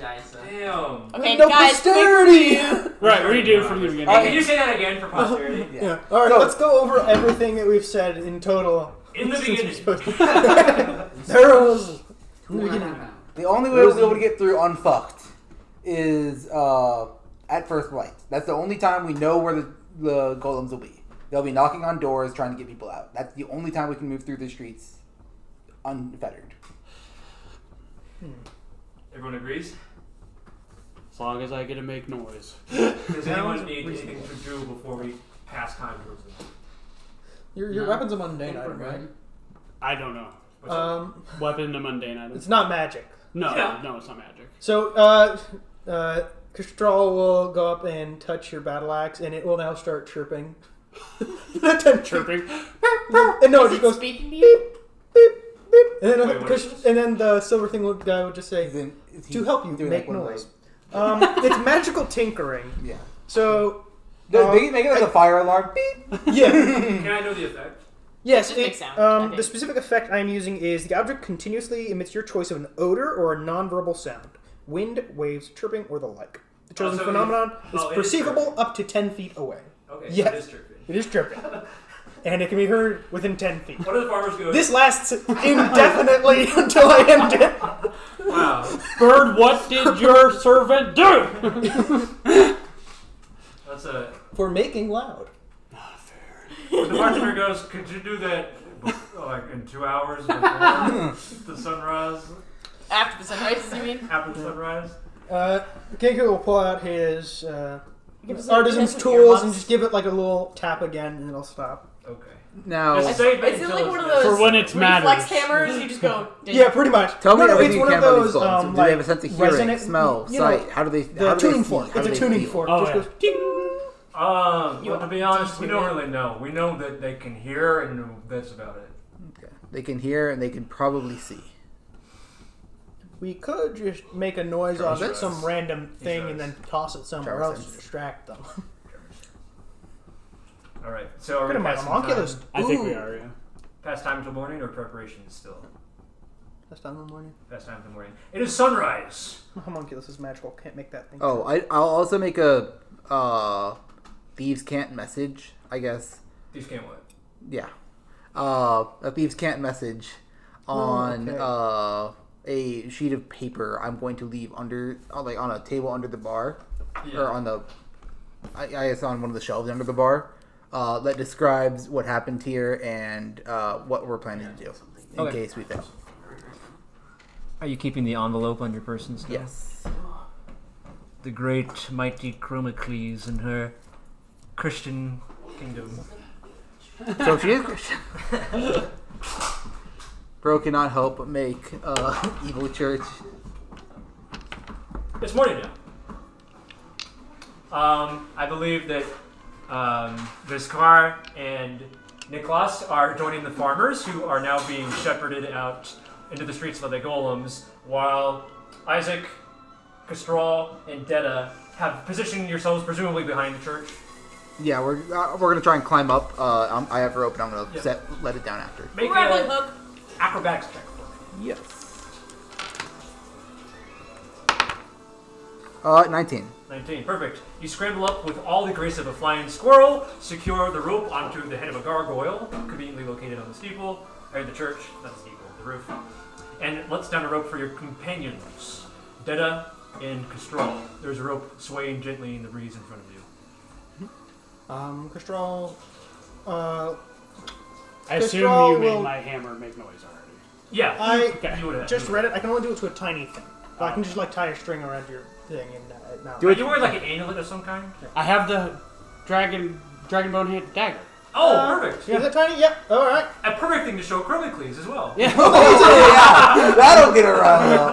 die, so. Damn. Okay, No guys, posterity! Right, redo from the beginning. Can you say that again for posterity? Yeah. Alright, let's go over everything that we've said in total. In the beginning. There was... In the beginning. The only way we'll be able to get through unfucked is at first light. That's the only time we know where the golems will be. They'll be knocking on doors trying to get people out. That's the only time we can move through the streets unfettered. Everyone agrees? As long as I get to make noise. Does anyone need anything to do before we pass time towards them? Your weapon's a mundane item, right? I don't know. Weapon to mundane item. It's not magic. No, Yeah. no, it's not magic. So, Crystal will go up and touch your battle axe, and it will now start chirping. Chirping. And no, it just goes speaking to you? beep, beep. And then, Wait, what is this? and then the silver thing guy would just say, Is he to help you doing make like one of noise. those- It's magical tinkering. Yeah. So, Make it like a fire alarm. Beep. yeah. Can I know the effect? Yes, Just make sound, I think. the specific effect I'm using is the object continuously emits your choice of an odor or a non-verbal sound. Wind, waves, chirping, or the like. The chosen so phenomenon is it is perceivable chirping. up to 10 feet away. Okay, Yes. so it is chirping. It is chirping. And it can be heard within 10 feet. What do the farmers go? This lasts indefinitely until I end it. Wow. Bird, what did your servant do? That's a... For making loud. When the bartender goes, could you do that like in 2 hours before the sunrise? After the sun rises, you mean? After the sunrise? Kenku will pull out his Give us artisan's some tools earmuffs. and just give it like a little tap again and it'll stop. Okay. Now, Just save it Is it until like one of it's- those For when it's reflex matters. hammers? You just go. Yeah, pretty much. tell me No, everything it's you one can of about those, these golems. Do they have a sense of hearing, resonant, smell, you know, sight? How do they? The how do they tuning see? fork. How It's do a they tuning feel? fork. Oh, Just yeah. goes ting. Well, to be honest, we don't really know. We know that they can hear, and that's about it. Okay. They can hear and they can probably see. We could just make a noise on Tries. some random thing tries. and then toss it somewhere Tries. else to distract them. All right. So are we Look at my passing homunculus. time? I think we Ooh. are, yeah. Past time until morning, or preparation still? That's time in the morning. Past time until morning. It is sunrise. My homunculus is magical. Can't make that thing. Oh, I'll also make a thieves can't message. I guess. These can't what? Yeah. A thieves can't message on a sheet of paper. I'm going to leave under, like on a table under the bar, or on the, I guess on one of the shelves under the bar. That describes what happened here and what we're planning to do in case we fail. Are you keeping the envelope on your person still? Yes. The great, mighty Chromacles and her Christian Kingdom. So she is Christian. Bro cannot help but make evil church. It's morning now. I believe that Viskar and Niklas are joining the farmers who are now being shepherded out into the streets of the golems, while Isaac, Castral, and Detta have positioned yourselves presumably behind the church. Yeah, we're gonna try and climb up. I have rope, and I'm gonna Yep. let it down after. Make Grappling an hook. acrobatics check for me. Yes. 19. 19, perfect. You scramble up with all the grace of a flying squirrel, secure the rope onto the head of a gargoyle, conveniently located on the steeple, or the church, not the steeple, the roof, and lets down a rope for your companions, Detta and Castral. There's a rope swaying gently in the breeze in front of you. Castral. I assume Castral you made will- my hammer make noise already. Yeah, I you would have. just read it. I can only do it to a tiny thing. But I can just like tie a string around your thing and now. Do Are it. you wearing like an amulet of some kind? I have the dragonbone hand dagger. Oh, perfect. Is it tiny? Yep. All right. A perfect thing to show Chromacles as well. Yeah. Yeah, that'll get around.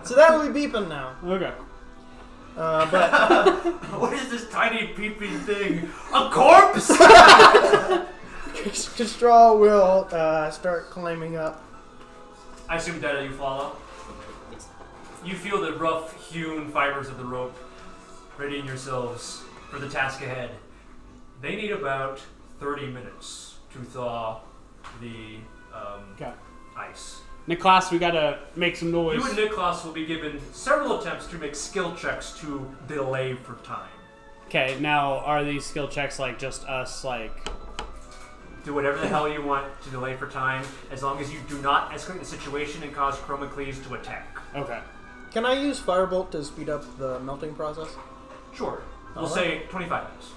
So that will be beeping now. Okay. But What is this tiny peeping thing? A corpse? Castral will start climbing up. I assume, Detta, you follow? You feel the rough-hewn fibers of the rope, readying yourselves for the task ahead. They need about 30 minutes to thaw the Okay. ice. Nicholas, we gotta make some noise. You and Niklas will be given several attempts to make skill checks to delay for time. Okay, now are these skill checks like just us like? Do whatever the hell you want to delay for time, as long as you do not escalate the situation and cause Chromacles to attack. Okay. Can I use Firebolt to speed up the melting process? Sure. We'll Alright. say 25 minutes.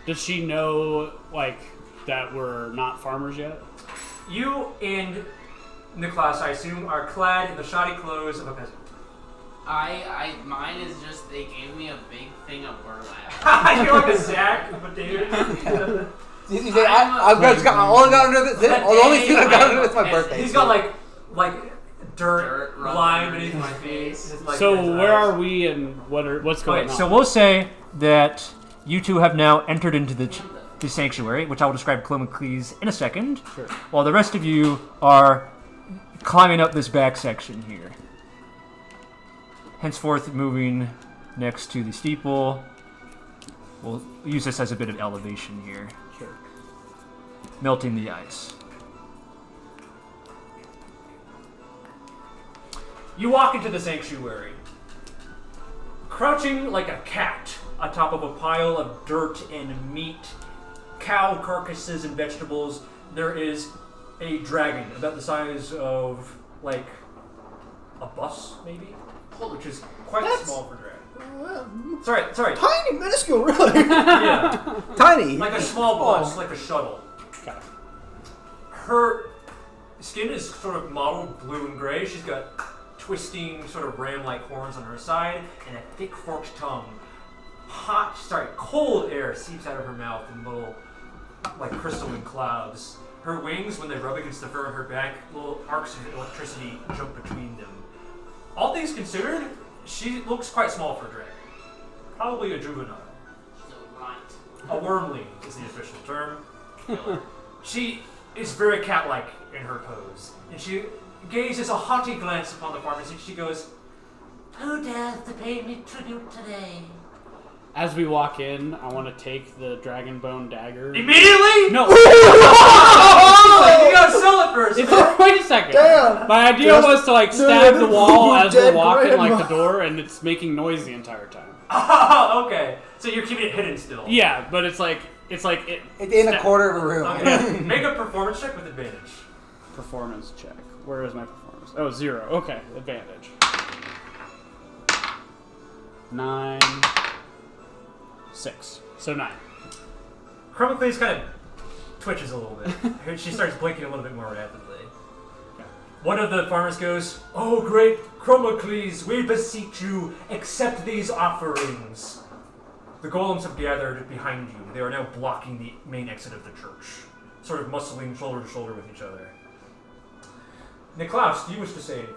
Does she know like that we're not farmers yet? You and Niklas, I assume, are clad in the shoddy clothes of a peasant. Mine is just, they gave me a big thing of burlap. You're like a sack of potatoes. You say, I've got all I got under this. The only thing I've got under this is my birthday. He's got like dirt lying beneath my face. It's like So his where eyes. are we and what's going Okay, on? so we'll say that you two have now entered into the sanctuary, which I will describe Chromacles in a second, Sure. while the rest of you are climbing up this back section here. Henceforth, moving next to the steeple. We'll use this as a bit of elevation here. Sure. Melting the ice. You walk into the sanctuary, crouching like a cat atop of a pile of dirt and meat, cow carcasses and vegetables. There is a dragon about the size of like a bus, maybe, which is quite small for dragon. Sorry. Tiny, minuscule, really. Yeah, Tiny. like a small bus, like a shuttle. Okay. Her skin is sort of mottled blue and gray. She's got twisting, sort of ram-like horns on her side, and a thick forked tongue. Cold air seeps out of her mouth in little, like crystalline clouds. Her wings, when they rub against the fur on her back, little arcs of electricity jump between them. All things considered, she looks quite small for a dragon. Probably a juvenile. So right. A wormling is the official term. She is very cat-like in her pose, and she gazes a haughty glance upon the farmers, and she goes, "Who dares to pay me tribute today?" As we walk in, I want to take the dragonbone dagger. Immediately? No. You gotta sell it first. Wait a second. Damn. My idea Just was to like stab the wall as we're dead walking grandma. like the door, and it's making noise the entire time. Oh, okay. So you're keeping it hidden still. Yeah, but it's like It's in a quarter of a room. Okay. Make a performance check with advantage. performance check. Where is my performance? Oh, 0. Okay, advantage. 9, 6. So 9. Chromacles kind of twitches a little bit. She starts blinking a little bit more rapidly. One of the farmers goes, "Oh, great Chromacles, we beseech you, accept these offerings." The golems have gathered behind you. They are now blocking the main exit of the church, sort of muscling shoulder to shoulder with each other. Niklaus, do you wish to say anything?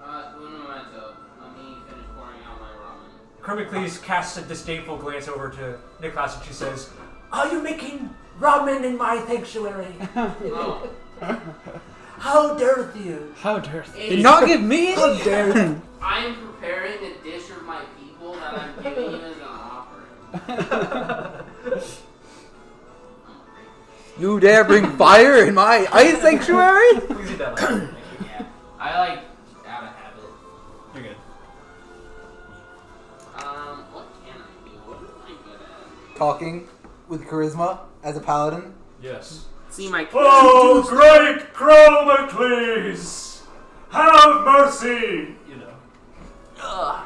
Un momento. Let me finish pouring out my ramen. Chromacles casts a disdainful glance over to Niklaus and she says, "Are you making ramen in my sanctuary? Oh, How dare you?" How dare it's- Not give me any? I am preparing a dish of my people that I'm giving you as an offering. You dare bring fire in my ice sanctuary? Please eat that later. Yeah. I like out of habit. You're good. What can I do? What am I good at? Talking with charisma as a paladin. Yes. See my Oh, great Chromacles! Have mercy! You know. Ugh.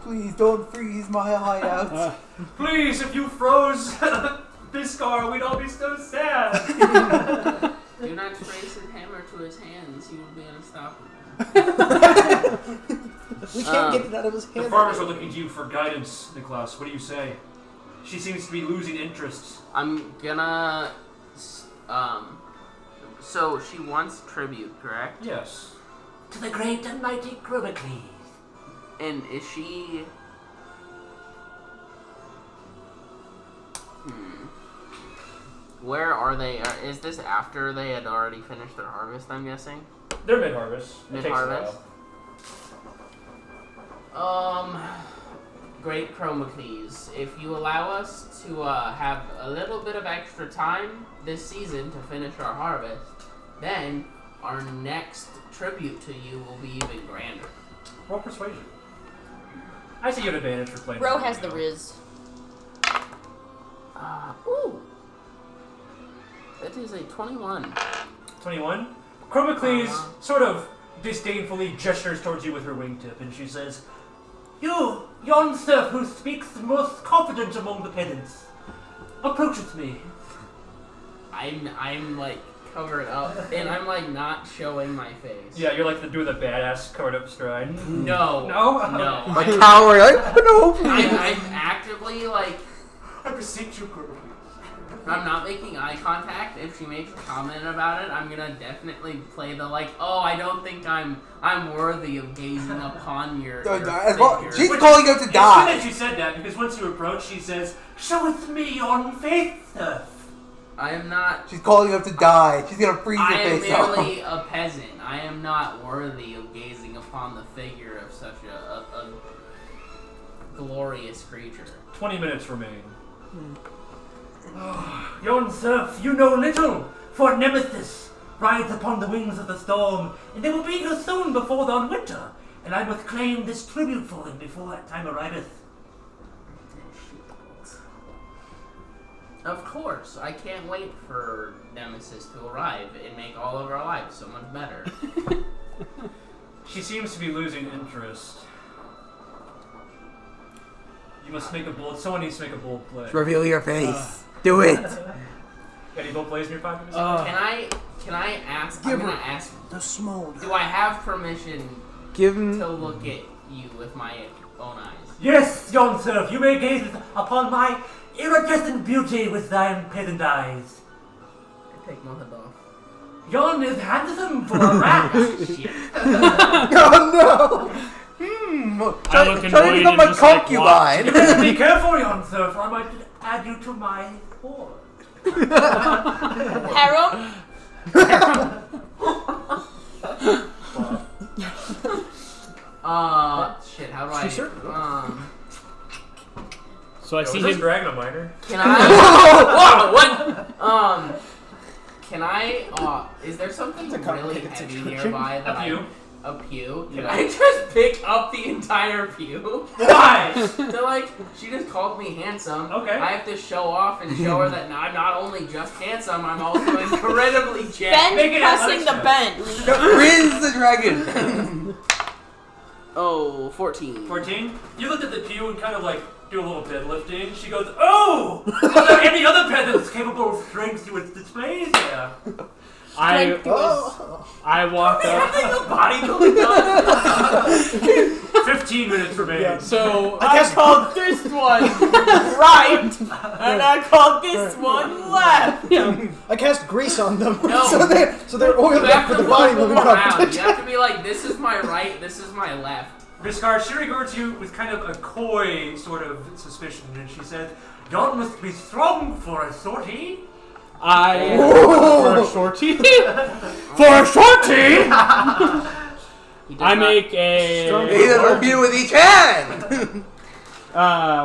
Please don't freeze my hideout. Please, if you froze Viskar, we'd all be so sad. Do not trace his hammer to his hands. He will be unstoppable. We can't get it out of his The hand. farmers are looking to you for guidance, Niklaus. What do you say? She seems to be losing interest. I'm gonna. So she wants tribute, correct? Yes. To the great and mighty Chromacles. And is she? Where are they? Is this after they had already finished their harvest? I'm guessing. They're mid-harvest. It takes a Mid-harvest? while. Great Chromacles, if you allow us to have a little bit of extra time this season to finish our harvest, then our next tribute to you will be even grander. Roll persuasion. I see you have advantage for playing. Bro has the Riz. Ooh. That is a 21. 21. Chromacles sort of disdainfully gestures towards you with her wingtip, and she says, "You, yon serf who speaks most confident among the pedants, approach with me." I'm like covered up, and I'm like not showing my face. Yeah, you're like doing the badass covered up stride. No. No? No. My coward. No. I'm actively like. I beseech you, Chromacles. I'm not making eye contact. If she makes a comment about it, I'm gonna definitely play the like, oh, I don't think I'm worthy of gazing upon your figure. She's calling you to It's die. good that you said that, because once you approach, she says, "Showeth me yon faith, serf." I am not. She's calling you to die. She's gonna freeze your I am face off. merely a peasant. I am not worthy of gazing upon the figure of such a glorious creature. 20 minutes remain. Yon serf, you know little, for Nemesis rides upon the wings of the storm, and they will be here soon before the winter, and I must claim this tribute for him before that time arriveth. Of course, I can't wait for Nemesis to arrive and make all of our lives so much better. She seems to be losing interest. You must make a bold. Someone needs to make a bold play. Reveal your face. Do it. Any bold plays in your 5 minutes? Can I ask? Give I'm gonna her ask. the smoke. Do I have permission Give him. to look at you with my own eyes? Yes, yon serf, you may gaze upon my iridescent beauty with thine peasant eyes. I take my hood off. Yon is handsome for a rat. Shit. Oh no. I look Try to annoyed become and my just like, concubine. Be careful, yon serf, or I might add you to my horde. Harem? Shit, how do I... So I see Was this him. dragon a minor? Can I... Whoa, what? Can I... is there something really complicated heavy situation. nearby that A pew. A pew? Can Yeah. I just pick up the entire pew? Why? So, like, she just called me handsome. Okay. I have to show off and show her that I'm not only just handsome, I'm also incredibly Ben jacked. Make it pressing the athletics bench. Riz the dragon. Oh, 14. 14? You looked at the pew and kind of like do a little deadlifting. She goes, "Oh! Are there any other peasants capable of strength you would display here?" I walk up. Bodybuilding done. 15 minutes remain. So I called this one right, and I called this one left. I cast grease on them, No. so they're oiled You up have for to the look bodybuilding around. You competition. have to be like, this is my right, this is my left. Viskar, she regards you with kind of a coy sort of suspicion, and she says, "Yon must be strong for a sortie." for a shorty. For a shorty, I make a. Either of you with each hand.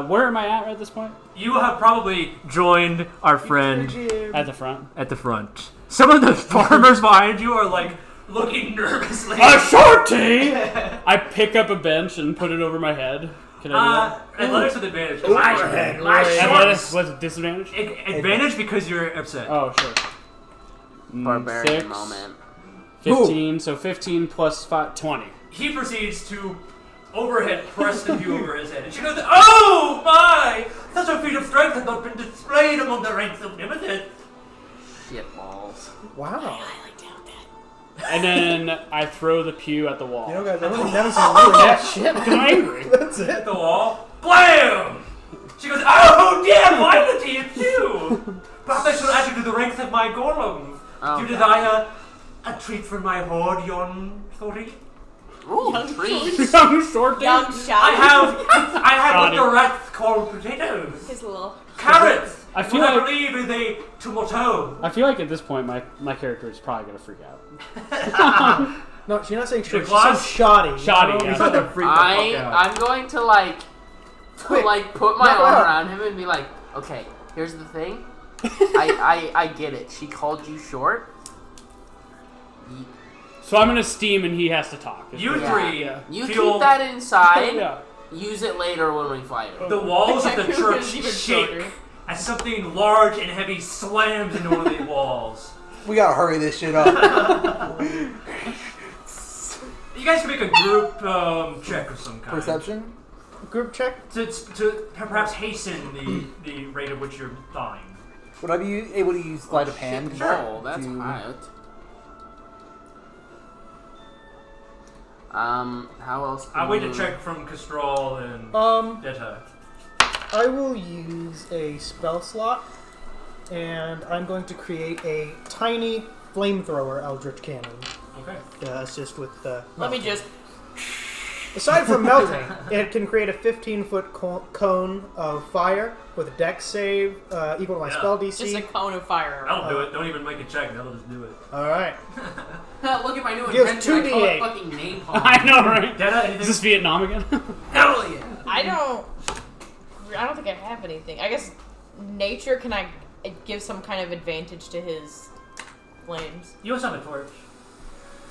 Where am I at this point? You have probably joined our friend At the front. at the front. Some of the farmers behind you are like, Looking nervously. A shorty. I pick up a bench and put it over my head. Can I Athletics with advantage. do that? Athletics with disadvantage. Advantage because you're upset. Oh, sure. Barbarian 6, moment. 15, so 15 plus 5, 20. He proceeds to overhead press the pew over his head, and she goes, "Oh my! Such a feat of strength has not been displayed among the ranks of Nemesis." Shit balls. Wow. And then I throw the pew at the wall. You know, guys, I don't think Nemesis is really that shit. I'm angry. That's At it. the wall, blam! She goes, "Oh dear, violently it's you! Perhaps I should add you to the ranks of my golems. Oh, Do you God. desire a treat from my horde, yon sortie? Ooh, trees. Young shorty. Young I shot. have what Got the rats call potatoes. His little. Carrots! I feel what I like- believe is a tomato. I feel like at this point my character is probably gonna freak out. No, she's not saying short. She's Nicholas? saying shoddy. Shoddy, You know? yeah. I'm going to like Quick. put my Knock her arm out. around him and be like, okay, here's the thing. I get it. She called you short. So I'm gonna steam and he has to talk. You three You feel keep that inside. Yeah. Use it later when we fight. the walls of the Jakku church is even shake shorter. as something large and heavy slams into one of the walls. We gotta hurry this shit up. You guys can make a group check of some kind. Perception? Group check. To perhaps hasten the rate at which you're thawing. Would I be able to use sleight of hand? Oh, that's to- hot. How else? I'll wait to check from Castral and Deta. I will use a spell slot, and I'm going to create a tiny flamethrower Eldritch Cannon Okay. to assist with the. Let me just. Aside from melting, it can create a 15-foot cone of fire with a dex save equal to my Yeah. spell Just a DC. cone of fire. That'll do it. Don't even make a check. That'll just do it. All right. Look at my new Gives invention. I call 2d8. it fucking napalm. I know, right? Deta, Is anything? this Vietnam again? Hell yeah. I don't think I have anything. I guess nature, can I give some kind of advantage to his flames? You also have a torch.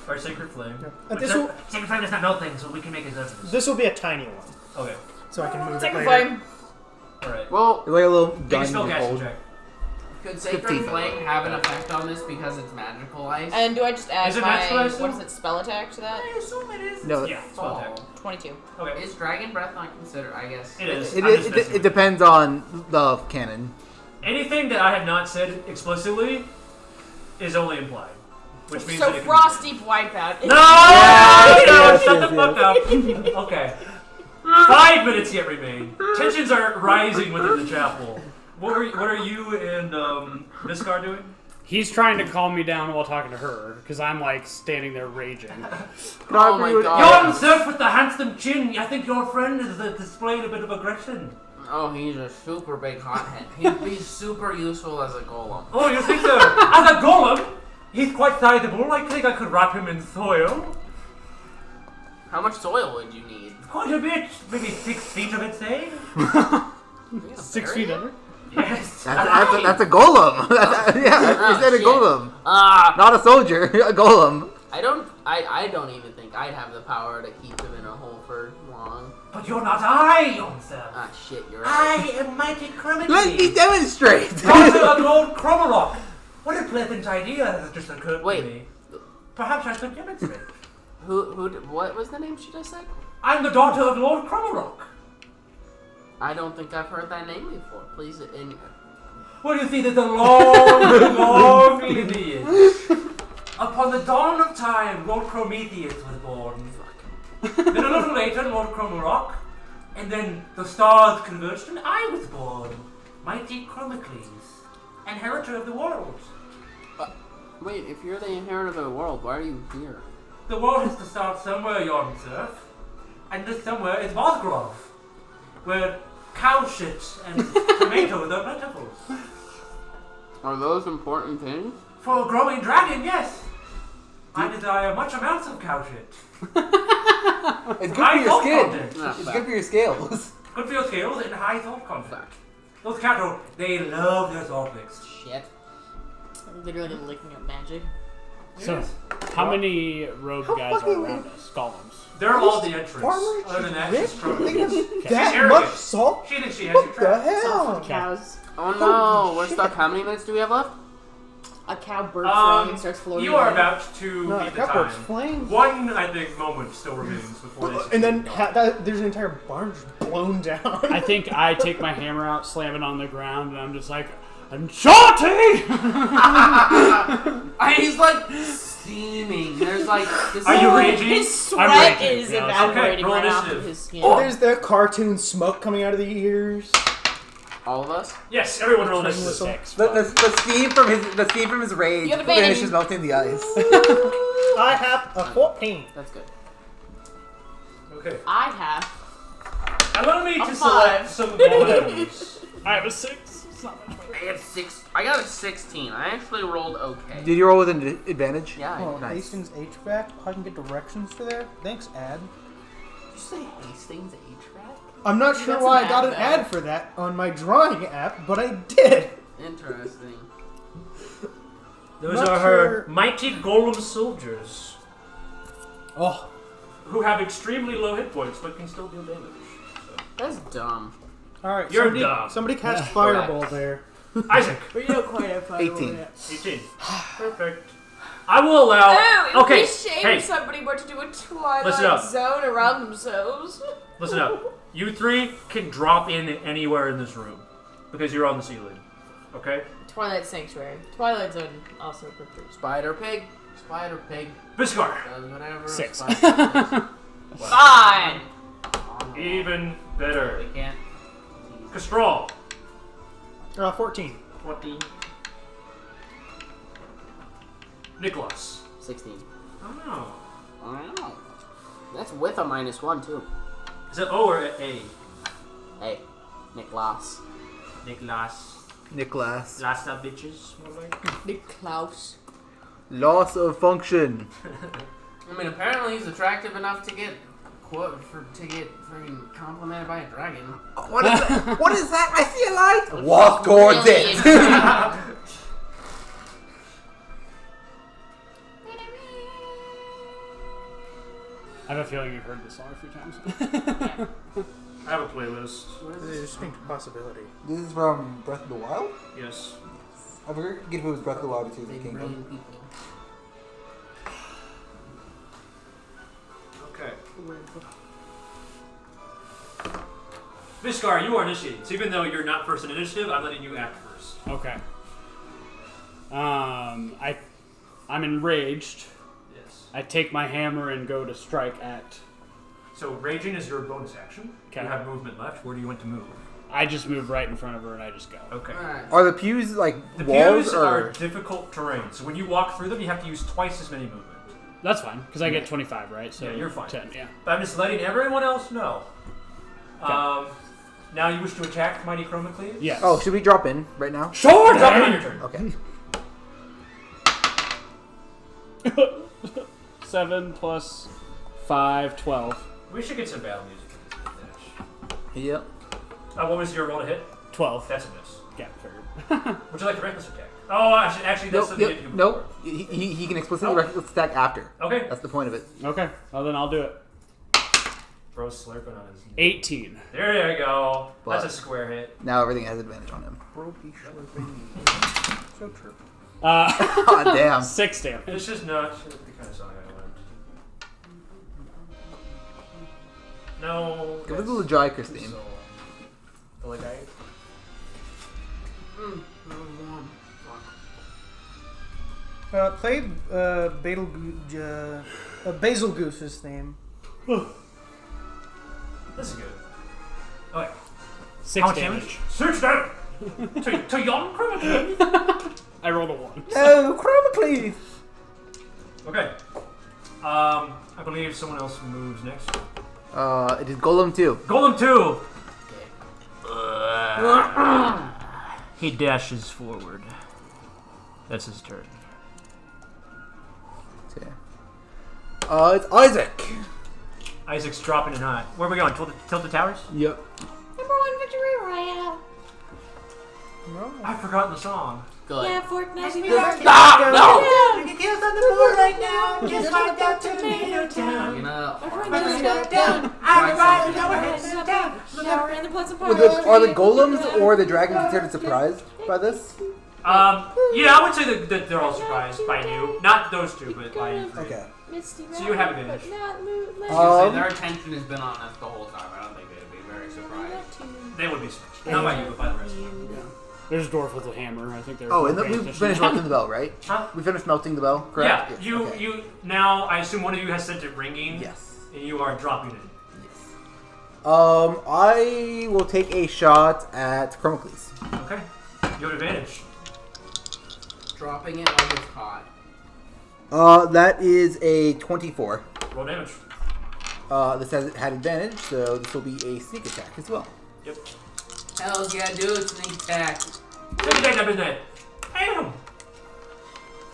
Or a sacred flame. And this will Sacred flame does not melt things, so we can make examples. this will be a tiny one, Okay. so I can move it Sacred later. flame. Alright. Well, It's like a little Make a gun you spellcasting hold. check. could Sacred 15. Flame have an effect on this because it's magical ice? And do I just add Is it my magical ice, what though? is it, spell attack to that? I assume it is. No, Yeah, spell attack. 22. Okay. Is Dragon Breath not considered? I guess It is. It, I'm just it, messing it with depends on the cannon. Anything that I have not said explicitly is only implied. Which means So that it can be Frosty Wipeout. No! Yes, No! yes, Shut yes, the fuck up! Okay. 5 minutes yet remain. Tensions are rising within the chapel. What are you and Viskar doing? He's trying to calm me down while talking to her because I'm like standing there raging. Oh my god. Young self with the handsome chin, I think your friend is displaying a bit of aggression. Oh, he's a super big hothead. He'd be super useful as a golem. Oh, you think so? As a golem, he's quite sizable. I think I could wrap him in soil. How much soil would you need? Quite a bit. Maybe 6 feet of it, say? 6 feet under? Yes. That's a golem. Yeah, you said a shit. golem. Ah, Not a soldier, a golem. I don't even think I'd have the power to keep him in a hole for long. But you're not I, young self. Ah, shit, you're right. I am mighty Let me Crummity. demonstrate. Daughter of Lord Cromerlock. What a pleasant idea has just occurred Wait. to me. Perhaps I could demonstrate. What was the name she just said? I'm the daughter of Lord Cromerlock. I don't think I've heard that name before. Please, Well, you see, there's a long, long lineage. Upon the dawn of time, Lord Prometheus was born. Then a little later, Lord Cromerlock. And then the stars converged and I was born. Mighty Chromacles, inheritor of the world. wait, if you're the inheritor of the world, why are you here? The world has to start somewhere, young surf. And this somewhere is Bosgrav, where cow shit and tomatoes are plentiful. Are those important things? For a growing dragon, yes. I desire much amounts of cow shit. It's good for High your salt skin. content. It's good for your scales. Good for your scales and high salt content. Those cattle, they love their salt mix. Shit. I'm literally licking up magic. So, Yes. how many rogue guys are fucking around us? Golems. They're all the entrance. Farmers Other than that, rich? she's They Chromacles. have that arrogant. much salt? She thinks she has What your the trap. hell? Cows. Oh no, we're stuck. How many minutes do we have left? A cow burps wrong and starts floating. You are away. about to No, beat the that burps time. flames. One, I think, moment still remains before this. And then there's an entire barn just blown down. I think I take my hammer out, slam it on the ground, and I'm just like, Enchantee! He's like steaming. There's like. This Are you raging? His I'm sweat raging, is yeah. evaporating Okay, roll right off of initiative. his skin. There's the cartoon smoke coming out of the ears. All of us? Yes, everyone roll Train initiative. whistle. The steam from his rage You have advantage. finishes melting the ice. I have a 14. That's good. Okay. I have. Allow me A to 5. select some items. I have a 6. It's not much better. I have 6. I got a 16. I actually rolled okay. Did you roll with an advantage? Yeah, I Oh, did. Nice. Hastings HVAC. I can get directions to there. Thanks, ad. Did you say Hastings HVAC? I'm not sure That's why an I got ad, an though. ad for that on my drawing app, but I did. Interesting. Those Not are her sure. mighty golem soldiers. Oh. who have extremely low hit points but can still deal damage. That's dumb. All right, You're dumb. somebody cast fireball there. Isaac, But you don't quite have fire. 18. 18. Perfect. I will allow. Oh, okay. it's a shame Hey, somebody were to do a Listen Twilight up. Zone around themselves. listen up. You three can drop in anywhere in this room because you're on the ceiling. Okay. Twilight Sanctuary. Twilight Zone also prefers. Spider pig. Spider pig. Viskar. Does whatever. 6. Spider pig. Fine. Even better. They can't. Castral. 14. 20. Nicholas. 16. Oh. Wow. That's with a -1 too. Is it O or A? Hey, Nicholas. Nicholas. Nicholas. Last up, bitches. More like. Nick Klaus. Loss of function. I mean, apparently he's attractive enough to get freaking complimented by a dragon. What is that? What is that? I see a light. Walk towards it. I have a feeling you've heard this song a few times. I have a playlist. There's a possibility. This is from Breath of the Wild? Yes. I forget if it was Breath of the Wild or Tears of the Big Kingdom. brilliant people. Okay. Viskar, you are initiated. So even though you're not first in initiative, I'm letting you act first. Okay. I'm enraged. Yes. I take my hammer and go to strike at. So raging is your bonus action. Okay. You have movement left. Where do you want to move? I just move right in front of her and I just go. Okay. Alright. Are the pews like The walls pews or? are difficult terrain, so when you walk through them, you have to use twice as many movement. That's fine, because I get 25, right? So Yeah, you're fine. 10, yeah. But I'm just letting everyone else know. Okay. Now you wish to attack Mighty Chromacles? Yes. Oh, should we drop in right now? Sure, Drop it on your turn. Okay. 7 plus 5, 12. We should get some battle music for this finish. Yep. What was your roll to hit? 12. That's a miss. Yeah, figured. Would you like the reckless attack? Oh, actually, that's something you can Nope. He can explicitly reckless attack after. Okay. That's the point of it. Okay, well then I'll do it. Bro's slurping on his. 18. There you go. But- That's a square hit. Now everything has advantage on him. So true. God damn. 6 damage. It's just not the kind of song I want. No. Give us a little dry, Christine. So, the Legate. Play Basil Goose's name. This is good. Okay. 6 How much damage. Search that! to young Chromacles! I rolled a 1. Oh, Chromacles! Okay. I believe someone else moves next. It is Golem 2. Golem 2! He dashes forward. That's his turn. Okay. It's Isaac. Isaac's dropping a knot. Where are we going? Tilt the towers? Yep. Number 1 victory royale. No. I've forgotten the song. Good. Yeah, Fortnite. No! The kills on the board right now. Just right down Tomato Town. You know, My friend just got down. I'm riding our heads down. Shower in the Pleasant Park. Are the golems or the dragons considered surprised by this? Yeah, I would say that they're all surprised by you. Not those two, but by you. Okay. So you have advantage. their attention has been on us the whole time. I don't think they'd be very surprised. They would be surprised. Not by you, but by the rest of them. There's a dwarf with a hammer. I think they're. Oh, and paying we attention. finished melting the bell, right? Huh? We finished melting the bell, correct? Yeah, Yes, okay. you now, I assume one of you has sent it ringing. Yes. And you are dropping it. I will take a shot at Chromacles. Okay. You have advantage. Dropping it like it's hot. That is a 24. Roll damage. This has had advantage, so this will be a sneak attack as well. Yep. Hell's yeah, dude, sneak attack. Take that business. Bam!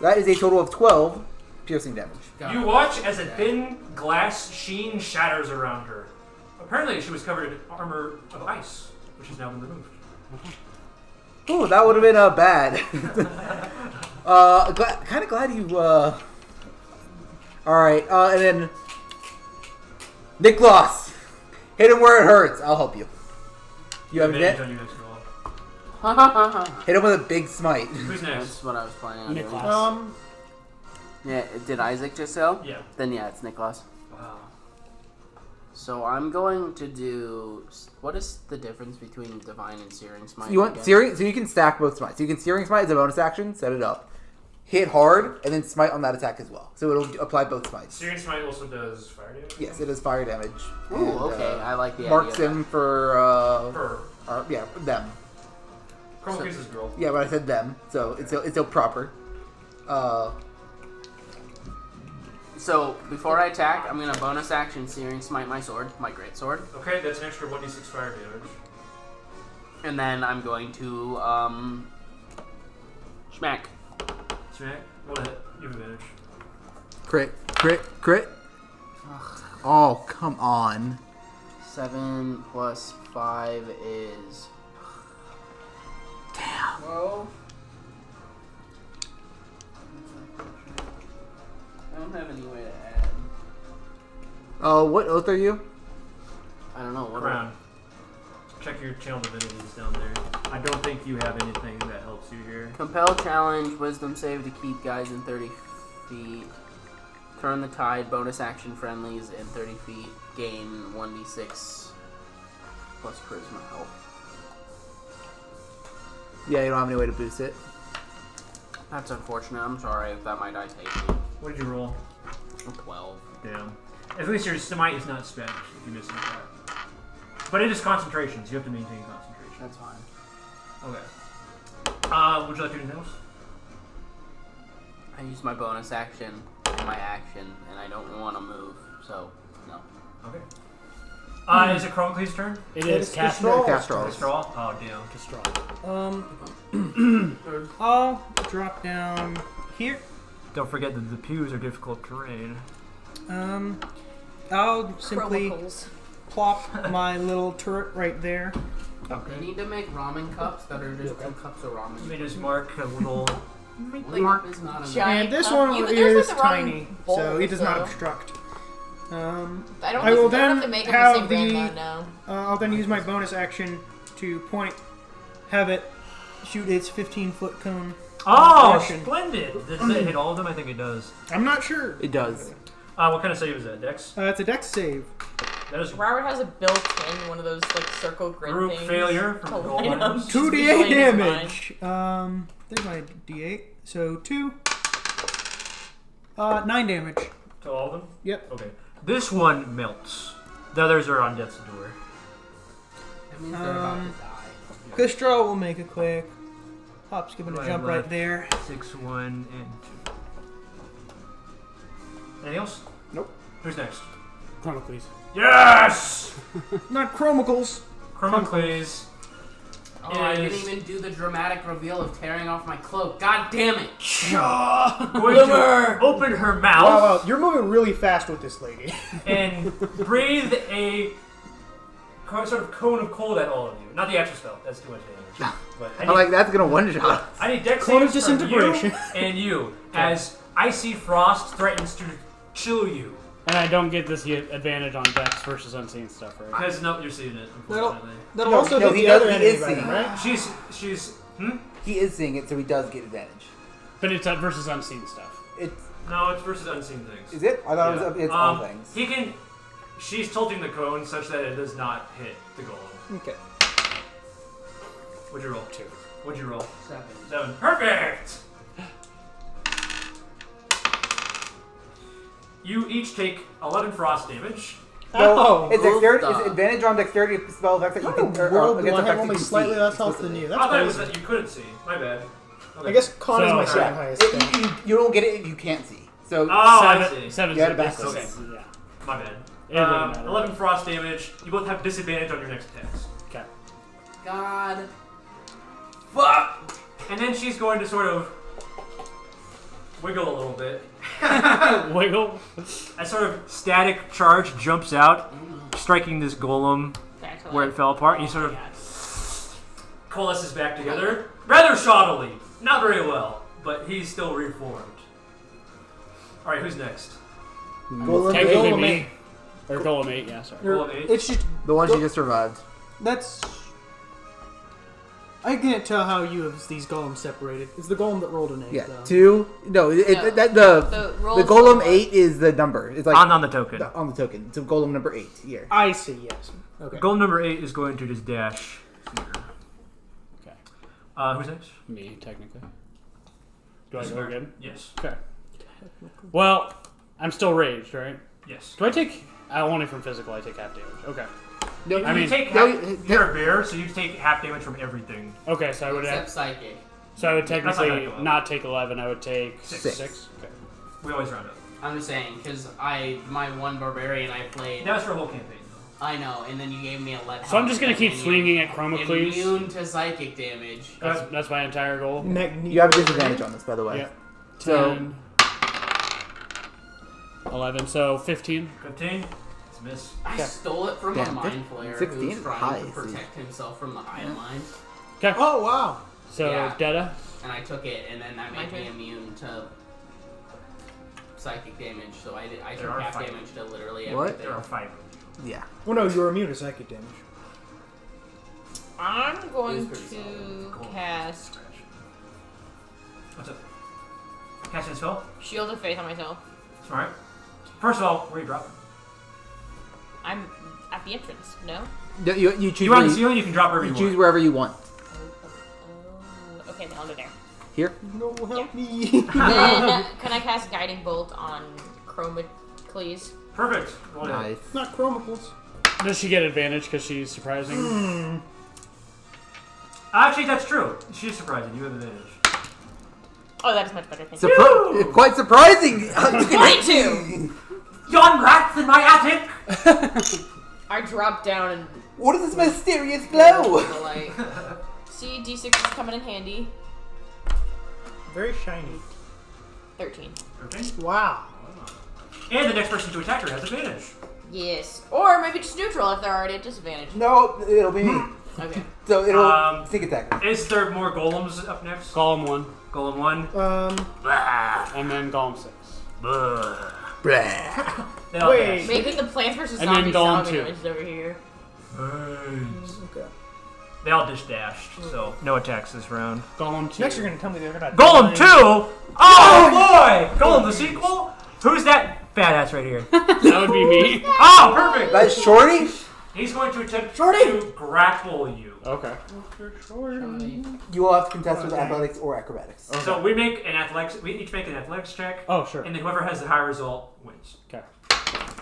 That is a total of 12 piercing damage. You watch as a thin glass sheen shatters around her. Apparently, she was covered in armor of ice, which has now been removed. Ooh, that would have been bad. Kind of glad you. All right, and then Nicholas! Hit him where it hurts. I'll help you. You have Advantage it? on your next roll. Hit him with a big smite. Who's next? That's what I was planning on doing. Nicholas. Yeah, did Isaac just go? Yeah. Then yeah, it's Nicholas. Wow. So I'm going to do. What is the difference between divine and searing smite? You want again? searing? So you can stack both smites. So you can searing smite as a bonus action. Set it up. Hit hard and then smite on that attack as well. So it'll apply both smites. Searing Smite also does fire damage? Yes, it does fire damage. Ooh, And, okay. I like the marks idea of him for Her. yeah, them. Chroma Keys is girl. Yeah, but I said them, so it's still proper. So before I attack, I'm gonna bonus action searing smite my sword, my great sword, Okay, that's an extra 1d6 fire damage. and then I'm going to smack. Smack. Roll a hit. You have advantage. Crit. Oh, come on. 7 plus 5 is. Damn. 12. I don't have any way to add. Oh, what oath are you? I don't know what. Crown. Check your channel divinities down there. I don't think you have anything that helps you here. Compel challenge, wisdom save to keep guys in 30 feet. Turn the tide, bonus action friendlies in 30 feet. Gain 1d6 plus charisma health. Yeah, you don't have any way to boost it. That's unfortunate. I'm sorry if that my die take me. What did you roll? 12. Damn. At least your smite is not spent if you miss that. But it is concentration, so you have to maintain concentration. That's fine. Okay. Would you like to do anything else? I use my bonus action in my action, and I don't want to move, so no. Okay. Is it Croneclee's turn? It is Castrol. Castrol. Castrol. Oh, damn. Castrol. I'll drop down here. Don't forget that the pews are difficult terrain. I'll simply Chromicals. plop my little turret right there. They need to make ramen cups that are just 2 cups of You ramen. may just mark a little. Link up is not enough. Giant And this cup. one There's is like the wrong tiny, bowl, so it does not so- obstruct. I don't I think will they don't have to then make them the have same brand the- though, no. I'll then use my bonus action to have it shoot its 15-foot cone. Oh, Direction. splendid! Does it hit all of them? I think it does. I'm not sure. It does. What kind of save is that, Dex? It's a dex save. That is Robert has a built-in one of those like circle grid group things. failure to from goal line up. items. 2d8 Just visualizing damage. There's my d8. So 2. 9 damage. To all of them? Yep. Okay. This one melts. The others are on death's door. That means they're about to die. Castrol will make a quick hop, skip, and a Right, jump right left. there. 6, 1, and 2. Anything else? Nope. Who's next? Chronicles. Yes! Not chromicals. Chromacles Oh, I didn't is even do the dramatic reveal of tearing off my cloak. God damn it! going to open her mouth Wow, you're moving really fast with this lady. and breathe a sort of cone of cold at all of you. Not the actual spell. That's too much damage. But I I'm need, like, that's gonna one-shot. I need dex Cone of saves from disintegration. you and you as icy frost threatens to chill you. And I don't get this yet advantage on Dex versus unseen stuff, right? Because no, you're seeing it. That'll, Unfortunately, that'll No, also no, hit he the does- other he enemy, is by the seeing way, right? she's. He is seeing it, so he does get advantage. But it's versus unseen stuff. It's No, it's versus unseen things. is it? I thought it was. It's all things. He can. She's tilting the cone such that it does not hit the golem. Okay. What'd you roll? 2. What'd you roll? 7. 7. Perfect! You each take 11 frost damage. Oh, it's dexterity. oof, It's advantage on dexterity spell effects that you How can. in the world do I against have effects only you can slightly see less health than explicitly. you? I That's thought it was crazy. that you couldn't see. My bad. Okay. I guess con is So- my Alright. second highest spell. You don't get it if you can't see. So Oh, I see. 7's You had the it best. backwards. Okay. Yeah. My bad. It wouldn't matter. 11 frost damage. You both have disadvantage on your next attacks. Okay. God. Fuck! And then she's going to sort of wiggle a little bit. Wiggle. A sort of static charge jumps out, striking this golem Back to where life. it fell apart. Oh, You sort of yeah. Coalesces back together. Rather shoddily. Not very well, but he's still reformed. Alright, who's next? Golem, Technically golem, me. Or Golem 8, yeah, sorry. Golem 8. It's just The one she just survived. that's. I can't tell how you have these golems separated. It's the golem that rolled an 8. Yeah, though. 2. No, No. the rolls golem are 8 is the number. It's like On the token. on the token. It's a golem number 8 here. I see. Yes. Okay. Goal number 8 is going to just dash here. Okay. Who's next? Me, technically. Do I go again? Yes. Okay. Well, I'm still raged, right? Yes. Do I take... only from physical, I take half damage. Okay. No, I mean, you're a bear, so you take half damage from everything. Okay, so I would Except psychic. That's not technically gonna go not take 11, I would take 6. 6? Okay. We always round up. I'm just saying, because my one barbarian I played. That was for a whole campaign. I know, and then you gave me a lead. So I'm just gonna keep swinging at Chromacles. Immune to psychic damage. That's my entire goal. You have a disadvantage on this, by the way. Yep. So 10, 11, so 15. 15. It's a miss. I stole it from Damn, a mind flayer 16 who's trying high, to see. protect himself from the hive mind, Okay. Oh wow. So Yeah. Detta. and I took it, and then that My made me turn. immune to psychic damage. So I There took are half 5. damage to literally What? everything. There are 5. yeah. Well, no, you're immune to psychic damage. I'm going It is pretty to solid. cast What's up? Casting a spell? Shield of Faith on myself. Smart. First of all, where are you dropping? I'm at the entrance. No. No, you choose. You're on where the ceiling, you can drop wherever you you choose want. wherever you want. Okay, then I'll go there. Here. No, help me. Then can I cast Guiding Bolt on Chromacles? Perfect. Roll it. Nice. Not chromicals. Does she get advantage because she's surprising? Actually, that's true. She's surprising. You have advantage. Oh, that is much better. Thank you. Quite surprising. 22! Yon rats in my attic! I drop down and What is this mysterious glow? the light. See, D6 is coming in handy. Very shiny. 13. Okay. Wow. And the next person to attack her has advantage. Yes. Or maybe just neutral if they're already at disadvantage. No, it'll be me. Okay. So it'll Um, sneak attack. Is there more golems up next? Golem 1, Golem 1. and then Golem 6. Blah. They all Wait. dash. Making the Plants vs. And then Zombies Golem sound 2. noises over here. Okay. They all just dashed, so. No attacks this round. Golem 2. Next, you're gonna tell me they're gonna. Golem 2? Oh boy! Golem the sequel? Who's that fat ass right here? That would be me. Oh, perfect! That's Shorty. He's going to attempt Shorty! to grapple you. Okay. You will have to contest with athletics or acrobatics. So we make an athletics. We each make an athletics check, Oh, sure. and then whoever has the higher result wins. Okay.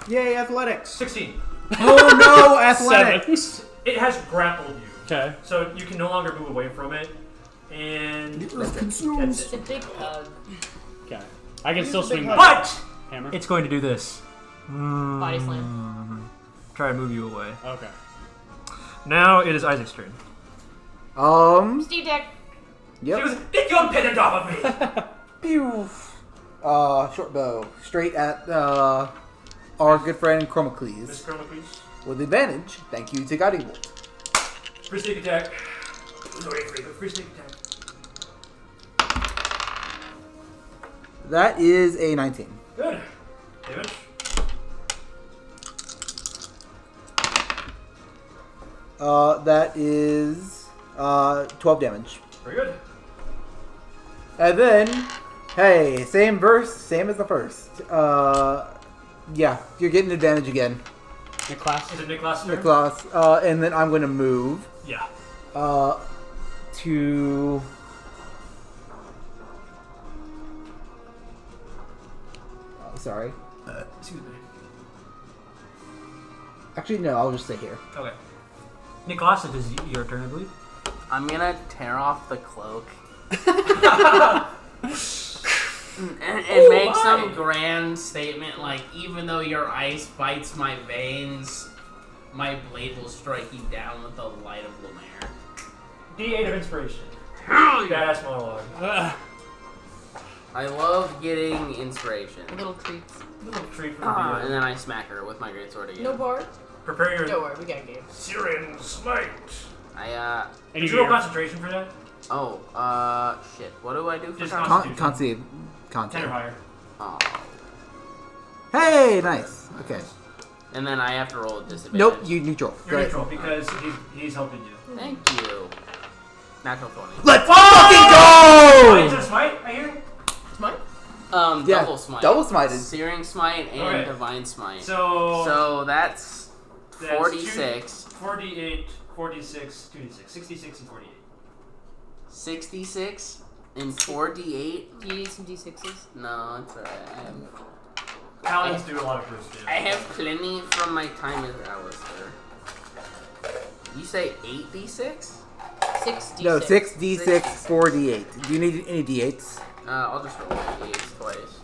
Yay, athletics. 16. Oh no, athletics. 7. It has grappled you, Okay. so you can no longer move away from it, and that's It's it. a big hug. Okay. I can still swing my But hammer. It's going to do this. Body slam. Try to move you away. Okay. Now it is Isaac's turn. Steve Deck. she was, Yep. get your pendant off of me! Pew. Short bow. Straight at our good friend Miss Chromacles. Chroma, please. With advantage, thank you to Guiding Bolt. Free sneak attack. Sorry, free sneak attack. That is a 19. Good. Damage. That is 12 damage. Very good. And then, hey, same verse, same as the first. Yeah, you're getting advantage again, Is Nicholas. it Nicholas' turn? Nicholas. And then I'm going to move Yeah. to. Sorry. Excuse me. Actually, no, I'll just stay here. Okay. Nicholas, it is your turn, I believe. I'm gonna tear off the cloak and make some grand statement like, even though your ice bites my veins, my blade will strike you down with the light of Lumer. D8 of inspiration. Badass monologue. I love getting inspiration. Little treats. Little treat for the And DM. then I smack her with my greatsword again. No bar. Prepare your Don't worry, we got game. Syrian smite. I Any Did you roll gear? concentration for that? shit. What do I do for Just concentration? Con save. 10 or Con save. higher. Oh. Hey, nice. Okay. And then I have to roll a disadvantage. Nope, you neutral. Go You're ahead. neutral because he's helping you. Thank you. Natural 20. Let's Is fucking it a smite? I hear. Smite? Yeah, Double smite. double smited. Searing smite and Alright. divine smite. So that's 46. 48, 46, 2d6, 66 and 48. 66 and 48. Do you need some d6s? No, it's alright. Paladins do a lot of burst I damage. have plenty from my time as Alistair. You say 8d6? 6d6. No, 6d6, 4d8. Do you need any d8s? I'll just roll d8s twice.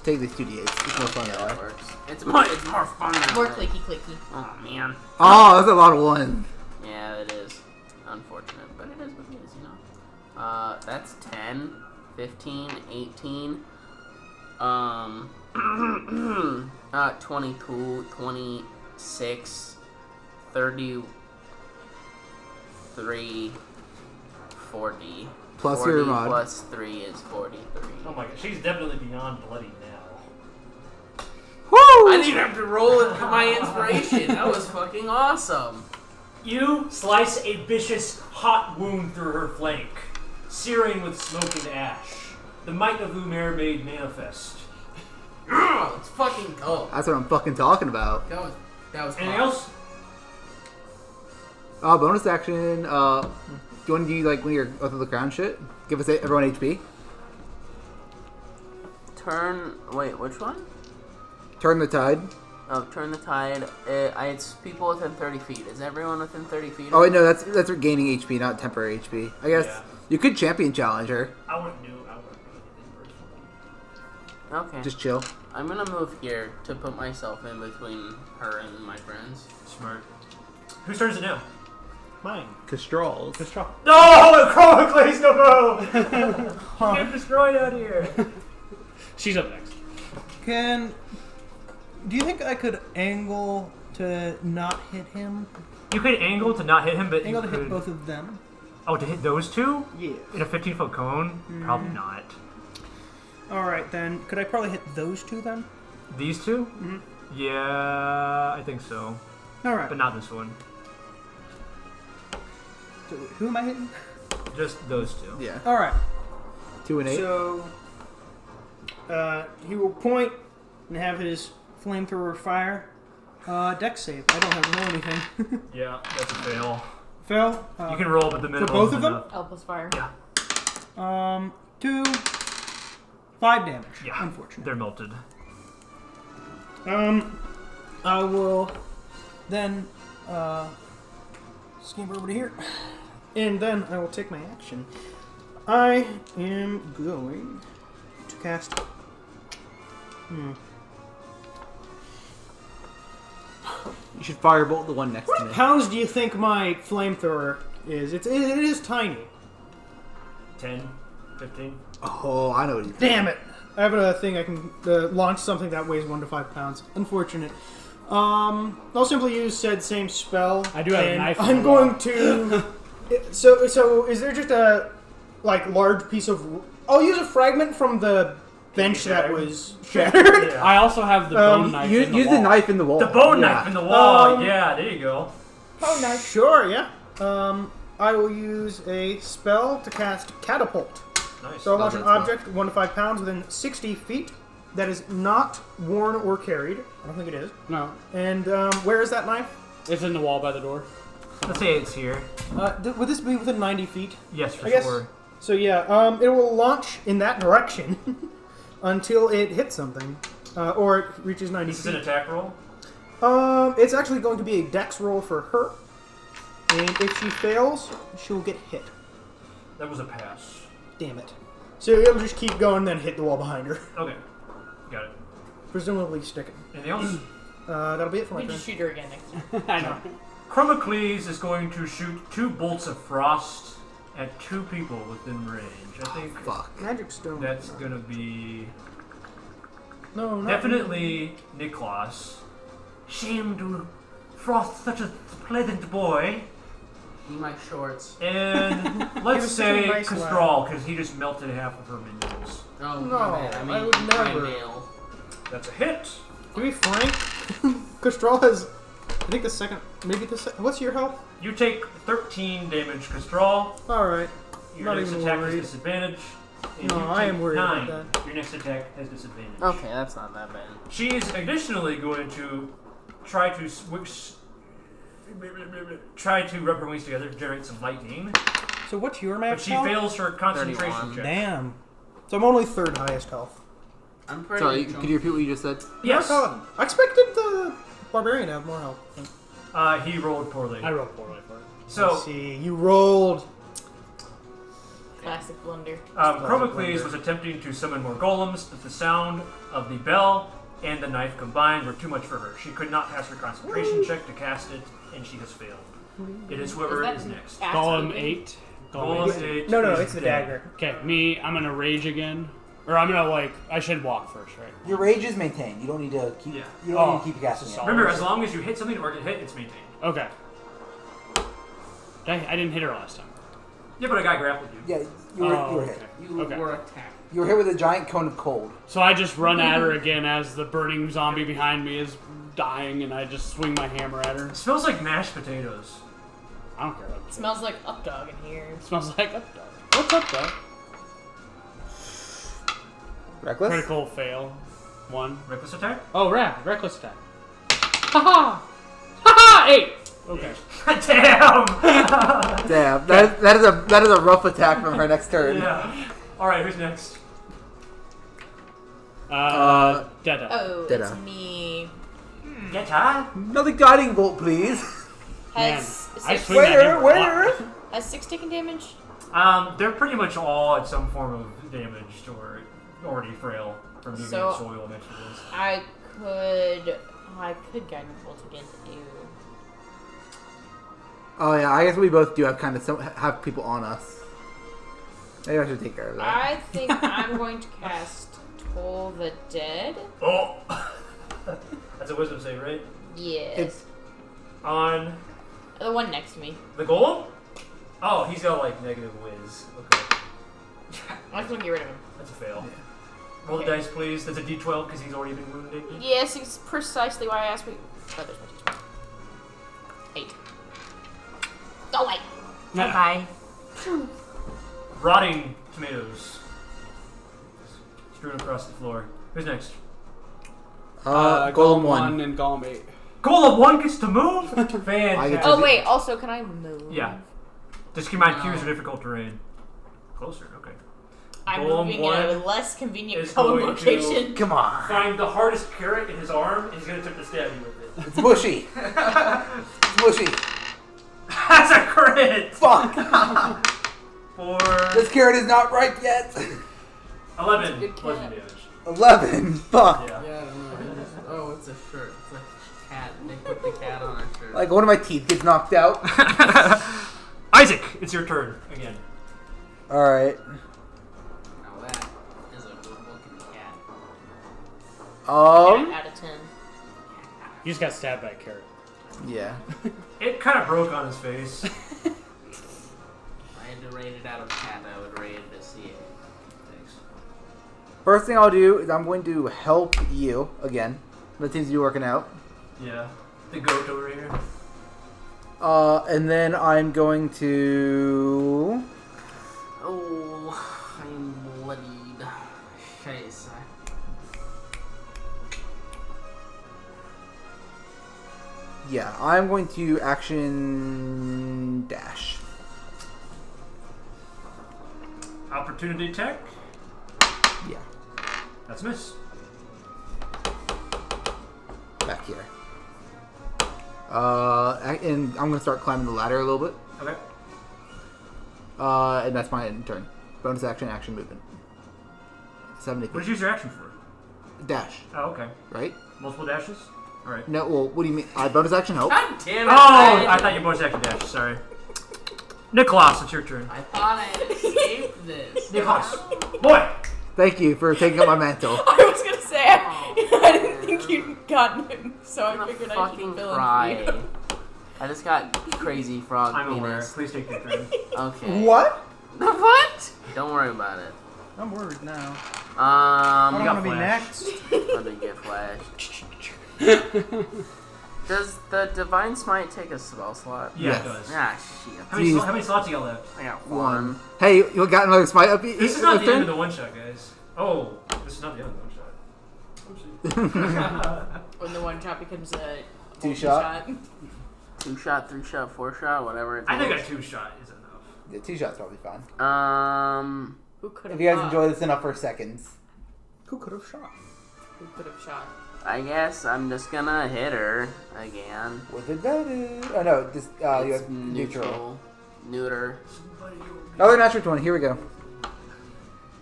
Take these 2d8s. It's more fun that That way. works. It's more fun that More way. clicky. Oh man. Oh, that's a lot of ones. Yeah, it is. Unfortunate, but it is what it is, you know. That's 10, 15, 18, 22, 26, 33, 40. Plus 40 your mod. plus 3 is 43. Oh my god, she's definitely beyond bloody now. Woo! I didn't even have to roll it for my inspiration. That was fucking awesome. You slice a vicious, hot wound through her flank, searing with smoke and ash. The might of Lumer made manifest. Let's fucking go. That's what I'm fucking talking about. That was Anything hot. else? Bonus action. Do you want to do like when you're up to the crown shit? Give us everyone HP. Wait, which one? Turn the tide. Oh, turn the tide. It's people within 30 feet. Is everyone within 30 feet? Oh wait, no, that's gaining HP, not temporary HP. I guess Yeah. you could champion challenge her. I wouldn't do anything personally. Okay. Just chill. I'm gonna move here to put myself in between her and my friends. Smart. Whose turn is it now? Mine. Castrol. No! Chromacles, no! Get destroyed out here. She's up next. Do you think I could angle to not hit him? You could angle to not hit him, but Angle you to could... hit both of them? Oh, to hit those two? Yeah. In a 15-foot cone? Probably not. Alright then. Could I probably hit those two then? These two? Mhm. Yeah, I think so. Alright. But not this one. So who am I hitting? Just those two. Yeah. Alright. 2 and 8. So, he will point and have his flamethrower fire. Dex save. I don't have to roll anything. Yeah, that's a fail. Fail. You can roll, but the minimum both is of them? enough. L plus fire. Yeah. 2, 5 damage. Yeah. Unfortunate. They're melted. I will then scamper over to here, and then I will take my action. I am going to cast. You should firebolt the one next to me. Pounds do you think my flamethrower is? It is tiny. 10, 15. Oh, I know what you think. Damn it! I have a thing I can launch something that weighs 1 to 5 pounds. Unfortunate. I'll simply use said same spell. I do have a and knife. I'm going to. So is there just a large piece of? I'll use a fragment from the bench that was shattered. Yeah. I also have the bone knife. Use in the the wall. knife in the wall. The bone Yeah. knife in the wall. Yeah, there you go. Oh, nice. Sure, yeah. I will use a spell to cast catapult. Nice. So I launch an that's object 1 to 5 pounds within 60 feet that is not worn or carried. I don't think it is. No, And where is that knife? it's in the wall by the door. Let's say it's here. Would this be within 90 feet? Yes, for I guess. sure. So yeah, it will launch in that direction until it hits something, or it reaches 90 This is an feet. attack roll. It's actually going to be a dex roll for her, and if she fails, she will get hit. That was a pass. Damn it. So it'll just keep going, then hit the wall behind her, Okay. Got it. presumably sticking. Anything else? That'll be it for my You turn. just shoot her again next time. I know. Chromacles is going to shoot 2 bolts of frost at 2 people within range. I think Fuck. Magic stone. that's gonna be No, not definitely Niklas. Shame to frost such a pleasant boy. Eat my shorts. And He let's was such a say nice Castral, because he just melted half of her minions. Oh, No, my bad. I I would mean, never. my nail. That's a hit To be frank, Castrol has, I think the second, maybe the second. What's your health? You take 13 damage, Castral. Alright. Your Not next even attack worried. has disadvantage. And No, you I am take worried 9. about that. Your next attack has disadvantage. Okay, that's not that bad. She is additionally going to try to rub her wings together to generate some lightning, So what's your but max she health? fails her concentration 31. check. Damn. So I'm only third highest health. I'm pretty. Sorry, could you repeat what you just said? Yes. I expected the barbarian to have more health. He rolled poorly. I rolled poorly for it. So, Let's see, you rolled. Classic blunder. Chromacles was attempting to summon more golems, but the sound of the bell and the knife combined were too much for her. She could not pass her concentration check to cast it, and she has failed. It is whoever that is next. Golem absolutely- 8. Golem 8 No, is it's the dead. dagger. Okay, me, I'm gonna rage again. Or I'm gonna, like, I should walk first, right? Your rage is maintained. You don't need to keep. Yeah. You don't Oh, need to keep casting this it. is Remember, as long as you hit something or get hit, it's maintained. Okay. I didn't hit her last time. Yeah, but a guy grappled you. Yeah, you were hit. okay. You Okay. were attacked. You were hit with a giant cone of cold. So I just run at her again as the burning zombie behind me is dying, and I just swing my hammer at her. It smells like mashed potatoes. I don't care. It smells like updog in here. It smells like up dog. What's up, dog? Reckless? Critical fail. 1. Reckless attack? Oh, reckless attack. Haha! Haha! 8! Okay. Damn! Damn, that is a rough attack from her next turn. Yeah. Alright, who's next? Dada. Oh, Ditto. it's me. Get high? Another guiding bolt, please. Man, Has I six, swing that hammer a lot. has 6 taken damage? They're pretty much all at some form of damage or already frail from moving So- in soil and vegetables. I could guide bolt against you. Oh yeah, I guess we both do have kind of have people on us. Maybe I should take care of that. I think I'm going to cast Toll the Dead. Oh! That's a wisdom save, right? Yes. It's On The one next to me. the golem? Oh, he's got like negative whiz. Okay. I just want to get rid of him. That's a fail. Roll the dice, please. That's a d12 because he's already been wounded. Yes, it's precisely why I asked me. Oh, there's my d12. 8. Go away. Bye. Rotting tomatoes. Strewn across the floor. Who's next? Golem 1. and Golem 8. Golem 1 gets to move? Fantastic. I get to- Oh, wait, also, can I move? Yeah. Just keep in mind, cubes are difficult terrain. Closer, okay. I'm Golem moving in one a less convenient is cone going location. Come on. Find the hardest carrot in his arm, and he's going to attempt to stab you with it. It's mushy. It's mushy. That's a crit! Fuck. For This carrot is not ripe yet. 11 good bludgeoning cat. damage. 11. Fuck. Yeah. Yeah, I don't know. Oh, it's a shirt. It's a cat. They put the cat on a shirt. Like one of my teeth gets knocked out. Isaac, it's your turn again. All right. Now that is a good-looking cat. 10 out of 10. You just got stabbed by a carrot. Yeah. It kind of broke on his face. If I had to rate it out of cat, I would rate it a C. Thanks. First thing I'll do is I'm going to help you again. That seems to be working out. Yeah. The goat over here. And then I'm going to. Oh, I'm bloodied. Scheiße. Yeah, I'm going to action dash. Opportunity attack. Yeah, That's a miss. back here. And I'm gonna start climbing the ladder a little bit. Okay. And that's my turn. Bonus action, action movement. 70 What did feet. you use your action for? Dash, Oh, okay. right? Multiple dashes? Alright. No, well, what do you mean? Bonus action help? God damn it! Oh, I thought you bonus action dash. Sorry. Nicholas, it's your turn. I thought I had escaped this. Nicholas. Boy! Thank you for taking up my mantle. I was gonna say, I didn't think you'd gotten him, so I'm I gonna figured I fucking should fill cry. in for you. I just got crazy frog I'm aware. penis. Please take your turn. Okay. What? The what? Don't worry about it. I'm worried now. I don't got want to be flash. next. Let me get flash. Does the Divine Smite take a spell slot? Yeah, Yes. it does. Ah, shit. How many slots you got left? I got One. one. Hey, you got another smite up? This is not the end of the one shot, guys. Oh, this is not the end of the one shot. When the one shot becomes a Two-shot? 2-shot, 3-shot, 4-shot, whatever it I think takes. a 2-shot is enough. Yeah, 2 shots probably fine. Who could If have you guys shot? enjoy this enough for seconds. Who could have shot? Who could have shot? I guess I'm just gonna hit her again. With advantage. Oh no, just you It's have neutral. Neuter. Another natural 20. Here we go.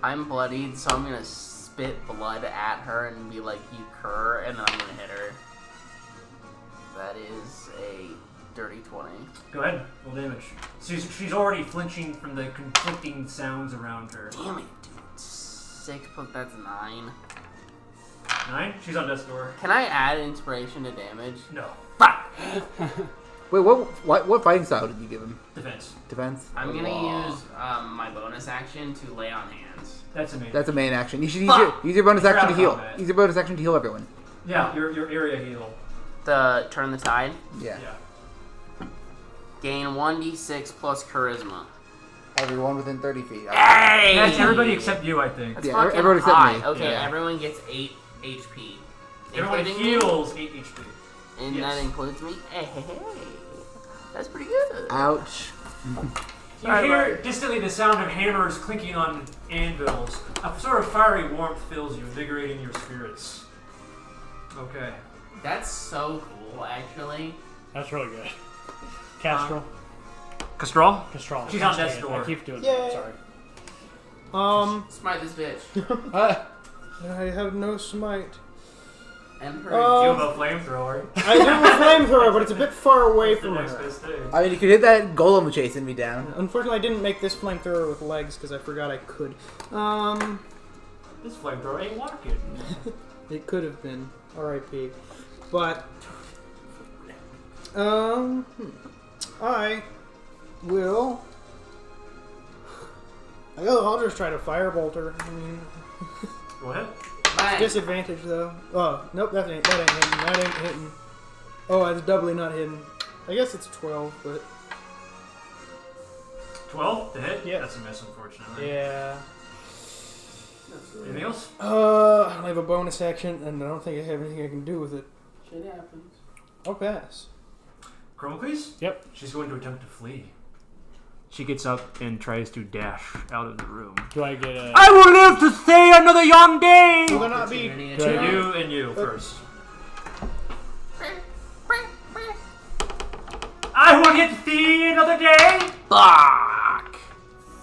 I'm bloodied, so I'm gonna spit blood at her and be like, "You cur," and then I'm gonna hit her. That is a dirty 20. Go ahead, roll damage. She's already flinching from the conflicting sounds around her. Damn it, dude. 6 plus that's 9. 9? She's on death's door. Can I add inspiration to damage? No. Wait, what fighting style did you give him? Defense. Defense? I'm gonna use my bonus action to lay on hands. That's amazing. That's a main action. You should Fuck! use your bonus You're action out to of heal. combat. Use your bonus action to heal everyone. Yeah, your area heal. Turn the tide. Yeah. Gain 1d6 plus charisma. Everyone within 30 feet. Hey! That's everybody except you, I think. That's Yeah, fucking everyone except high. me. Okay, Yeah. everyone gets 8 HP. Everyone Including me? heals 8 HP. And Yes. that includes me? Hey. That's pretty good. Ouch. You hear distantly the sound of hammers clinking on anvils. A sort of fiery warmth fills you, invigorating your spirits. Okay. That's so cool, actually. That's really good. Castrol. Castral? Castrol. She's on Dang death's it, door. I keep doing Yay. that. Sorry. Smite this bitch. I have no smite. And her. You have a flamethrower. I have a flamethrower, but it's a bit far away That's the from next her. best thing. I mean, you could hit that golem chasing me down. Unfortunately, I didn't make this flamethrower with legs because I forgot I could. This flamethrower ain't working. It could have been. R.I.P. But I will. I'll just try to firebolt her. I mean, Go ahead. Bang. disadvantage though. Oh nope, that ain't hitting. That ain't hitting. Oh, it's doubly not hidden. I guess it's 12, but 12 to hit? Yeah. That's a miss, unfortunately. yeah. Anything else? I have a bonus action, and I don't think I have anything I can do with it. Shit happens. I'll pass. Chromacles? Yep. She's going to attempt to flee. She gets up and tries to dash out of the room. Do I get a... I will live to see another young day! Will there not be Opportunity Good. attack. You and you first. I will get to see another day! Fuck!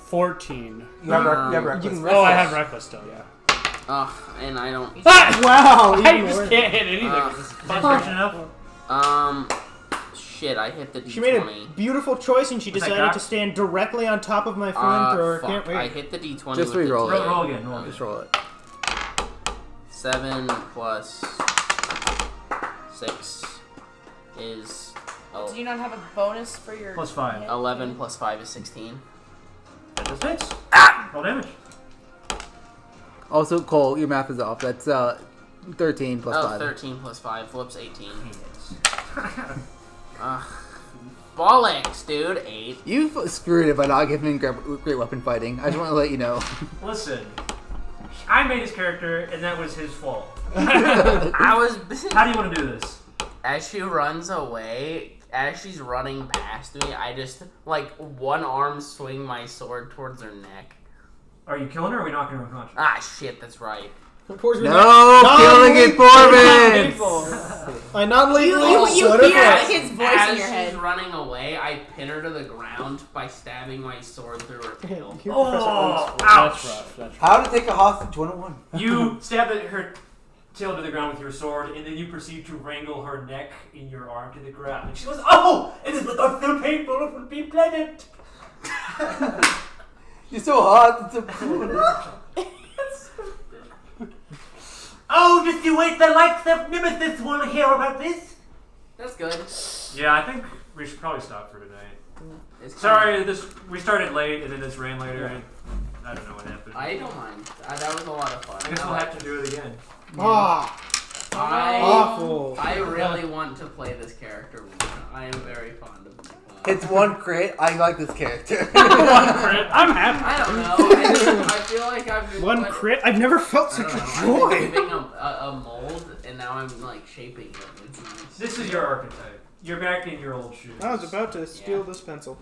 14. You have reckless. you can Oh, I have reckless still, yeah. Ugh, and I don't. Wow! I even just worse. can't hit anything. Ugh. Is that inspiration enough? Shit, I hit the D20. She made a beautiful choice, and she Was that decided cocked? to stand directly on top of my flamethrower. Fuck. Can't I wait. hit the D20 Just with the re-roll it. D8. Roll again, roll again. Just roll it. 7 plus 6 is Do you not have a bonus for your... Plus 5. 11 plus 5 is 16. That does hits. Roll damage. Also, Cole, your math is off. That's 13 plus 5. 13 plus 5 flips 18. Bollocks, dude. 8. You screwed it by not giving me great weapon fighting. I just want to let you know. Listen, I made his character, and that was his fault. I was. How do you want to do this? As she runs away, as she's running past me, I just, like, one arm swing my sword towards her neck. Are you killing her or are we knocking her unconscious? Ah, shit, that's right. No, killing informants! I non-legally You sort of hear like- his voice As in your she's head. running away, I pin her to the ground by stabbing my sword through her tail. Oh, That's ouch! rough. That's rough. How to take a hostage 101. You stab her tail to the ground with your sword, and then you proceed to wrangle her neck in your arm to the ground. And she goes, "Oh, it is not so painful, it will be pleasant." You're so hot. It's Oh, just you wait, the likes of Nemesis will hear about this. That's good. Yeah, I think we should probably stop for tonight. It's Sorry, we started late, and then this ran later, and I don't know what happened. I don't mind. That was a lot of fun. I guess we'll have to do it again. Ah, Awful. I really want to play this character more. I am very fond of him. It's one crit. I like this character. I'm happy. I don't know. I feel like I've been One crit? I've never felt such a I've joy. been giving a mold, and now I'm like shaping it. It's nice. This is your archetype. You're back in your old shoes. I was about to steal this pencil.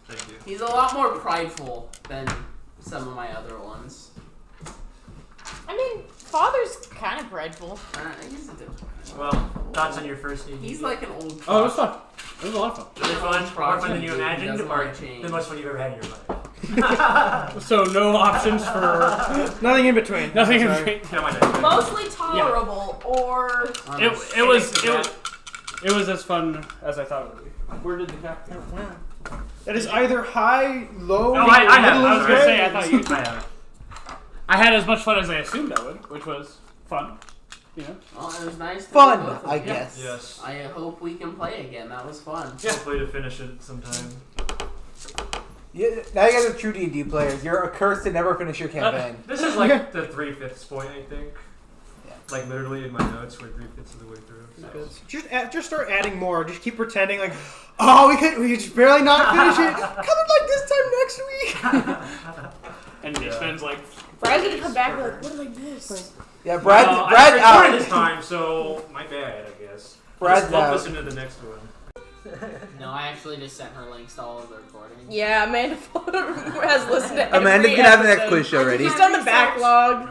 Thank you. He's a lot more prideful than some of my other ones. I mean, Father's kind of prideful. He's a different kind. Well, thoughts on your first D&D? He's like an old. Oh, it was fun. It was a lot of fun. Was it fun? More fun than you He imagined, doesn't or like change. the most fun you've ever had in your life? So no options for Nothing in between. nothing in Sorry. between. Get on my deck. Mostly tolerable, or It was as fun as I thought it would be. Where did the cap? That is either high, low, Oh, I have. middle I of was the gonna say, I grade. thought you. I have. I had as much fun as I assumed I would, which was fun. You know. Well, it was nice. To Fun, meet both of I you. guess. Yes. I hope we can play again. That was fun. Hopefully to finish it sometime. Yeah, now you guys are true D&D players. You're cursed to never finish your campaign. This is like the 3/5 point, I think. Yeah. Like literally in my notes, we're 3/5 of the way through. So. Just start adding more. Just keep pretending like, oh, we could just barely not finish it. Coming like this time next week. And he spends like. Brad's gonna come back and be like, what did I miss? Yeah, Brad. I recorded this time, so my bad, I guess. Brad's Just lump out. us into the next one. No, I actually just sent her links to all of the recordings. Yeah, Amanda has listened to Amanda every can have the next episode. quiz show ready. She's done the backlog.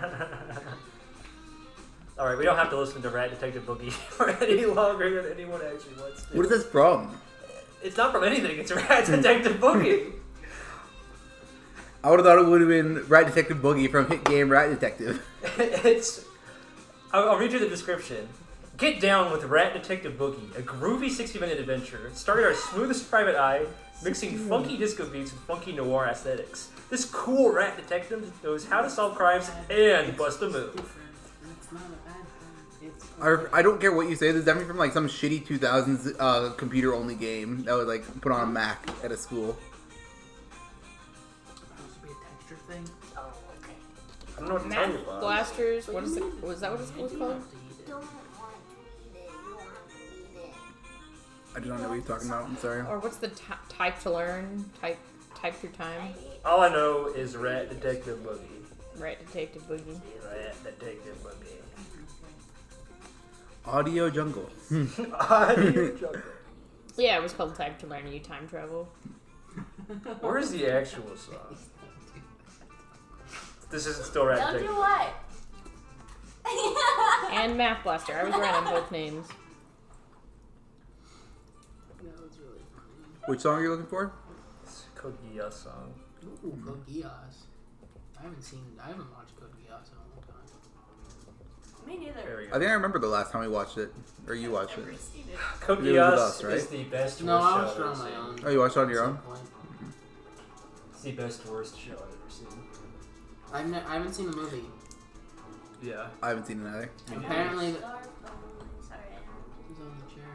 Alright, we don't have to listen to Rat Detective Boogie for any longer than anyone actually wants to. What is this from? It's not from anything, it's Rat Detective Boogie. I would have thought it would have been Rat Detective Boogie from hit game Rat Detective. I'll read you the description. Get down with Rat Detective Boogie, a groovy 60-minute adventure. Started our smoothest private eye, mixing funky disco beats with funky noir aesthetics. This cool rat detective knows how to solve crimes and bust a move. I don't care what you say. This is definitely from like some shitty 2000s computer only game that was like put on a Mac at a school. Supposed to be a texture thing. I don't know what to tell you Math about. blasters. What is it? Was that what it's called? I do not know what you're talking about. I'm sorry. Or what's the type to learn? Type through time. All I know is Rat Detective Boogie. Right, Detective Boogie. Rat Detective Boogie. Audio Jungle. Yeah, it was called Type to Learn and you time travel. Where's the actual song? This isn't still Rat Don't do Detective. what? And Math Blaster. I was right on both names. That was really funny. Which song are you looking for? It's Cookie Geass song. Ooh, Code Geass. I haven't watched Code Geass in a long time. Me There neither. we I go. think I remember the last time we watched it, or you watched it. Code It was with Geass us, right? is the best No, I worst watched show it I've on my ever own. Oh, you watched it on your At own? some point. seen. It's the best worst show I've ever seen. I haven't seen the movie. Yeah. I haven't seen it either. Apparently, Sorry. who's on the chair?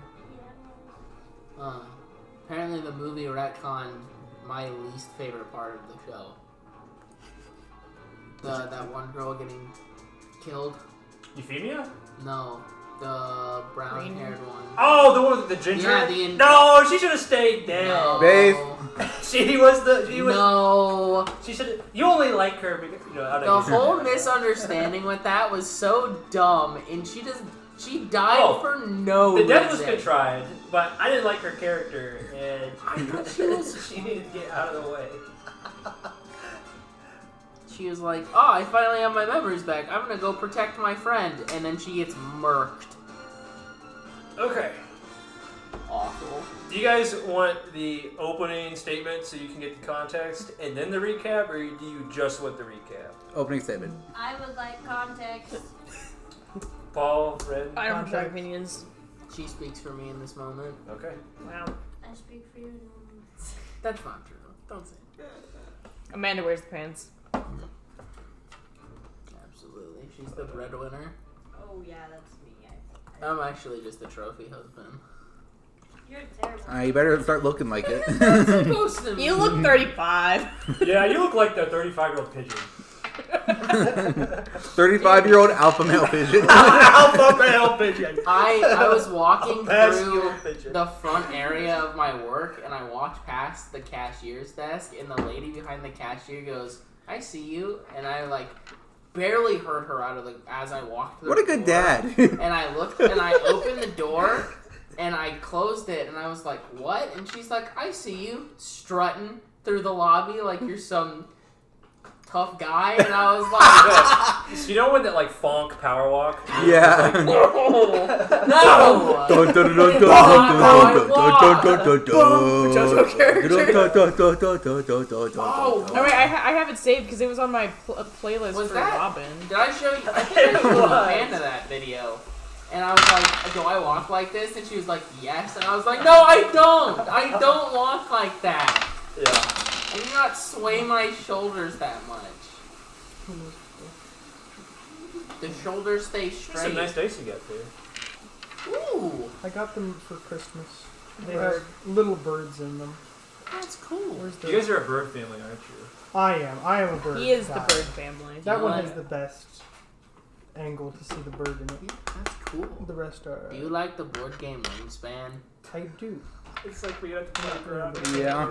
Apparently the movie retconned my least favorite part of the show. That one girl getting killed. Euphemia? No, the brown-haired one. Oh, the one with the ginger? Yeah, No, she should have stayed dead. No. Babe. She was. No. She should. You only like her because The whole misunderstanding with that was so dumb, and she died Oh, for no The death was reason. contrived, but I didn't like her character, and I thought she was. she needed to get out of the way. She was like, "Oh, I finally have my memories back. I'm gonna go protect my friend," and then she gets murked. Okay. Awful. Do you guys want the opening statement so you can get the context, and then the recap, or do you just want the recap? Opening statement. I would like context. Paul, Red, I don't have context? opinions. She speaks for me in this moment. Okay. Wow. I speak for you. That's not true. Don't say it. Amanda wears the pants. Absolutely. She's the breadwinner. Oh yeah, that's me. I'm actually just a trophy husband. You're terrible. You better start looking like it. Supposed to You be. look 35. Yeah, you look like the 35-year-old pigeon. 35-year-old alpha male pigeon. Alpha male pigeon. I was walking Bestial through pigeon. the front area of my work, and I walked past the cashier's desk, and the lady behind the cashier goes, "I see you," and I like barely heard her as I walked through. What a good dad. And I looked, and I opened the door, and I closed it, and I was like, "What?" And she's like, "I see you strutting through the lobby like you're some tough guy," and I was like, So you know when that like funk power walk? Yeah. "No, no." Dun, dun, dun, dun, JoJo dun. Oh, I mean, I have it saved because it was on my playlist Was for that- Robin. Did I show you? I think I showed you a fan of that video. And I was like, "Do I walk like this?" And she was like, "Yes." And I was like, "No, I don't. I don't walk like that. Yeah. I do not sway my shoulders that much. The shoulders stay That's some straight." nice dice you got there. Ooh, I got them for Christmas. They They have little birds in them. that's cool. Where's the? You guys are a bird family, aren't you? I am a bird. He is guy. the bird family. That You one like- has the best angle to see the bird in it. That's cool. The rest are. Do you like the board game Wingspan? I do. It's like we have to walk around. Yeah.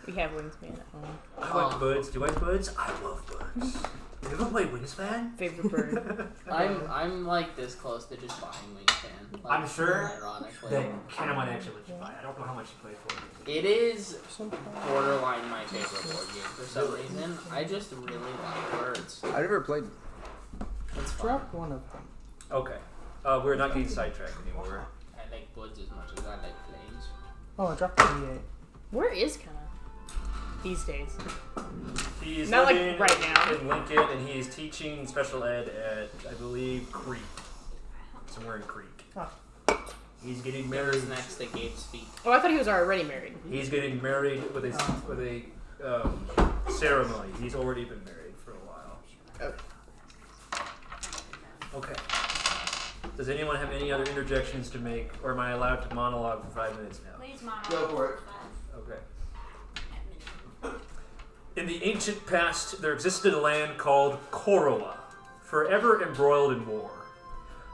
We have Wingspan at home. I like birds. Do you like birds? I love birds. You ever play Wingspan? Favorite bird. I'm like this close to just buying Wingspan. Like, I'm sure ironically, That Kenna might actually let you buy. I don't know how much you play for it. it is borderline my favorite board game for some reason. I just really like birds. I never played. It's fun. Drop one of them. Okay. We're not getting sidetracked anymore. I like woods as much as I like plains. Oh, I dropped the D8. Where is Kenna these days? He's Not like living right now. in Lincoln, and he is teaching special ed at, I believe, Creek. Somewhere in Creek. Ah. He's getting It married. was next to Gabe's feet. Oh, I thought he was already married. He's getting married with a ceremony. He's already been married for a while. Okay. Does anyone have any other interjections to make, or am I allowed to monologue for 5 minutes now? Please, Mom. Go for it. Okay. In the ancient past, there existed a land called Koroa, forever embroiled in war.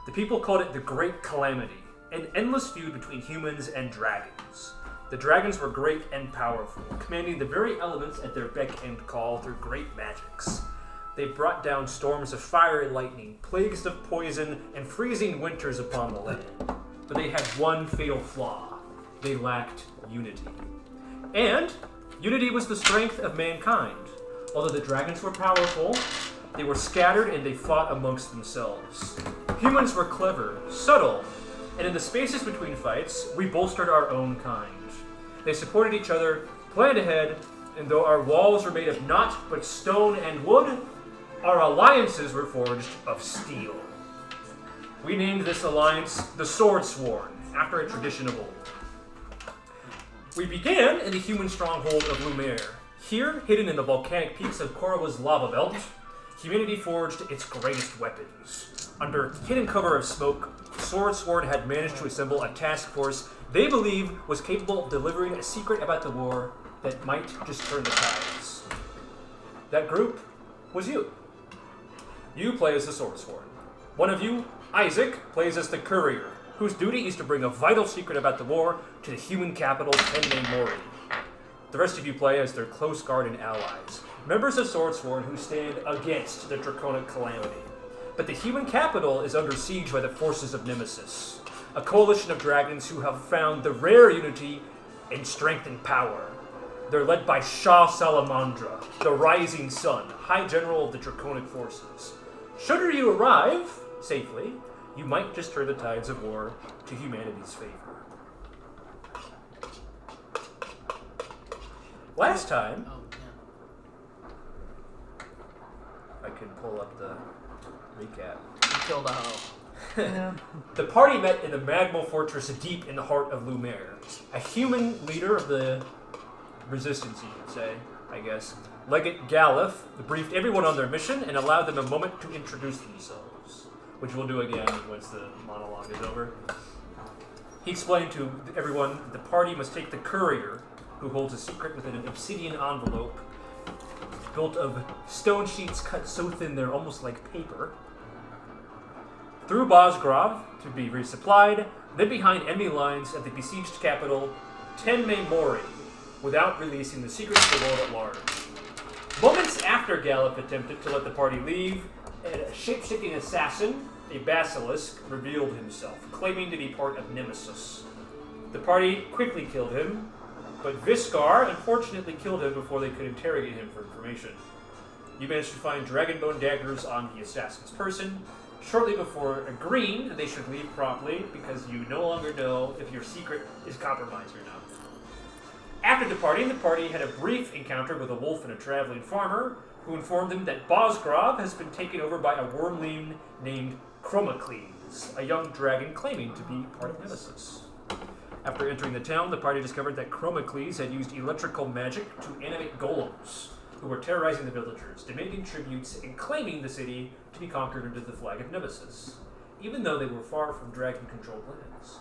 The people called it the Great Calamity, an endless feud between humans and dragons. The dragons were great and powerful, commanding the very elements at their beck and call through great magics. They brought down storms of fire and lightning, plagues of poison, and freezing winters upon the land. But they had one fatal flaw. They lacked unity. And unity was the strength of mankind. Although the dragons were powerful, they were scattered and they fought amongst themselves. Humans were clever, subtle, and in the spaces between fights, we bolstered our own kind. They supported each other, planned ahead, and though our walls were made of not but stone and wood, our alliances were forged of steel. We named this alliance the Swordsworn, after a tradition of old. We began in the human stronghold of Lumer. Here, hidden in the volcanic peaks of Korowa's lava belt, humanity forged its greatest weapons. Under hidden cover of smoke, Swordsworn had managed to assemble a task force they believe was capable of delivering a secret about the war that might just turn the tides. That group was you. You play as the Swordsworn. One of you, Isaac, plays as the Courier, whose duty is to bring a vital secret about the war to the human capital, Tenme Mori. The rest of you play as their close guard and allies, members of Swordsworn who stand against the draconic calamity. But the human capital is under siege by the forces of Nemesis, a coalition of dragons who have found the rare unity in strength and power. They're led by Shah Salamandra, the Rising Sun, High General of the Draconic Forces. Should you arrive safely, you might just turn the tides of war to humanity's favor. Last time, Oh, yeah. I can pull up the recap. You killed a hoe. The party met in the Magmal Fortress deep in the heart of Lumer. A human leader of the resistance, you could say, I guess. Legate Gallif briefed everyone on their mission and allowed them a moment to introduce themselves, which we'll do again once the monologue is over. He explained to everyone that the party must take the Courier, who holds a secret within an obsidian envelope, built of stone sheets cut so thin they're almost like paper, through Bosgrav to be resupplied, then behind enemy lines at the besieged capital, Tenme Mori, without releasing the secrets to the world at large. Moments after Gallif attempted to let the party leave, a shape-shifting assassin, a basilisk, revealed himself, claiming to be part of Nemesis. The party quickly killed him, but Viskar unfortunately killed him before they could interrogate him for information. You managed to find dragonbone daggers on the assassin's person, shortly before agreeing that they should leave promptly because you no longer know if your secret is compromised or not. After departing, the party had a brief encounter with a wolf and a traveling farmer, who informed them that Bosgrav has been taken over by a wormling named Chromacles, a young dragon claiming to be part of Nemesis. After entering the town, the party discovered that Chromacles had used electrical magic to animate golems, who were terrorizing the villagers, demanding tributes and claiming the city to be conquered under the flag of Nemesis, even though they were far from dragon-controlled lands.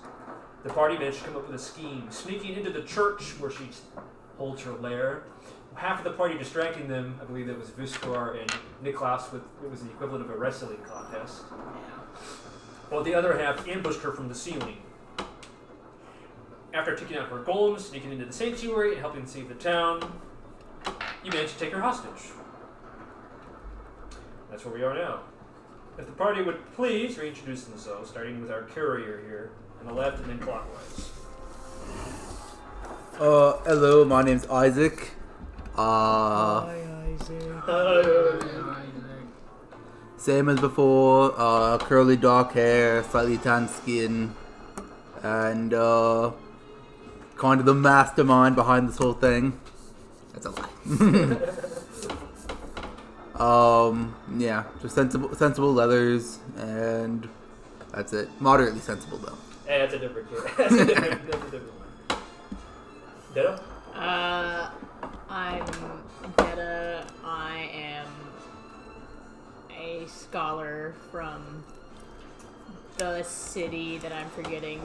The party managed to come up with a scheme, sneaking into the church where she holds her lair. Half of the party distracting them, I believe that was Viskar and Niklas, it was the equivalent of a wrestling contest. While the other half ambushed her from the ceiling. After taking out her golems, sneaking into the sanctuary, and helping save the town, you managed to take her hostage. That's where we are now. If the party would please reintroduce themselves, starting with our courier here, on the left and then clockwise. Hello, my name's Isaac. Same as before, curly dark hair, slightly tan skin, and kind of the mastermind behind this whole thing. That's a lie. Yeah, just sensible leathers, and that's it. Moderately sensible though. Hey, that's a different kid. That's a different one. Ditto? I'm Detta. I am a scholar from the city that I'm forgetting.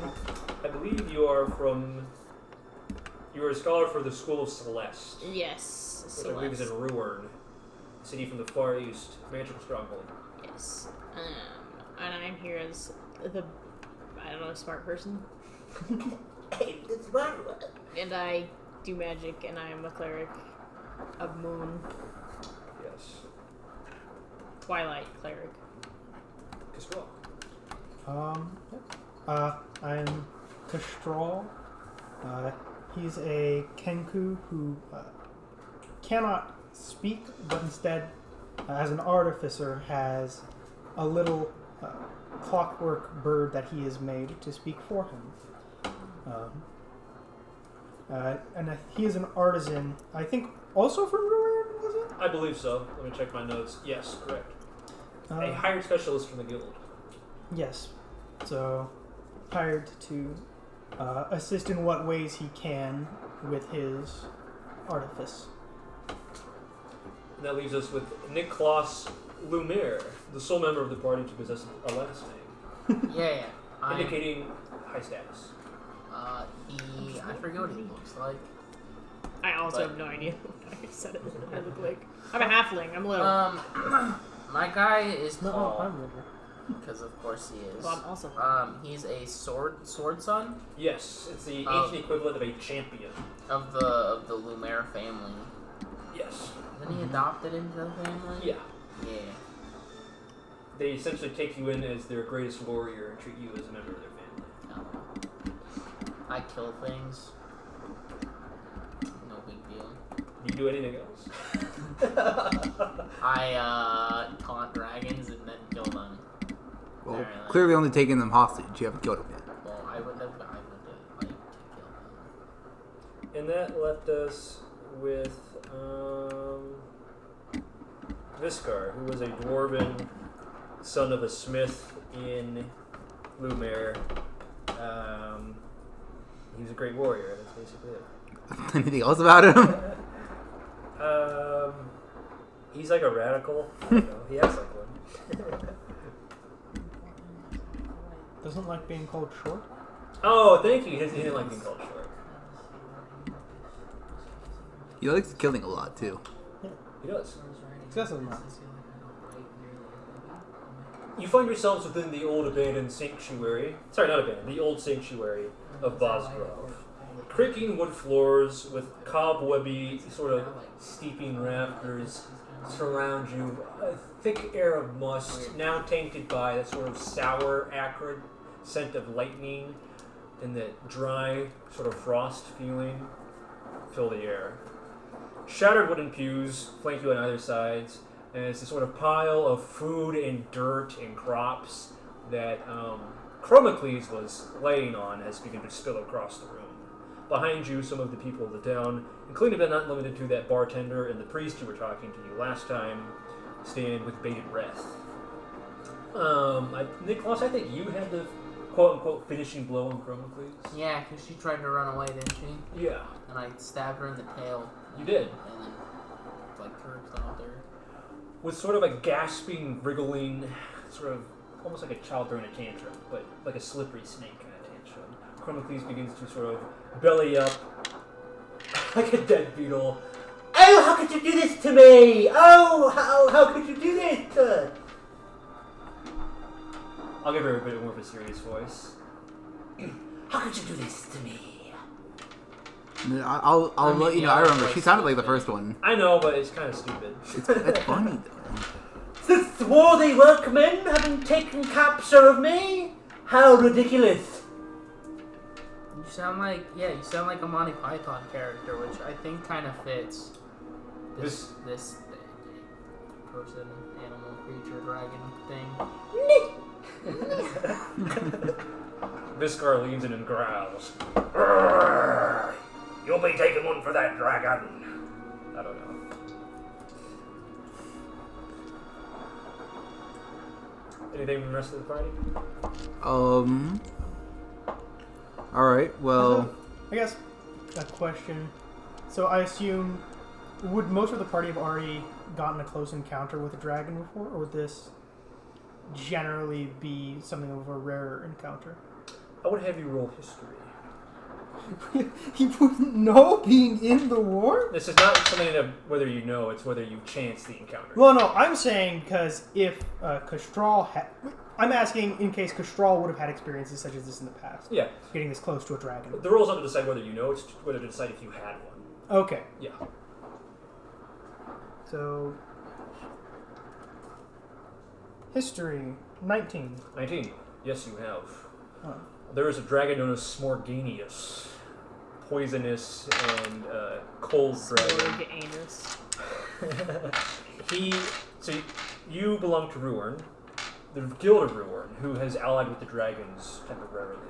I believe you are a scholar for the School of Celeste. Yes, Which I believe is in Ruern, a city from the Far East, magical stronghold. Yes. And I'm here as the, I don't know, smart person. And I do magic, and I am a cleric of Moon. Yes. Twilight cleric. Kastral. I'm Kastral. He's a Kenku who cannot speak, but instead, as an artificer, has a little clockwork bird that he has made to speak for him. And he is an artisan, I think, also from Ruin, was it? I believe so. Let me check my notes. Yes, correct. A hired specialist from the guild. Yes. So, hired to assist in what ways he can with his artifice. And that leaves us with Niklas Lumer, the sole member of the party to possess a last name, Yeah. indicating high status. I forget what he looks like. I also have no idea what I said it I look like. I'm a halfling. I'm little. My guy is No, tall, I'm little. because of course he is. Well, I'm also He's a sword son Yes, it's the ancient equivalent of a champion. of the Lumer family. Yes. Isn't he adopted into the family? Yeah. Yeah. They essentially take you in as their greatest warrior and treat you as a member of their family. I kill things. No big deal. Do you do anything else? I taunt dragons and then kill them. Well, Apparently. clearly only taking them hostage. You haven't killed them yet. Well, I would like to kill them. And that left us with Viskar, who was a dwarven son of a smith in Lumer. He was a great warrior. That's basically it. Anything else about him? He's like a radical. I don't know. He acts like one. Doesn't like being called short. Oh, thank you. He didn't like being called short. He likes killing a lot too. He does. Successful enough. You find yourselves within the old abandoned sanctuary. Sorry, not abandoned. The old sanctuary of Bosgrav. Creaking wood floors with cobwebby, sort of steeping rafters surround you. A thick air of must, now tainted by that sort of sour, acrid scent of lightning, and that dry, sort of frost feeling fill the air. Shattered wooden pews flank you on either sides, and it's a sort of pile of food and dirt and crops that Chromacles was laying on has begun to spill across the room. Behind you, some of the people of the town, including but not limited to that bartender and the priest who were talking to you last time, stand with bated breath. Nicholas, I think you had the quote-unquote finishing blow on Chromacles. Yeah, because she tried to run away, didn't she? Yeah. And I stabbed her in the tail. You did. And then, like, cursed out there. With sort of a gasping, wriggling, sort of almost like a child throwing a tantrum, but like a slippery snake kind of tantrum. Chromacles begins to sort of belly up like a dead beetle. Oh, how could you do this to me? Oh, how could you do this? I'll give her a bit more of a serious voice. How could you do this to me? I'll let you know. I remember. She sounded like the first one. I know, but it's kind of stupid. It's funny though. The swarthy workmen haven't taken capture of me? How ridiculous! You sound like a Monty Python character, which I think kind of fits this person, animal, creature, dragon thing. Viskar leans in and growls. You'll be taking one for that dragon. I don't know. Anything from the rest of the party? Alright, well... I guess a question. So I assume, would most of the party have already gotten a close encounter with a dragon before, or would this generally be something of a rarer encounter? I would have you roll history. You wouldn't know being in the war? This is not something of whether you know, it's whether you chance the encounter. Well, no, I'm saying because if Kastral had... I'm asking in case Kastral would have had experiences such as this in the past. Yeah. Getting this close to a dragon. The roll's not to decide whether you know, it's whether to decide if you had one. Okay. Yeah. So... History, 19. 19. Yes, you have. Oh. There is a dragon known as Smorganius. Poisonous and cold dragon. Anus. You belong to Ruorn, the Guild of Ruorn, who has allied with the dragons temporarily.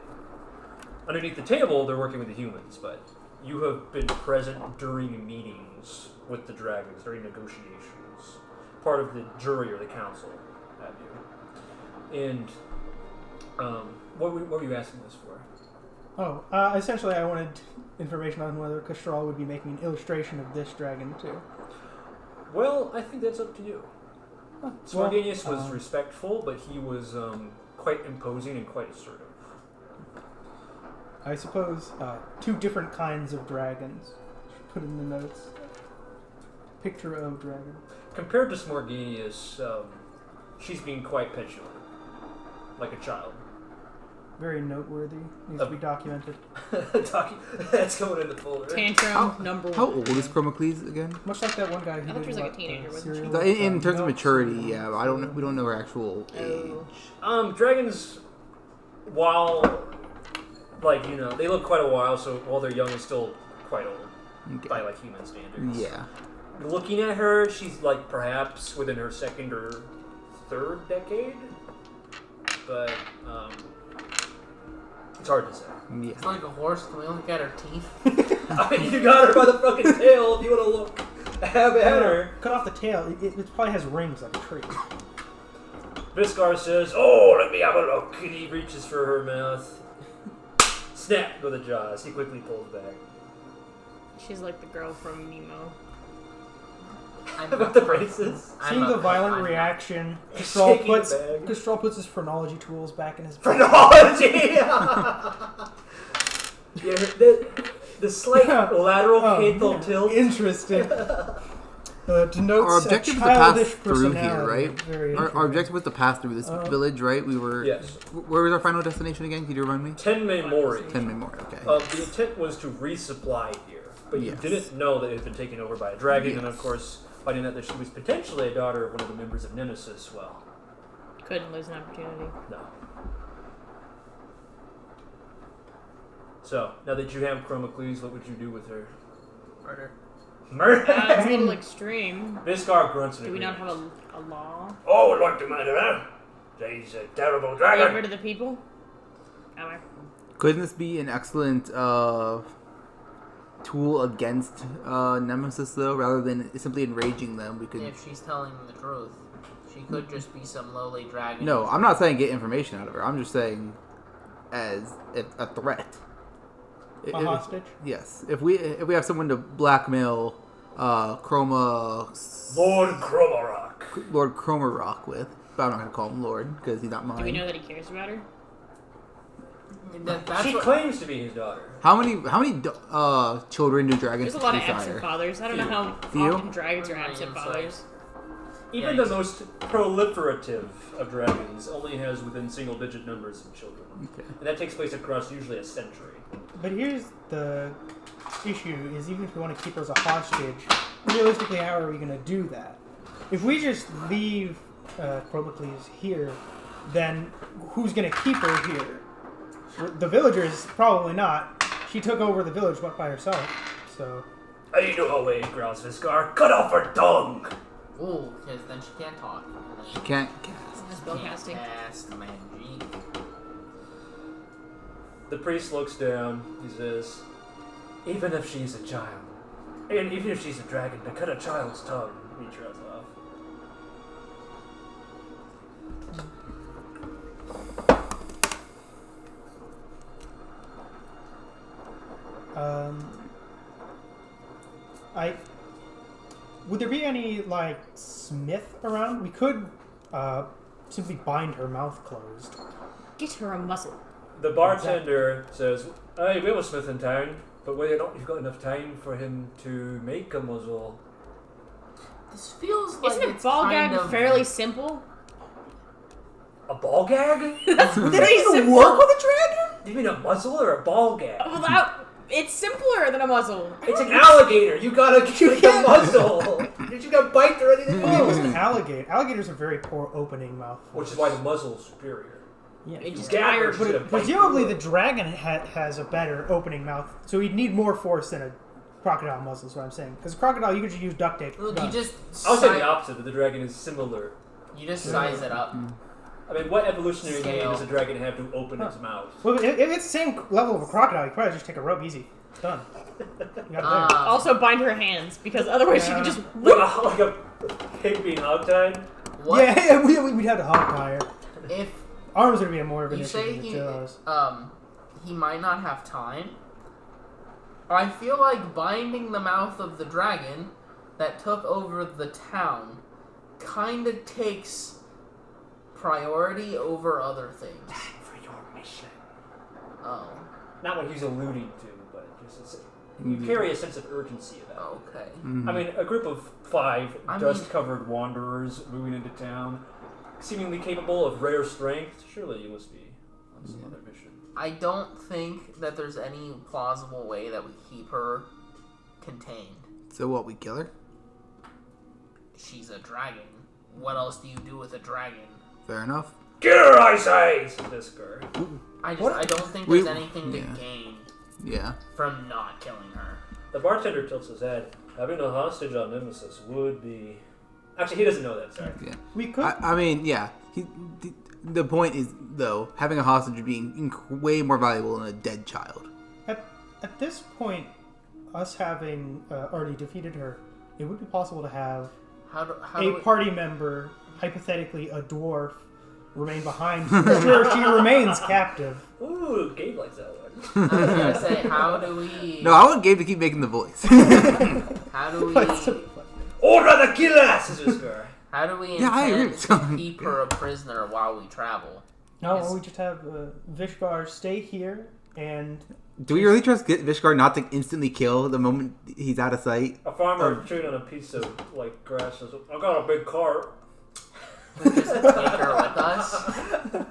Underneath the table, they're working with the humans, but you have been present during meetings with the dragons, during negotiations. Part of the jury or the council, have you. And, what were you asking this for? Oh, essentially I wanted information on whether Kastral would be making an illustration of this dragon, too. Well, I think that's up to you. Smorganius was respectful, but he was quite imposing and quite assertive. I suppose two different kinds of dragons. Put in the notes. Picture of dragon. Compared to Smorganius, she's being quite petulant, like a child. Very noteworthy. Needs to be documented. That's going in the folder. Tantrum number one. How old is Chromacles again? Much like that one guy who I thought did she was like a what, teenager, wasn't she? serial In terms of notes maturity, and- yeah. We don't know her actual age. Dragons, while, they live quite a while, so while they're young, they're still quite old, Okay. by, human standards. Yeah. Looking at her, she's, perhaps within her second or third decade, but, it's hard to say. Yeah. It's like a horse. Can we look at her teeth? I mean, you got her by the fucking tail if you want to look. Have at her. Cut off the tail. It probably has rings like a tree. Viskar says, "Oh, let me have a look," and he reaches for her mouth. Snap with the jaws. He quickly pulls back. She's like the girl from Nemo. About the braces. Seeing the violent reaction, Shaking Kastral the bag. puts his phrenology tools back in his bag. Phrenology! Yeah, the slight lateral canthal tilt. Interesting. denotes Our objective a was to pass childish through here, personality. right? Very Our interesting. objective was to pass through this village, right? We were. Yes. Where was our final destination again? Can you remind me? Tenme Mori. Tenme Mori. Okay. The intent was to resupply here, but you Yes. didn't know that it had been taken over by a dragon, and Yes. of course, finding out that she was potentially a daughter of one of the members of Nemesis. Well, Couldn't lose an opportunity. no. So now that you have Chromacles, what would you do with her? Murder. Murder. It's a little extreme. Viskar grunts in Do we not agreement. have a law? Oh, would like to murder her. She's a terrible Get dragon. rid of the people? Okay. Couldn't this be an excellent tool against Nemesis, though? Rather than simply enraging them, we could. If she's telling the truth, she could just be some lowly dragon. No, I'm not saying get information out of her. I'm just saying as a threat. A hostage? Yes. If we have someone to blackmail Lord Cromarock with, but I'm not gonna call him Lord because he's not mine. Do we know that he cares about her? That's She what, claims to be his daughter. How many children do dragons There's a lot of desire? absent fathers. I don't know how Few? often dragons are absent Insight. fathers. Even Yeah, the most proliferative of dragons only has within single-digit numbers of children, Okay. and that takes place across usually a century. But here's the issue: is even if we want to keep her as a hostage, realistically, how are we going to do that? If we just leave Chromacles here, then who's going to keep her here? The villagers, probably not. She took over the village by herself, so. Ain't no way, growls Viskar. Cut off her tongue! ooh, because then she can't talk. And then She can't cast. Spellcasting. Cast magic. The priest looks down. He says, even if she's a child, and even if she's a dragon, to cut a child's tongue, he trails off. Would there be any like smith around? We could simply bind her mouth closed. Get her a muzzle. The bartender says, "Hey, we have a smith in town, but whether or not you've got enough time for him to make a muzzle." This feels like Isn't a it's ball kind gag of fairly simple? A ball gag? That's pretty simple. work with a dragon? Do you mean a muzzle or a ball gag? Well, it's simpler than a muzzle. It's an alligator. You gotta give a muzzle. Did you gotta bite or anything? Well, it was an alligator. Alligators are very poor opening mouth. Which is why the muzzle's superior. Yeah. It just Gag tired. her, she's gonna bite Presumably, through the it. dragon has a better opening mouth, so he'd need more force than a crocodile muzzle. Is what I'm saying. Because crocodile, you could just use duct tape. Look, you just I would say si- the opposite, that the dragon is similar. you just size it up. I mean, what evolutionary need Scale. does a dragon have to open its mouth? Well, if it's the same level of a crocodile, you probably just take a rope, easy, done. You got it there. Also bind her hands, because otherwise she Yeah. could just Like a pig being hogtied? What Yeah, we'd have to hog tie her. if Arms would be more of an you issue say than he jaws. he might not have time? I feel like binding the mouth of the dragon that took over the town kind of takes priority over other things. For your mission. Oh, Not what he's alluding to, but just you carry a sense of urgency about it. okay. I mean, a group of 5 I dust-covered wanderers moving into town, seemingly capable of rare strength, surely you must be on some other mission. I don't think that there's any plausible way that we keep her contained. So what? We kill her? She's a dragon. What else do you do with a dragon? Fair enough. Get her, I say! said Viskar. I don't think We- there's anything to yeah. gain Yeah. from not killing her. The bartender tilts his head. Having a hostage on Nemesis would be... Actually, he doesn't know that, sorry. Yeah. We could. I mean, yeah. The point is, though, having a hostage would be way more valuable than a dead child. At this point, us having already defeated her, it would be possible to have How do a we, party member, hypothetically a dwarf, remain behind. Sure, she remains captive. Ooh, Gabe likes that one. I was gonna say, how do we? No, I want Gabe to keep making the voice. How do we? Order the killer, says Viskar. How do we Yeah, I intend agree. to keep her a prisoner while we travel? No, Yes. we just have Viskar stay here and Do we really trust Viskar not to instantly kill the moment he's out of sight? A farmer chewing on a piece of like grass says, "I got a big cart." Just take her with us.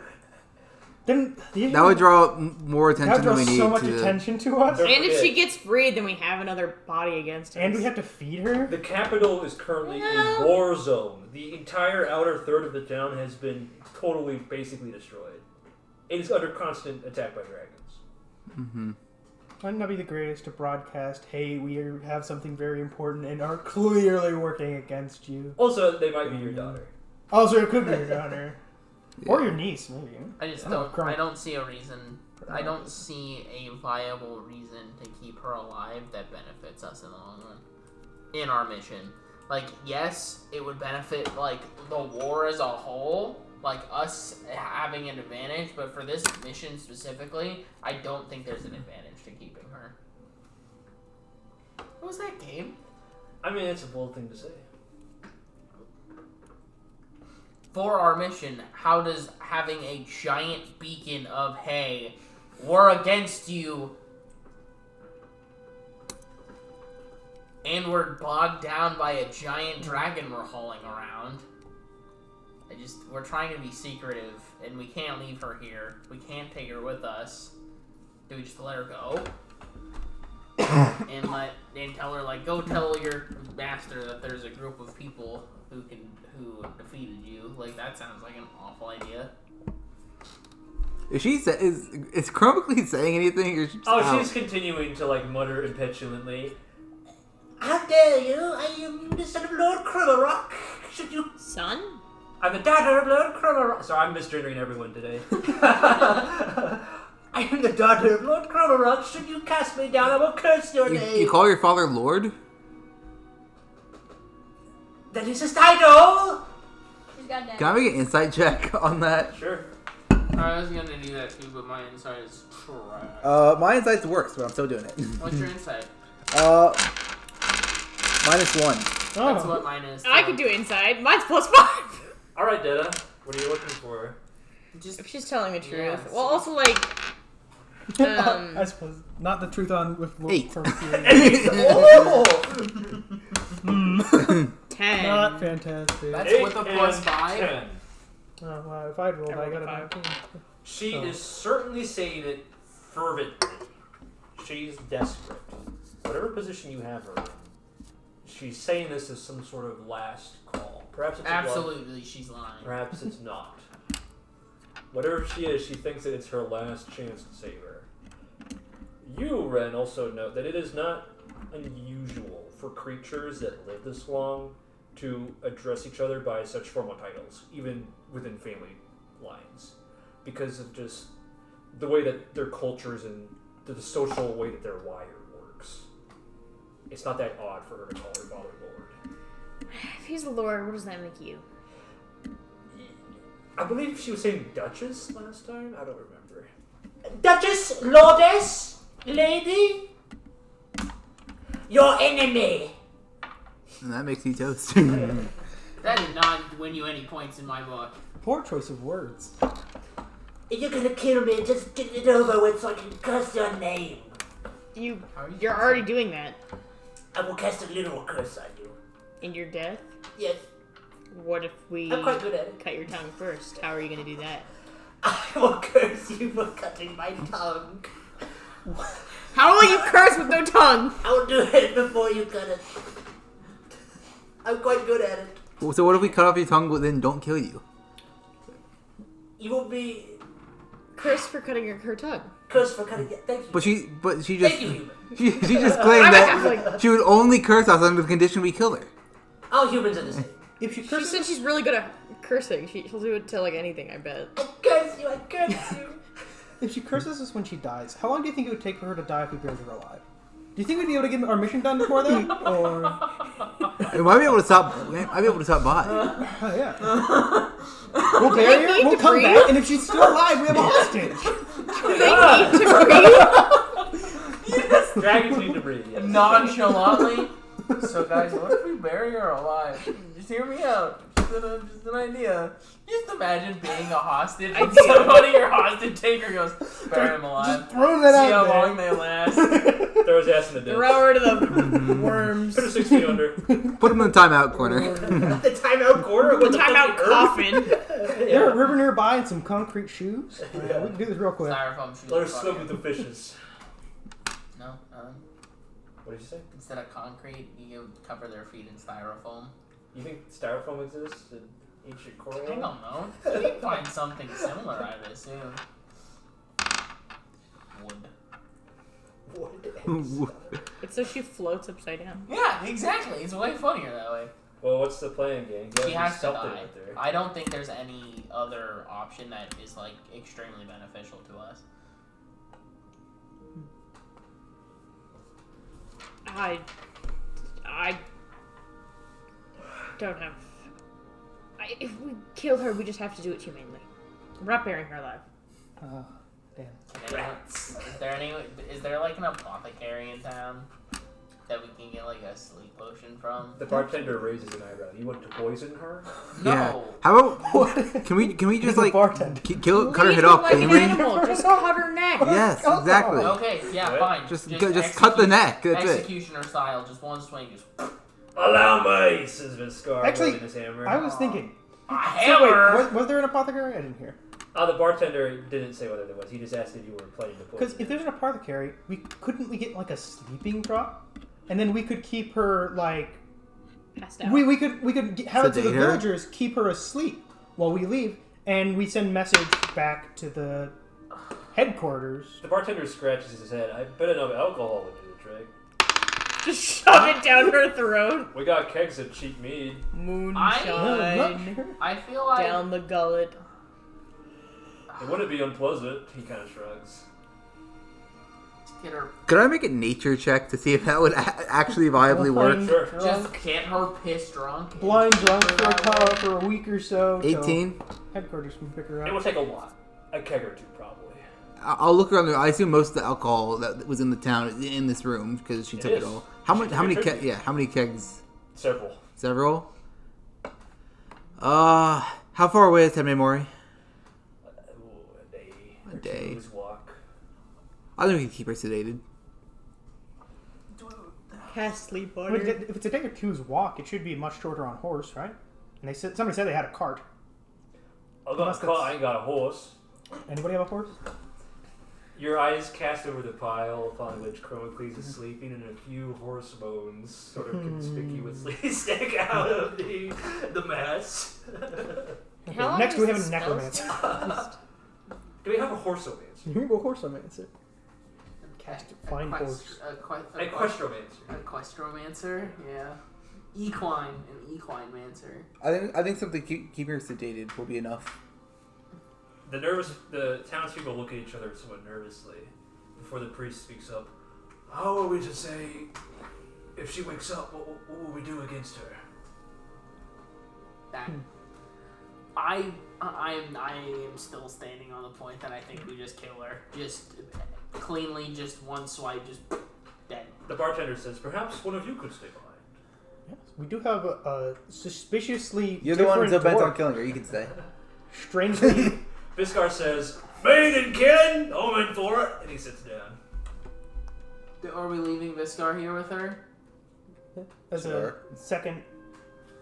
Then That would draw more that attention would than draw we need so much to. attention to us. Don't And if forget. she gets freed, then we have another body against us. And we have to feed her? The capital is currently a war zone. The entire outer third of the town has been totally, basically destroyed. It is under constant attack by dragons. Mm-hmm. Wouldn't that be the greatest to broadcast, hey, we have something very important and are clearly working against you? Also, they might be your daughter. Also, it could be your daughter. Or your niece, maybe. I just Oh, crap. I don't see a reason. I don't see a viable reason to keep her alive that benefits us in the long run. In our mission. Like, yes, it would benefit, like, the war as a whole, like, us having an advantage, but for this mission specifically, I don't think there's an advantage to keeping her. What was that game? I mean, it's a bold thing to say. For our mission, how does having a giant beacon of, hey, we're against you, and we're bogged down by a giant dragon we're hauling around. We're trying to be secretive, and we can't leave her here. We can't take her with us. Do we just let her go? and tell her, like, go tell your master that there's a group of people who defeated you. Like, that sounds like an awful idea. Is Chromically saying anything? Or She's continuing to, like, mutter impetulantly. How dare you? I am the son of Lord Krummerock. Should you... Son? I'm the daughter of Lord Krummerock. Sorry, I'm misgendering everyone today. I am the daughter of Lord Krummerock. Should you cast me down, I will curse your name. You call your father Lord? That is his title. She's got that. Can I make an insight check on that? Sure. I was gonna do that too, but my insight is trash. My insight's worse, but I'm still doing it. What's your insight? -1. That's what mine is. I can do inside. Mine's +5. Alright, Detta. What are you looking for? Just If she's telling the truth. Yeah, Well, also, like... I suppose. Not the truth on with 8. from feeling. Oh! 10. Not fantastic. That's 8 with a and +5? 10. Oh, wow, if I'd rolled, I got a rolled a 19. She Oh. is certainly saying it fervently. She's desperate. Whatever position you have her in, she's saying this as some sort of last call. Perhaps it's a bluff, absolutely, she's lying. perhaps it's not. Whatever she is, she thinks that it's her last chance to save her. You, Ren, also note that it is not unusual for creatures that live this long to address each other by such formal titles, even within family lines, because of just the way that their cultures and the social way that they're wired works. It's not that odd for her to call her father Lord. If he's the Lord, what does that make you? I believe she was saying Duchess last time. I don't remember. Duchess, Lordess, Lady, your enemy. And that makes you toast. That did not win you any points in my book. Poor choice of words. If you're gonna kill me, just get it over with so I can curse your name. You're already doing that. I will cast a literal curse on you. In your death? Yes, What if we I'm quite good at it. cut your tongue first? How are you going to do that? I will curse you for cutting my tongue. How will you curse with no tongue? I will do it before you cut it. I'm quite good at it. So what if we cut off your tongue but then don't kill you? You will be Curse for cutting her tongue. cursed for cutting it. Thank you. But she just Thank you, human. she just claimed I'm that she would only curse us under the condition we kill her. All humans are the same. If she She curses, said she's really good at cursing. She'll do it to like anything, I bet. I curse you, I curse you. if she curses us when she dies, how long do you think it would take for her to die if we buried her alive? Do you think we'd be able to get our mission done before that? Or I might be able to stop. I'd be able to stop by. oh yeah, we'll bury her. need We'll to come breathe. back, and if she's still alive, we have a hostage. They need to breathe. Dragons need to breathe, yes. Nonchalantly. So guys, what if we bury her alive? Just hear me out. Just an idea. Just imagine being a hostage and somebody, your hostage taker, goes, bury him alive. Just throwing that See out how there. long they last. Throw his ass in the ditch. Throw her to the worms. Put her 6 feet under. Put him in the timeout corner. The timeout corner. The timeout coffin. Is there a river nearby and some concrete shoes? We can do this real quick. Styrofoam shoes. Let her are swim fucking- with the fishes. No, What did you say? instead of concrete, you cover their feet in styrofoam. You think styrofoam exists in ancient Courier? I don't know. You can find something similar, I would assume. Wood. It's so she floats upside down. Yeah, exactly. It's way funnier that way. Well, what's the plan, gang? You She have has to to do something die. with her. I don't think there's any other option that is like extremely beneficial to us. I don't have. If we kill her, we just have to do it humanely. We're not burying her alive. Damn. Is there like an apothecary in town that we can get like a sleep potion from? The bartender raises an eyebrow. You want to poison her? No. Yeah. How about can we just He's a like bartender. cut her Leave head her off like an cleanly? animal. Just cut her neck. Yes, exactly. Okay, yeah, What? fine. Just cut the neck. That's it. Executioner style, just one swing, just Allow me, says Viskar, Actually, waving his hammer. I was thinking. a So hammer. wait, was there an apothecary? I didn't hear. The bartender didn't say whether there was. He just asked if you were planning to poison. Because if there's an apothecary, couldn't we get like a sleeping drop, and then we could keep her like Passed out. we could have it to the Sedate her? villagers keep her asleep while we leave, and we send message back to the headquarters. The bartender scratches his head. I bet enough alcohol would do the trick. Just shove it down her throat. We got kegs of cheap mead. Moonshine. I feel like Down the gullet. It wouldn't be unpleasant. He kind of shrugs. get her, Could I make a nature check to see if that would actually viably work? Sure. just get her pissed drunk. Blind drunk for a week or so. till 18. Headquarters can pick her It up. will take a lot. A keg or two, probably. I'll look around there. I assume most of the alcohol that was in the town is in this room because she took it is. all. How many contributed. how many kegs? Several. Several. How far away is Tenme Mori? A day. A or day. two's walk. I think we can keep her sedated. Cast sleep But water. if it's a day or two's walk, it should be much shorter on horse, right? And somebody said they had a cart. I got Unless a car. that's- I ain't got a horse. Anybody have a horse? Your eyes cast over the pile upon which Chromocles is sleeping, and a few horse bones sort of conspicuously stick out of the mass. Okay, How long next does we have the a necromancer. Do we have a horseomancer? You can go horseomancer. Cast Fine horse. Equestromancer, yeah. Equine, an equine mancer. I think something keep her sedated will be enough. The townspeople look at each other somewhat nervously before the priest speaks up. How are we to say if she wakes up? What will we do against her? That I am still standing on the point that I think we just kill her. Just cleanly, just one swipe, just dead. The bartender says, "Perhaps one of you could stay behind." Yes, we do have a suspiciously You're the one different so bent on dwarf. killing her. You can stay. Strangely, Viskar says, "Maid and kin, I'm in for it," and he sits down. Are we leaving Viskar here with her? as Sure. a second.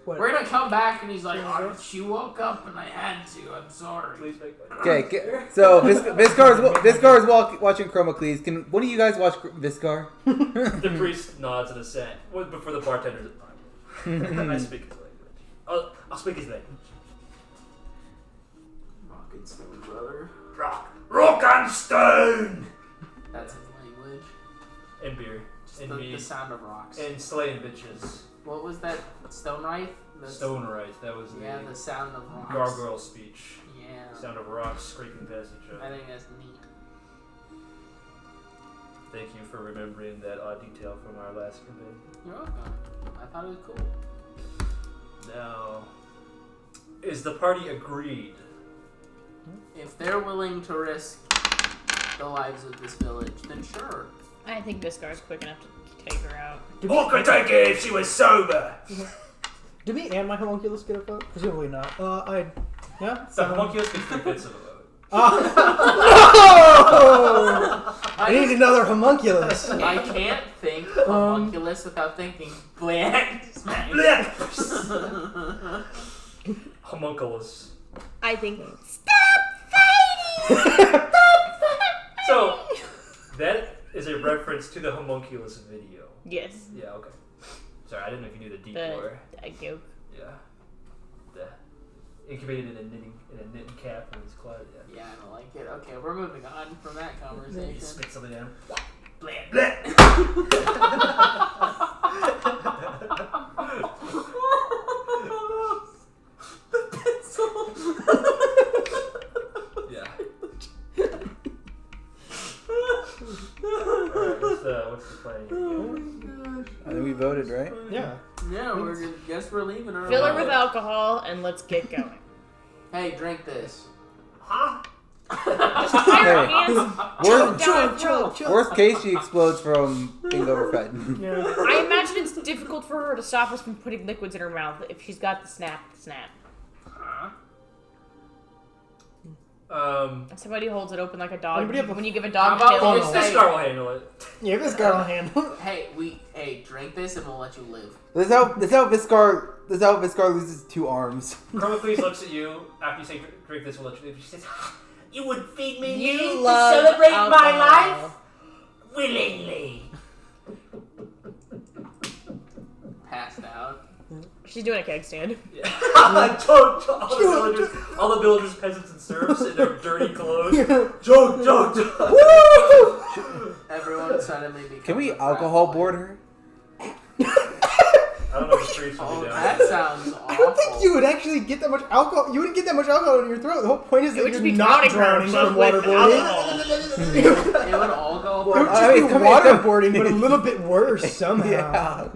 What? We're gonna come back and he's like, oh, she woke up and I had to. I'm sorry. Please make my Okay, so Viscar's watching Chromocles. Can one of you guys watch Viskar? The priest nods in assent before the bartender's I speak his language. I'll speak his language. Rock and stone, brother. Rock and stone! That's his language. And beer. Just And the meat. sound of rocks. And slaying bitches. What was that? Stone Wraith? Stone right, that was Yeah, the sound of rocks. gargoyle speech. Yeah. Sound of rocks scraping past each I other. think that's neat. Thank you for remembering that odd detail from our last campaign. You're welcome. I thought it was cool. Now, is the party agreed? If they're willing to risk the lives of this village, then sure. I think Viskar's quick enough to take her out. What could take it if she was sober? Did me and my homunculus get a vote? Presumably not. Yeah. The homunculus gets 3/5 of a vote. I need another homunculus. I can't think homunculus without thinking bland. Homunculus. I think. Stop fighting! So, that is a reference to the homunculus video. Yes. Yeah, okay. Sorry, I didn't know if you knew the deep The lore. egg yolk. Yeah. The incubated in a knitting cap when it's clouded. Yeah. Yeah, I don't like it. Okay, we're moving on from that conversation. Spit something down. Bland. The pencil. Yeah. Alright, what's the plan here? I think we voted, right? Yeah. Yeah, guess we're leaving. Or Fill her with alcohol and let's get going. Hey, drink this. Huh? Worst case, she explodes from being overfed. Yeah. I imagine it's difficult for her to stop us from putting liquids in her mouth if she's got the snap. Somebody holds it open like a dog. Anybody have a- When you give a How dog about kill. we This say, car will handle it. Yeah, this guy will handle it. hey, drink this and we'll let you live. This is how Viskar loses 2 arms. Chromacles looks at you after you say drink this, we'll let you live. She says, You would feed me You meat to love celebrate my alcohol. life? Willingly. Passed out. She's doing a keg stand. yeah. all the villagers, peasants, and serfs in their dirty clothes. Joke. Everyone suddenly becomes Can we a alcohol frat board boy. her? I don't know if the streets will Oh, be down. that sounds awful. I don't think you would actually get that much alcohol. You wouldn't get that much alcohol in your throat. The whole point is It that would you're just be not drowning her, drowning but from with waterboarding. alcohol. It would all go It would apart. just I mean, be come here, waterboarding, but a little bit worse somehow. Yeah.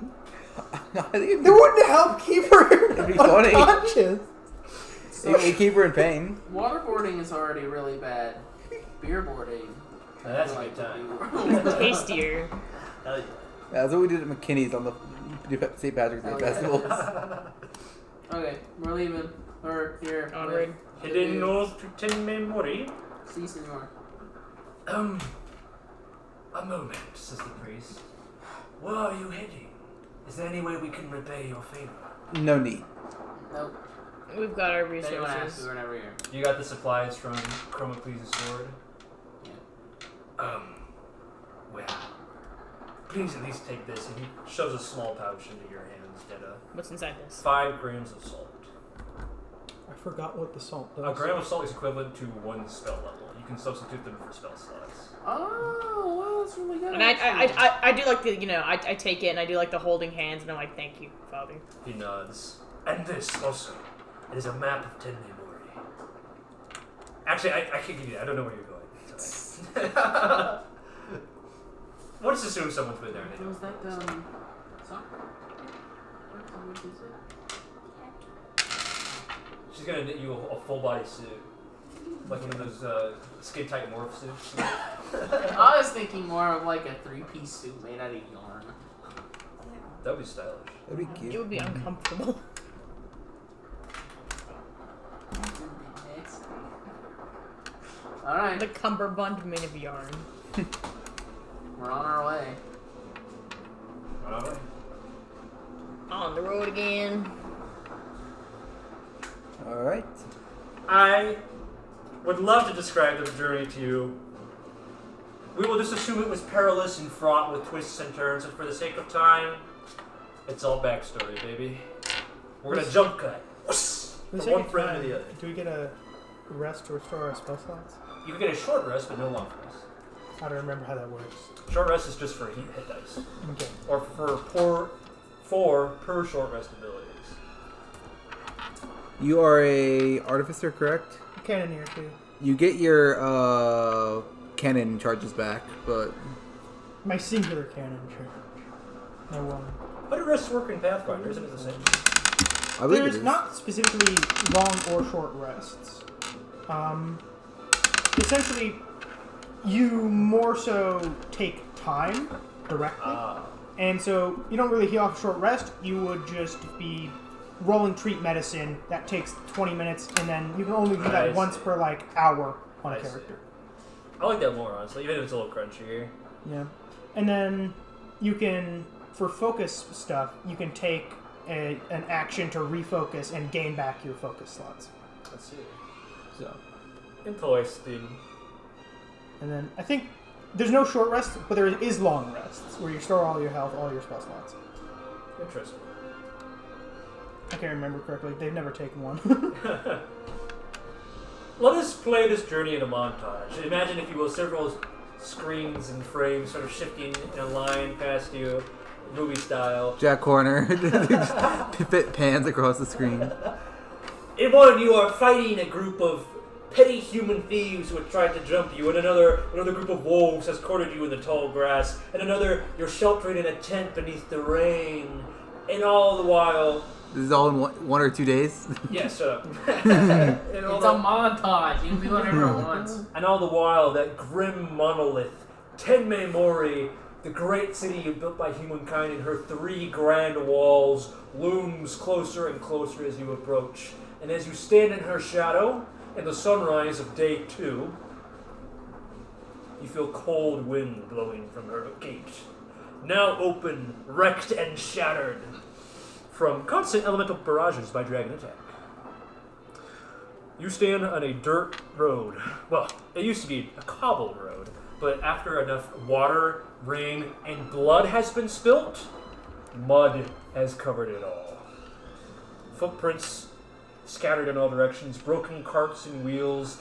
I think it'd It wouldn't help keep her be funny. unconscious. it keep her in pain. Waterboarding is already really bad. Beerboarding. That's a I good like to do. Tastier. Hell yeah. Yeah, that's what we did at McKinney's on the St. Patrick's Day Oh, yeah. festival. Okay, we're leaving. Or here. Onward. Heading north to Tenme Mori. Si, senor. A moment, says the priest. Where are you heading? Is there any way we can repay your favor? No need. Nope. We've got our If anyone asks, we resources. were never here. You got the supplies from Chromacles' sword? Well, please at least take this. And he shoves a small pouch into your hands, Detta. What's inside this? 5 grams of salt. I forgot what the salt does. A gram of salt is equivalent to 1 spell level. You can substitute them for spell slots. Oh, well, that's really good. And I do like the, I take it and I do like the holding hands and I'm like, thank you, Father. He nods. And this also. It is a map of Tenme Mori. Actually, I can't give you that. I don't know where you're going. Sorry. We'll just assume someone's been there. And they know. Was that, soccer? What is it? She's gonna knit you a full body suit. Like one of those skin tight morph suits. I was thinking more of like a 3-piece suit made out of yarn. That would be stylish. That'd be It cute. would be uncomfortable. Alright, The cummerbund made of yarn. we're on our way. Alright. On the road again. Alright. I would love to describe the journey to you. We will just assume it was perilous and fraught with twists and turns, and for the sake of time, it's all backstory, baby. We're gonna jump cut. From one friend to the other. Do we get a rest to restore our spell slots? You can get a short rest, but no long rest. I don't remember how that works. Short rest is just for hit dice. Okay. Or for 4 per short rest abilities. You are a artificer, correct? Cannoneer too. You get your cannon charges back, but My singular cannon charge. No one. How do rests work in Pathfinder? Isn't it the same? I believe it There's is. not specifically long or short rests. Essentially, you more so take time directly. And so you don't really heal off a short rest. You would just be rolling treat medicine that takes 20 minutes, and then you can only do I that see. once per like hour on a I see. character. I like that more, honestly, even if it's a little crunchier. Yeah, and then you can, for focus stuff, you can take an action to refocus and gain back your focus slots. Let's see. So, Interesting. and then I think there's no short rest, but there is long rests where you store all your health, all your spell slots. Interesting. I can't remember correctly. They've never taken one. Let us play this journey in a montage. Imagine, if you will, several screens and frames sort of shifting in a line past you, movie style. Jack Horner. Fit pans across the screen. In one, you are fighting a group of petty human thieves who have tried to jump you, and another group of wolves has cornered you in the tall grass, and another, you're sheltering in a tent beneath the rain, and all the while... This is all in 1 or 2 days? Yeah, shut up. It's a montage. You can do whatever it wants. And all the while, that grim monolith, Tenme Mori, the great city built by humankind in her 3 grand walls, looms closer and closer as you approach. And as you stand in her shadow, in the sunrise of day 2, you feel cold wind blowing from her gate. Now open, wrecked and shattered from constant elemental barrages by dragon attack. You stand on a dirt road. Well, it used to be a cobbled road, but after enough water, rain, and blood has been spilt, mud has covered it all. Footprints scattered in all directions, broken carts and wheels,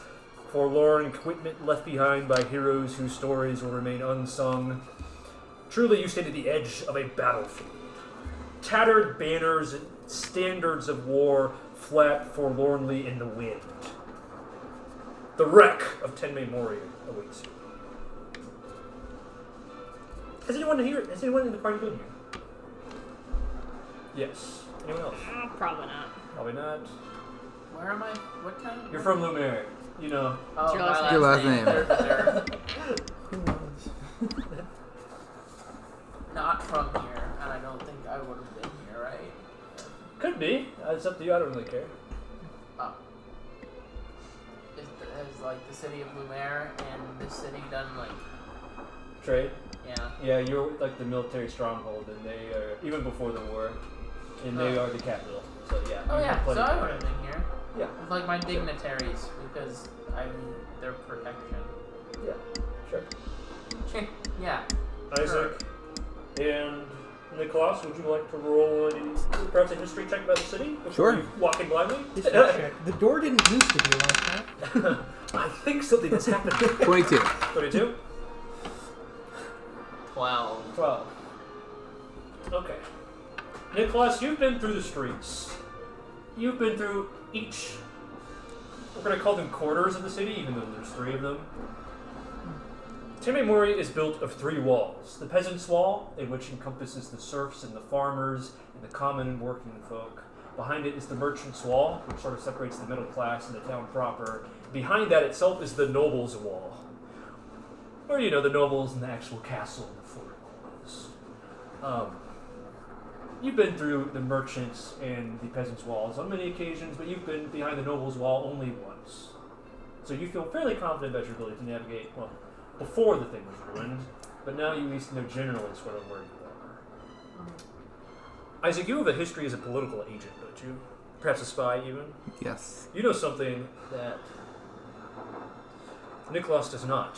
forlorn equipment left behind by heroes whose stories will remain unsung. Truly, you stand at the edge of a battlefield. Tattered banners and standards of war flap forlornly in the wind. The wreck of Tenme Mori awaits you. Has anyone in the party been here? Yes. Anyone else? Probably not. Probably not. Where am I? What kind? You're from Lumer. You know. Oh, Your my last Your last name. They're Who knows? not from here, and I don't think I would have been here, right? Could be. It's up to you. I don't really care. Oh. Is like the city of Lumer and this city done like? Trade. Yeah. Yeah, you're like the military stronghold, and they are even before the war, and they are the capital. So yeah. Oh you yeah. have So plenty I of would have time. been here. Yeah. With like my dignitaries because I'm their protection. Yeah. Sure. Yeah. Isaac and Nicholas, would you like to roll perhaps a history check about the city before Sure. you walk in blindly? History check. The door didn't used to be like that. I think something has happened. 22. 22? 12. Okay. Nicholas, you've been through the streets. You've been through each, we're going to call them quarters of the city, even though there's 3 of them. Tenme Mori is built of 3 walls. The Peasants' Wall, in which encompasses the serfs and the farmers and the common and working folk. Behind it is the Merchants' Wall, which sort of separates the middle class and the town proper. Behind that itself is the Nobles' Wall, where, you know, the nobles and the actual castle and the fort was. You've been through the Merchants' and the Peasants' Walls on many occasions, but you've been behind the Nobles' Wall only once. So you feel fairly confident about your ability to navigate, well, before the thing was ruined, but now you at least know generally sort of where you are. Isaac, you have a history as a political agent, don't you? Perhaps a spy, even? Yes. You know something that Nicholas does not.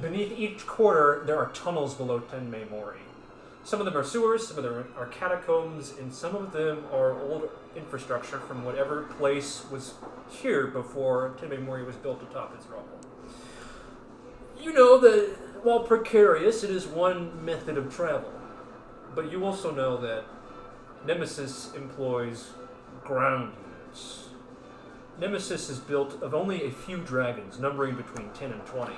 Beneath each quarter, there are tunnels below Tenme Mori. Some of them are sewers, some of them are catacombs, and some of them are old infrastructure from whatever place was here before Tenme Mori was built atop its rubble. You know that, while precarious, it is one method of travel. But you also know that Nemesis employs ground units. Nemesis is built of only a few dragons, numbering between 10 and 20.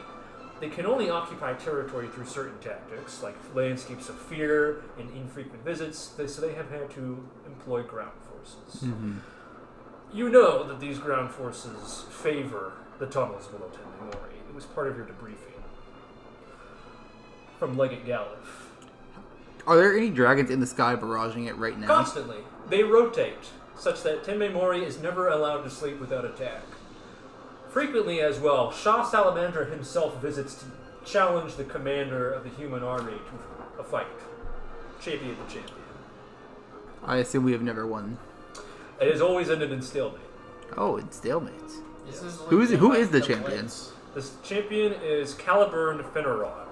They can only occupy territory through certain tactics, like landscapes of fear and infrequent visits, so they have had to employ ground forces. Mm-hmm. You know that these ground forces favor the tunnels below Tenme Mori. It was part of your debriefing from Legate Gallif. Are there any dragons in the sky barraging it right now? Constantly. They rotate, such that Tenme Mori is never allowed to sleep without attack. Frequently as well, Shah Salamander himself visits to challenge the commander of the human army to a fight. Champion to champion. I assume we have never won. It has always ended in stalemate. Oh, it's stalemate. This Who is the like champion? Blitz. This champion is Caliburn Fenarod,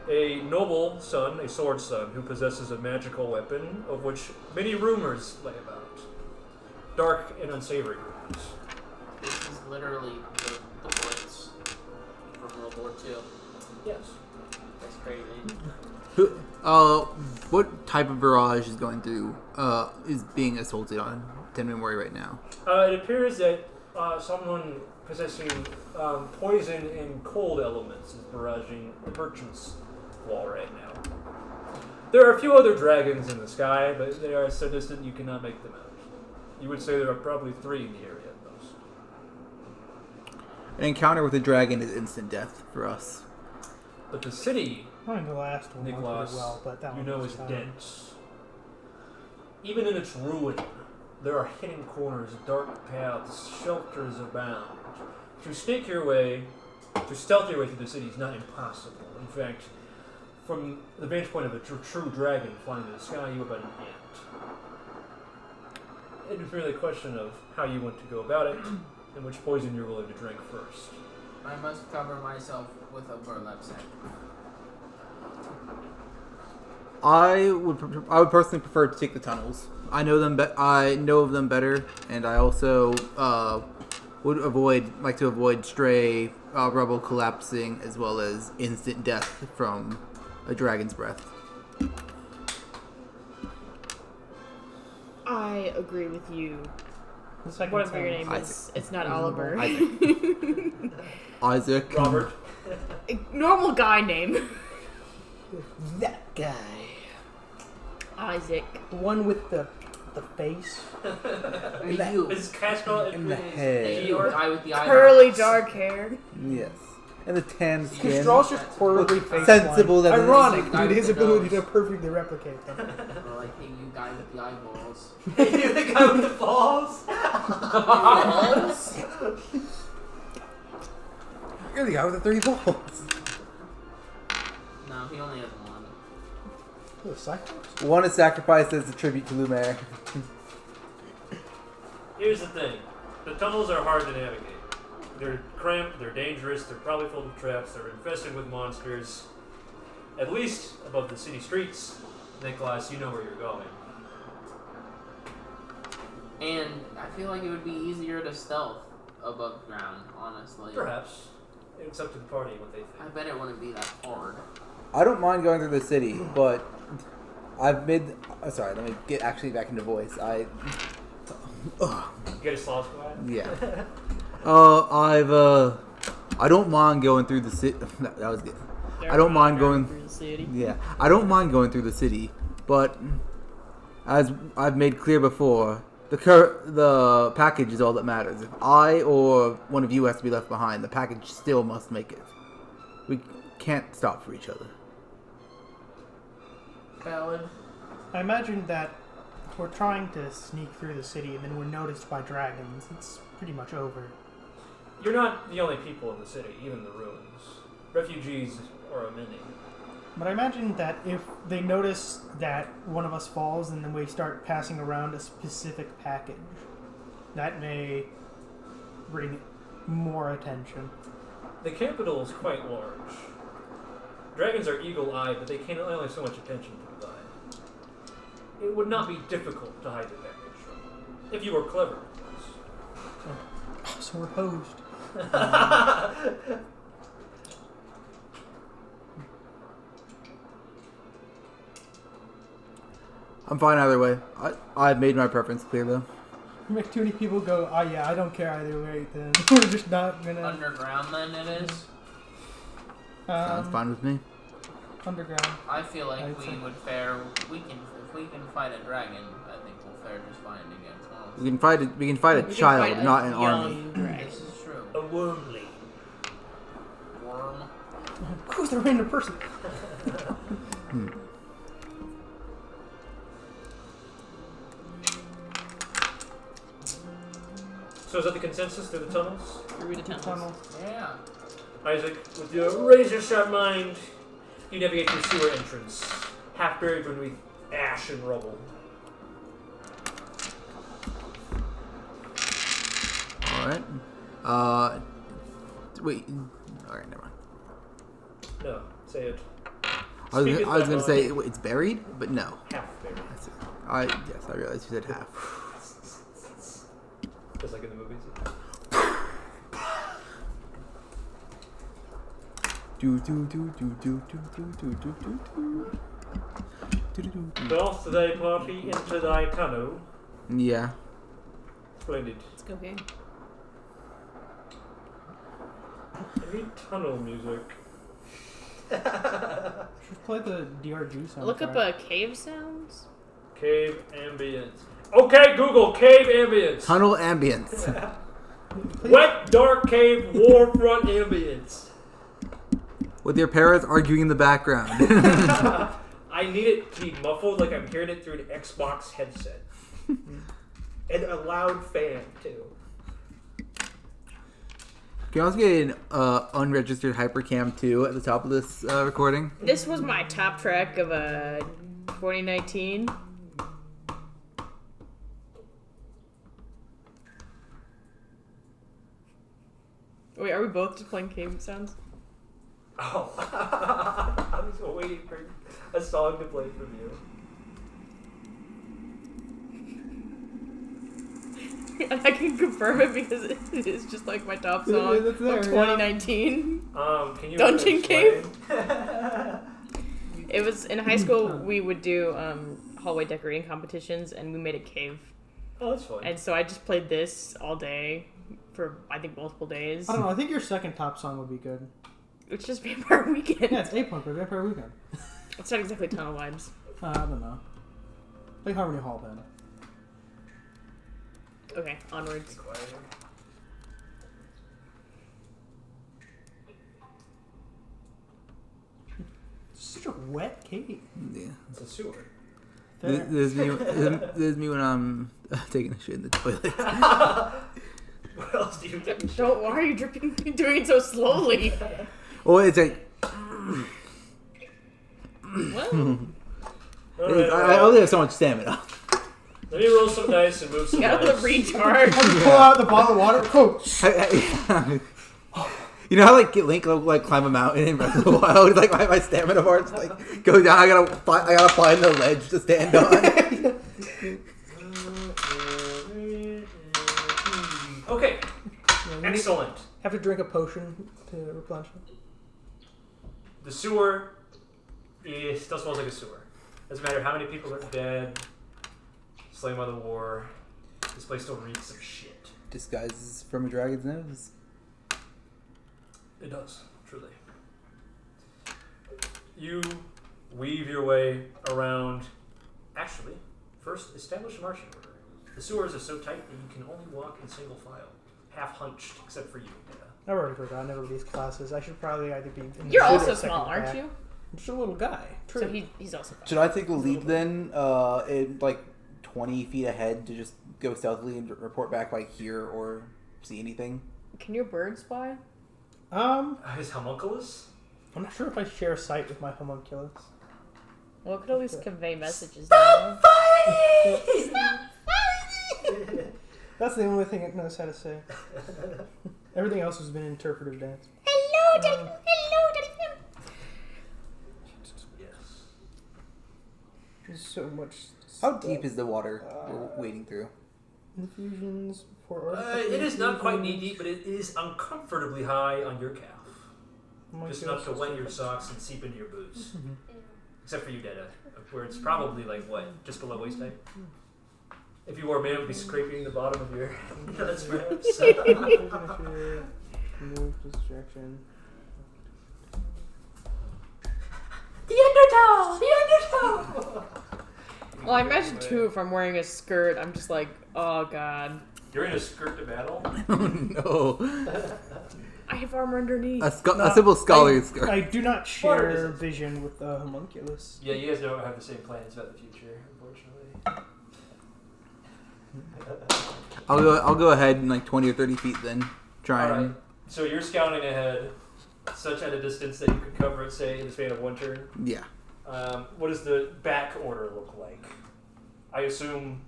a noble son, a sword son, who possesses a magical weapon, of which many rumors lay about. Dark and unsavory rumors. This is literally the Blitz from World War II. Yes. That's crazy. What type of barrage is going through, is being assaulted on Tenme Mori right now? It appears that someone possessing poison and cold elements is barraging the merchant's wall right now. There are a few other dragons in the sky, but they are so distant you cannot make them out. You would say there are probably 3 in the area at most. An encounter with a dragon is instant death for us. But the city, I think the last one went Nicholas, pretty well, but that you one know, was is fine. dense. Even in its ruin, there are hidden corners, dark paths, shelters abound. To stealth your way through the city is not impossible. In fact, from the vantage point of a true dragon flying in the sky, you are but an ant. It is merely a question of how you want to go about it, and which poison you're willing to drink first. I must cover myself with a burlap sack. I would personally prefer to take the tunnels. I know them. I know of them better, and I also would like to avoid stray rubble collapsing as well as instant death from a dragon's breath. I agree with you. The second Whatever your time. name is, it's not Oliver. Isaac. Robert? Normal guy name. That guy. Isaac. The one with the face. You. Is Castro In the head. You guy with the eyebrows. Curly dark hair. Yes. And the tan skin. Straw's just horribly face Sensible that it is. ironic Guy due to with his the ability to nose. perfectly replicate them. Or like, hey, you guy with the eyeballs. You're the guy with the balls. You're the guy with the 3 balls. No, he only has one. Oh, Cyclops? One is sacrificed as a tribute to Lumer. Here's the thing. The tunnels are hard to navigate. They're cramped, they're dangerous, they're probably full of traps, they're infested with monsters. At least above the city streets. Nicholas, you know where you're going. And I feel like it would be easier to stealth above ground, honestly. Perhaps. It's up to the party what they I think. bet it wouldn't be that hard. I don't mind going through the city, but I've made. Sorry, let me get actually back into voice. Get a sloth squad? Yeah. I don't mind going through the city. That was good. I don't mind going through the city. Yeah, I don't mind going through the city, but as I've made clear before, the package is all that matters. If I or one of you has to be left behind, the package still must make it. We can't stop for each other. Valid. I imagine that if we're trying to sneak through the city and then we're noticed by dragons, it's pretty much over. You're not the only people in the city, even the ruins. Refugees are a many. But I imagine that if they notice that one of us falls and then we start passing around a specific package, that may bring more attention. The capital is quite large. Dragons are eagle-eyed, but they can only have so much attention to provide. It would not be difficult to hide the package from them, if you were clever, of course. So we're hosed. I'm fine either way. I've made my preference clear though. You make too many people go, oh yeah, I don't care either way, then we're just not gonna... Underground, then it is. Sounds fine with me. Underground. I feel like I'd we say- would fare. If we can fight a dragon, I think we'll fare just fine against monsters. We can fight it. We can fight a We can child, fight a not an young army. dragon. This is true. A wormly. Worm. Who's the random person? So is that the consensus through the tunnels? Through the tunnels. Yeah. Isaac, with your razor-sharp mind, you navigate to the sewer entrance, half buried beneath ash and rubble. Alright. Wait. Alright, never mind. No, say it. I was Speak gonna it say it's buried, but no. half buried. Yes, I realized you said half. Just like in the movies. Doth thy party into thy tunnel? Yeah. Splendid. Let's go game. I need tunnel music. Should play the DRG soundtrack. Look up cave sounds. Cave ambience. Okay, Google cave ambience. Tunnel ambience. Wet, dark cave, warfront ambience. With your parents arguing in the background. I need it to be muffled like I'm hearing it through an Xbox headset. And a loud fan, too. Can you also get an unregistered hypercam too at the top of this recording? This was my top track of 2019. Wait, are we both just playing cave sounds? Oh. I was waiting for a song to play from you. And I can confirm it because it is just like my top song of It's there, 2019. Can you Dungeon explain? It was in high school. We would do hallway decorating competitions, and we made a cave. Oh, that's fun. And so I just played this all day for I think multiple days. I don't know. I think your second top song would be good. It's just Vampire Weekend. Yeah, it's 8 point for Vampire Weekend. It's not exactly tunnel vibes. I don't know. Like Harmony Hall then. Okay, onwards. Such a wet cave. Yeah. It's a sewer. This is me when I'm taking a shit in the toilet. What else do you do? Don't. Why are you dripping? Doing it so slowly. Oh, it's like What? I only have so much stamina. Let me roll some dice and move some Got dice. the recharge. Pull out the bottle of water. Coach. You know how like Link like climb a mountain in Breath of the Wild? Like my stamina bar just like go down. I gotta find the ledge to stand on. Okay, Yeah, excellent. Have to drink a potion to replenish it. The sewer still smells like a sewer. Doesn't matter how many people are dead, slain by the war, this place still reeks of shit. Disguises from a dragon's nose. It does, truly. You weave your way around. Actually, first establish a marching order. The sewers are so tight that you can only walk in single file, half hunched, except for you, Data. I've already forgotten every these classes. I should probably either be. In the You're shooter also second small, aren't back. you? I'm just a little guy. True. So he's also fine. Should I take the lead then? In like 20 feet ahead to just go stealthily and report back like here or see anything? Can your birds fly? His homunculus? I'm not sure if I share sight with my homunculus. Well, it could always convey messages. Stop That's the only thing it knows how to say. Everything else has been interpretive dance. Hello, Daddy. Hello, Daddy. Yes. There's so much. How stuff. deep is the water we're wading through? Infusions for It is not quite knee deep, but it is uncomfortably high on your calf. Just enough to wet your socks and seep into your boots. Except for you, Data, where it's probably like what, just below waist height. If you wore a man, it would be scraping the bottom of your nuts, perhaps. Remove distraction. The undertow! The undertow! Well, I imagine too if I'm wearing a skirt, I'm just like, oh god. You're in a skirt to battle? Oh no. I have armor underneath. A simple scholarly skirt. I do not Water share resistance. vision with the homunculus. Yeah, you guys don't have the same plans about the future, unfortunately. I'll go ahead in like 20 or 30 feet then. Try All and right. So you're scouting ahead, such at a distance that you could cover it, say, in the span of one turn. yeah. What does the back order look like? I assume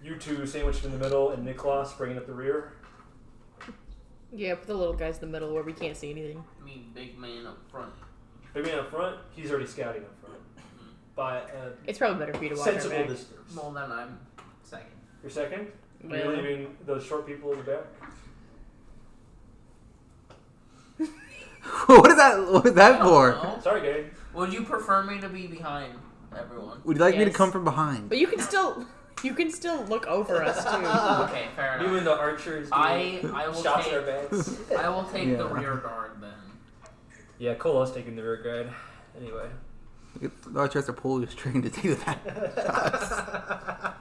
you two sandwiched in the middle and Niklas bringing up the rear. Yeah, put the little guys in the middle where we can't see anything. I mean, big man up front. Big man up front. He's already scouting up front by a It's probably better for you to watch our sensible back. distance. Well, then I'm second. You're second. Well. You're leaving those short people in the back. What is that for? No. Sorry, Gabe. Would you prefer me to be behind everyone? Would you like me to Yes. come from behind? But you can still look over us too. Okay, fair You enough. and the archers. I doing will shots take- at our backs. I will take the Yeah. rear guard then. Yeah, Kolo's taking the rear guard. Anyway. The archer has to pull your string to take the back.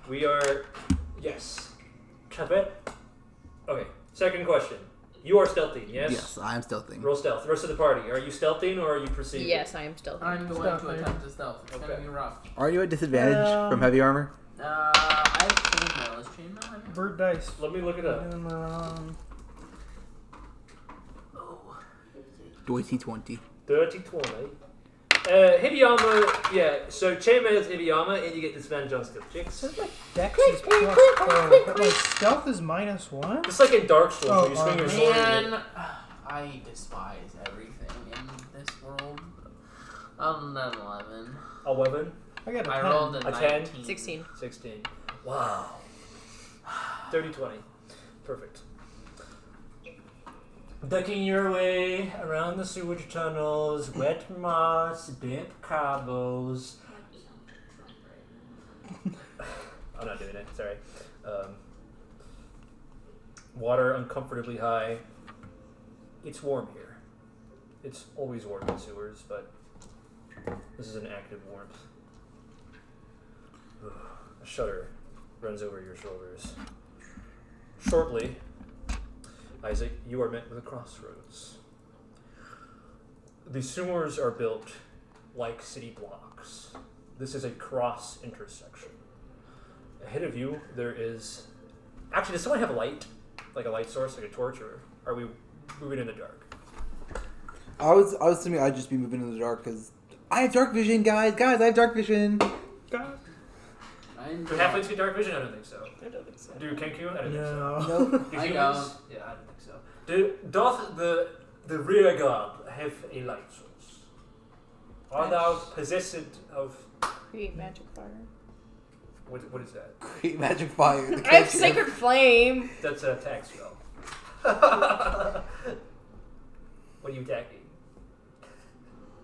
We are. Yes. Chavette. Okay, second question. You are stealthing, yes? Yes, I am stealthing. Roll stealth. The rest of the party, are you stealthing or are you perceiving? Yes, I am still. I'm going Stealth, to right? attempt to stealth. It's Okay. gonna be rough. Are you at disadvantage from heavy armor? I have chainmail. Is chainmail in here? Bird dice. Let me look it up. Oh. Doity 20. Dirty 20. Heavy armor, yeah, so chainmail is heavy armor and you get disadvantage on stealth checks. Dex is plus 12, but like stealth is -1. It's like in Dark Souls where you Oh, swing your sword. and Man, I despise everything in this world. 11. 11, I got a I 10. rolled a A 10? 19. 16. 16. Wow. 30, 20. Perfect. Ducking your way around the sewage tunnels, wet moss, damp cobbles. I'm not doing it, sorry. Water uncomfortably high. It's warm here. It's always warm in sewers, but this is an active warmth. A shudder runs over your shoulders. Shortly, Isaac, you are met with a crossroads. The sewers are built like city blocks. This is a cross intersection. Ahead of you, there is... Actually, does someone have a light? Like a light source, like a torch, or are we moving in the dark? I was assuming I'd just be moving in the dark because I have dark vision, guys. Guys, I have dark vision. Do halflings get dark vision? I don't think so. I don't think so. Do Kenku? I don't think so. No. Nope. Do I humans? Yeah, I don't think so. Doth the rear guard have a light source? Are thou possessed of... Create magic fire. What is that? Create magic fire. The I have cantrip. sacred flame. That's a attack spell. What are you attacking?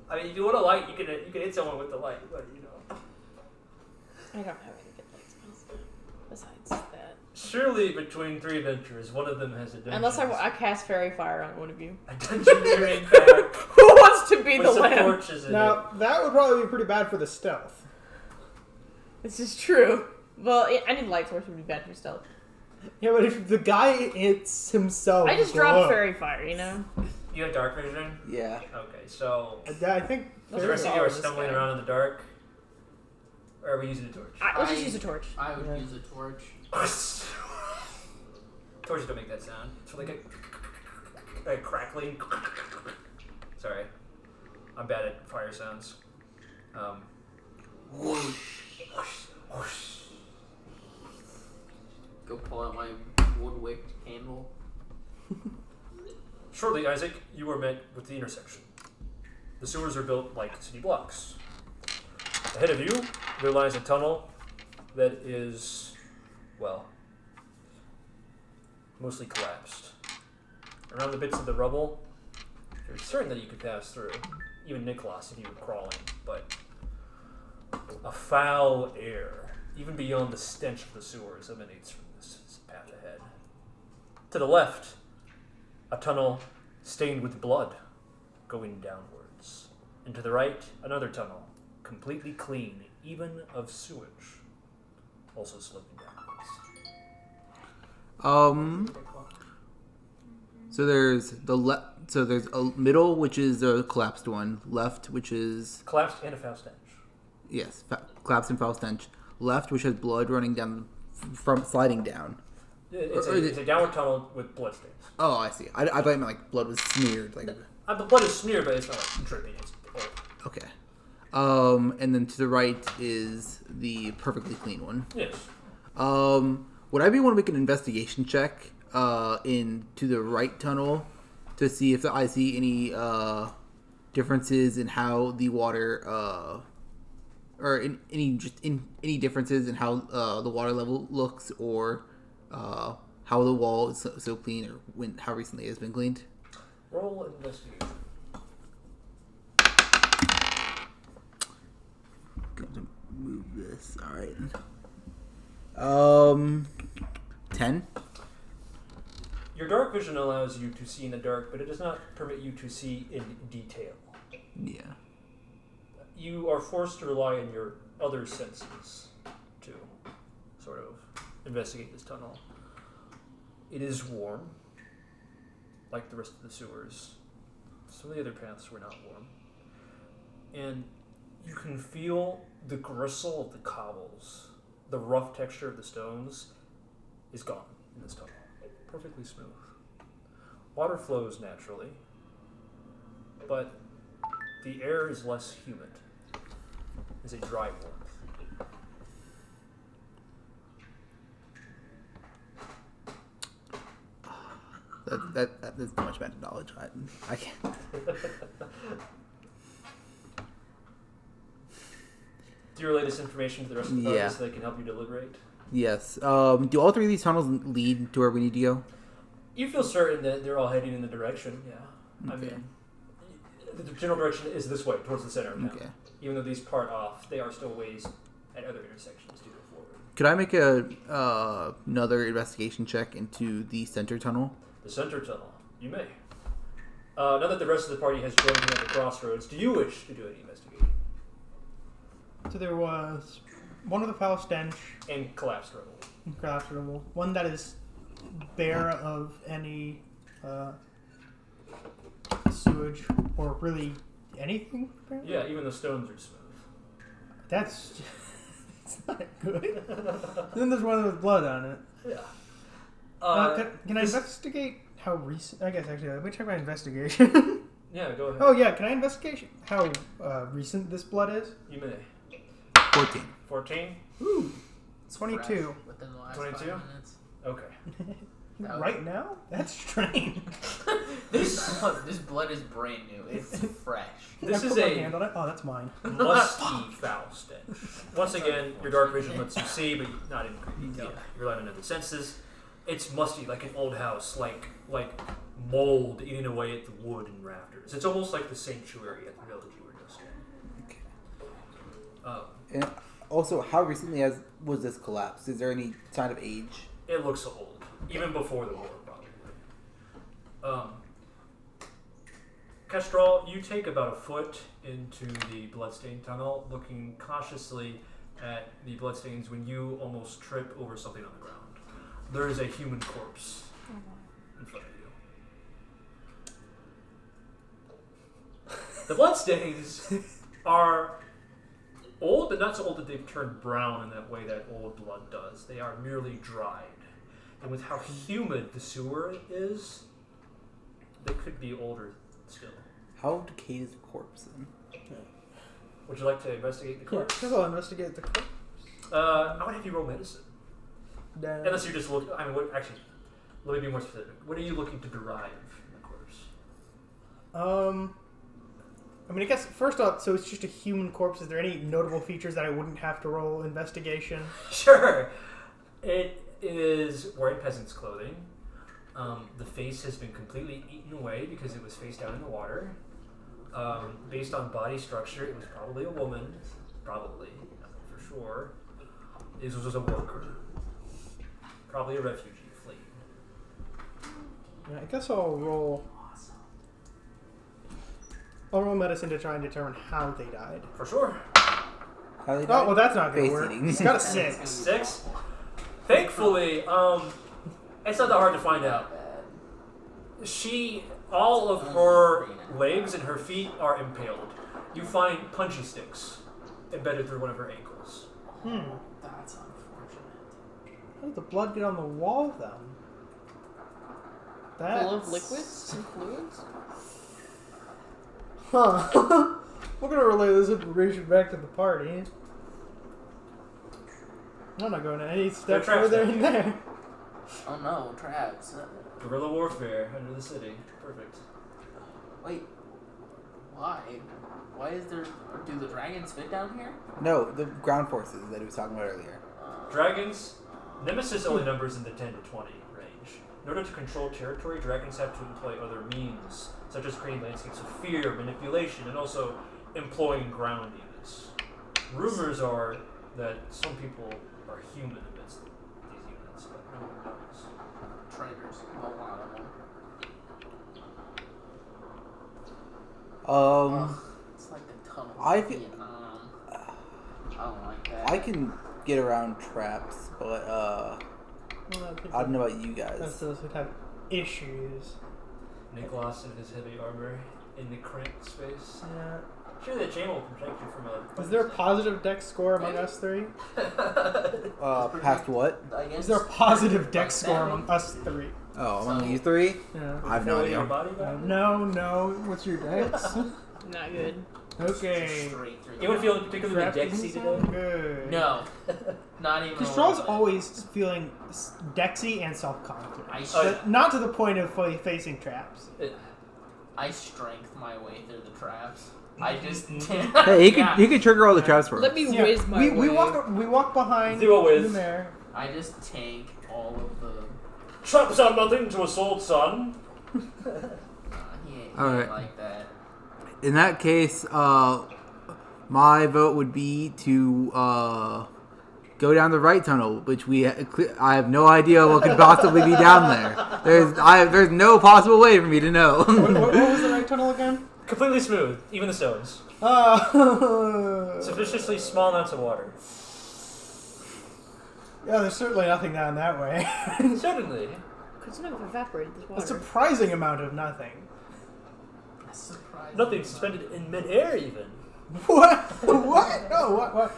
I mean, if you want a light, you can hit someone with the light, but you know. I don't have any good light spells besides that. Surely between three adventurers, one of them has a dungeon. Unless I cast fairy fire on one of you. A dungeoneering pack Who wants to be with the some lamb? torches in it. Now, that would probably be pretty bad for the stealth. This is true. Well, any light source would be bad for stealth. Yeah, but if the guy hits himself... I just with the dropped hook- fairy fire, you know? You have dark vision? Yeah. Okay, so I think... the Those rest of you all are this stumbling guy. around in the dark? Or are we using a torch? Let's just use a torch. I would use a torch. Torches don't make that sound. It's like a crackling. Sorry. I'm bad at fire sounds. Go pull out my wood-wicked candle. Shortly, Isaac, you are met with the intersection. The sewers are built like city blocks. Ahead of you, there lies a tunnel that is, well, mostly collapsed. Around the bits of the rubble, you're certain that you could pass through, even Niklas if you were crawling, but a foul air, even beyond the stench of the sewers, emanates from this path ahead. To the left, a tunnel stained with blood going downwards. And to the right, another tunnel, completely clean, even of sewage, also sloping downwards. So there's So there's a middle, which is the collapsed one. Left, which is Collapsed and a foul stench. Yes, collapsed and foul stench. Left, which has blood running down from sliding down. It's a downward tunnel with blood stains. Oh, I see. I thought you meant like blood was smeared. Like The blood is smeared, but it's not like dripping. It's old. okay. And then to the right is the perfectly clean one. Yes. Would I be able to make an investigation check into the right tunnel to see if I see any differences in how the water or any differences in how the water level looks, or how the wall is so clean, or how recently it has been cleaned? Roll investigation. Going to move this. All right. 10. Your dark vision allows you to see in the dark, but it does not permit you to see in detail. Yeah. You are forced to rely on your other senses to sort of investigate this tunnel. It is warm, like the rest of the sewers. Some of the other paths were not warm. And you can feel the gristle of the cobbles. The rough texture of the stones is gone in this tunnel. Perfectly smooth. Water flows naturally, but the air is less humid. It's a dry warmth. That's too much mental knowledge. I can't. Do you relay this information to the rest of the party so they can help you deliberate? Yes. Do all 3 of these tunnels lead to where we need to go? You feel certain that they're all heading in the direction, yeah. I Okay. mean, the general direction is this way, towards the center of town. Okay. Even though these part off, they are still ways at other intersections to go forward. Could I make another investigation check into the center tunnel? The center tunnel, you may. Now that the rest of the party has joined you at the crossroads, do you wish to do any investigating? So there was one with a foul stench, And collapsed rubble. collapsible, one that is bare of any sewage or really anything. Apparently. Yeah, even the stones are smooth. That's it's not good. And then there's one with blood on it. Yeah. Can I investigate how recent? I guess actually, let me check my investigation. Yeah, go ahead. Oh yeah, can I investigate how recent this blood is? You may. 14. 14? Ooh, 22. Fresh within the last 22? 5 minutes. Okay. Right now? That's strange. This blood is brand new. It's fresh. This I is put my a hand on it. Oh, that's mine. musty foul stench. Once again, your dark vision lets you see, but not in great detail. You're relying on other senses. It's musty, like an old house, like mold eating away at the wood and rafters. It's almost like the sanctuary at the village you were just in. And also, how recently was this collapsed? Is there any sign of age? It looks old, even before the war, probably. Kestrel, you take about a foot into the bloodstained tunnel, looking cautiously at the bloodstains when you almost trip over something on the ground. There is a human corpse in front of you. The bloodstains are old, but not so old that they've turned brown in that way that old blood does. They are merely dried. And with how humid the sewer is, they could be older still. How decayed is the corpse then? Would you like to investigate the corpse? Yeah, I'll investigate the corpse. I would have you roll medicine. Unless you're just looking. I mean, actually, let me be more specific. What are you looking to derive from the corpse? I mean, I guess first off, so it's just a human corpse. Is there any notable features that I wouldn't have to roll investigation? Sure. It is wearing peasant's clothing. The face has been completely eaten away because it was face down in the water. Based on body structure, it was probably a woman. Probably, for sure. This was a worker. Probably a refugee fleeing. Yeah, I guess I'll roll medicine to try and determine how they died. For sure. How they died? Oh, well, that's not going to Face work. eating. It's got a 6. 6? Thankfully, it's not that hard to find out. All of her legs and her feet are impaled. You find punchy sticks embedded through one of her ankles. That's unfortunate. How did the blood get on the wall then? Full of liquids and fluids? Huh. We're gonna relay this information back to the party. I'm not going any step traps further there. in there. Oh no, traps. Guerrilla warfare under the city. Perfect. Wait. Why? Why is there... Do the dragons fit down here? No, the ground forces that he was talking about earlier. Dragons. Nemesis only numbers in the 10 to 20 range. In order to control territory, dragons have to employ other means, such as creating landscapes of fear, manipulation, and also employing ground units. Rumors are that some people are human amidst these units, but no one knows. Traitors. A lot of them. It's like the tunnel I of feel- Vietnam. I don't like that. I can get around traps, but I don't know about you guys. Those would have issues. Nicholas in his heavy armor in the cramped space. Yeah. Sure, that chain will protect you from a... Is there a positive dex score among us three? Past what? I guess Is there a positive dex like score seven? among us three? Oh, among you three? Yeah. I have no Your idea. body back? No. What's your dex? Not good. Okay. Straight through the Anyone body. feeling particularly Crap dexy doesn't today? sound good. No. Not even Because a Straw's little bit. always feeling dexy and self-confident. I, But not to the point of facing traps. I strength my way through the traps. I just... Hey, he could trigger all the traps for us. Let me Yeah, whiz my we way. walk behind Zero whiz. Lumer. I just tank all of the... Traps are nothing to assault, son. He ain't Alright. like that. In that case, my vote would be to go down the right tunnel, which I have no idea what could possibly be down there. There's no possible way for me to know. What was the right tunnel again? Completely smooth, even the stones. Yeah, Sufficiently small amounts of water. there's certainly nothing down that way. Certainly. Couldn't have evaporated this A water. surprising amount of nothing. Surprising. Nothing suspended in midair, even. What? What? No, what?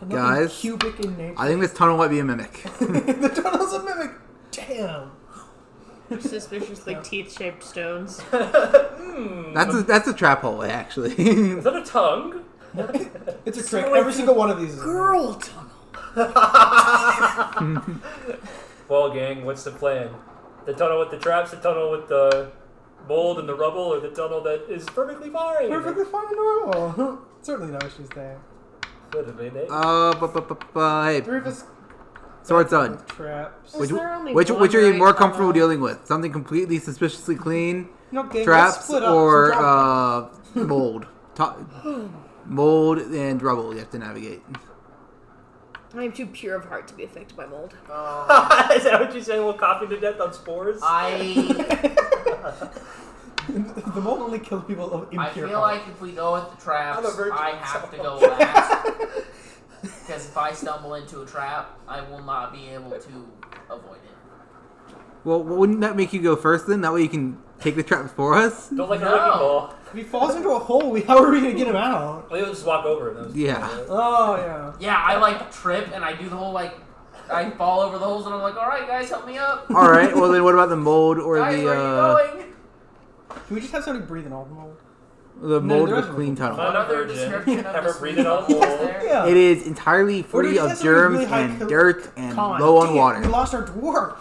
Nothing Guys, cubic in nature. I think this tunnel might be a mimic. The tunnel's a mimic. Damn. Suspiciously teeth-shaped stones. That's a trap hole, actually. Is that a tongue? It's a trick. Every single one of these is Girl tunnel. Well, gang, what's the plan? The tunnel with the traps, the tunnel with the mold and the rubble, or the tunnel that is perfectly fine? perfectly fine and normal. Certainly no issues there. Certainly, Nate. Hey, Three of us sword son. with traps. Is there only Which one are you right more tunnel? comfortable dealing with? Something completely suspiciously clean, No, gang, let's traps, split up. or So drop mold? Mold and rubble you have to navigate. I am too pure of heart to be affected by mold. Is that what you say? We'll copy to death on spores? The mold only kills people of impure I feel heart. like if we go with the traps, I'm a virgin I have myself. to go last. Because if I stumble into a trap, I will not be able to avoid it. Well, wouldn't that make you go first then? That way you can take the traps for us? Don't like a No. wrecking ball. If he falls into a hole, how are we going to get him out? Well, you'll just walk over it. Yeah. Oh, yeah. Yeah, I trip and I do the whole I fall over the holes and I'm like, alright guys, help me up. Alright, well then what about the mold or Guys, where are you going? Can we just have somebody breathing all the mold? the No, mold there with is clean no tunnel? Another Virgin. description of Ever the breathe it on sweet the holes mold? there. Yeah. It is entirely Or do free we of have somebody with germs really high and dirt and con? low on Damn, water. We lost our dwarf.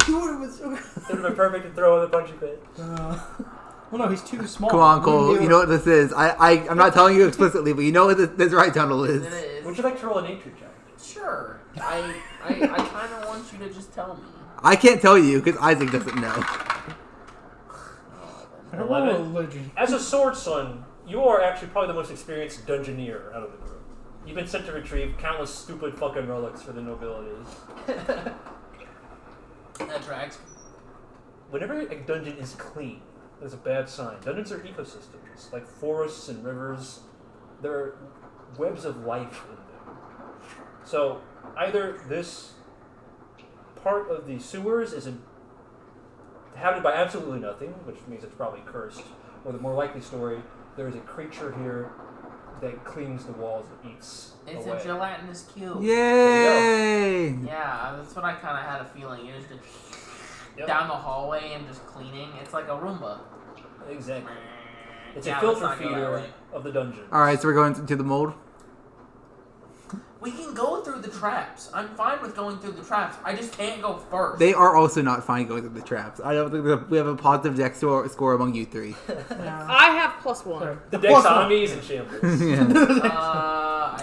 He would have been so good. It would have been perfect to throw in the punchy pit. Well, no, he's too small. Come on, We wouldn't Cole. be You able know what this is. I'm not telling you explicitly, but you know what this right tunnel It is. is. Would you like to roll a nature check? Sure. I kind of want you to just tell me. I can't tell you because Isaac doesn't know. I don't want 11. religion. As a sword son, you are actually probably the most experienced dungeoneer out of the group. You've been sent to retrieve countless stupid fucking relics for the nobility. That tracks. Whenever a dungeon is clean, there's a bad sign. Dungeons are ecosystems, like forests and rivers. There are webs of life in them. So, either this part of the sewers is inhabited by absolutely nothing, which means it's probably cursed, or the more likely story, there is a creature here that cleans the walls and eats It's away. a gelatinous cube. Yay! Yeah, that's what I kind of had a feeling. It was just Yep. down the hallway and just cleaning. It's like a Roomba. Exactly. It's Yeah, a filter let's not go that feeder way. of the dungeon. Alright, so we're going to the mold. We can go through the traps. I'm fine with going through the traps. I just can't go first. They are also not fine going through the traps. I don't think we have a positive dex score among you three. Yeah. I have +1. Sorry. The Plus one. Dexonomy is in shambles. Yeah.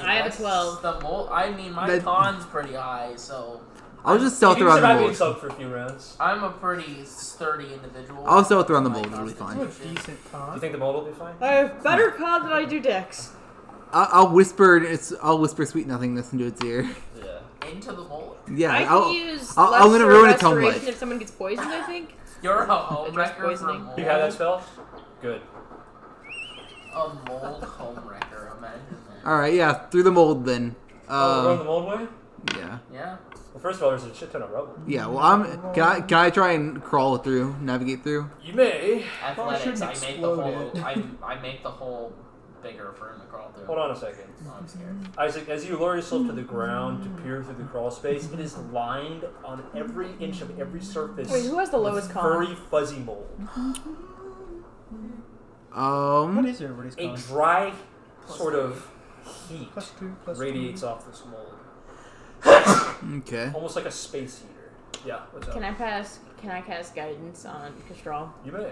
I have a guess 12. The mold. I mean, my That- con's pretty high, so I'll just stealth You can around the survive being mold. soaked for a few rounds. I'm a pretty sturdy individual. I'll stealth around the My mold, it'll be fine. You have constitution. decent Do you con. think the mold will be fine? I have better con than I do Dex. I'll whisper. I'll whisper sweet nothingness into its ear. Yeah. Into the mold. Yeah, I can use I'm gonna lesser ruin a tongue restoration life. if someone gets poisoned, I think. You're a home Address wrecker for poisoning. mold. Do you have that spell? Good. A mold home wrecker. Imagine that. All right, yeah, through the mold then. Oh, we're going the mold way? Yeah, Yeah. Well, first of all, there's a shit ton of rubble. yeah. Well, Can I try and crawl through, navigate through? You may. Athletics. shouldn't I make the explode hole. I make the hole bigger for him to crawl through. Hold on a second. Oh, I'm scared. Isaac, as you lower yourself to the ground to peer through the crawl space, it is lined on every inch of every surface. Wait, who has the lowest with con? furry, fuzzy mold. What is everybody's A con? dry sort of heat +2, +2. radiates off this mold, Okay. almost like a space heater. Yeah. What's up? Can I cast guidance on Kastral? You may.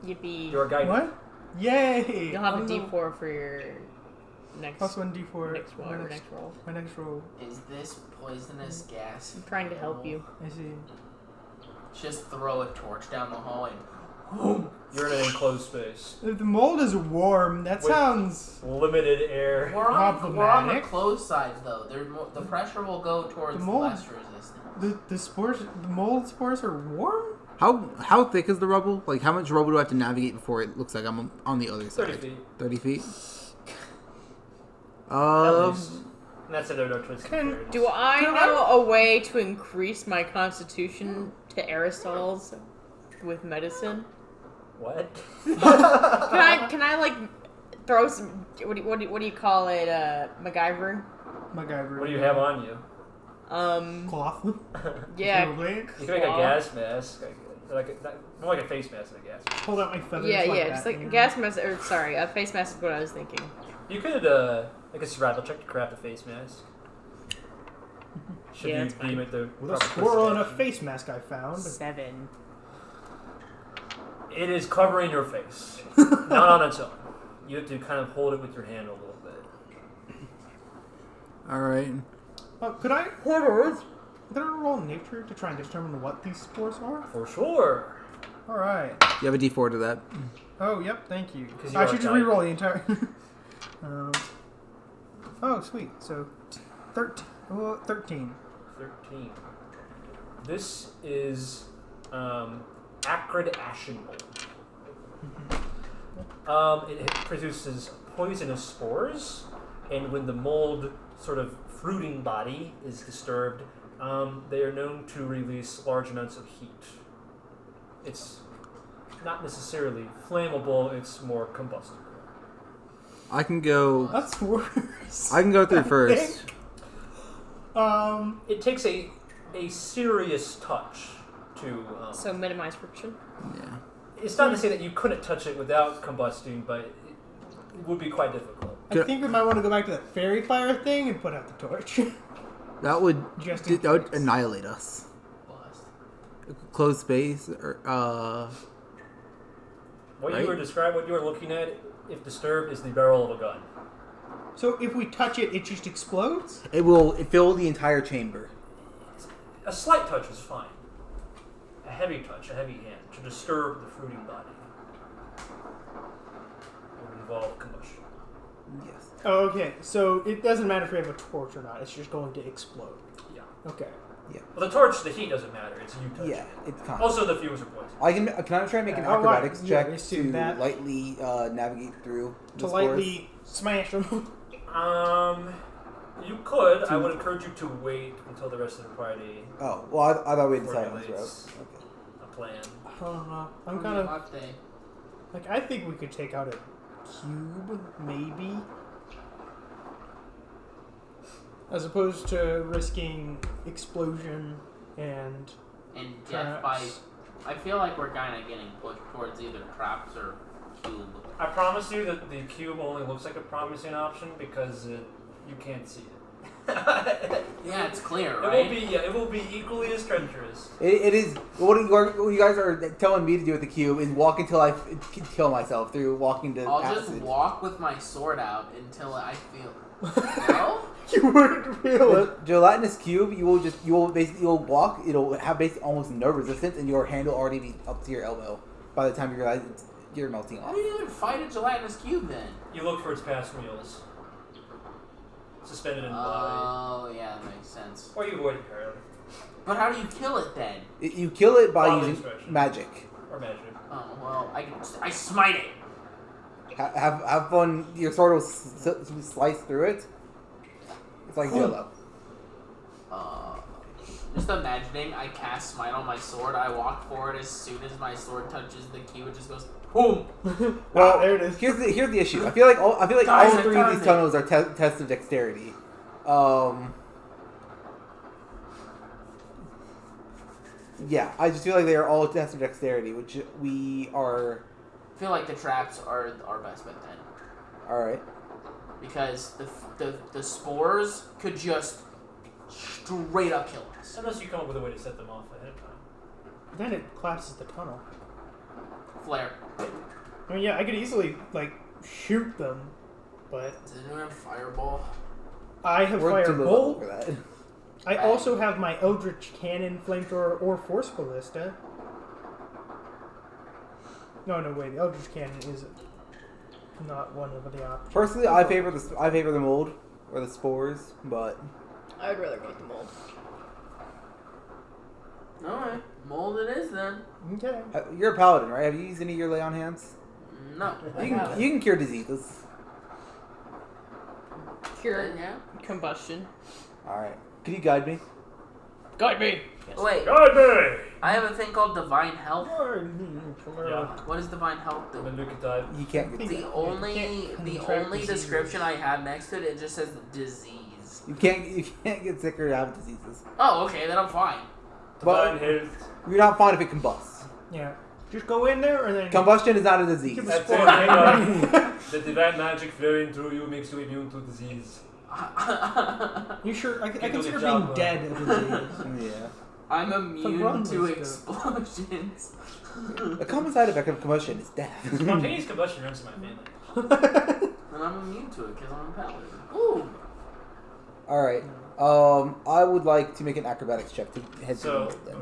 You'd be. You are guided. What? Yay! You'll have a I'm the- D4 for your next +1 D4. next roll. Or next roll. My next roll. Is this poisonous gas? I'm trying to help you. I see. Just throw a torch down the hall and. You're in an enclosed space. If the mold is warm, that Wait. sounds. Limited air. We're on the Problematic. closed side though. The pressure will go towards The the mold- less resistant. The mold spores are warm? How thick is the rubble? Like, how much rubble do I have to navigate before it looks like I'm on the other 30 side? feet. 30 feet. At least. And that's it. No twist. Do I Can know a way to increase my constitution to Aristotle's with medicine? What? Can I like throw some? What do you call it? MacGyver. MacGyver. What do you have on you? Cloth? Yeah. Probably. You can make a gas mask. More like a face mask than a gas mask. Hold out my feathers. Yeah, like yeah. that, Just like you a know? gas mask, or sorry, a face mask is what I was thinking. You could, like a survival check to craft a face mask. Should Yeah, you that's fine. deem it the With a proper squirrel and a course of face mask I found. 7. action. It is covering your face. Not on its own. You have to kind of hold it with your hand a little bit. All right. Could I roll nature to try and determine what these spores are? For sure. Alright. You have a D4 to that. Oh, yep, thank you. 'Cause you I are should just guided. re-roll the entire... oh, sweet. So, 13. 13. This is acrid ashen mold. It produces poisonous spores, and when the mold sort of fruiting body is disturbed, they are known to release large amounts of heat. It's not necessarily flammable, it's more combustible. I can go. That's worse. I can go through first. It takes a serious touch to... So minimize friction. Yeah. It's not to say that you couldn't touch it without combusting, but it would be quite difficult. I think we might want to go back to that fairy fire thing and put out the torch. That would Just in that would case. annihilate us. Bust. Closed space or What Right. you were looking at, if disturbed, is the barrel of a gun. So if we touch it, it just explodes? it will fill the entire chamber. A slight touch is fine. A heavy touch, a heavy hand, to disturb the fruiting body would involve combustion. Yes. Oh, okay. So it doesn't matter if we have a torch or not. It's just going to explode. Yeah. Okay. Well, the torch, the heat doesn't matter. It's you touching. Yeah, it's kind. Also, the fumes are poison. I can I try and make an Oh, right. acrobatics Yeah, check I to assume that. lightly navigate through the To spores? lightly smash them. You could. I would encourage you to wait until the rest of the party Oh, well, I thought we had decided on this route. formulates Okay. a plan. I don't know. I'm kind of... Hot day. Like, I think we could take out a cube, maybe. As opposed to risking explosion and death by... traps. I feel like we're kind of getting pushed towards either traps or cube. I promise you that the cube only looks like a promising option because you can't see it. Yeah, it's clear, It right? will be equally as treacherous. It is. What you guys are telling me to do with the cube is walk until I kill myself through walking to I'll acid. just walk with my sword out until I feel... No? You wouldn't feel it. With gelatinous cube, you'll walk. It'll have basically almost no resistance, and your hand will already be up to your elbow by the time you realize you're melting How off. do you even fight a gelatinous cube then? You look for its past wheels. Suspended in blood. Oh, yeah, that makes sense. Or you avoid it entirely. But how do you kill it then? You kill it by Follow using instructions. magic. Or magic. Oh, well, I smite it. Have fun. Your sword will slice through it. It's like Jello. Just imagining I cast smite on my sword, I walk forward as soon as my sword touches the cube, it just goes boom. Well, there it is. Here's the issue. I feel like all Guys, three of these tunnels are tests of dexterity. Yeah, I just feel like they are all tests of dexterity, which we are. I feel like the traps are our best bet then, All right. because the spores could just straight up kill us. Unless you come up with a way to set them off ahead of time. Then it collapses the tunnel. Flare. I mean, yeah, I could easily, like, shoot them, but Does anyone have fireball? I have We're too low firebolt. for that. I also have my Eldritch Cannon, Flamethrower, or Force Ballista. No, wait, the Eldritch Cannon is not one of the options. Personally, I favor the mold or the spores, but I would rather go with the mold. Alright, mold it is then. Okay. you're a paladin, right? Have you used any of your lay on hands? No. You can cure diseases. Cure Yeah. combustion. All right. Can you guide me? Guide me. Wait, God me! I have a thing called Divine Health. Yeah. What does Divine Health do? When Luke died. You can't get. The only description I have next to it, it just says disease. You can't get sick or have diseases. Oh, okay, then I'm fine. Divine But health. you're not fine if it combusts. Yeah. Just go in there and then... Combustion is not a disease. Give That's spore. it. The divine magic flowing through you makes you immune to disease. You sure? I do consider the being job, dead a disease. Yeah. I'm The immune run to was good. explosions. A common side effect of combustion is death. Spontaneous combustion runs in my family. And I'm immune to it because I'm a paladin. Ooh. All right. I would like to make an acrobatics check to head to the So, mold then.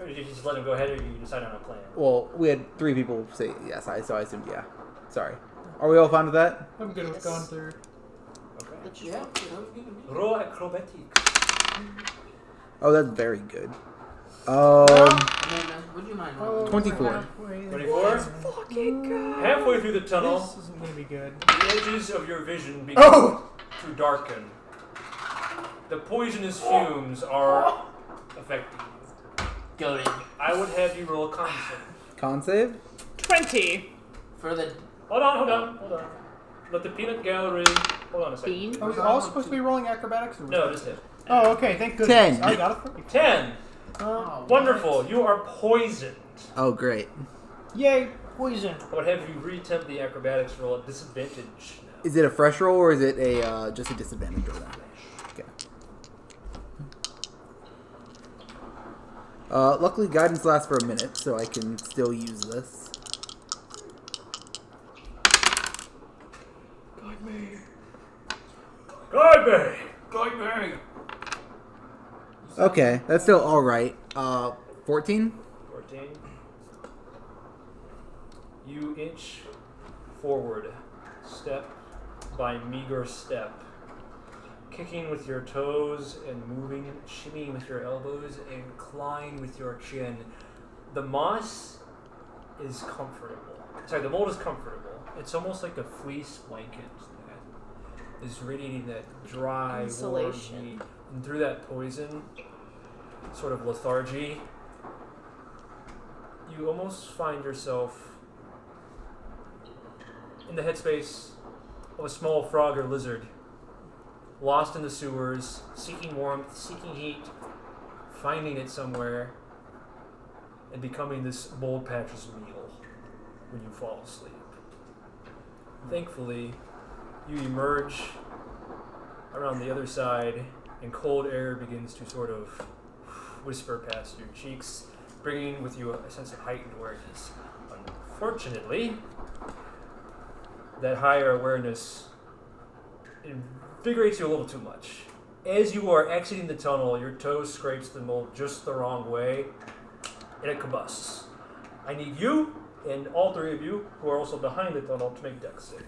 or did you just let him go ahead, or you decide on a plan? Well, we had 3 people say yes, so I assumed yeah. Sorry. Are we all fine with that? I'm good with going through. Okay. Yeah, that was good to me. Roll acrobatics. Oh, that's very good. Would you mind rolling? 24. 24? Halfway through the tunnel, This isn't gonna be good. the edges of your vision begin to darken. The poisonous fumes are affecting you. Goated. I would have you roll a con save. Con save? 20. For the... Hold on. Let the peanut gallery... Hold on a second. Bean. Are we all supposed to be rolling acrobatics? Or No, just hit. Oh, okay. Thank goodness. 10. I got it. 10. Oh, Wonderful. You are poisoned. Oh, great. Yay, poison. I would have you reattempt the acrobatics roll at disadvantage now. Is it a fresh roll or is it a just a disadvantage roll? Okay. Luckily, guidance lasts for a minute, so I can still use this. Guide me. Okay, that's still all right. 14. 14. You inch forward, step by meager step, kicking with your toes and moving, shimmying with your elbows, and clawing with your chin. The moss is comfortable. Sorry, the mold is comfortable. It's almost like a fleece blanket that is radiating that dry, warm Insulation. heat. And through that poison, sort of lethargy, you almost find yourself the headspace of a small frog or lizard, lost in the sewers, seeking warmth, seeking heat, finding it somewhere, and becoming this bold patch's meal when you fall asleep. Thankfully, you emerge around the other side, and cold air begins to sort of whisper past your cheeks, bringing with you a sense of heightened awareness. Unfortunately, that higher awareness invigorates you a little too much. As you are exiting the tunnel, your toe scrapes the mold just the wrong way, and it combusts. I need you and all three of you who are also behind the tunnel to make dex saves.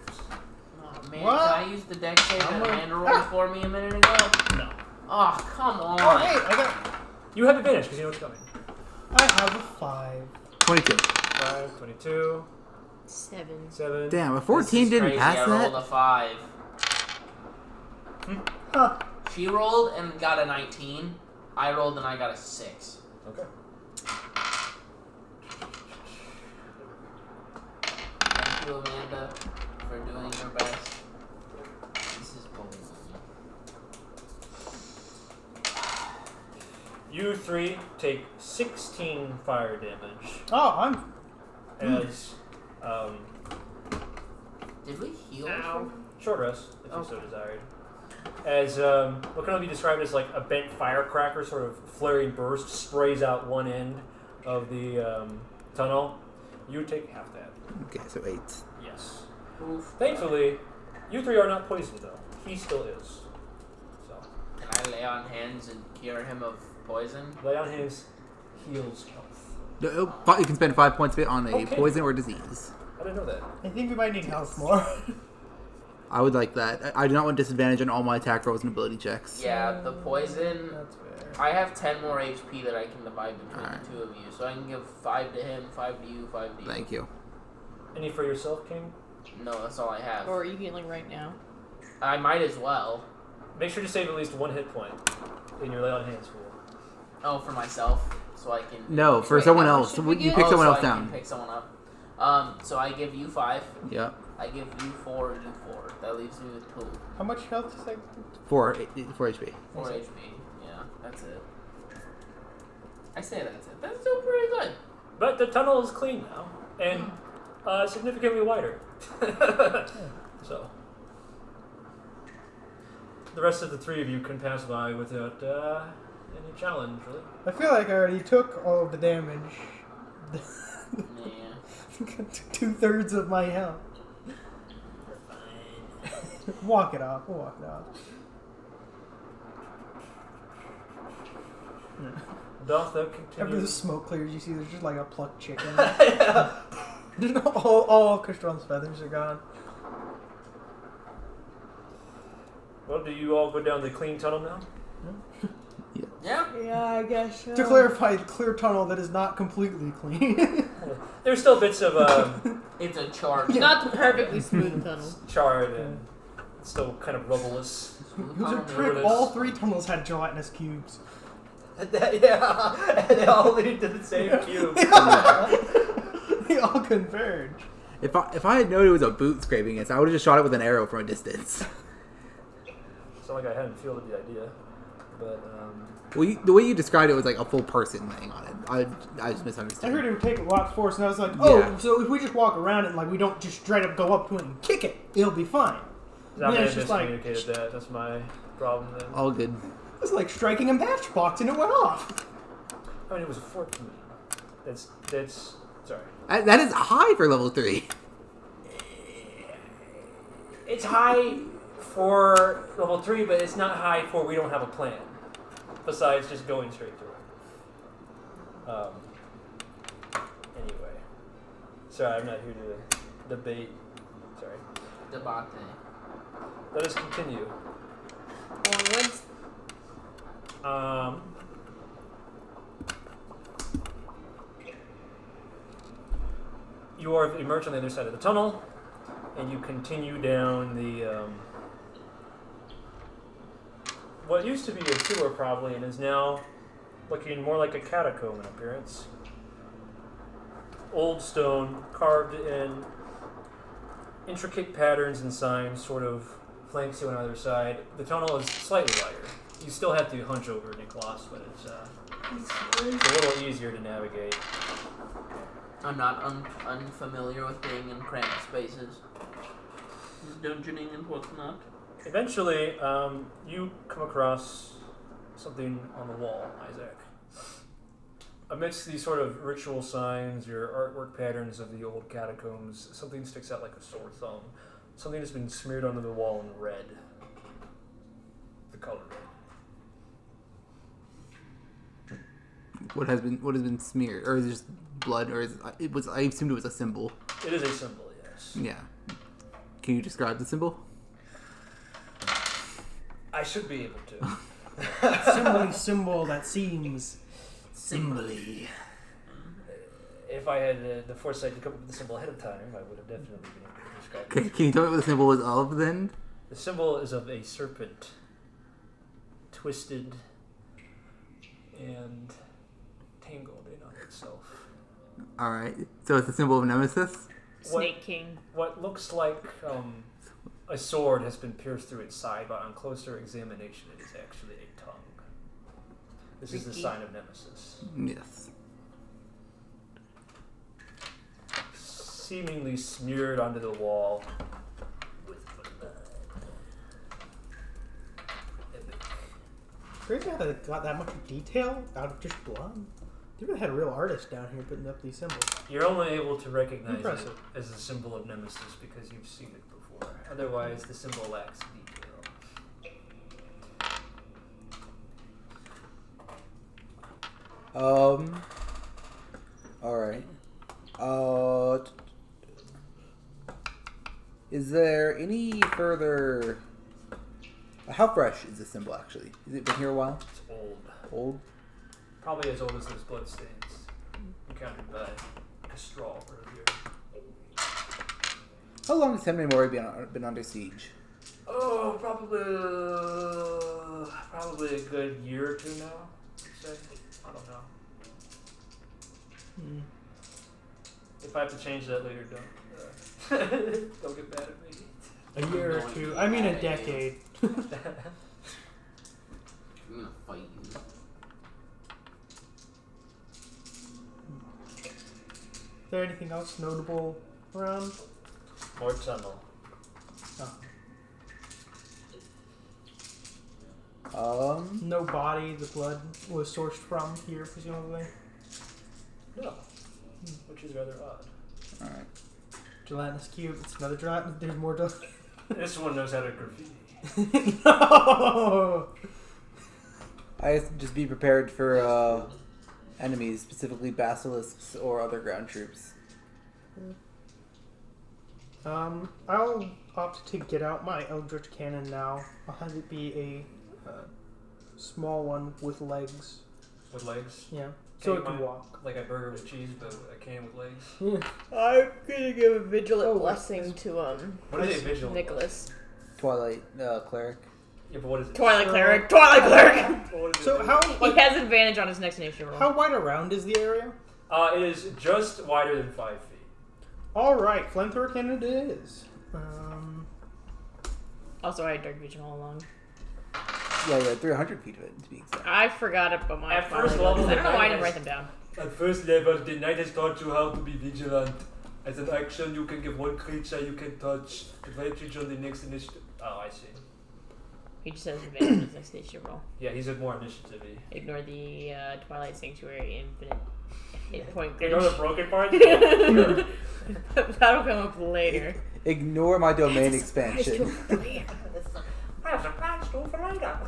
Oh man, What? can I use the deck save that Amanda rolled for me a minute ago? No. Oh, come on. Oh, wait, I got. You have advantage because you know what's coming. I have a 5. 22. 5, 22, 7. 7. Damn, a This 14 is didn't crazy. pass I rolled that? a 5. Huh. She rolled and got a 19. I rolled and I got a 6. Okay. Thank you, Amanda, for doing your best. This is bull. You three take 16 fire damage Oh, I'm. as Did we heal? Ow. Short rest, if you so Okay. desired. As what can only be described as like a bent firecracker, sort of flaring burst, sprays out one end of the tunnel. You take half that. Okay, so 8. Yes. Oof. Thankfully, you three are not poisoned though. He still is. So, Can I lay on hands and cure him of poison? lay on hands heals health. You can spend 5 points of it on a Okay. poison or disease. I didn't know that. I think we might need health more. I would like that. I do not want disadvantage on all my attack rolls and ability checks. Yeah, the poison. That's fair. I have 10 more HP that I can divide between Alright. the two of you, so I can give 5 to him, 5 to you, 5 to you. Thank you. Any for yourself, King? No, that's all I have. Or are you healing right now? I might as well. Make sure to save at least 1 hit point in your lay on hands pool. Oh, for myself, so I can. No, for Wait, someone how much else. should we You give? pick someone so else I can down. pick someone up. So I give you 5. Yeah. I give you 4, you 4. That leaves me with 2. How much health is that? 4 HP. 4 HP. Yeah, that's it. I say that's it. That's still pretty good. But the tunnel is clean now, and significantly wider. So, the rest of the three of you can pass by without any challenge, really. I feel like I already took all of the damage. Yeah. 2/3 of my health. Walk it off. We'll walk it off. Doth thou After continue? the smoke clears, you see there's just like a plucked chicken. all of Kastron's feathers are gone. Well, do you all go down the clean tunnel now? Yeah. Yeah, I guess so. To clarify, clear tunnel that is not completely clean. There's still bits of It's a charge. Not the perfectly smooth tunnel. charred and still kind of rubbleless. Who's a trick? All 3 tunnels had gelatinous cubes. Yeah, and they all lead to the same cube. They all converge. If I had known it was a boot scraping it, I would have just shot it with an arrow from a distance. It's not like I hadn't fielded the idea, but Well, the way you described it was like a full person laying on it. I just I misunderstood. heard it would take a lot of force, and I was like, oh, Yeah. so if we just walk around it and like we don't just straight up go up to it and kick it, it'll be fine. I may Yeah, have it's just like- miscommunicated that. That's my problem then. All good. It's like striking a matchbox and it went off. I mean, it was a 14. That's sorry. That is high for level 3. It's high for level 3, but it's not high for we don't have a plan. Besides just going straight through it. Anyway. Sorry, I'm not here to debate. Sorry. Debate. Let us continue. Onwards. You are emerged on the other side of the tunnel, and you continue down the what used to be a sewer probably, and is now looking more like a catacomb in appearance. Old stone carved in intricate patterns and signs sort of flanks you on either side. The tunnel is slightly wider. You still have to hunch over Niklas, but it's a little easier to navigate. I'm not unfamiliar with being in cramped spaces. Dungeoning and whatnot. Eventually, you come across something on the wall, Isaac. Amidst these sort of ritual signs, your artwork patterns of the old catacombs, something sticks out like a sore thumb. Something has been smeared onto the wall in red. The color red. What has been smeared, or is it just blood, or I assumed it was a symbol. It is a symbol, yes. Yeah. Can you describe the symbol? I should be able to. Symbol that seems Symbol-y. If I had the foresight to come up with the symbol ahead of time, I would have definitely been able to describe it. Okay, can you tell me what the symbol is of then? The symbol is of a serpent, twisted and tangled in on itself. Alright, so it's a symbol of Nemesis? Snake King. What looks like a sword has been pierced through its side, but on closer examination it is actually a tongue. This is the sign of Nemesis. Yes. Seemingly smeared onto the wall with blood. crazy how they got that much detail out of just blood. They really had a real artist down here putting up these symbols. You're only able to recognize Impressive. it as a symbol of Nemesis because you've seen it before. Otherwise, the symbol lacks detail. Alright. Is there any further... How fresh is this symbol, actually? Has it been here a while? It's old. Old? Probably as old as those bloodstains encountered by Castral earlier. How long has Tenme Mori been under siege? Oh, probably a good year or two now, I'd say. I don't know. If I have to change that later, don't get mad at me. A year or two. I mean a decade. I'm gonna fight you. Is there anything else notable around? More tunnel. No body the blood was sourced from here, presumably. No. Which is rather odd. Alright. Gelatinous cube. It's another gelatin. There's more gelatin. This one knows how to graffiti. No! I guess just be prepared for enemies, specifically basilisks or other ground troops. I'll opt to get out my Eldritch Cannon now. I'll have it be a small one with legs. With legs? Yeah. So Okay, it can mine- walk. Like a burger with cheese, but a can with legs. I'm gonna give a vigilant Oh, blessing to What is a vigil? Nicholas. Twilight cleric. Yeah, but what is it? Twilight Cleric. Twilight Cleric. What is So it? how He has advantage on his next initiative roll. how wide around is the area? It is just wider than 5 feet. All right, flamethrower cannon it is. Also, I had dark vision all along. Yeah, 300 feet of it, to be exact. I forgot about my. At first level, I don't know why I the didn't write them down. At first level, the knight has taught you how to be vigilant. As an action, you can give one creature you can touch advantage on the next initiative. Oh, I see. He just has advantage on his next initiative roll. Yeah, he's more initiative-y. Ignore the Twilight Sanctuary infinite hit point You know the glitch. broken part? Yeah, sure. That'll come up later. Ignore my domain expansion. That's a prize store for later.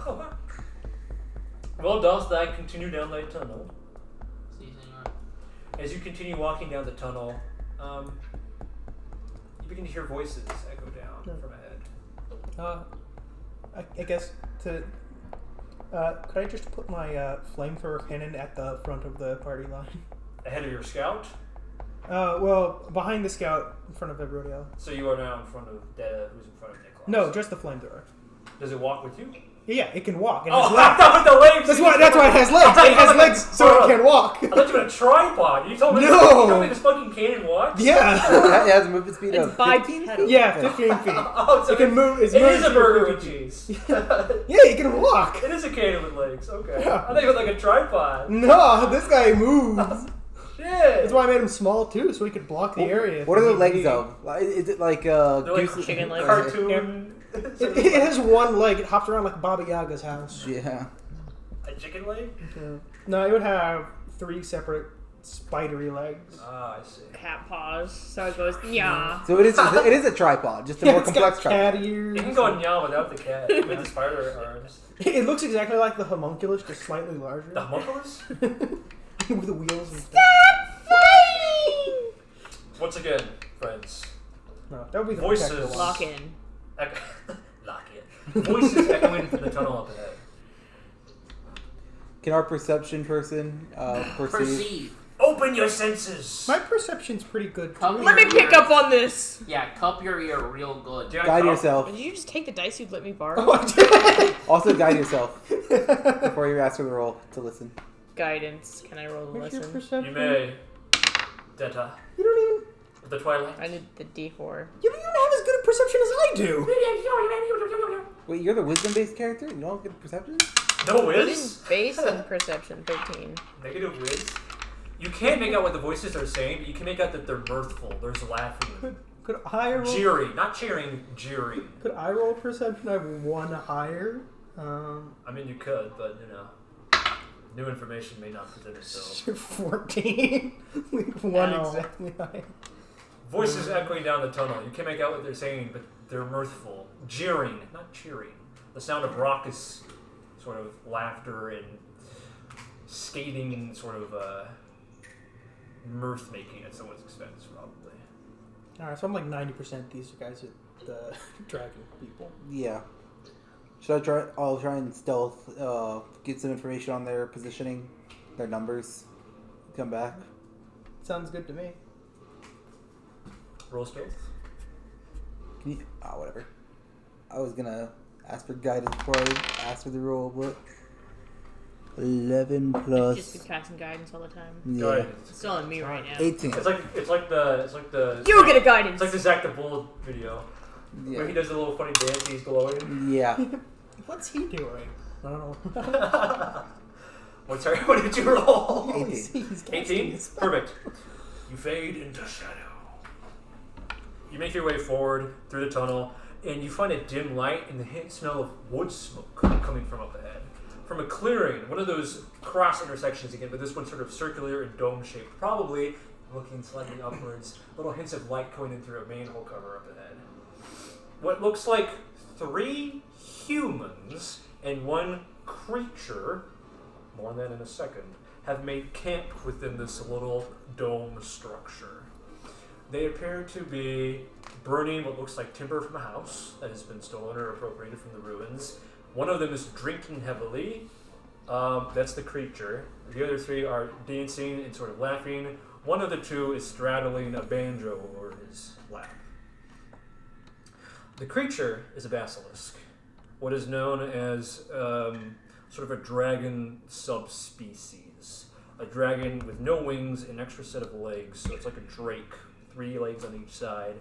Well, does that continue down that tunnel? See, senor. As you continue walking down the tunnel, you begin to hear voices echo down from ahead. I guess to. Could I just put my flamethrower cannon at the front of the party line? Ahead of your scout, Well, behind the scout, in front of everybody else. so you are now in front of Detta, who's in front of Nicholas. No, just the flamethrower. Does it walk with you? Yeah, it can walk. It Oh, has I legs. thought with the legs. That's why it has legs. It has legs so it can walk. I thought you had a tripod. You told me. No. You told me this fucking cannon walks. Yeah. It has a movement speed It's of 15 bipedal. Yeah, 15 feet. Oh, so It can move. It is a burger with cheese. Yeah, it can walk. It is a cannon with legs. Okay. Yeah. I think it was like a tripod. No, this guy moves. Shit. That's why I made him small too, so he could block the area. if What are he the need legs be. of? Is it like They're like goose- chicken legs. cartoon. It has one leg. It hops around like Baba Yaga's house. Yeah. A chicken leg? No, it would have 3 separate spidery legs. Ah, I see. Cat paws. So it goes, yeah. So it is a tripod, just a more It's complex got tripod. cat ears. You can go nya without the cat with the spider arms. It looks exactly like the homunculus, just slightly larger. The homunculus? With the wheels and stuff. Once again, friends. No, that would be the Voices. protector one. Lock in. Lock it. Voices echoing from the tunnel up ahead. Can our perception person perceive? Perceive. Open your senses. My perception's pretty good. Cup Let me your pick ear. up on this. Yeah, cup your ear real good. Do you Guide wanna yourself. Did you just take the dice you let me borrow? Also guide yourself before you ask for the roll to listen. Guidance. Can I roll the What's your lesson? perception? You may. Deta. You don't even. The Twilight. I need the D4. You don't even have as good a perception as I do. Wait, you're the wisdom-based character? You don't have good perception? No whiz? Base and perception 13. Negative whiz? You can't make out what the voices are saying, but you can make out that they're mirthful. There's laughing. Could I roll? Jeering. Not cheering, jeering. Could I roll perception? I have 1 higher. I mean, you could, but, you know. New information may not present itself. 14. Like 1 Ow. exactly higher. Voices echoing down the tunnel. You can't make out what they're saying, but they're mirthful. Jeering, not cheering. The sound of raucous sort of laughter and scathing sort of mirth making at someone's expense, probably. Alright, so I'm like 90% these guys are the dragon people. Yeah. Should I try? I'll try and stealth, get some information on their positioning, their numbers, come back. Sounds good to me. Roll stealth. Can you, whatever. I was gonna ask for guidance before I asked for the roll, but 11 Just plus. be casting guidance all the time. Yeah. Guidance. It's still on me right now. 18. It's like the. You get a guidance. It's like the Zach the Bull video where he Yeah. does a little funny dance. He's glowing. Yeah. What's he doing? I don't know. What did you roll? 18. He's casting 18? his spell. Perfect. You fade into shadow. You make your way forward through the tunnel, and you find a dim light and the hint smell of wood smoke coming from up ahead. From a clearing, one of those cross intersections again, but this one sort of circular and dome-shaped, probably looking slightly upwards, little hints of light coming in through a manhole cover up ahead. What looks like 3 humans and 1 creature, more on that in a second, have made camp within this little dome structure. They appear to be burning what looks like timber from a house that has been stolen or appropriated from the ruins. One of them is drinking heavily. That's the creature. The other 3 are dancing and sort of laughing. One of the 2 is straddling a banjo over his lap. The creature is a basilisk, what is known as sort of a dragon subspecies. A dragon with no wings, an extra set of legs, so it's like a drake, 3 legs on each side,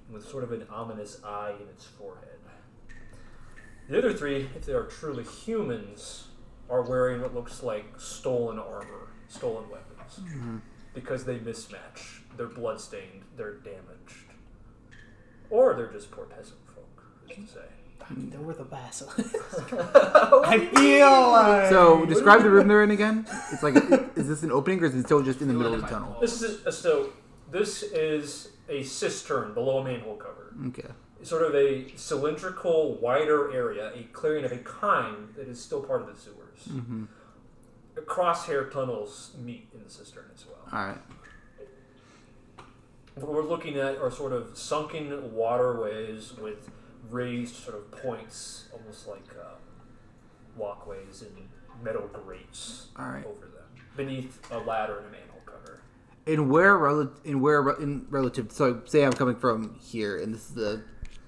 and with sort of an ominous eye in its forehead. The other 3, if they are truly humans, are wearing what looks like stolen armor, stolen weapons, because they mismatch. They're bloodstained, they're damaged. Or they're just poor peasant folk, who's to say. They're with a basilisk. I feel like. So, describe the room they're in again. It's like, is this an opening or is it still just in the middle of the tunnel? This is a cistern below a manhole cover. Okay. Sort of a cylindrical, wider area, a clearing of a kind that is still part of the sewers. Mm-hmm. Crosshair tunnels meet in the cistern as well. Alright. What we're looking at are sort of sunken waterways with raised sort of points, almost like walkways and metal grates Alright. over them, beneath a ladder and a manhole cover. In relative, so say I'm coming from here, and this is the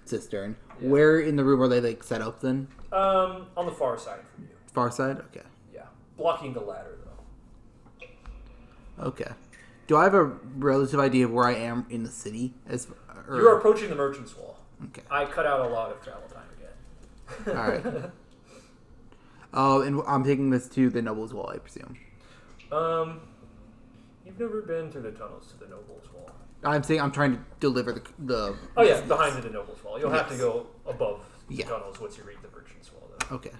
cistern. Yeah. Where in the room are they like set up then? On the far side from you. Far side? Okay. Yeah. Blocking the ladder, though. Okay. Do I have a relative idea of where I am in the city? You're approaching the Merchant's Wall. Okay. I cut out a lot of travel time again. Alright. And I'm taking this to the Noble's Wall, I presume. You've never been through the tunnels to the Noble's Wall. I'm saying I'm trying to deliver the Oh yeah, behind the Noble's Wall. You'll have to go above the Yeah. tunnels once you reach the Merchant's Wall, though. Okay.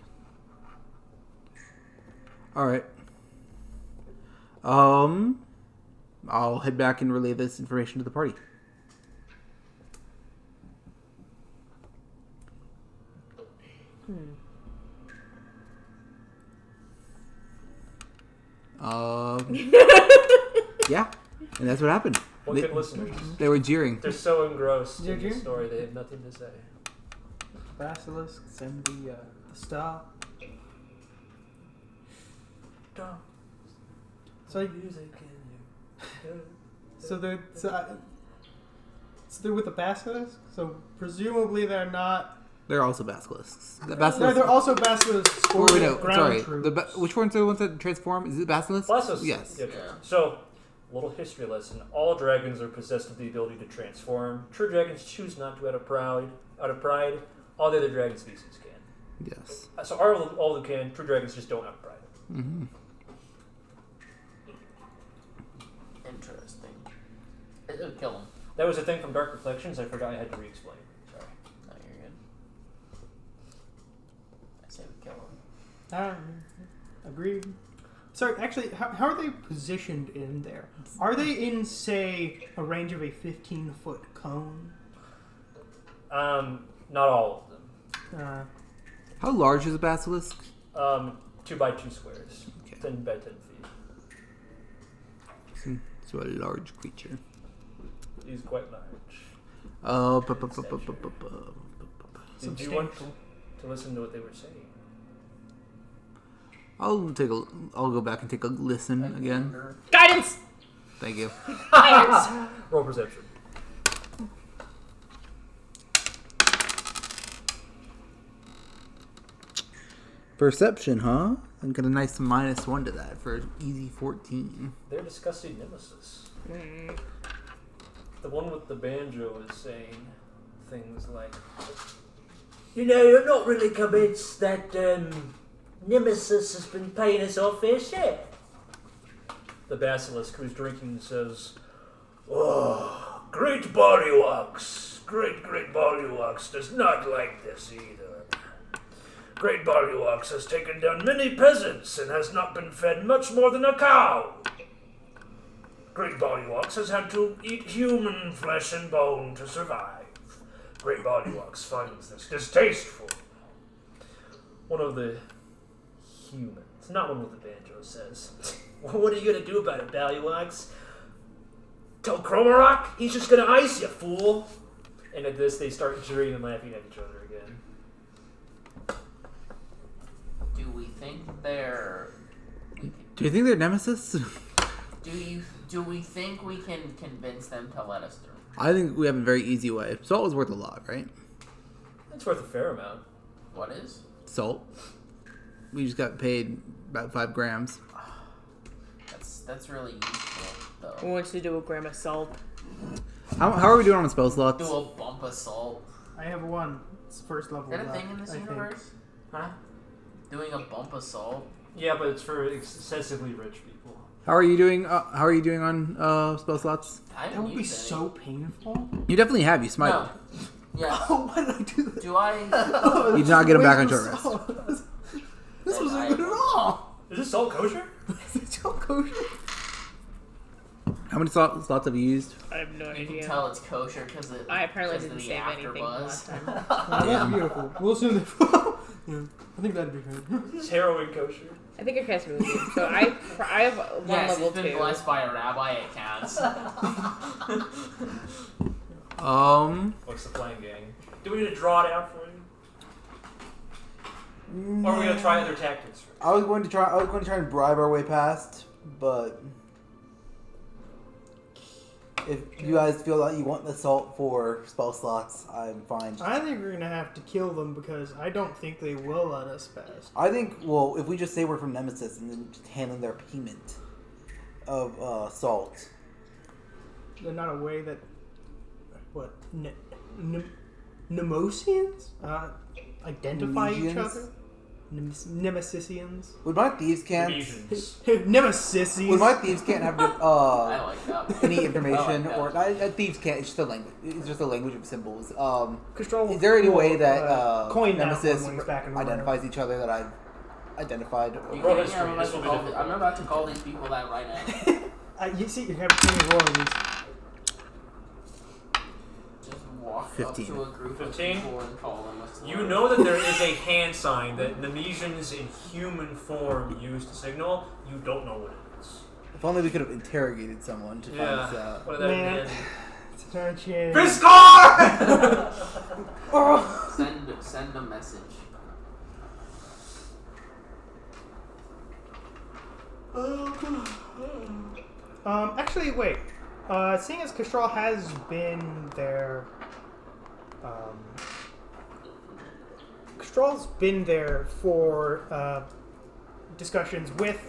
Alright. I'll head back and relay this information to the party. Yeah, and that's what happened. What good listeners? They were jeering. They're so engrossed They're in the jeering? story, they have nothing to say. Basilisk, send the star. So, so they're with the basilisk. So presumably they're not. They're also basilisks. The No, basilisk. they're also basilisks. Oh, Or wait, no, ground sorry. troops. Which ones are the ones that transform? Is it basilisk? Blasphemous. Yes. Yeah. So, little history lesson. All dragons are possessed with the ability to transform. True dragons choose not to out of pride. All the other dragon species can. Yes. So all of them can. True dragons just don't out of pride. Mm-hmm. Interesting. It would kill him. That was a thing from Dark Reflections. I forgot I had to re-explain. Sorry. No, you're good. I say we kill him. Agreed. Sorry, actually, how are they positioned in there? Are they in, say, a range of a 15-foot cone? Not all of them. How large is a basilisk? 2 by 2 squares. Okay. 10 by 10 feet. So a large creature. He's quite large. Did you want to listen to what they were saying? I'll go back and take a listen again. Guidance! Thank you. Fires! Roll perception. Perception, huh? I got a nice -1 to that for an easy 14. They're discussing Nemesis. The one with the banjo is saying things like, You know, you're not really convinced that Nemesis has been paying us our fair share. the basilisk who's drinking says, "Oh, great Bollywugs. Great Bollywugs does not like this either. Great Bollywugs has taken down many peasants and has not been fed much more than a cow. Great Bollywugs has had to eat human flesh and bone to survive. Great Bollywugs finds this distasteful." One of the humans, not one with the banjo, says, Well, what are you gonna do about it, Bollywugs? "Tell Cromarok, he's just gonna ice you, fool." And at this, they start jeering and laughing at each other again. Do we think they're? Do you think they're Nemesis? Do we think we can convince them to let us through? I think we have a very easy way. Salt was worth a lot, right? That's worth a fair amount. What is? Salt. We just got paid about 5 grams. That's really useful though. Who wants to do a gram of salt? How are we doing on spell slots? Do a bump of salt. I have one. It's first level. Is that a left, thing in this I think. universe? Huh? Doing a bump of salt? Yeah, but it's for excessively rich people. How are you doing? How are you doing on spell slots? I That didn't would be use any. so painful. You definitely have. You smite. No. Yes. Oh, why did I do that? Do I? You did not get him back on short rest. This Then wasn't I- good at all. Is this salt kosher? It's so kosher. How many slots have you used? I have no You can idea. tell it's kosher because it. I apparently 'cause of didn't the save anything afterbuzz. last time. Oh, that's beautiful. We'll assume that. Yeah, I think that'd be good. Is heroin kosher? I think I cast with you. So I have one Yes, level it's been 2. blessed by a rabbi. It counts. What's the plan, gang? Do we need to draw it out for you? Or are we gonna try other tactics first? I was going to try and bribe our way past, but If you guys feel like you want the salt for spell slots, I'm fine. I think we're gonna have to kill them because I don't think they will let us pass. I think, well, if we just say we're from Nemesis and then just handle their payment of salt. They're not a way that Nemosians identify each Nemesians? other. Nemesisians. Would my thieves can't? Nemesisians. Would my thieves can't have I like that one. any information I like that. or thieves can't? It's just a language. It's just a language of symbols. Control Is there any will, way that coin that Nemesis one when it's back in the identifies each other that I've identified? You Roll can't- history, I'm, this will be difficult. I'm about to call these people that right now. You see, you have to roll these. Just walk 15. up to a group 15? of people and call them a slur. You know that there is a hand sign that Nemesians in human form use to signal. You don't know what it is. If only we could have interrogated someone to find this out. What did that Man. mean? It's our chance. Viskar! Send a message. Actually, wait. Seeing as Kastral has been there, Kastral's been there for discussions with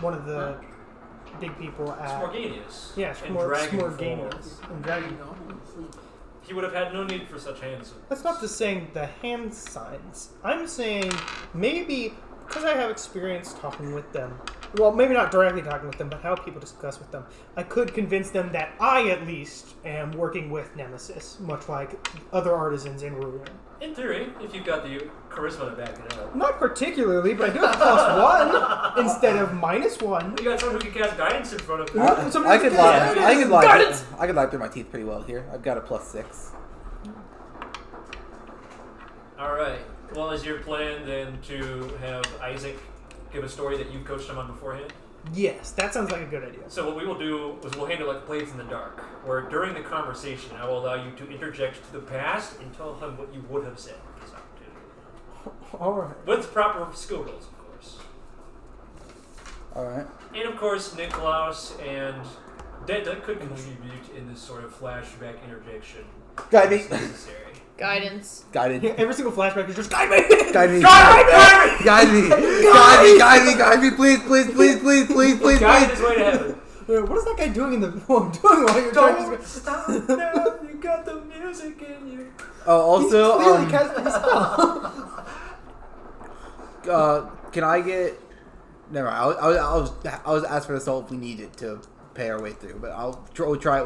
one of the big people at. Smorganius. Yeah, in dragon Smorganius. form. And dragon. He would have had no need for such hands. That's not just saying the hand signs. I'm saying maybe because I have experience talking with them. Well, maybe not directly talking with them, but how people discuss with them. I could convince them that I, at least, am working with Nemesis, much like other artisans in Ruin. In theory, if you've got the charisma to back it up. Not particularly, but I do have +1 instead of -1. You got someone who can cast guidance in front of you. I could lie. Guidance! I could lie through my teeth pretty well here. I've got a +6. Alright. Well, is your plan then to have Isaac give a story that you've coached him on beforehand? Yes, that sounds like a good idea. So what we will do is we'll handle like Blades in the Dark, where during the conversation I will allow you to interject to the past and tell him what you would have said at this opportunity. Alright. With proper skill rolls, of course. Alright. And of course, Niklaus and Denta could contribute in this sort of flashback interjection. Guide me. as necessary. Guidance. Guided. Every single flashback is just guide me! Guide me. Guide me! Guide me. Guide me. Guide me. Guide me. Please, please, please, please, please, please, Guide please. his way to heaven. What is that guy doing in the I'm doing while you're trying Don't to stop now, you got the music in you. Oh, also, clearly casting a spell. can I get? Never mind. I was asked for the salt if we need it to pay our way through, but we'll try it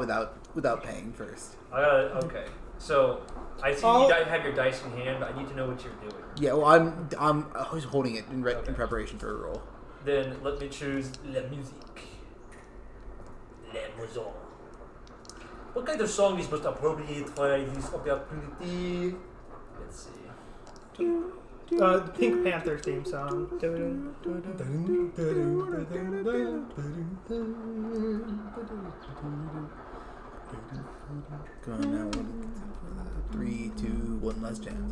without paying first. Okay. So I see Oh. you have your dice in hand, but I need to know what you're doing. Yeah, well, I was holding it in Okay. preparation for a roll. Then let me choose La Musique. La Maison. What kind of song is most appropriate for this opportunity? Let's see. The Pink Panther theme song. Go on now. 3, 2, 1 last jam.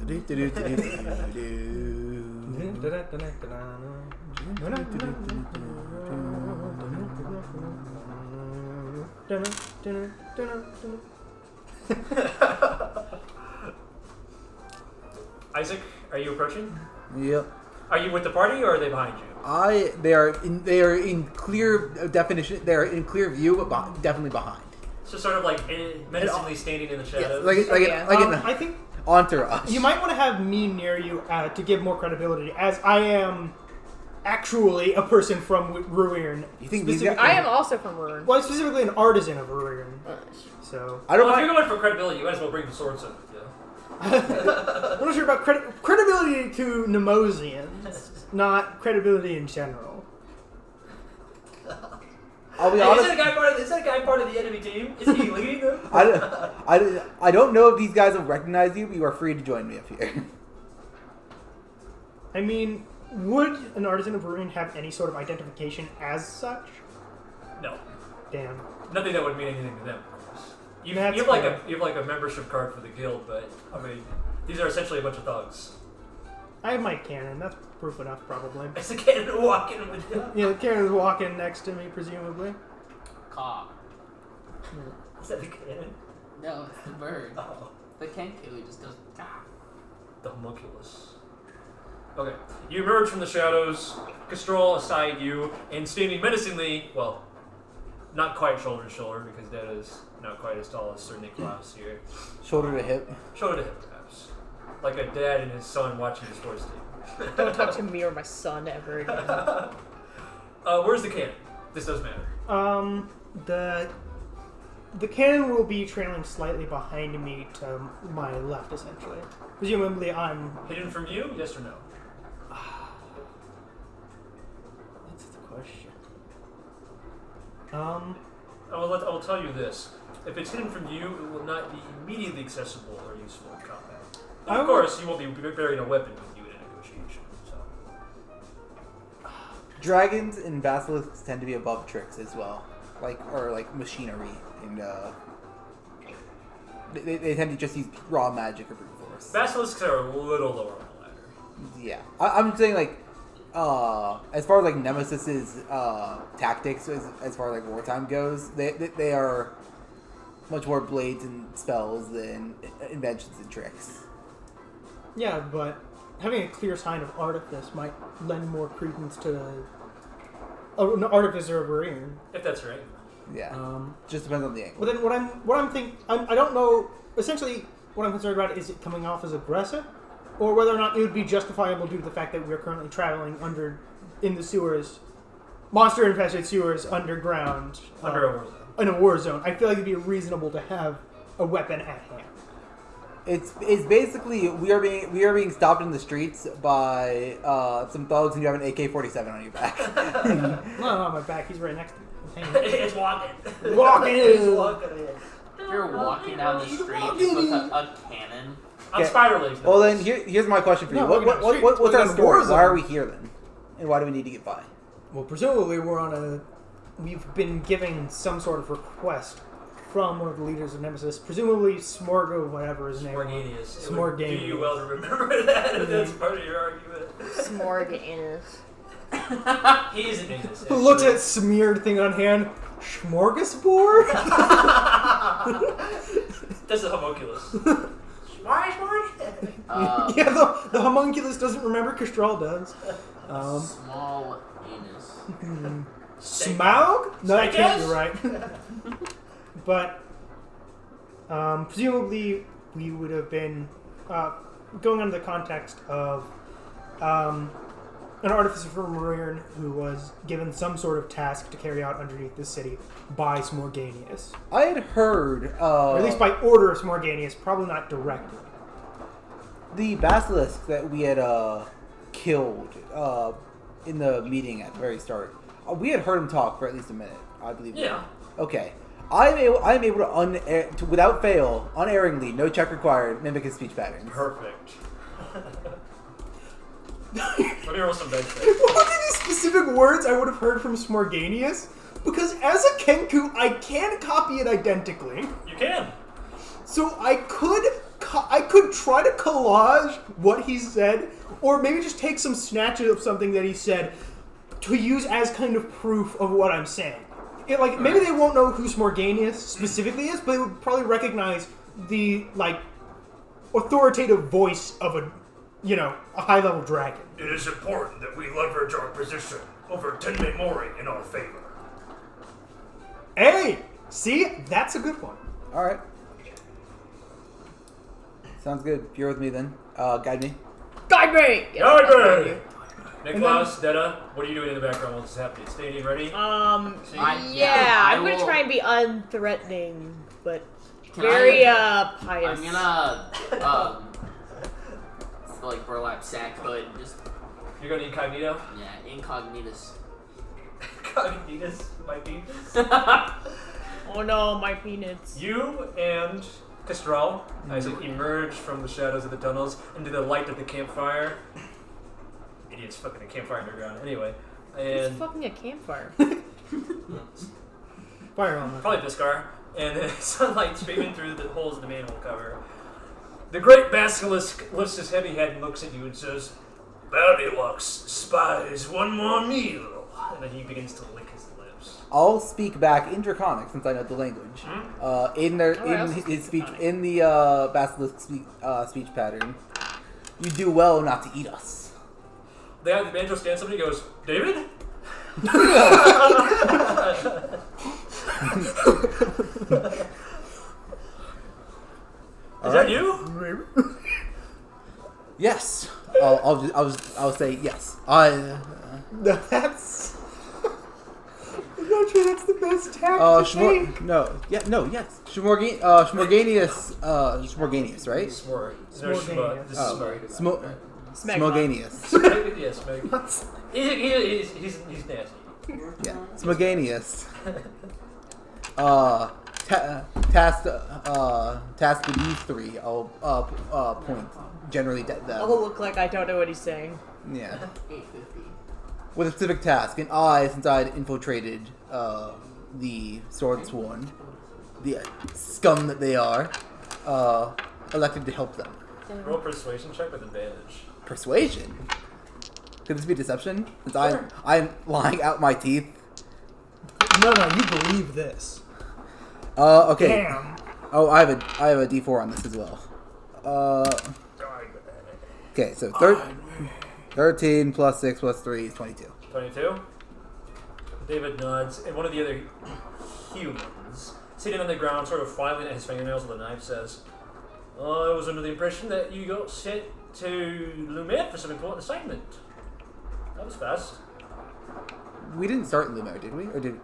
Isaac, are you approaching? Yep. Are you with the party or are they behind you? They are in clear definition. They are in clear view, but definitely behind. So sort of like menacingly standing in the shadows. I think entourage. you might want to have me near you to give more credibility, as I am actually a person from Ruin. You think these Specific- guys? I am also from Ruin. Well, I'm specifically an artisan of Ruin. So I don't Well, if mind. you're going for credibility, you might as well bring the swords in with you. I'm not sure about credibility to Nemosians, not credibility in general. I'll be Hey, honest. is that guy part of the enemy team? Is he leading them? I don't know if these guys will recognize you, but you are free to join me up here. I mean, would an artisan of Ruin have any sort of identification as such? No. Damn. Nothing that would mean anything to them, of course. You That's have like fair. you have like a membership card for the guild, but I mean, these are essentially a bunch of thugs. I have my cannon. That's proof enough, probably. It's a cannon walking with you. Yeah, the cannon's walking next to me, presumably. Cock. Is that the cannon? No, it's the bird. Oh. The Kenku just goes. Ah. The homunculus. Okay. You emerge from the shadows, Castrol aside you, and standing menacingly, well, not quite shoulder to shoulder, because that is not quite as tall as Sir Nicholas here. Shoulder to hip. Shoulder to hip, perhaps. Like a dad and his son watching his sports team. Don't talk to me or my son ever again. Where's the cannon? This does matter. The cannon will be trailing slightly behind me to my left, essentially. Presumably, I'm Hidden from you? Yes or no? That's the question. I will tell you this. If it's hidden from you, it will not be immediately accessible or useful in combat. Of course, you won't be bearing a weapon with you in a negotiation. So. Dragons and basilisks tend to be above tricks as well, like machinery, and they tend to just use raw magic or brute force. Basilisks are a little lower on the ladder. Yeah, I'm saying as far as like Nemesis's tactics as far as like wartime goes, they are much more blades and spells than inventions and tricks. Yeah, but having a clear sign of artifice might lend more credence to an artificer of Marine. If that's right. Yeah, just depends on the angle. But then what I'm thinking, I don't know. Essentially, what I'm concerned about is it coming off as aggressive, or whether or not it would be justifiable due to the fact that we are currently traveling in the sewers, monster-infested sewers underground, Under a war zone. in a war zone. I feel like it'd be reasonable to have a weapon at hand. It's basically we are being stopped in the streets by some thugs, and you have an AK-47 on your back. No, on my back. He's right next to me. It's walking. Walking It's in. walking in. If you're walking down the street just with a cannon, On spider legs. Well, then here's my question for you. No, What's we're gonna our shoot. story? War zone. Why are we here then? And why do we need to get by? Well, presumably we've been giving some sort of request from one of the leaders of Nemesis, presumably Smorgo, whatever his name was. Smorganius. It would Smorganius. do you well to remember that if that's part of your argument. Smorganus. He isn't Nemesis. Who looks at smeared thing on hand? Smorgasbord? That's the homunculus. Yeah, the homunculus doesn't remember. Castral does. small anus. Smaug? No, that can't be Steakhouse? right. But presumably we would have been going under the context of an artificer from Marine who was given some sort of task to carry out underneath the city by Smorganius. I had heard, Or at least by order of Smorganius, probably not directly. the basilisk that we had killed in the meeting at the very start. We had heard him talk for at least a minute, I believe. Yeah. Okay. I'm able to without fail, unerringly, no check required, mimic his speech patterns. Perfect. Let me roll some dice. What would be the specific words I would have heard from Smorganius? Because as a Kenku, I can copy it identically. You can. So I could try to collage what he said, or maybe just take some snatches of something that he said to use as kind of proof of what I'm saying. Maybe they won't know who Smorganius specifically is, but they would probably recognize the authoritative voice of a high-level dragon. It is important that we leverage our position over Tenme Mori in our favor. Hey, see, that's a good one. All right. Sounds good. If you're with me, then guide me. Guide me! Yes, Guide I'll guide me! you. Nicholas, Detta, what are you doing in the background while this is happening? Standing ready? Yeah, I I'm gonna will- try and be unthreatening, but Can very I- pious. I'm gonna burlap sack hood, just You're going incognito? incognitus. Incognitus, my penis. Oh no, my peanuts. You and Castral, as it emerge from the shadows of the tunnels into the light of the campfire. Idiot's fucking a campfire underground. Anyway. It's And fucking a campfire. Fire on that. probably Viskar. And the sunlight streaming through the holes in the manhole cover. The great basilisk lifts his heavy head and looks at you and says, "Bounty Lux spies one more meal." And then he begins to lick his lips. I'll speak back in Draconic since I know the language. In his speech, in the basilisk speech pattern, you do well not to eat us. The banjo stands up and he goes, David? Is that you? Yes. I'll say yes. That's. I'm not sure that's the best tactic to take. Yes. Shmorganius, right? Smorganius. Smorganius. Yes, maybe. He's nasty. Yeah. Smorganius. Tasked with these three, I'll point generally them. I'll look like I don't know what he's saying. Yeah. With a specific task, and I, since I had infiltrated the Swordsworn, the scum that they are, elected to help them. Roll persuasion check with advantage. Persuasion? Could this be deception? Since I'm lying out my teeth. No, you believe this. Okay. Damn. Oh, I have a D4 on this as well. Okay, so 13 plus 6 plus 3 is 22. 22? David nods, and one of the other humans, sitting on the ground, sort of filing at his fingernails with a knife, says, I was under the impression that you got sent to Lumer for some important assignment. That was fast. We didn't start in Lumer, did we? Or did?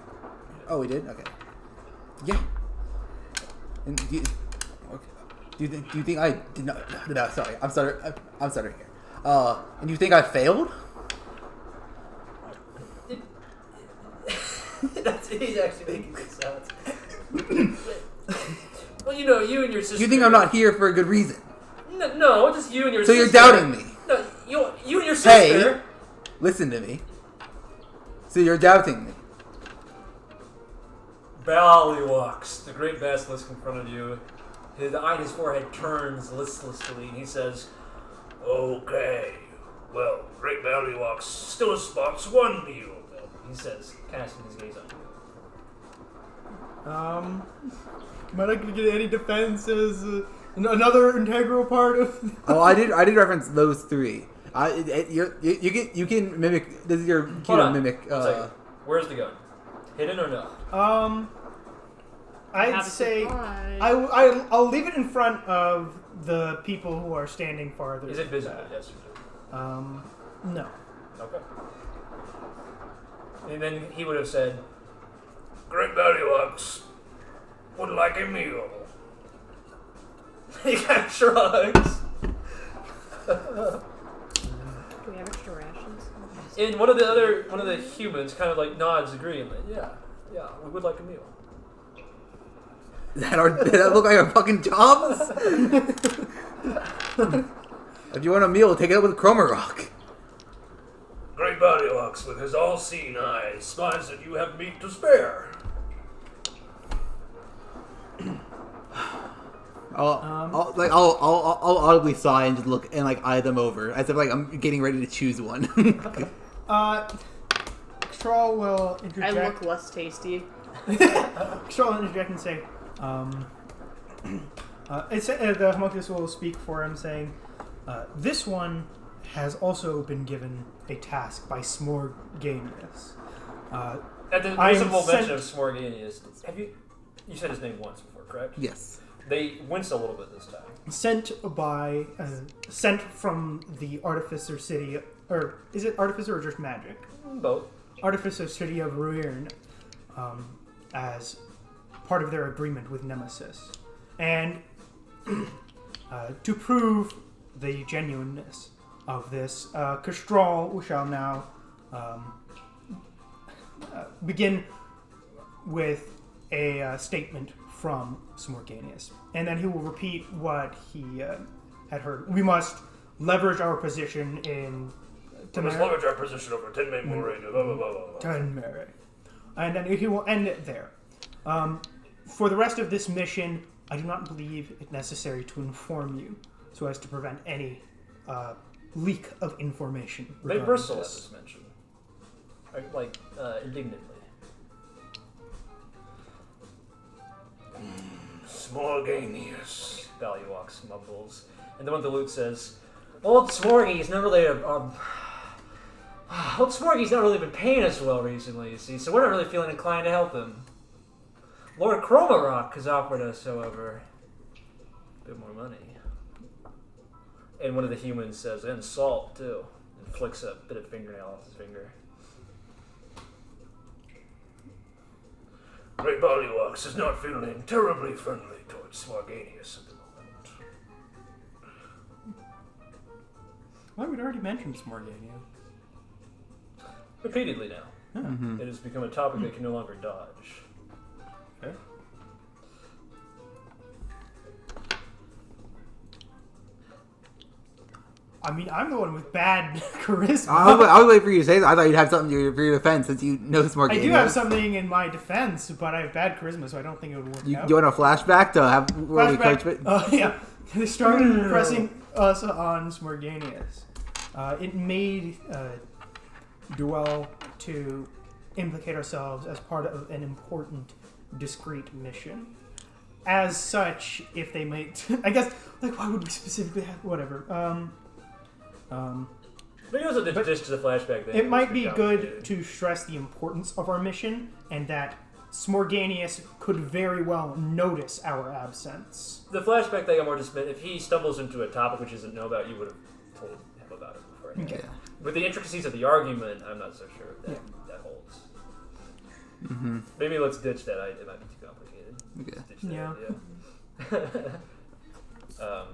Oh, we did. Okay. Yeah. And do you think I did not? No, sorry. I'm stuttering here. And you think I failed? He's actually making good sounds. Well, you and your sister. You think I'm not here for a good reason? No, just you and your sister. So you're doubting me? No, you and your sister. Hey, listen to me. So you're doubting me? Ballywalks, the great basilisk in front of you. His eye in his forehead turns listlessly, and he says, Okay, well, great Ballywalks still spots one meal, he says, casting his gaze on you. Am I not going to get any defense as another integral part of? Oh, I did reference those three. You can mimic. This is your cue to mimic. Where's the gun? Hidden or no? I'd say I'll leave it in front of the people who are standing farther. Is it visible? Yes or no? No. Okay. And then he would have said, Great Ballywalks would like a meal. He kind of shrugs. Do we have extra rations? And one of the humans kind of like nods agreeing, like, yeah, we would like a meal. Did that look like our fucking jobs? If you want a meal, take it up with Cromarok. Great Ballywalks, with his all-seeing eyes, spies that you have meat to spare. I'll audibly sigh and just look and like eye them over as if like I'm getting ready to choose one. Straw will interject. I look less tasty. Straw will interject and say, the homunculus will speak for him, saying, "This one has also been given a task by Smorganius." At the reasonable mention of Smorganius, you said his name once before, correct? Yes. They wince a little bit this time. Sent from the Artificer City, or is it Artificer or just Magic? Both. Artificer City of Ruirn, as part of their agreement with Nemesis. And to prove the genuineness of this, Kastral shall now begin with a statement from Smorganius. And then he will repeat what he had heard. We must leverage our position in We must leverage our position over Tenme Mori. Tenme Mori. And then he will end it there. For the rest of this mission, I do not believe it necessary to inform you so as to prevent any leak of information. They bristle at this mention. Indignantly. Smorganius, Ballywax mumbles. And the one with the lute says, Old Smorgy's not really Old Smorgy's not really been paying us well recently, you see, so we're not really feeling inclined to help him. Lord Cromarock has offered us, however, a bit more money. And one of the humans says, and salt, too, and flicks a bit of fingernail off his finger. Great Ballywax is not feeling terribly friendly towards Smorganius at the moment. Well, we'd already mentioned Smorgania. Repeatedly now. Mm-hmm. It has become a topic that can no longer dodge. Okay. I mean, I'm the one with bad charisma. I was waiting for you to say that. I thought you'd have something for your defense since you know this more. I do have something in my defense, but I have bad charisma, so I don't think it would work out. You want a flashback to have where we coach it? Yeah. They started pressing us on Smorganius. It made Duel to implicate ourselves as part of an important, discrete mission. As such, if they might... I guess, like, why would we specifically have... Whatever. Maybe also dish to the flashback thing. It might be good to stress the importance of our mission and that Smorganius could very well notice our absence. The flashback thing, I'm more just if he stumbles into a topic which he doesn't know about, you would have told him about it before. Okay. With the intricacies of the argument, I'm not so sure if that holds. Mm-hmm. Maybe let's ditch that. It might be too complicated. Okay. Let's ditch that idea.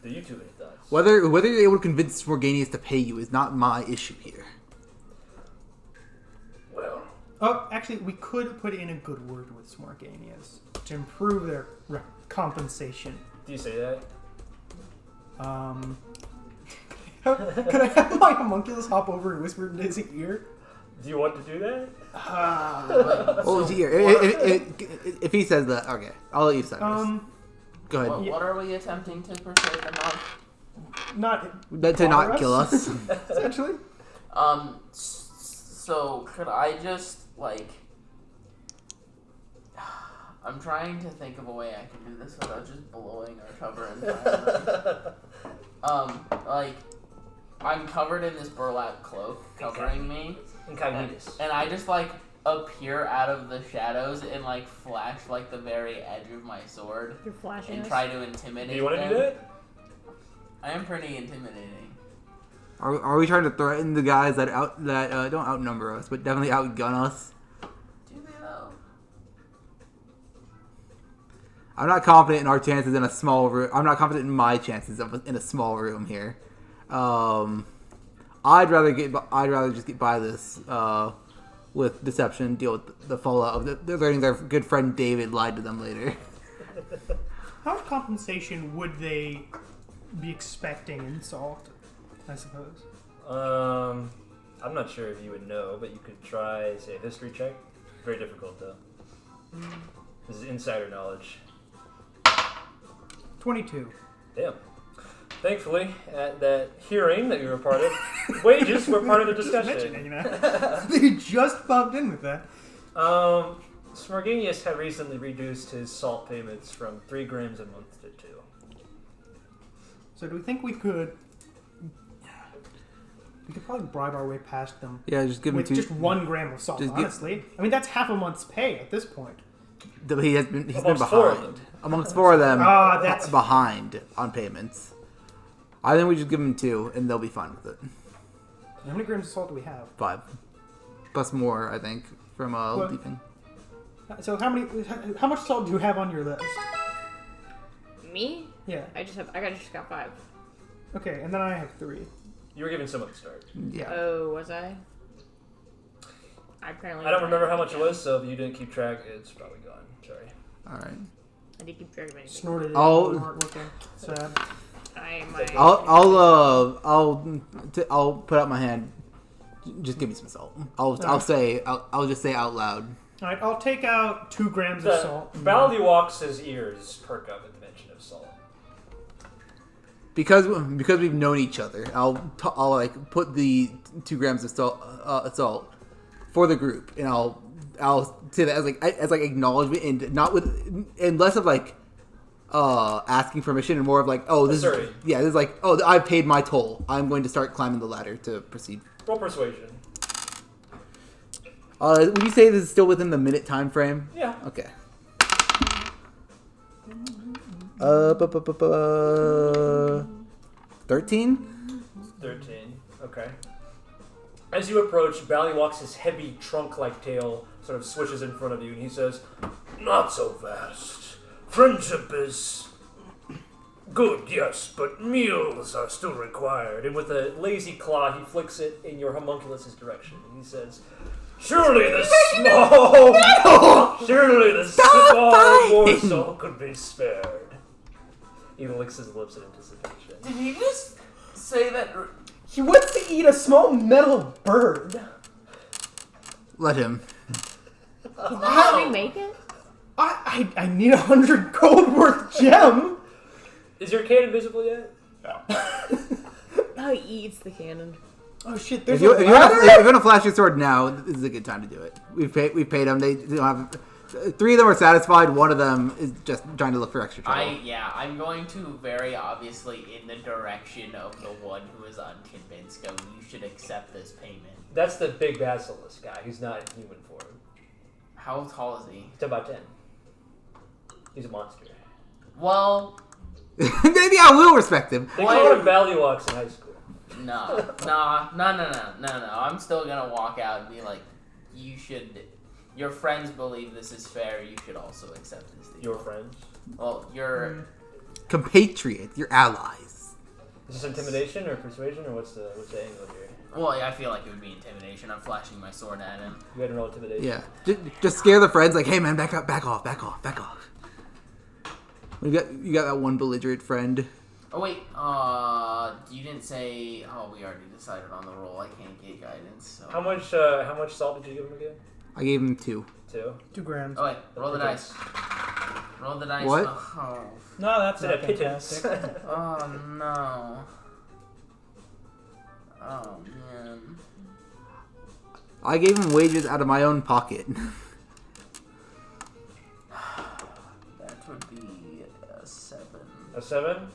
Do you two have any thoughts? Whether you're able to convince Smorganius to pay you is not my issue here. Well, Oh, actually, we could put in a good word with Smorganius to improve their compensation. do you say that? Could I have my homunculus hop over and whisper into his ear? Do you want to do that? If he says that, okay, I'll let you say this. Go ahead. What are we attempting to persuade them of? To not kill us. Essentially. So could I just like? I'm trying to think of a way I can do this without just blowing our cover entirely. Like I'm covered in this burlap cloak covering me, Incognitus. and I just like appear out of the shadows and like flash like the very edge of my sword. You're flashing and us? try to intimidate. Do you want to them. do that? I am pretty intimidating. Are we trying to threaten the guys that don't outnumber us, but definitely outgun us? Do they though? I'm not confident in our chances in a small room. I'm not confident in my chances in a small room here. I'd rather just get by this with deception, deal with the fallout of learning their good friend David lied to them later. How much compensation would they be expecting in Salt, I suppose? I'm not sure if you would know, but you could try, say, a history check. Very difficult, though. This is insider knowledge. 22. Damn. Thankfully, at that hearing that you were part of, wages were part of the discussion. They just bumped in with that. Smorganius had recently reduced his salt payments from 3 grams a month to 2. So do we think we could probably bribe our way past them? Yeah, just give him with 2. just 1 gram of salt, honestly. I mean, that's half a month's pay at this point. He's been Amongst 4 of behind. them. Amongst 4 of them, that's behind on payments. I think we just give them 2, and they'll be fine with it. How many grams of salt do we have? 5. Plus more, I think, from leaving. So how much salt do you have on your list? Me? Yeah. I just got 5. Okay, and then I have 3. You were given some at the start. Yeah. Oh, was I? I don't remember how much it was, so if you didn't keep track, it's probably gone. Sorry. All right. I did keep track of anything. Snorted it. I'll- Weren't looking. Sad. I'll put out my hand. Just give me some salt. I'll just say out loud. All right, I'll take out 2 grams of salt. Ballywax's ears perk up at the mention of salt. Because we've known each other, I'll like put the 2 grams of salt for the group, and I'll I'll say that as acknowledgement and not with and less of asking permission and more of this is like, oh, I've paid my toll. I'm going to start climbing the ladder to proceed. Roll persuasion. Would you say this is still within the minute time frame? Yeah. Okay. 13? 13. Okay. As you approach, Ballywalks' heavy trunk-like tail sort of swishes in front of you, and he says, Not so fast. Friendship is good, yes, but meals are still required. and with a lazy claw, he flicks it in your homunculus's direction. And he says, Surely the small morsel could be spared. He licks his lips in anticipation. Did he just say that? He wants to eat a small metal bird. Let him. How do we make it? I need 100 gold worth gem. Is your cannon visible yet? Oh, he eats the cannon. Oh shit! If There's you a ladder? want to flash your sword now, this is a good time to do it. We've paid them. They don't have. 3 of them are satisfied. 1 of them is just trying to look for extra trouble. I'm going to very obviously in the direction of the one who is unconvinced. Go, you should accept this payment. That's the big basilisk guy. He's not in human form. How tall is he? He's about 10. He's a monster. Well, Maybe I will respect him. They called him Ballywalks in high school. no. I'm still gonna walk out and be like, you should. Your friends believe this is fair. You should also accept this deal. Your friends? Well, your Compatriots, your allies. Is this intimidation or persuasion, or what's the angle here? Well, I feel like it would be intimidation. I'm flashing my sword at him. You had to roll intimidation. Yeah, just scare the friends. Like, hey man, back off. You got that one belligerent friend. Oh wait, you didn't say. Oh, we already decided on the roll. I can't get guidance. So. How much salt did you give him again? I gave him 2. 2. 2 grams. Oh wait, roll the dice. Roll the dice. What? Oh, No, that's It's not a pittance. fantastic. oh no. Oh man. I gave him wages out of my own pocket. That would be a 7. A 7?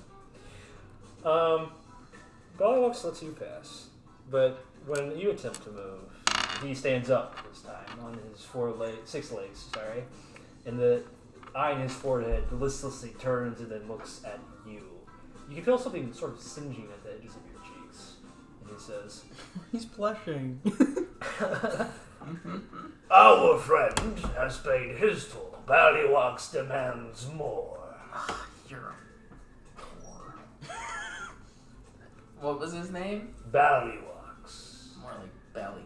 Ballywalks lets you pass, but when you attempt to move, he stands up this time on his 6 legs, and the eye in his forehead listlessly turns and then looks at you. You can feel something sort of singeing at the edges of your cheeks, and he says, He's blushing. Our friend has paid his toll. Ballywalks demands more. You're a whore. What was his name? Ballywalks. More like Bally.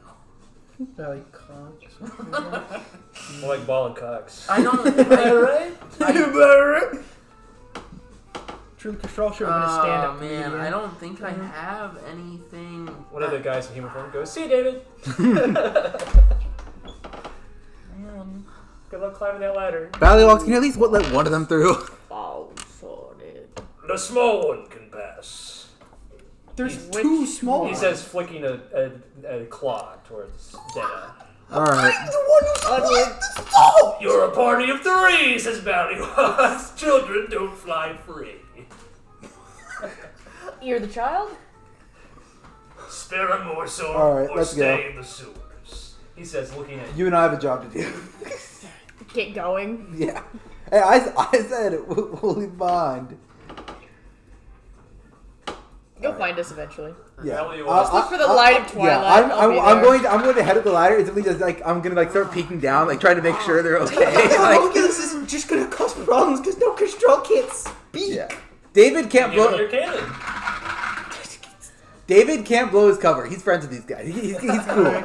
Belly conch. more like ball and cocks. I don't. Right? Truly, Castral should have been a stand-up man, comedian. I don't think I have anything. One of the guys in human form goes, "See you, David." Man. Good luck climbing that ladder. Ballywalks, can you at least let one of them through? Oh, sorry. The small one can pass. There's 2 small He ones. says, flicking a claw towards Denna. Alright. You're a party of 3, says Ballywalks. Children don't fly free. You're the child? Spare a morsel Alright, or let's stay go. in the sewers. He says, looking at you. You and I have a job to do. Get going. Yeah. Hey, I said it. We'll leave behind. You'll find us eventually. Yeah. Ballywalks. Look for the light of twilight. Yeah, I'm I'll be going to head up the ladder and simply just I'm gonna start peeking down, trying to make sure they're okay. This isn't just gonna cause problems because no Castral can't speak. Yeah. David can't Give him blow. your cannon. David can't blow his cover. He's friends with these guys. He's cool.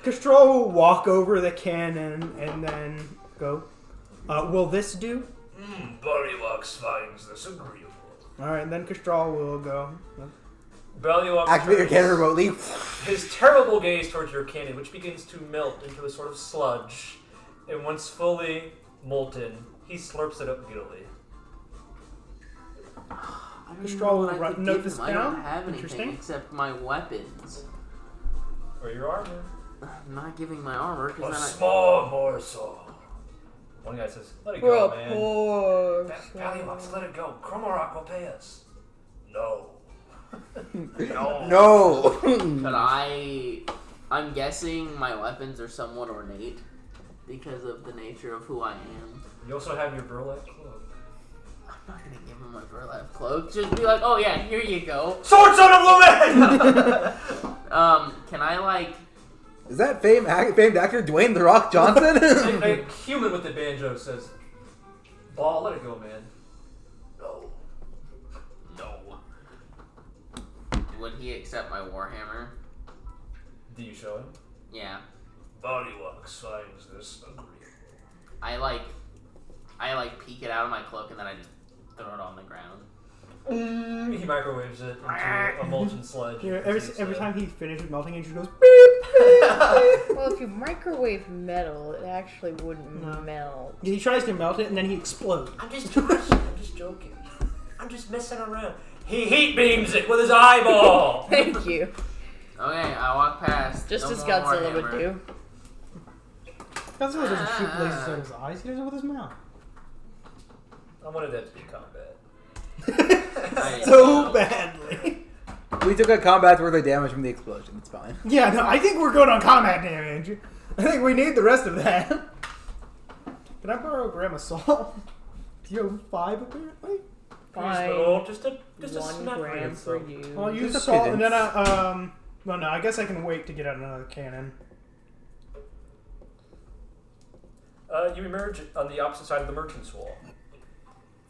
Castral will walk over the cannon and then go. Will this do? Ballywalks finds this agreeable. Alright, then Castral will go. Ballywalks Activate your turns cannon remotely. his terrible gaze towards your cannon, which begins to melt into a sort of sludge, and once fully molten, he slurps it up greedily. Castral will I could note give this him. I down. don't have anything Interesting. except my weapons. Or your armor. I'm not giving my armor A because small morsel. One guy says, let it We're go, a man. poor. Gallivox, let it go. Chromarock will pay us. No. No. But I'm guessing my weapons are somewhat ornate because of the nature of who I am. You also have your burlap cloak. I'm not gonna give him my burlap cloak. Just be like, oh yeah, here you go. Sword son of Lumer! Can I like? Is that famed actor Dwayne The Rock Johnson? A human with the banjo says, Ball, let it go, man. No. Would he accept my warhammer? Do you show him? Yeah. Bodyworks finds this agreeable. I peek it out of my cloak and then I just throw it on the ground. He microwaves it into a molten sludge. You know, It's, every time he finishes melting, it just goes. Well, if you microwave metal, it actually wouldn't melt. He tries to melt it and then he explodes. I'm just joking. I'm just messing around. He heat beams it with his eyeball. Thank you. Okay, I walk past. Just no as more Godzilla would warhammer. do. Godzilla doesn't shoot lasers out of his eyes, he does it with his mouth. I wanted that to be combat. So badly. We took a combat's worth of damage from the explosion. It's fine. Yeah, no, I think we're good on combat damage. I think we need the rest of that. Can I borrow Grandma's salt? You have 5 apparently? Oh, just a 1 snap gram grenade, for so- you. I'll use the Just salt pigeons. and then well no, I guess I can wait to get out another cannon. You emerge on the opposite side of the merchant's wall.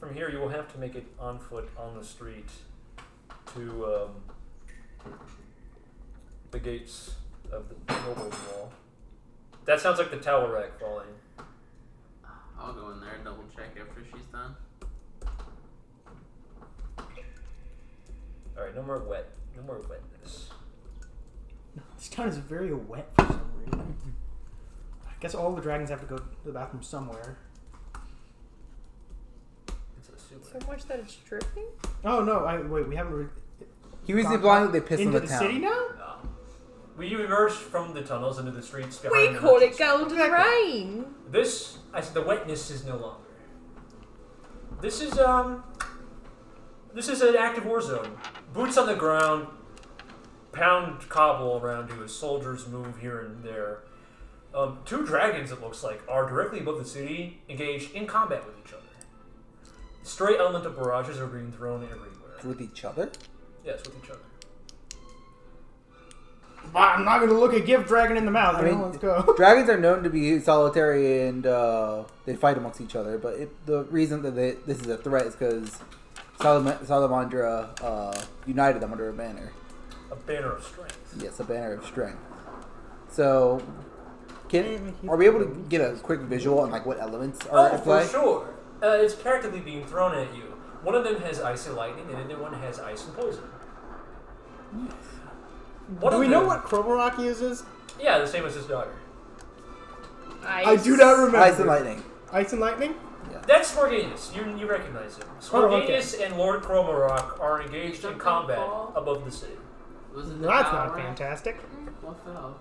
From here, you will have to make it on foot on the street to the gates of the noble's wall. That sounds like the tower rack falling. I'll go in there and double check after she's done. All right, no more wetness. This town is very wet for some reason. I guess all the dragons have to go to the bathroom somewhere. It's a sewer. So much that it's dripping? Oh no, wait, we haven't He was gone implying that they pissed on into the the town. city now? No. Well, you emerge from the tunnels into the streets behind We the call it merchant's wall. golden rain. This, I said, the wetness is no longer. This is an active war zone. Boots on the ground, pound cobble around you as soldiers move here and there. 2 dragons, it looks like, are directly above the city, engaged in combat with each other. Stray elemental barrages are being thrown everywhere. With each other? Yes, with each other. I'm not gonna look a gift dragon in the mouth. I mean, Let's go. Dragons are known to be solitary and they fight amongst each other, but the reason that this is a threat is because Salamandra united them under a banner. A banner of strength. Yes, a banner of strength. So, are we able to get a quick visual on like what elements are Oh, at play? for sure. It's practically being thrown at you. One of them has ice and lightning, and the other one has ice and poison. Do we know what Chromarock uses? Yeah, the same as his daughter. I do not remember. Ice and lightning. Ice and lightning? That's Scorganius. You recognize him. Scorganius okay. and Lord Chromarock are engaged in combat above the city. Was it the Well, that's tower not rack? fantastic. What fell?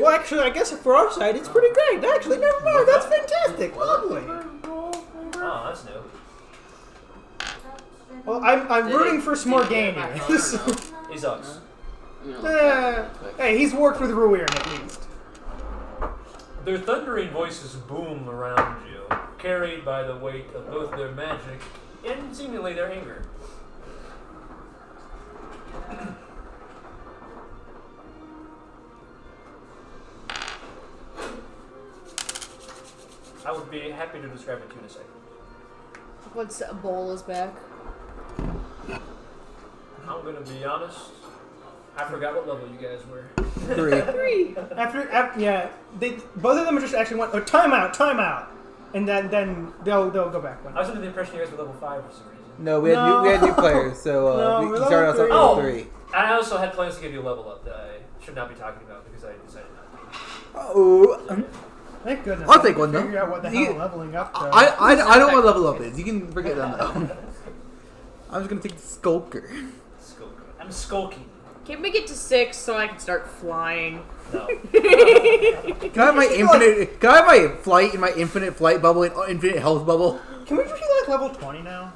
Well, actually, I guess for our side, it's pretty great. Actually, never mind. That's fantastic. Lovely. Oh, that's new. Well, I'm Did rooting it- for some more did it get game back here. on or no? He's us. Hey, he's worked with Ruir at least. Their thundering voices boom around you, carried by the weight of both their magic and seemingly their anger. I would be happy to describe it to you in a second. What's bowl is back? I'm gonna be honest. I forgot what level you guys were. 3. 3. After yeah, both of them just actually went, time out, and then they'll go back one. I was under the impression you guys were level 5 for some reason. No, we had new players, so No, we we're started us level off three. with 3. And I also had plans to give you a level up that I should not be talking about because I decided not to. Oh, Thank goodness. I'll I take can one, though. Figure out what the You- hell leveling up does. I don't know what level up is. You can forget that though. I'm just gonna take the Skulker. Skulking. I'm skulking. Can we get to 6 so I can start flying? No. Can I have my infinite? Can I have my flight in my infinite flight bubble and infinite health bubble? Can we just be like level 20 now?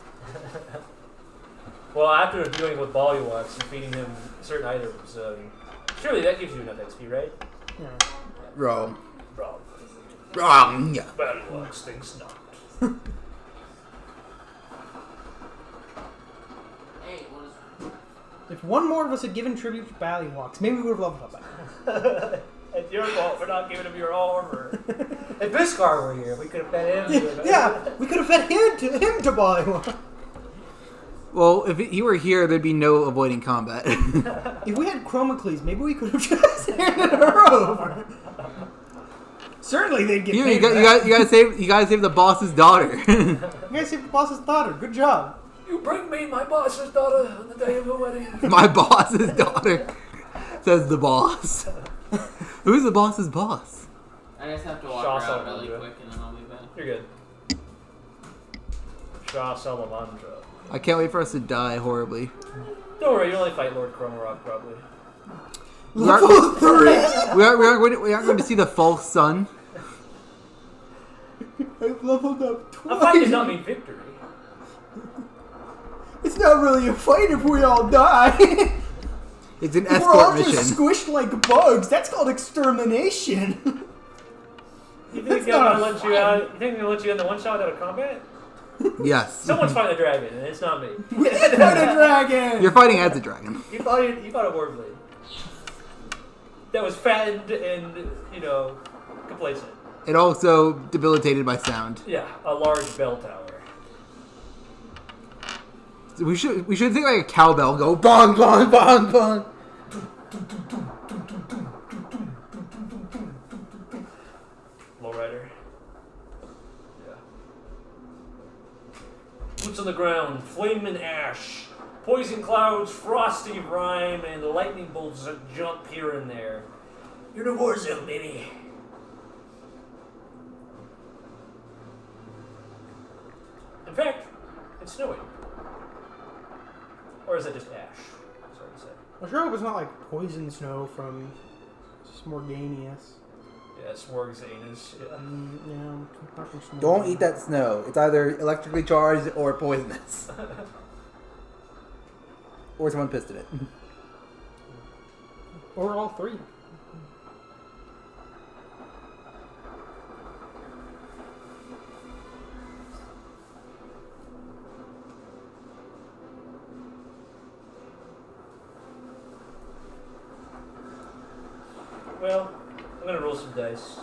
Well, after dealing with Ballywox and feeding him certain items, surely that gives you enough XP, right? Yeah. Wrong. Wrong. Wrong. Yeah. Ballywox thinks not. Hey, what is... If one more of us had given tribute to Ballywalks, maybe we would have leveled up by now. It's your fault for not giving him your armor. If Viskar were here, we could have fed him. Yeah, we could have fed him to Ballywalks. Well, if he were here, there'd be no avoiding combat. If we had Chromacles, maybe we could have just handed her over. Certainly, they'd get you paid. gotta save the boss's daughter. You guys saved the boss's daughter. Good job. You bring me my boss's daughter on the day of the wedding. My boss's daughter, says the boss. Who's the boss's boss? I just have to walk Shaw around really Salamandra. quick and then I'll be back. You're good. Shaw Salamandra. I can't wait for us to die horribly. Don't worry, you only fight Lord Chromorok probably. Level 3! We aren't going to see the false sun. I've leveled up A fight twice. does not mean victory. It's not really a fight if we all die. It's an If we're all escort mission. just squished like bugs. That's called extermination. You think That's they're gonna not a let you out? You think they're gonna let you in the one shot out of combat? Yes. Someone's fighting a dragon, and it's not me. We did fight a dragon. You're fighting as a dragon. You fought a warblade that was fattened and complacent. And also debilitated by sound. Yeah, a large bell tower. We should think like a cowbell. Go bong bong bong bong. Lowrider. Yeah. Boots on the ground, flame and ash, poison clouds, frosty rime, and lightning bolts that jump here and there. You're in a war zone, baby. In fact, it's snowing. Or is it just ash? Sorry to say. I sure hope it's not like poison snow from Smorganius. Yeah, Smorg's anus. Yeah. Not from Smorg. Don't eat that snow. It's either electrically charged or poisonous. Or someone pissed in it. Or all three. Well, I'm gonna roll some dice.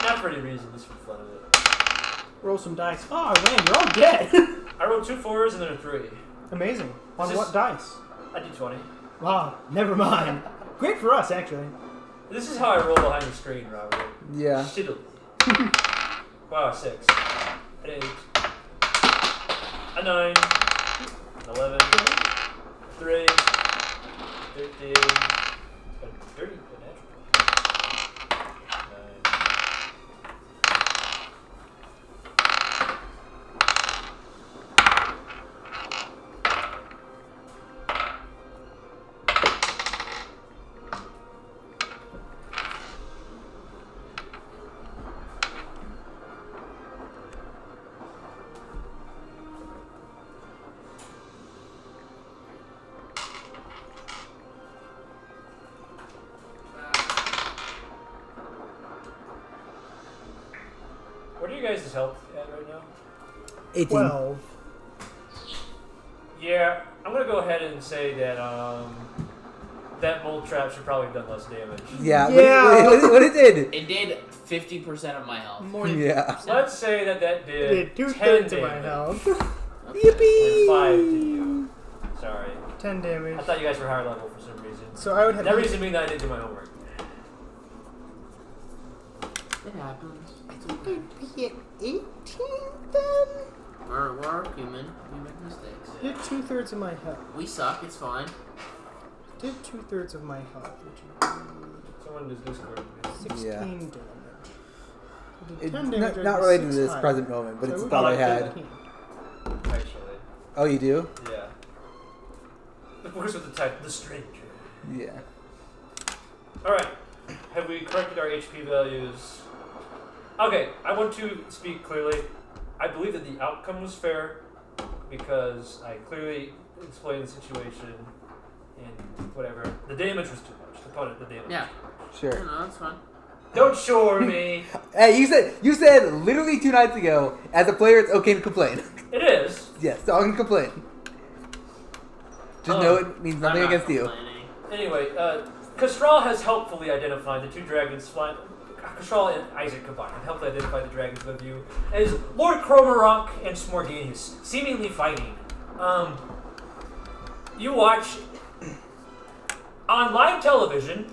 Not for any reason, just for fun of it. Roll some dice. Oh man, you're all dead. I rolled 2 4s and then a 3. Amazing. On Is this- what dice? I did 20. Ah, never mind. Great for us, actually. This is how I roll behind the screen, Robert. Yeah. Shiddle. Wow, 6. An 8. A 9. 11. 3. 13. A 30. A natural. 9. What are you guys' health at right now? 18. 12. Yeah, I'm gonna go ahead and say that that mold trap should probably have done less damage. Yeah. Yeah. What it did. It did 50% of my health. More than Yeah. Let's say that did did 10 2/3 of my damage health. Yippee! and 5 to you. Sorry. 10 damage. I thought you guys were higher level for some reason. So I would have. That reason being that I didn't do my homework. It happens. be at 18 then? We're human. We make mistakes. Did 2/3 of my health. We suck. It's fine. Did 2/3 of my health, which would Someone does Discord. be 16 Yeah. damage. Did It's 10 damage, not I'd be related to 6 this higher. present moment, but So it's it the would thought be I had. 13. Actually. Oh, you do? Yeah. Of course with the type, the stranger. Yeah. Alright. Have we corrected our HP values? Okay, I want to speak clearly. I believe that the outcome was fair because I clearly explained the situation and whatever. The damage was too much. The damage. Yeah. Sure. No, that's fine. Don't shore me. Hey, you said literally 2 nights ago, as a player, it's okay to complain. It is. Yes, so I'm gonna complain. Just know it means nothing I'm not against you. complaining. Anyway, Kastral has helpfully identified the 2 dragons flying. Kastral and Isaac combined have helpfully identified the dragons with you as Lord Cromarok and Smorganius seemingly fighting. You watch on live television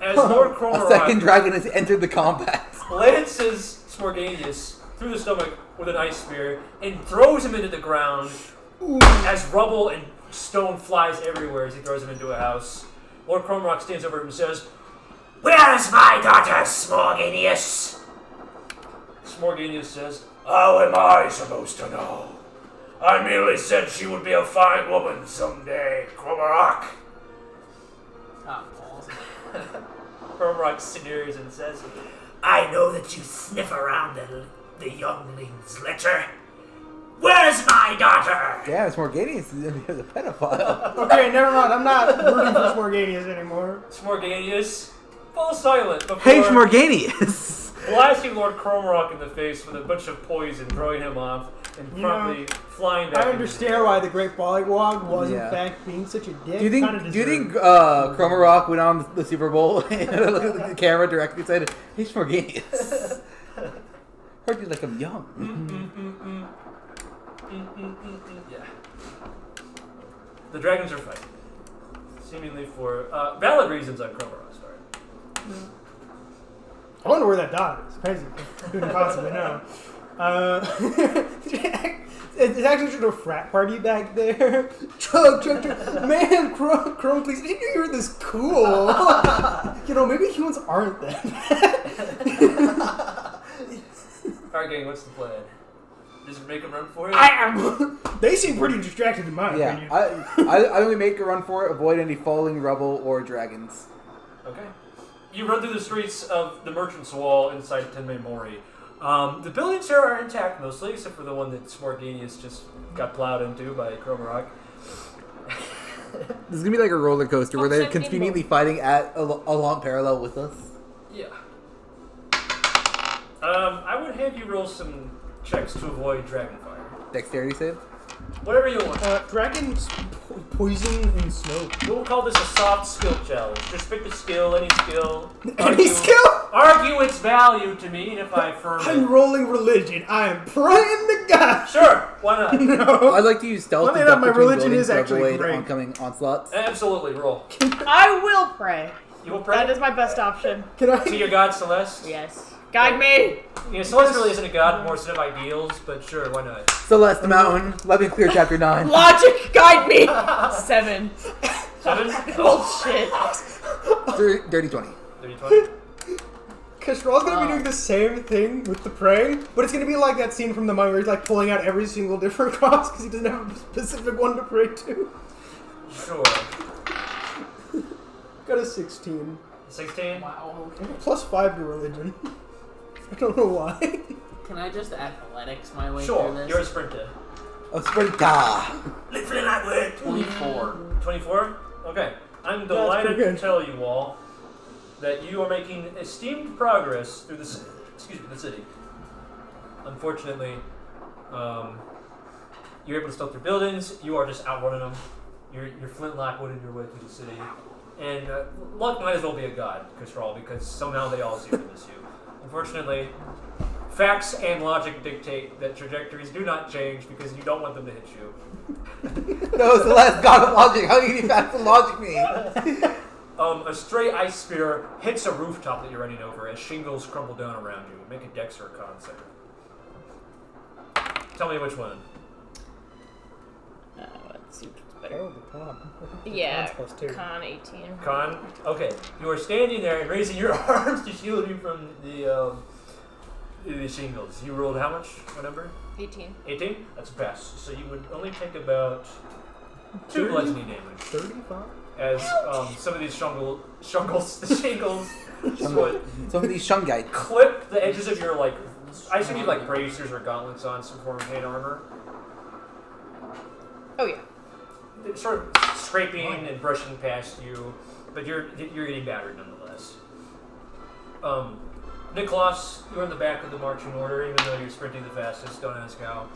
as Lord A Cromarok second dragon has entered the combat. lances Smorganius through the stomach with an ice spear and throws him into the ground as rubble and stone flies everywhere as he throws him into a house. Lord Cromarok stands over him and says, "Where's my daughter, Smorganius?" Smorganius says, How am I supposed to know? I merely said she would be a fine woman someday, Cromarok. Ah, balls. Cromarok sneers and says, I know that you sniff around the youngling's litter. Where's my daughter? Damn, it's Morganius is a pedophile. Okay, never mind. I'm not rooting for Smorganius anymore. Smorganius falls silent before Hey, Morganius! blasting Lord Cromarok in the face with a bunch of poison, throwing him off, and promptly flying back. I understand why the Great Bollywog was Yeah. in fact being such a dick. Do you think Cromarok went on the Super Bowl and looked at the camera directly and said, "Hey, Morganius, heard you like I'm young." Yeah. The dragons are fighting, seemingly for valid reasons on Cromarok's part. I wonder where that dog is. Crazy. Couldn't possibly know. It's actually just a frat party back there. Chug. Man, Chrome, please. I didn't know you were this cool. You know, maybe humans aren't that bad. Alright, gang, what's the plan? Just make a run for it? I am. They seem pretty distracted in my Yeah, opinion. I only make a run for it. Avoid any falling rubble or dragons. Okay. You run through the streets of the Merchant's Wall inside Tenme Mori. The buildings here are intact mostly, except for the one that Smorganius just got plowed into by Cromarok. This is gonna be like a roller coaster where they're Fuck, conveniently fighting at along parallel with us. Yeah. I would have you roll some checks to avoid dragonfire. Dexterity save. Whatever you want. Dragons poison and snow. We'll call this a soft skill challenge. Just pick a skill, any skill. Any skill? Argue its value to me, and if I affirm I'm it. rolling religion. I am praying to God. Sure, why not? No. I'd like to use stealth Well, to then, duck my between religion buildings is to actually avoid great. oncoming onslaughts. Absolutely, roll. I will pray. You will pray That is my best option. Can I? to your god Celeste? Yes. Guide me. Yeah, Celeste really isn't a god, more a set of ideals, but sure, why not? Celeste Mountain. Let me clear chapter 9. Logic, guide me. 7. 7? Bullshit. Dirty 20. 30-20? Castral's gonna be doing the same thing with the prey, but it's gonna be like that scene from The Mummy where he's like pulling out every single different cross because he doesn't have a specific one to pray to. Sure. Got a 16. 16? Wow. Plus 5 to religion. I don't know why. Can I just athletics my way Sure, through this? you're a sprinter. Oh, Sprinta! Literally that word. 24. 24? Okay. I'm That's delighted pretty to good. tell you all that you are making esteemed progress through the city. Unfortunately, you're able to stealth through buildings. You are just outrunning them. You're flintlock wooding your way through the city. And luck might as well be a god, Kastral, because somehow they all seem to miss you. Unfortunately, facts and logic dictate that trajectories do not change because you don't want them to hit you. No, Celeste, God of logic. How can you facts and logic me? A stray ice spear hits a rooftop that you're running over as shingles crumble down around you. Make a dex or a con save. Tell me which one. Let's see what's better. Oh, the con. Yeah, Con's plus 2. con 18. Con? Okay. You are standing there and raising your arms to shield you from the shingles. You rolled how much? What number? 18. 18? That's a pass. So you would only take about 2 bludgeoning damage. 35? as some of these shingles Some of these shungite. clip the edges of your, like, I assume you have, like, bracers or gauntlets on, some form of hand armor. Oh yeah. It's sort of scraping and brushing past you, but you're getting battered nonetheless. Nicholas, you're in the back of the marching order, even though you're sprinting the fastest. Don't ask how.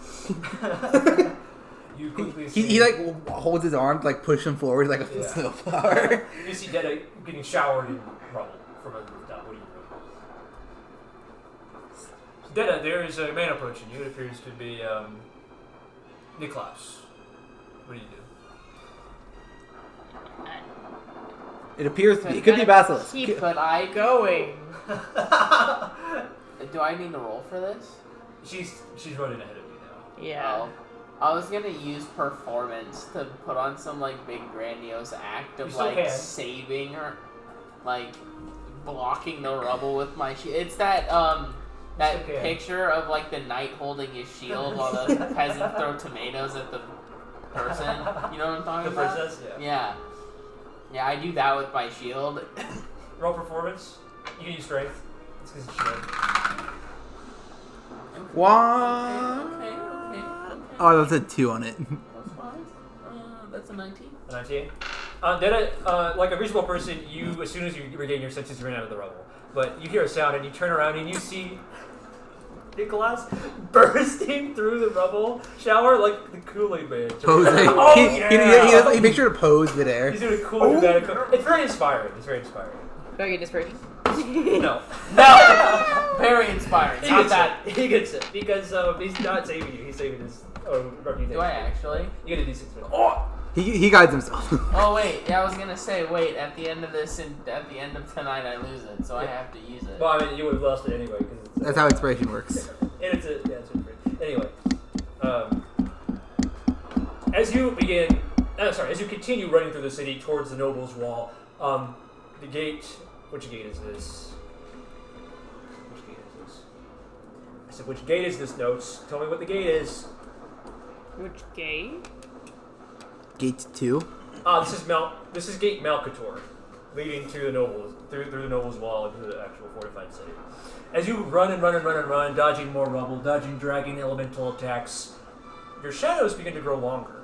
You quickly see. He like holds his arm to like push him forward like a snowflower. You see Detta getting showered in rubble from a top. What do you do? Detta, there is a man approaching you. It appears to be Nicholas. What do you do? It appears to be. It could be basilisk. But I Going. do I need to roll for this? She's running ahead of you now. Yeah. Oh. I was gonna use performance to put on some like big grandiose act of like saving her, like blocking the rubble with my shield. It's that picture of like the knight holding his shield while the peasants throw tomatoes at the person. You know what I'm talking about? The princess? Yeah. Yeah, I do that with my shield. Roll performance. You can use strength. It's because it's shield. What? Okay. Oh, that's a 2 on it. That's fine. That's a 19. A 19. Then, like a reasonable person, you, as soon as you regain your senses, you run out of the rubble. But you hear a sound, and you turn around, and you see Nicholas bursting through the rubble shower like the Kool-Aid Man. Posing. Oh, yeah! He makes sure to pose midair. He's doing a cool dramatic. It's very inspiring. It's very inspiring. Do I get inspiration? No. Very inspiring. Not that. He gets it because he's not saving you. He's saving his reputation. Do I actually? You get a D6 for that. Oh! He guides himself. Oh wait, yeah, I was gonna say wait. At the end of this and at the end of tonight, I lose it, so I have to use it. Well, I mean, you would have lost it anyway because That's how inspiration works. And it's inspiration. Anyway, as you continue running through the city towards the Noble's Wall, the gate. Which gate is this? Which gate is this? I said, which gate is this, Notes? Tell me what the gate is. Which gate? Gate 2. This is Gate Malcator, leading to the nobles through the Noble's Wall into the actual fortified city. As you run, dodging more rubble, dodging dragging elemental attacks, your shadows begin to grow longer.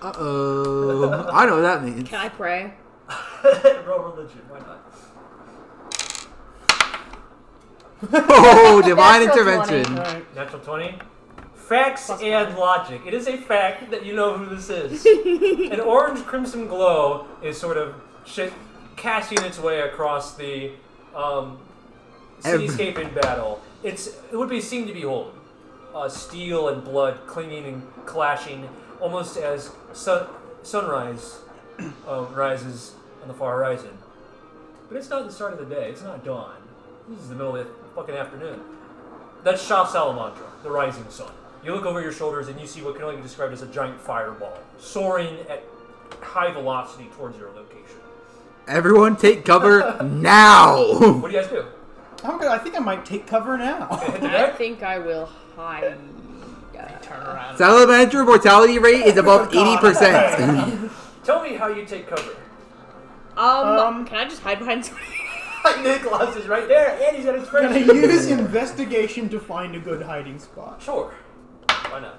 Uh-oh. I know what that means. Can I pray? Roll religion, why not? Oh, divine Natural intervention. 20. Right. Natural 20. Facts and logic. It is a fact that you know who this is. An orange crimson glow is sort of casting its way across the cityscape in battle. It would be seen to behold. Steel and blood clinging and clashing, almost as sunrise rises on the far horizon. But it's not the start of the day. It's not dawn. This is the middle of the fucking afternoon. That's Shah Salamandra, the rising sun. You look over your shoulders and you see what can only be described as a giant fireball, soaring at high velocity towards your location. Everyone take cover now! What do you guys do? I'm good. I think I might take cover now. Okay, hit the I deck. think I will hide. Turn around. Salamander mortality rate is above 80%. Tell me how you take cover. Can I just hide behind somebody? Nicholas is right there, and he's got his Can I friend. use investigation to find a good hiding spot? Sure. Why not?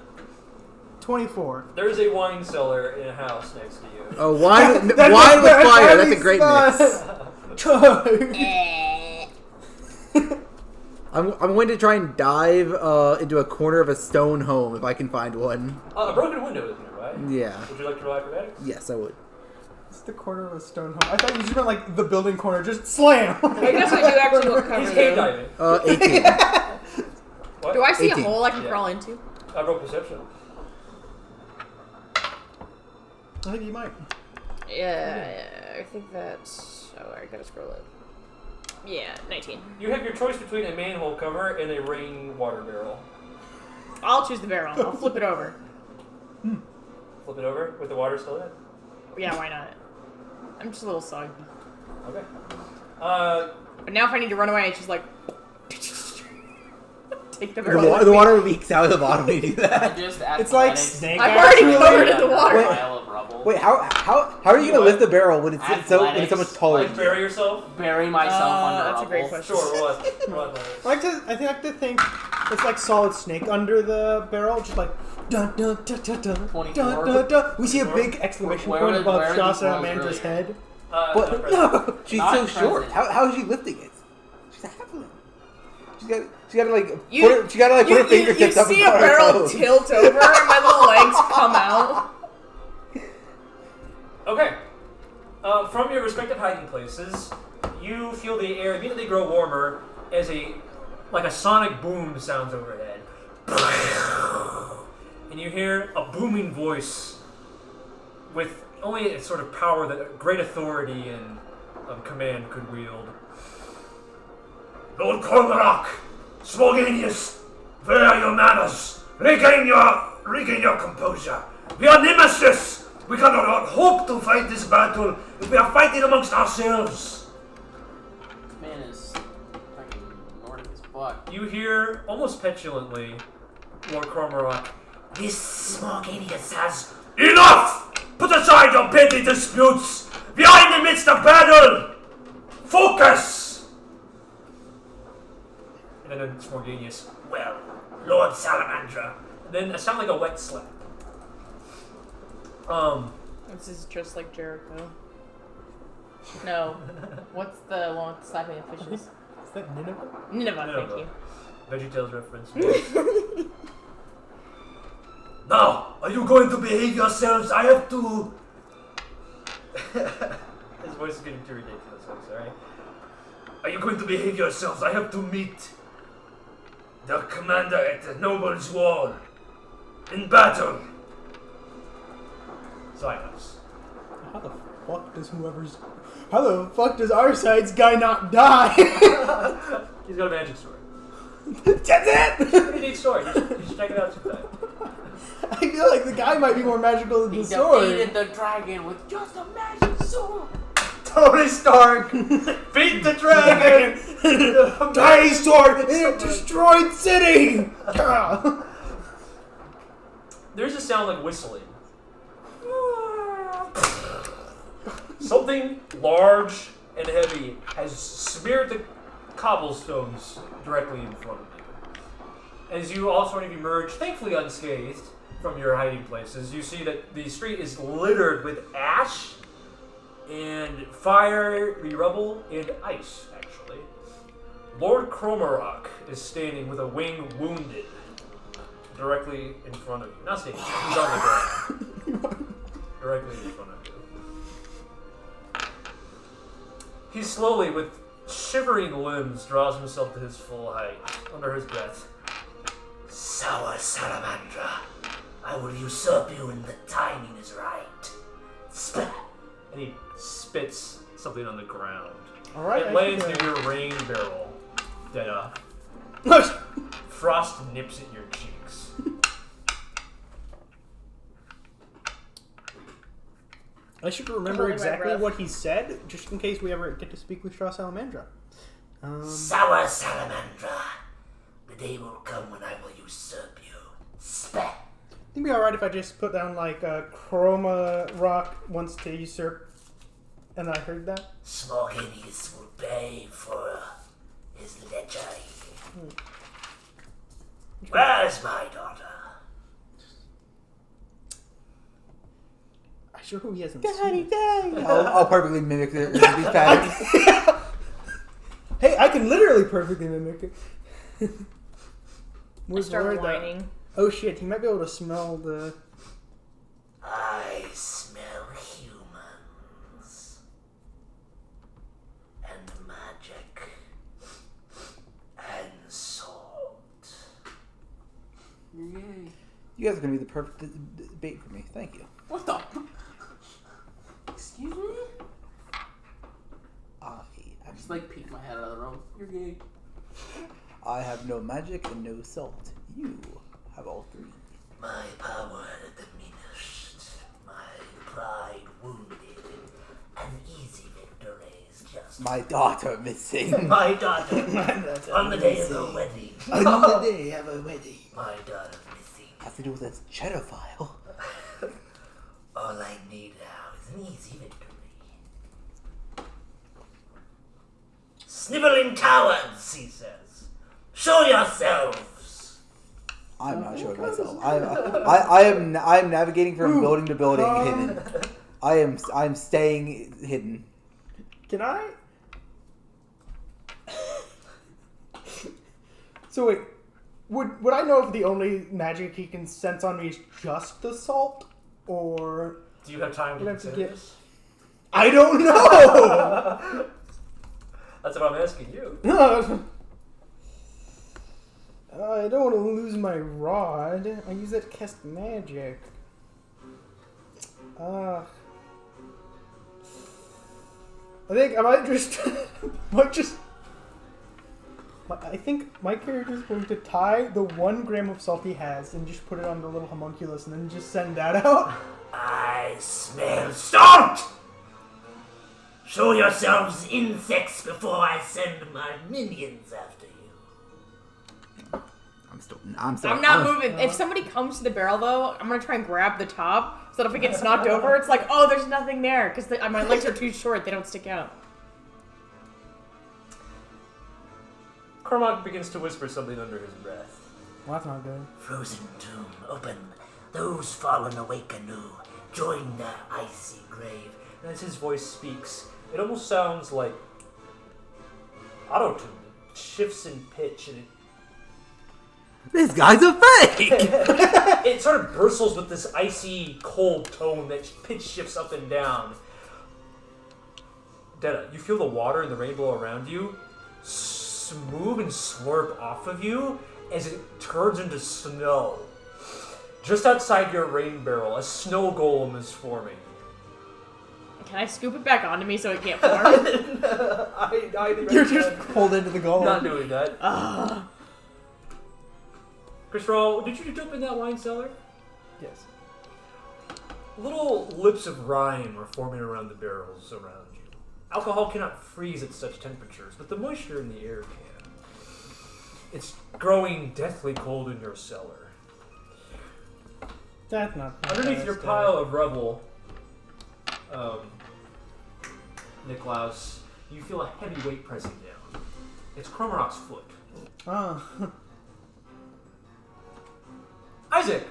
24. There's a wine cellar in a house next to you. Oh, wine with fire. That's a great mix. I'm going to try and dive into a corner of a stone home if I can find one. A broken window is nearby. Yeah. Would you like to roll acrobatics? Yes, I would. It's the corner of a stone home. I thought you just meant like the building corner. Just slam. I guess I do actually look cover He's cave though. diving. 18. What? Do I see 18. a hole I can Yeah. crawl into? I roll perception. I think you might. Yeah, I think that's... Oh, I gotta scroll up. Yeah, 19. You have your choice between a manhole cover and a rainwater barrel. I'll choose the barrel. I'll flip it over. Flip it over with the water still in it. Yeah, why not? I'm just a little soggy. Okay. But now if I need to run away, it's just like... Take the barrel. The water leaks out of the bottom when you do I that. just It's like athletics. snake I'm already actually. covered in the water. Pile of rubble. trouble. Wait, how are you gonna lift the barrel when it's so much taller? Like bury yourself? Bury myself under That's a rubble. great question. Sure, what? I like to think it's like Solid Snake under the barrel, just like dun dun dun dun dun 24. dun dun dun. We see a big exclamation Where point are above these Shasta rolls Amandra's really head. But No, she's Not so short. present. How is she lifting it? She's a halfling. She gotta like You- put her fingertips you up see and a her barrel toes. tilt over, and my little legs come out. Okay. From your respective hiding places, you feel the air immediately grow warmer as a sonic boom sounds overhead. And you hear a booming voice with only a sort of power that great authority and command could wield. Lord Cormac, Smorganius, where are your manners? Regain your composure. We are Nemesis. We cannot hope to fight this battle if we are fighting amongst ourselves. This man is fucking Nordic as fuck. You hear, almost petulantly, Lord Cormorant, This Smorganius has enough! Put aside your petty disputes. We are in the midst of battle. Focus! and then Smorganius, Well, Lord Salamandra. and then a sound like a wet slap. This is just like Jericho. No. What's the one with the slapping of fishes? Is that Nineveh? Nineveh, Nineveh. thank you. VeggieTales reference. Now, are you going to behave yourselves? I have to... His voice is getting too ridiculous, I'm sorry. Are you going to behave yourselves? I have to meet the commander at the Noble's Wall. In battle. Silence. How the fuck does our side's guy not die? He's got a magic sword. That's it! It's a pretty neat story. You should check it out sometime. I feel like the guy might be more magical than He the sword. defeated the dragon with just a magic sword. Tony Stark! Beat the dragon! Tiny sword in a destroyed city! There's a sound like whistling. Something large and heavy has smeared the cobblestones directly in front of you. As you all sort of emerge, thankfully unscathed, from your hiding places, you see that the street is littered with ash and fiery rubble and ice, actually. Lord Cromarok is standing with a wing wounded directly in front of you. Not standing, he's on the ground. Directly in front of you. He slowly, with shivering limbs, draws himself to his full height, under his breath. Sour Salamandra, I will usurp you when the timing is right. Spat! And he spits something on the ground. Alright, It lands near your rain barrel. Dead up. Frost nips at your cheeks. I should remember Holding my exactly breath. what he said, just in case we ever get to speak with Straw Salamandra. Sour Salamandra, the day will come when I will usurp you. Spat! I think it'd be alright if I just put down like Chroma Rock wants to usurp, and I heard that. Smorganius will pay for his lechery. Where's my daughter? I sure hope he hasn't. I'll perfectly mimic these patterns. Hey, I can literally perfectly mimic it. I Where's start word that? whining. Oh shit, he might be able to smell the. I smell humans. And magic. And salt. Yay. You guys are gonna be the perfect bait for me. Thank you. What the? Excuse me? I just like peek my head out of the room. You're gay. I have no magic and no salt. You have all three. My power diminished. My pride wounded. An easy victory is just My daughter missing. my daughter. On the day of the wedding. On the day of a wedding. My daughter missing. Has to do with its cheddar file. All I need Sniveling cowards, he says. Show yourselves. I'm not showing myself. I'm navigating from building to building hidden. I'm staying hidden. Can I? So wait, would I know if the only magic he can sense on me is just the salt, or Do you have time to would I have to consider get? this? I don't know. That's what I'm asking you. I don't want to lose my rod. I use that to cast magic. I think I I think my character is going to tie the 1 gram of salt he has and just put it on the little homunculus and then just send that out. I smell salt! Show yourselves, insects, before I send my minions after you. I'm not moving. If somebody comes to the barrel, though, I'm gonna try and grab the top so that if it gets knocked over, it's like, oh, there's nothing there because my legs are too short; they don't stick out. Cormac begins to whisper something under his breath. Well, that's not good. Frozen tomb open. Those fallen awake anew. Join the icy grave. And as his voice speaks, it almost sounds like auto-tuned. It shifts in pitch and This guy's a fake! it sort of bristles with this icy, cold tone that pitch shifts up and down. Detta, you feel the water and the rainbow around you smooth and slurp off of you as it turns into snow. Just outside your rain barrel, a snow golem is forming. Can I scoop it back onto me so it can't form? You're just pulled into the golem. Not doing that. Chris, did you open that wine cellar? Yes. Little lips of rime are forming around the barrels around you. Alcohol cannot freeze at such temperatures, but the moisture in the air can. It's growing deathly cold in your cellar. That's not Underneath your pile of rubble, Niklaus, you feel a heavy weight pressing down. It's Cromarok's foot. Oh. Isaac!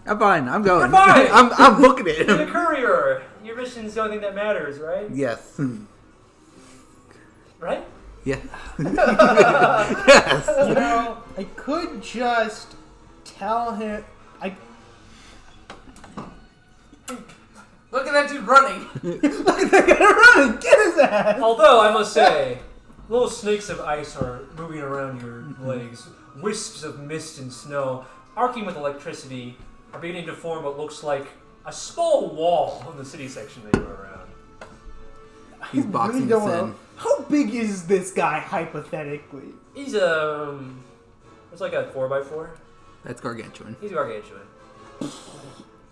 I'm fine. I'm going. You're fine! I'm booking it. You're the courier! Your mission's the only thing that matters, right? Yes. Right? Yeah. Yes. You know, I could just tell him. Look at that dude running. Look at that guy running! Get his ass! Although, I must say, little snakes of ice are moving around your legs. Wisps of mist and snow, arcing with electricity, are beginning to form what looks like a small wall in the city section that you're around. He's boxing don't us in. know. How big is this guy, hypothetically? He's it's like a 4x4. That's gargantuan. He's gargantuan.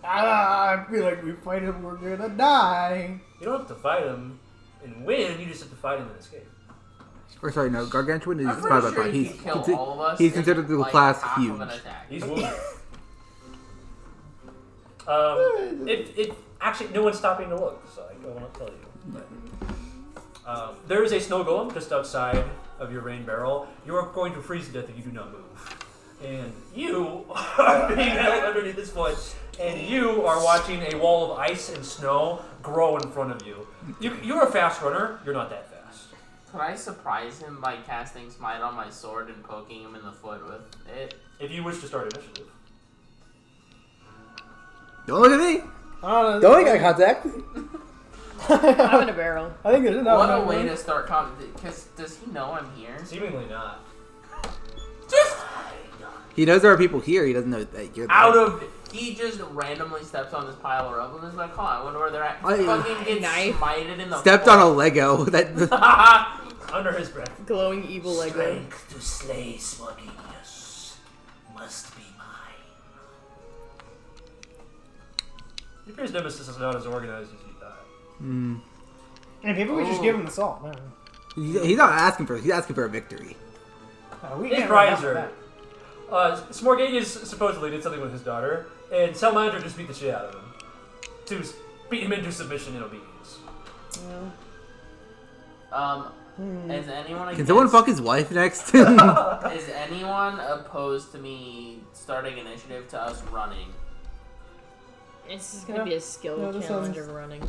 I feel like we fight him, we're gonna die. You don't have to fight him and win, you just have to fight him and escape. Or sorry, no, gargantuan is I'm part pretty of sure he can kill all of us. He's in, considered the like, class half huge. of an attack. He's wounded. It actually, no one's stopping to look, so I don't want to tell you. But, there is a snow golem just outside of your rain barrel. You are going to freeze to death if you do not move. And you are being held underneath his foot, and you are watching a wall of ice and snow grow in front of you. You're a fast runner. You're not that fast. Could I surprise him by casting Smite on my sword and poking him in the foot with it? If you wish to start initiative. Don't look at me. Don't Don't make eye contact. I'm in a barrel. I think there's enough. What a way to start because does he know I'm here? Seemingly not. He knows there are people here. He doesn't know that you're there. He just randomly steps on this pile of rubble and is like, I wonder where they're at. I- Fucking gets Knife. smited in the Stepped foot. on a Lego. That Under his breath. Glowing evil Lego. Strength to slay Smoginius must be mine. It appears Nemesis is not as organized as you thought. And maybe we just give him the salt. Man. he's not asking for. He's asking for a victory. We His can't prize really are. help Smorganius supposedly did something with his daughter, and Salmander just beat the shit out of him. To beat him into submission and obedience. Is anyone Can someone fuck his wife next? Is anyone opposed to me starting initiative to us running? It's just gonna be a skill challenge of running.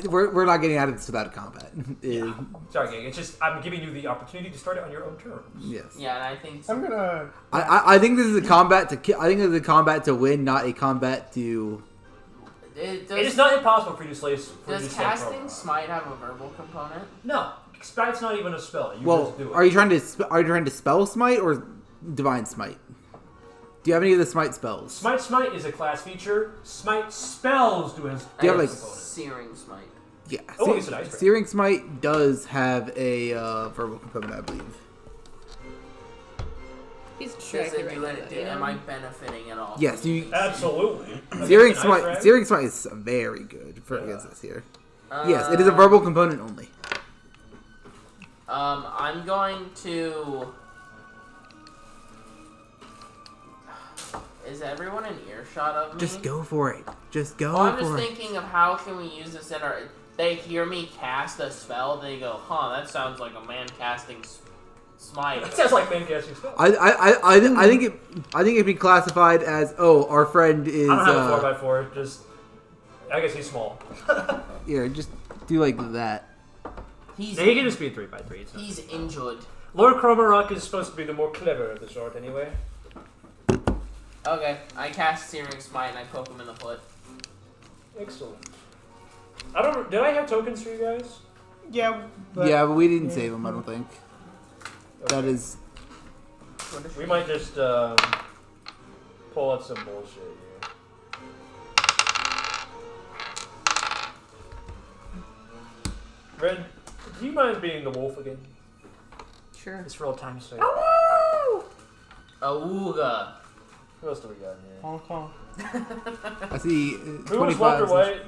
We're not getting out of this without combat. Yeah. Sorry, gang. It's just I'm giving you the opportunity to start it on your own terms. Yes. Yeah, and I think so. I'm gonna. I think this is a combat to. I think this is a combat to win, not a combat to. It is not impossible for you to slay. Does casting smite have a verbal component? No, smite's not even a spell. You Well, just do it. are you trying to spell smite or divine smite? Do you have any of the smite spells? Smite is a class feature. Smite spells do have Do you have, like, Searing smite? Yeah. Oh, it's an ice break. Searing smite does have a verbal component, I believe. He's Does distracted it right do now. it? Am I benefiting at all? Yes, you. Absolutely. Searing Ice smite. drag? Searing smite is very good for against this here. Yes, it is a verbal component only. I'm going to. Is everyone in earshot of me? Just go for it. Just go Well, I'm for just it. thinking of how can we use this in our. They hear me cast a spell, they go, "Huh, that sounds like a man casting smite." That sounds like man casting spell. I think it'd be classified as our friend is. I don't have a 4x4. Just I guess he's small. Yeah, just do like that. He can just be a 3x3. He's injured. Lord Cromarok is supposed to be the more clever of the sort, anyway. Okay, I cast Searing Smite and I poke him in the foot. Excellent. I don't. Did I have tokens for you guys? Yeah. But we didn't save him. I don't think. Okay. That is. We might just pull out some bullshit here. Red, do you mind being the wolf again? Sure. Just for old time's sake. Awooga. Who else do we got in here? Hong Kong. I see. Who was Walter White?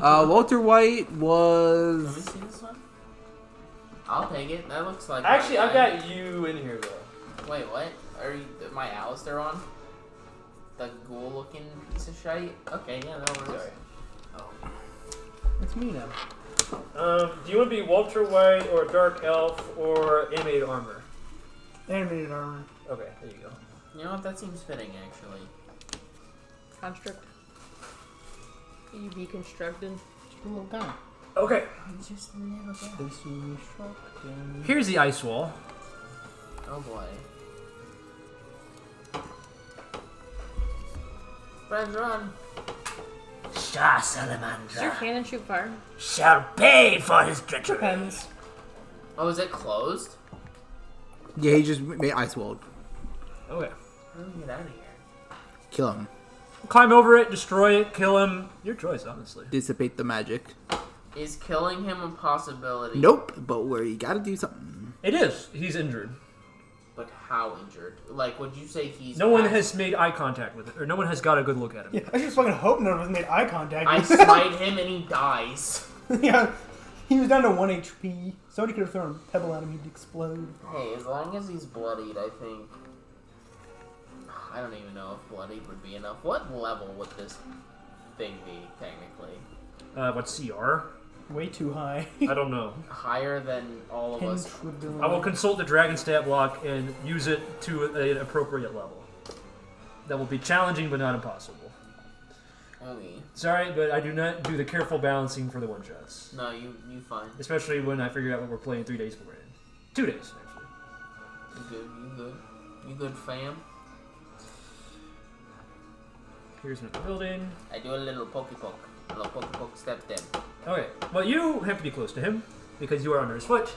Walter White Let me was. see this one. I'll take it. That looks like. Actually, my I've guy. got you in here though. Wait, what? Are you my Alistair on? The ghoul-looking piece of shite. Okay, yeah, that works. Sorry. It's me now. Do you want to be Walter White or a dark elf or animated armor? Animated armor. Okay, there you go. You know what? That seems fitting, actually. Construct. You be constructed. Just a little guy. Okay, Just a little bit. They see me struck. here's the ice wall. Oh boy. Friends, run. Star Does your Salamander cannon shoot fire? shall pay for his treachery. Depends. Oh, is it closed? Yeah, he just made ice walled. Okay. How do we get out of here? Kill him. Climb over it, destroy it, kill him. Your choice, honestly. Dissipate the magic. Is killing him a possibility? Nope. But where you gotta do something. It is. He's injured. But how injured? Like, would you say he's... No one has made eye contact with it, or no one has got a good look at him. Yeah, I just fucking hope none of us made eye contact. I smite him and he dies. Yeah, he was down to 1 HP. Somebody could have thrown a pebble at him, he'd explode. Hey, as long as he's bloodied, I think... I don't even know if bloodied would be enough. What level would this thing be, technically? What, CR? Way too high. I don't know. Higher than all of us. I will consult the dragon stat block and use it to an appropriate level. That will be challenging, but not impossible. Okay. Sorry, but I do not do the careful balancing for the one-shots. No, you fine. Especially when I figure out what we're playing 3 days beforehand. 2 days, actually. You good, you good. You good, fam? Here's another building. I do a little pokey poke. A little pokey poke step them. Okay, well, you have to be close to him, because you are under his foot.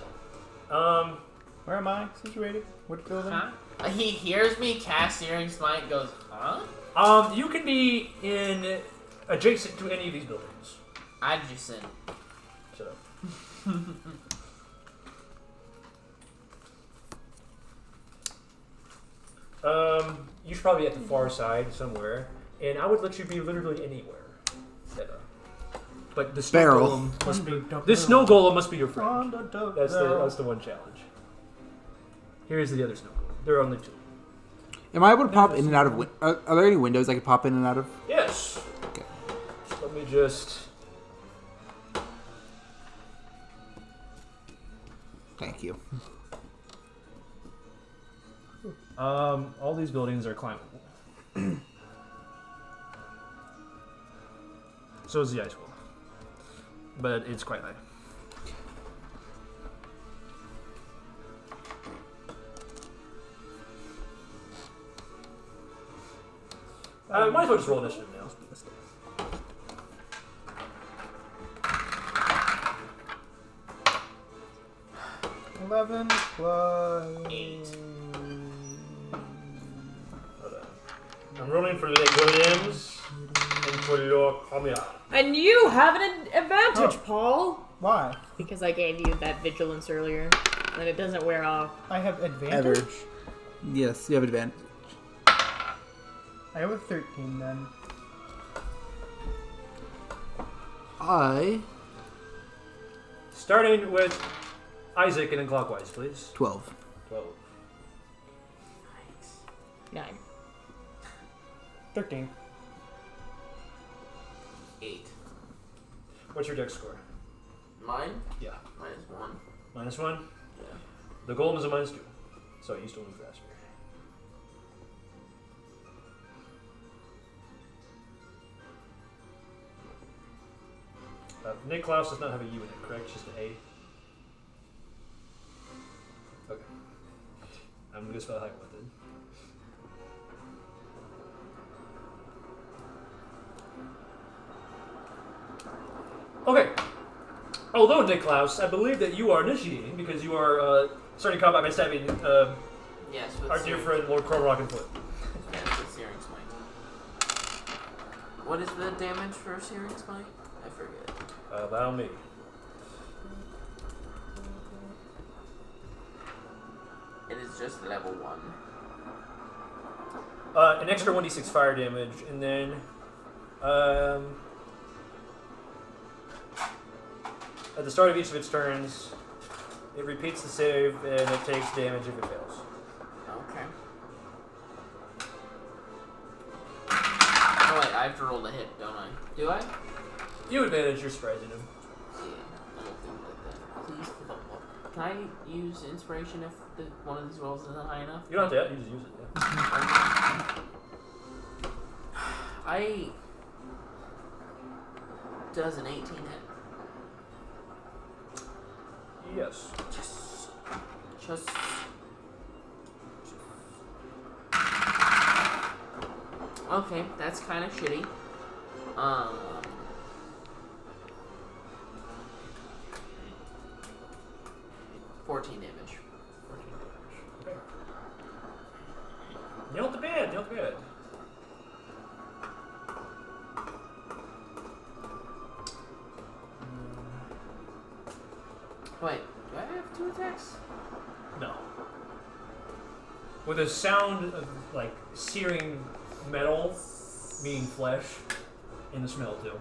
Where am I situated? What building? Huh? He hears me cast Searing Smite and goes, huh? You can be in adjacent to any of these buildings. Adjacent. Shut up. You should probably be at the far side somewhere, and I would let you be literally anywhere. But the snow Barrel. golem must be. This snow golem must be your friend. That's the one challenge. Here's the other snow golem. There are only 2. Am I able to pop in and out of? Are there any windows I can pop in and out of? Yes. Okay. Let me just. Thank you. All these buildings are climbable. So is the ice wall. But it's quite high. Might as well just roll initiative now. 11 plus 8. I'm rolling for the Williams and for your Kamiya. And you have an advantage, Paul. Why? Because I gave you that vigilance earlier, and it doesn't wear off. I have advantage. Yes, you have advantage. I have a 13 then. Starting with Isaac and then clockwise, please. 12. 12. 9. 13. 8. What's your dex score? Mine? Yeah. -1. -1? Yeah. The golem is a -2. So you still move faster. Nick Klaus does not have a U in it, correct? Just an A? Okay. I'm going to spell hack with it. Okay. Although, Nick Klaus, I believe that you are initiating because you are starting combat by stabbing Yes, with our dear friend Lord Cormorak in foot. Yes, with Searing Smite. What is the damage for Searing Smite? I forget. Allow me. It is just level 1. An extra 1d6 fire damage, and then at the start of each of its turns, it repeats the save and it takes damage if it fails. Okay. Oh wait, I have to roll the hit, don't I? Do I? You advantage your surprising him. Yeah, I don't think like that. Please, for the love. Can I use inspiration if one of these rolls isn't high enough? You don't have to, you just use it. Yeah. Does an 18 hit? Yes. Just. Okay, that's kind of shitty. 14 damage. 14 damage. Okay. Nailed the bed, nailed the bed. Wait, do I have 2 attacks? No. With a sound of like searing metal, meaning flesh, and the smell too.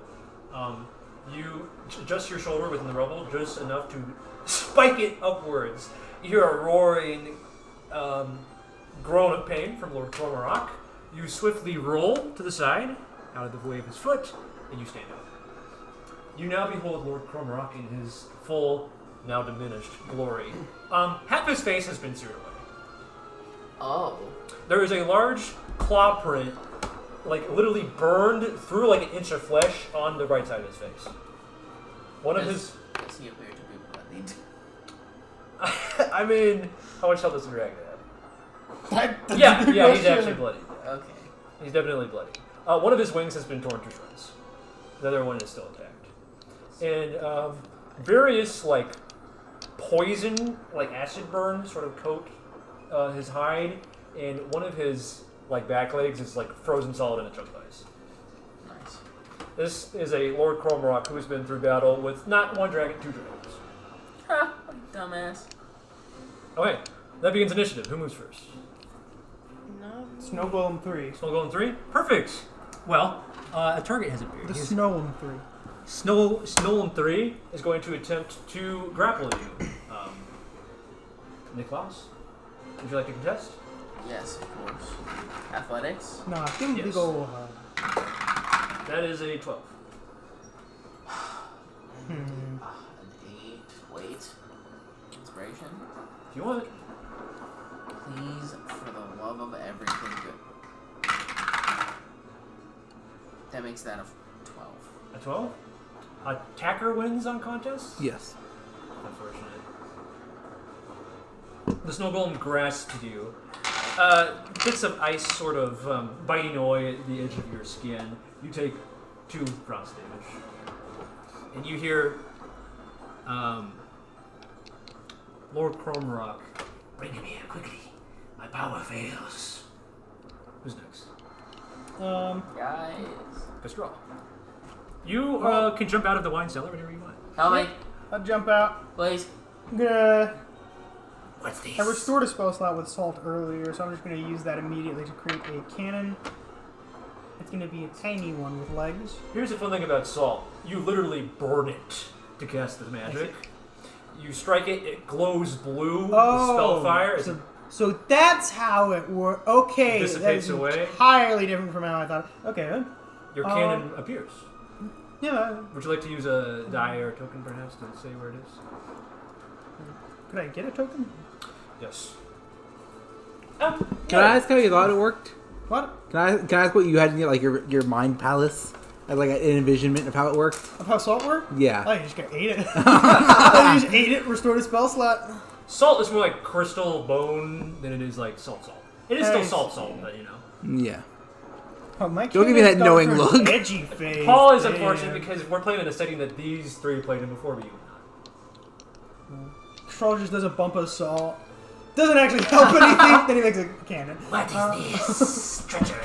You adjust your shoulder within the rubble just enough to spike it upwards. You hear a roaring groan of pain from Lord Cormorak. You swiftly roll to the side, out of the way of his foot, and you stand up. You now behold Lord Cormorak in his full, now diminished glory. Half his face has been seared away. Oh. There is a large claw print, like literally burned through like an inch of flesh on the right side of his face. One of his. Does he appear to be bloodied? I mean, how much health does the dragon have? That's Yeah, a good yeah, he's question. actually bloody. Okay. He's definitely bloody. One of his wings has been torn to shreds. The other one is still intact. And various like poison, like acid burn, sort of coat his hide, and one of his like back legs is like frozen solid in a chunk of ice. Nice. This is a Lord Cormorak who has been through battle with not one dragon, 2 dragons. Ha! Dumbass. Okay, that begins initiative. Who moves first? No. Snow Golem 3. Snow Golem 3? Perfect! Well, a target has appeared. The Snow Golem 3. Snow Golem 3 is going to attempt to grapple you. Niklaus, would you like to contest? Yes, of course. Athletics? Nah, I think Yes. we go. That is a 12. An 8. Wait. Inspiration. concentration? If you want. Please, for the love of everything good. That makes that a 12. A 12? Attacker wins on contests? Yes. Unfortunate. The snow golem grasps you. Bits of ice sort of biting away at the edge of your skin. You take 2 bronze damage. And you hear Lord Cromrock. Bring him here, quickly. My power fails. Who's next? Guys. Viskar. You can jump out of the wine cellar whenever you want. Help me. I'll jump out. Please. I'm gonna. What's this? I restored a spell slot with salt earlier, so I'm just gonna use that immediately to create a cannon. It's gonna be a tiny one with legs. Here's the fun thing about salt. You literally burn it to cast the magic. You strike it, it glows blue with spellfire. So that's how it works. Okay, Dissipates that's away. entirely different from how I thought. Okay, then. Your cannon appears. Yeah. Would you like to use a die or a token, perhaps, to say where it is? Could I get a token? Yes. Can I ask how you thought it worked? What? Can I ask what you had in your mind palace? As like an envisionment of how it worked? Of how salt worked? Yeah. Oh, you just gotta ate it. I just ate it, restored a spell slot. Salt is more like crystal bone than it is like salt. It is still salt, but you know. Yeah. Oh, my Don't give me that knowing look. Edgy face. Paul is unfortunate because we're playing in a setting that these 3 played in before, but you have not. Troll just does a bump of salt. Doesn't actually help anything. Then he makes a cannon. What is this? Treachery.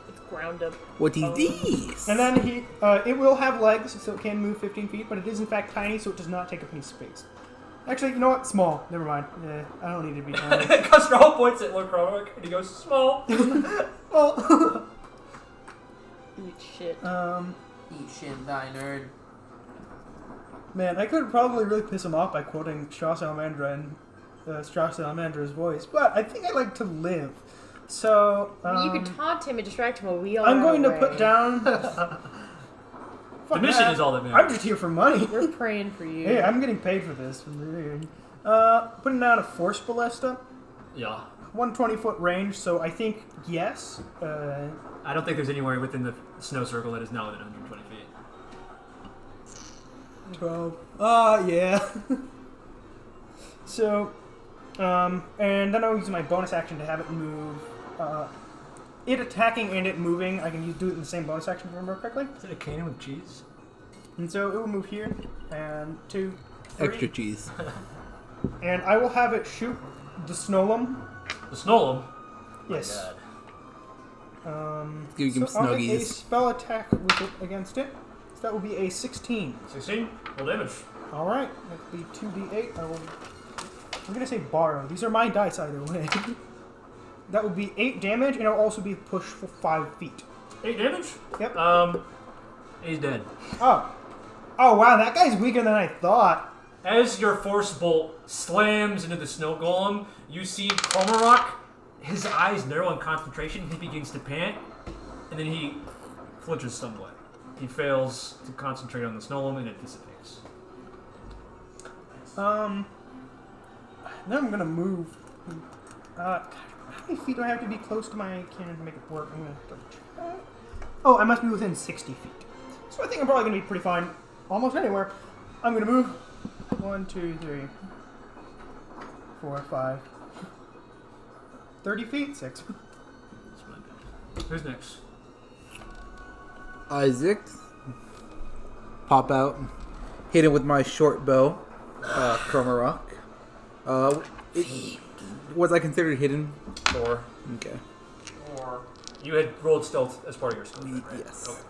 It's ground up. What is these? And then it will have legs, so it can move 15 feet, but it is in fact tiny, so it does not take up any space. Actually, you know what? Small. Never mind. I don't need to be tiny. Castral points at Lord Cromwell and he goes, small. Well. Eat shit. Eat shit, die nerd. Man, I could probably really piss him off by quoting Strauss Salamandra and Strauss Salamandra's voice, but I think I like to live. So, You could taunt him and distract him while we all I'm run going to away. put down... The mission is all that matters. I'm just here for money. We're praying for you. Hey, I'm getting paid for this. Putting down a force ballista. Yeah. 120-foot range, so I think yes. I don't think there's anywhere within the snow circle that is now within 120 feet. 12. Yeah. So, and then I'll use my bonus action to have it move. It attacking and it moving, I can do it in the same bonus action if I remember correctly. Is it a cannon with cheese? And so it will move here, and 2, 3. Extra cheese. And I will have it shoot the Snowlum. The Snowlum? Yes. Give him so I'll make a snuggies. spell attack with it against it. So that will be a 16. 16? Roll damage. Alright, that will be 2d8. I'm going to say borrow. These are my dice either way. That would be 8 damage, and it'll also be pushed for 5 feet. 8 damage? Yep. He's dead. Oh, wow, that guy's weaker than I thought. As your force bolt slams into the snow golem, you see Cormorant, his eyes narrow in concentration, he begins to pant, and then he flinches somewhat. He fails to concentrate on the snow golem, and it dissipates. Then I'm gonna move. How many feet do I have to be close to my cannon to make it work? I'm gonna double check. Oh, I must be within 60 feet. So I think I'm probably gonna be pretty fine almost anywhere. I'm gonna move. 1, 2, 3, 4, 5. 30 feet? 6. Who's next? Isaac. Pop out. Hit him with my short bow. Chroma Rock. Was I considered hidden? 4. Okay. 4. You had rolled stealth as part of your skill, right? Yes. Okay.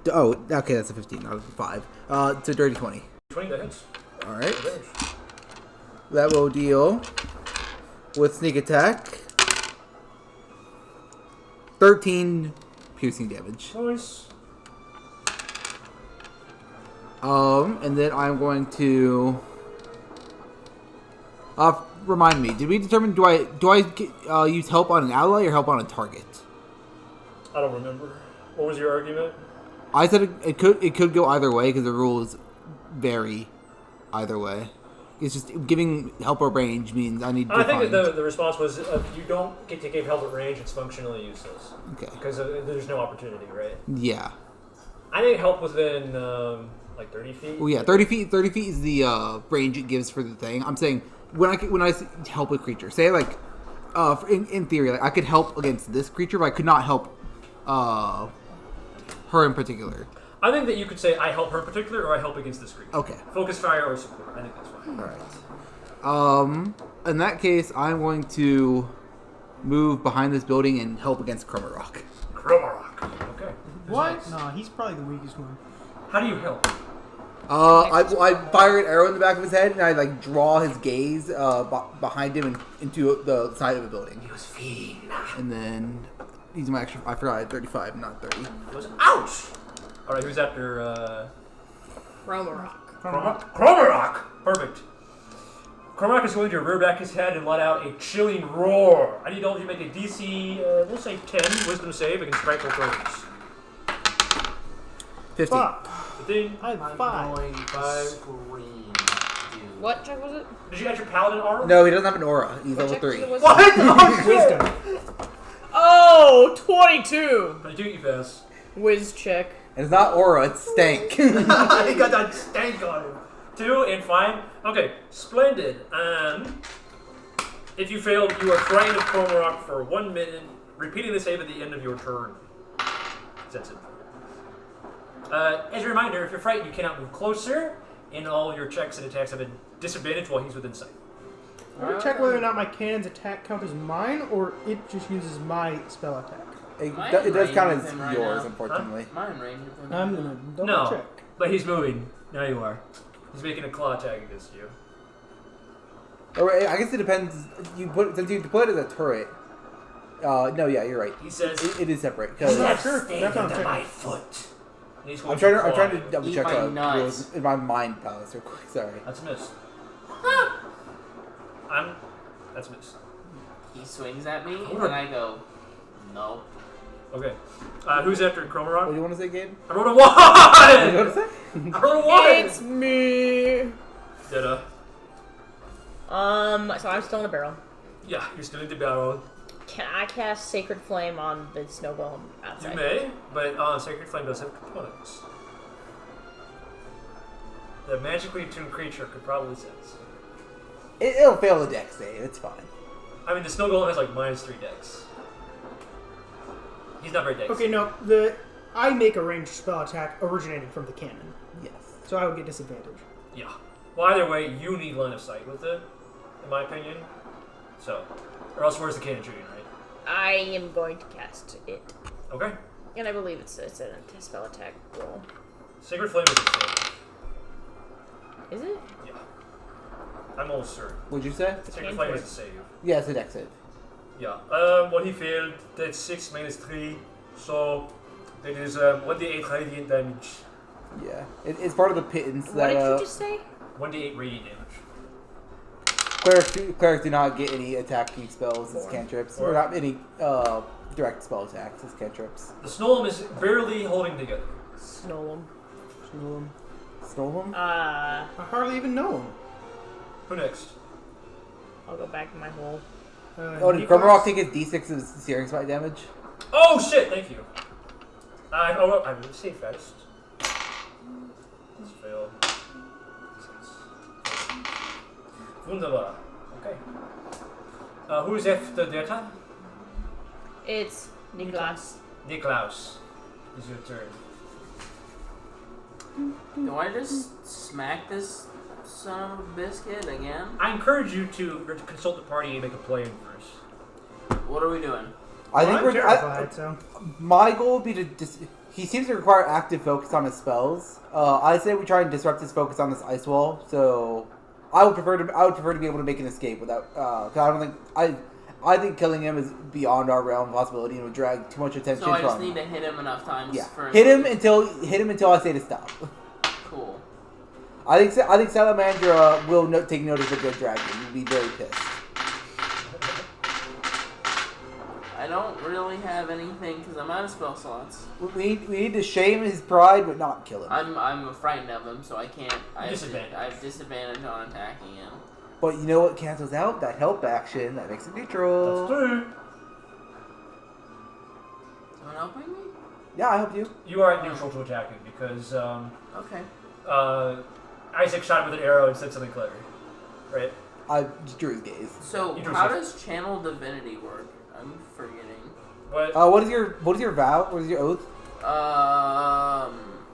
Oh, okay, that's a 15, not a 5. It's a dirty 20. 20 that hits. Alright. Damage. That will deal with sneak attack 13 piercing damage. Nice. And then I'm going to remind me, did we determine do I use help on an ally or help on a target? I don't remember. What was your argument? I said it could go either way because the rules vary either way. It's just giving help at range means I need. I think that the response was you don't get to give help at range; it's functionally useless. Okay. Because there's no opportunity, right? Yeah. I think help within like 30 feet. Well, yeah, 30 feet. 30 feet is the range it gives for the thing. I'm saying when I help a creature, say like, in theory, like I could help against this creature, but I could not help her in particular. I think that you could say I help her in particular, or I help against this creature. Okay. Focus fire or support. I think that's fine. All right. In that case, I'm going to move behind this building and help against Cromarock. Cromarock. Okay. What? No, he's probably the weakest one. How do you help? I fire an arrow in the back of his head and I like draw his gaze behind him and into the side of the building. He was fiend. And then he's my extra. I forgot I had 35, not 30. Ouch! All right, who's after? Cromarock. Cromarock. Perfect. Cormac is going to rear back his head and let out a chilling roar. I need all of you to make a DC, we'll say 10 wisdom save against frightful foes. 15. 15. I had 5. What check was it? Did you add your paladin aura? No, he doesn't have an aura. He's What level check 3. was it? What? Oh, shit! Wisdom. Oh, 22. 22, you pass. Whiz check. And it's not aura, it's stank. He got that stank on him. 2 and fine. Okay, splendid. If you failed, you are frightened of Cormarock for 1 minute, repeating the save at the end of your turn. That's it. As a reminder, if you're frightened, you cannot move closer, and all your checks and attacks have a disadvantage while he's within sight. I want to check whether or not my cannon's attack count as mine, or it just uses my spell attack. It does count as right yours, now. unfortunately. Mine range. I'm gonna double No, check. but he's moving. Now you are. He's making a claw attack against you. Or I guess it depends. Since you put it as a turret. No, yeah, you're right. He says, It is separate. I'm 'Cause not sure. Stay That's what I'm under my checking. foot. and he's I'm going trying claw to you. double Eat check my the nuts. rules in my mind palace real quick. Sorry. That's a miss. That's a miss. He swings at me, Hold on. and I go, no. Okay. Who's after What do Cromarock? you want to say, Gabe? I rolled a 1! What do you want to say? I rolled a 1! It's me. Did So I'm still in a barrel. yeah, you're still in the battle. Can I cast Sacred Flame on the snow golem You outside? may, but Sacred Flame does have components. The magically attuned creature could probably sense. It'll fail the dex save. It's fine. I mean, the snow golem has like -3 dex. He's not very dex. Okay, no, I make a ranged spell attack originating from the cannon, Yes. so I would get disadvantage. Yeah. Well, either way, you need line of sight with it, in my opinion. So, or else where's the cannon shooting, right? I am going to cast it. Okay. And I believe it's a spell attack roll. Sacred Flame is a save. Is it? Yeah. I'm almost certain. What'd you say? Sacred Flame is a save. Yeah, it's a dex save. Yeah. What he failed, that's 6 -3, so that is 1d8 radiant damage. Yeah. It's part of the pittance What that did you just say? 1d8 radiant damage. clerics do not get any attacking spells as cantrips. Or not any direct spell attacks as cantrips. The Snowlum is barely holding together. Snowlum. Stole them? I hardly even know him. Who next? I'll go back to my hole. Oh, did Cromarock take his d6 of searing spike damage? Oh shit! Thank you. I will say first. This failed. Wunderbar. Okay. Who's after Data? It's Niklas. Niklaus. It's your turn. Do I just smack this son of a biscuit again? I encourage you to consult the party and make a plan first. What are we doing? I think I'm terrified, so. my goal would be to he seems to require active focus on his spells. I say we try and disrupt his focus on this ice wall. So I would prefer to be able to make an escape without. Because I don't think I think killing him is beyond our realm of possibility and would drag too much attention So I from just need to hit him enough times. Yeah, For hit him until I say to stop. Cool. I think Salamandra will take notice of the dragon. He'll be very pissed. I I don't really have anything because I'm out of spell slots. We need to shame his pride, but not kill him. I'm frightened of him, so I can't. I have Disadvantage. disadvantage on attacking him. But you know what cancels out? That help action. That makes it neutral. That's true. Someone helping me? Yeah, I helped you. You are at neutral to attacking because Okay. Isaac shot him with an arrow and said something clever, right? I just drew his gaze. So You drew how his- does channel divinity work? I'm forgetting. What? What is your vow? What is your oath?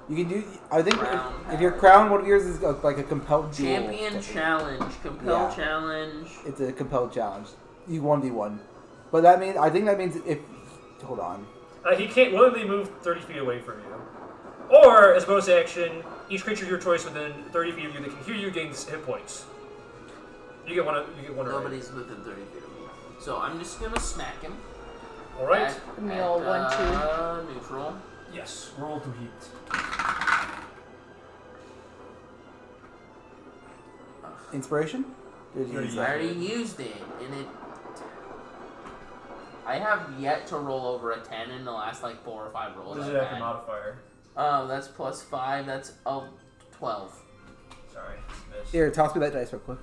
You can do. I think Crown if your crown, one of yours is like a compelled duel. Champion challenge, compel Yeah. challenge. It's a compelled challenge. You 1v1. But that means I think that means if. Hold on. He can't willingly move 30 feet away from you. Or, as a bonus action, each creature of your choice within 30 feet of you that can hear you gains hit points. You get one. Nobody's within 30 feet of me, so I'm just gonna smack him. All right. Give me all 1, 2. Neutral. Yes. Roll to hit. Inspiration? Did you use I that? already used it, and it. I have yet to roll over a 10 in the last 4 or 5 rolls. What does I've it have for had. modifier? That's +5. That's 12. Sorry. Missed. Here, toss me that dice real quick.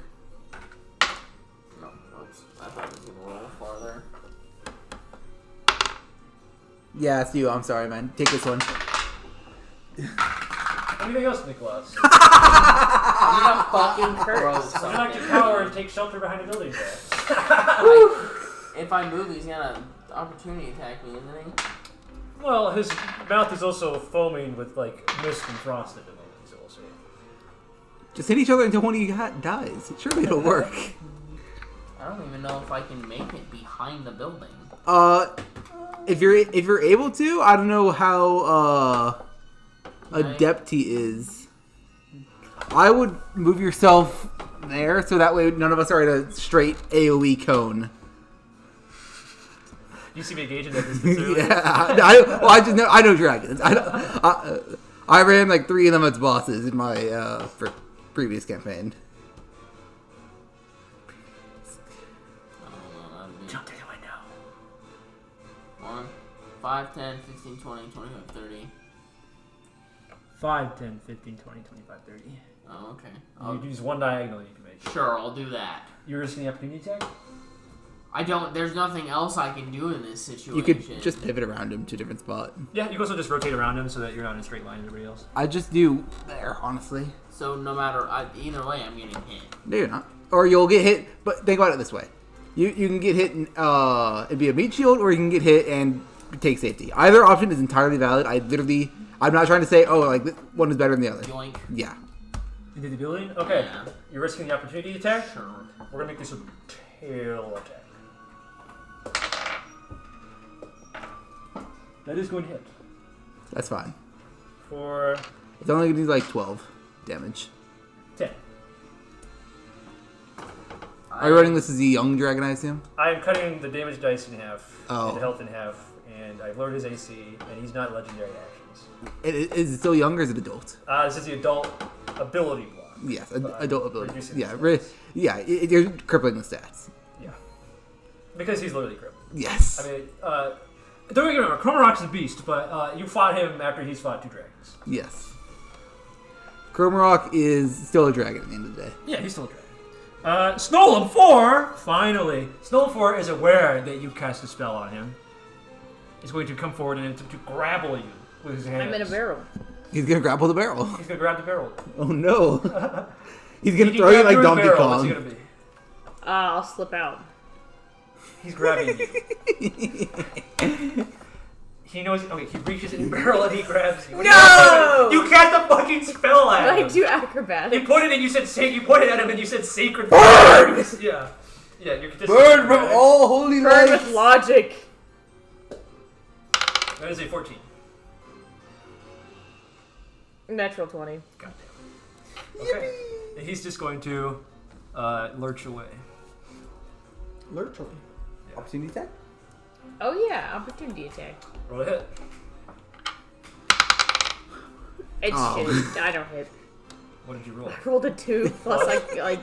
No, oops. I thought it was gonna roll farther. Yeah, it's you. I'm sorry, man. Take this one. Anything else, Nicholas? I'm gonna fucking throw Would you something. like to cower and take shelter behind a building there? If I move, he's gonna opportunity attack me, isn't he? Well, his mouth is also foaming with mist and frost at the moment. Also. Just hit each other until one of you dies. Surely it'll work. I don't even know if I can make it behind the building. If you're able to, I don't know how adept he is. I would move yourself there so that way none of us are at a straight AOE cone. You see me engaging that distance earlier? Yeah, I know dragons. I ran 3 of them as bosses in my previous campaign. Jump to the window. 1, 5, 10, 15, 20, 25, 30. 5, 10, 15, 20, 25, 30. Oh, okay. You use one diagonal you can make. Sure, I'll do that. You're risking the opportunity attack? There's nothing else I can do in this situation. You could just pivot around him to a different spot. Yeah, you can also just rotate around him so that you're not in a straight line with everybody else. I just do there, honestly. So no matter, either way, I'm getting hit. No, you're not. Or you'll get hit, but think about it this way. You can get hit and it'd be a meat shield, or you can get hit and take safety. Either option is entirely valid. I'm not trying to say, this one is better than the other. Yoink. Yeah. Into the building? Okay. Yeah. You're risking the opportunity attack? Sure. We're gonna make this a tail attack. That is going to hit. That's fine. For It's only going to do 12 damage. 10. Are you running this as a young dragon, I assume? I am cutting the damage dice in half, Oh. and the health in half, and I've lowered his AC, and he's not legendary actions. Is it still young or is it adult? This is the adult ability block. Yes, But I'm adult ability. reducing Yeah, the stats. you're crippling the stats. Yeah. Because he's literally crippled. Yes. I mean, don't get me wrong, Kromarok's a beast, but you fought him after he's fought 2 dragons. Yes. Kromarok is still a dragon at the end of the day. Yeah, he's still a dragon. Snowlam 4, finally. Snowlam 4 is aware that you cast a spell on him. He's going to come forward and attempt to grapple you with his hands. I'm in a barrel. He's going to grapple the barrel. He's going to grab the barrel. Oh no. He's going to He throw you grab like your Donkey barrel. What's he Kong. going to be? I'll slip out. He's grabbing you. He knows. Okay, he reaches in the barrel and he grabs you. No! You cast a fucking spell at I him. do acrobatics. You put it and you said you put it at him and you said sacred. Burn! Yeah. Yeah, you're just Burn from all holy Burn with lights. logic. That is a 14. Natural 20. God damn it. Okay. And he's just going to lurch away. Lurch away. Opportunity attack? Oh yeah, opportunity attack. Roll a hit. It's Oh. shit. I don't hit. What did you roll? I rolled a 2 plus like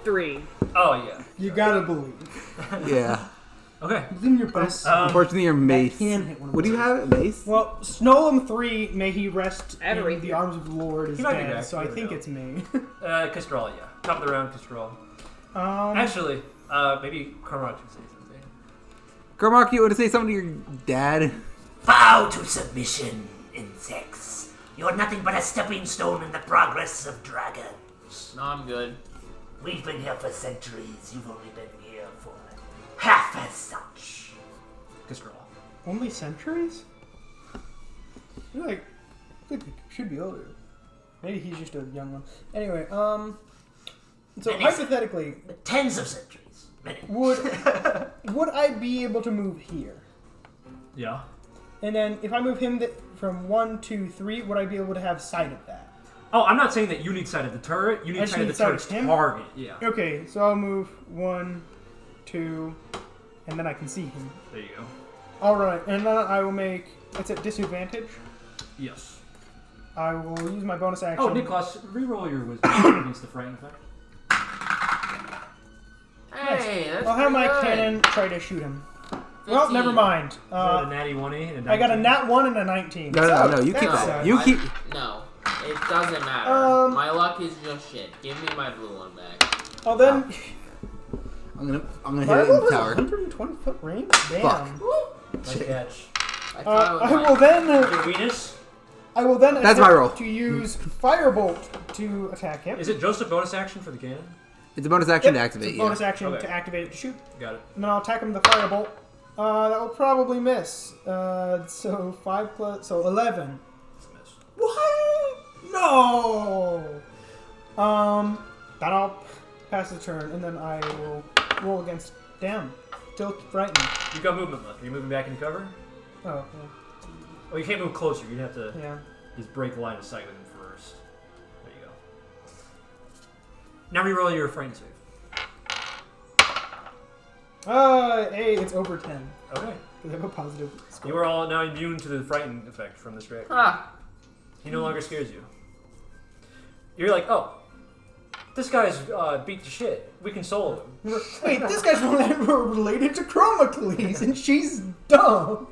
3. Oh yeah. You gotta believe. Yeah. Okay. Give me your best. Unfortunately, your mace. can hit one of What do you those. have? A mace? Well, Snowlam 3, may he rest I have a in rapier. the arms of the Lord, is He might be dead, back, so you I never think know. it's me. Kistral, yeah. Top of the round, Kistral. Actually, maybe Cormac should say something. Cormac, you want to say something to your dad? Bow to submission, insects. You're nothing but a stepping stone in the progress of dragons. No, I'm good. We've been here for centuries. You've only been here for half as such. Kistral. Only centuries? I feel like it should be older. Maybe he's just a young one. Anyway, so Many hypothetically, Tens of centuries. Many. would I be able to move here? Yeah. And then if I move him from 1, 2, 3, would I be able to have sight of that? Oh, I'm not saying that you need sight of the turret. You I need just sight of need the sight of turret's him? target. Yeah. Okay, so I'll move 1, 2, and then I can see him. There you go. Alright, and then I will make... It's at disadvantage. Yes. I will use my bonus action. Oh, Niklas, reroll your wisdom against the frightened effect. Hey, that's I'll have my pretty good. cannon try to shoot him. Well, 15. never mind. Is that a natty 1 and a I got a 19? nat 1 and a 19. No, you keep that's that. sad. You keep. No, it doesn't matter. My my luck is just shit. Give me my blue one back. Oh, then... I'm gonna hit it in Fireball the has tower. 120-foot range? Damn. Fuck. Nice catch. I thought it was I my- will then... Your weakness? I will then That's my attempt roll. to use Firebolt to attack him. Is it just a bonus action for the cannon? It's a bonus action to Yep, activate. it's a bonus action Okay. to activate it to shoot. Got it. And then I'll attack him with the Firebolt. That will probably miss. So 5 plus... So 11. It's a miss. What? No! Then I'll pass the turn, and then I will roll against... Damn. Still frightened. You've got movement left. Are you moving back into cover? Oh, Oh, you can't move closer. You'd have to yeah. just break the line of sight with him first. There you go. Now reroll your frightened save. Hey, it's over 10. Okay. Because I have a positive score. You are all now immune to the frightened effect from this dragon. Ah, He no longer scares you. You're like, oh, this guy's beat to shit. We can solo him. Wait, this guy's related to Chromacles, and she's dumb.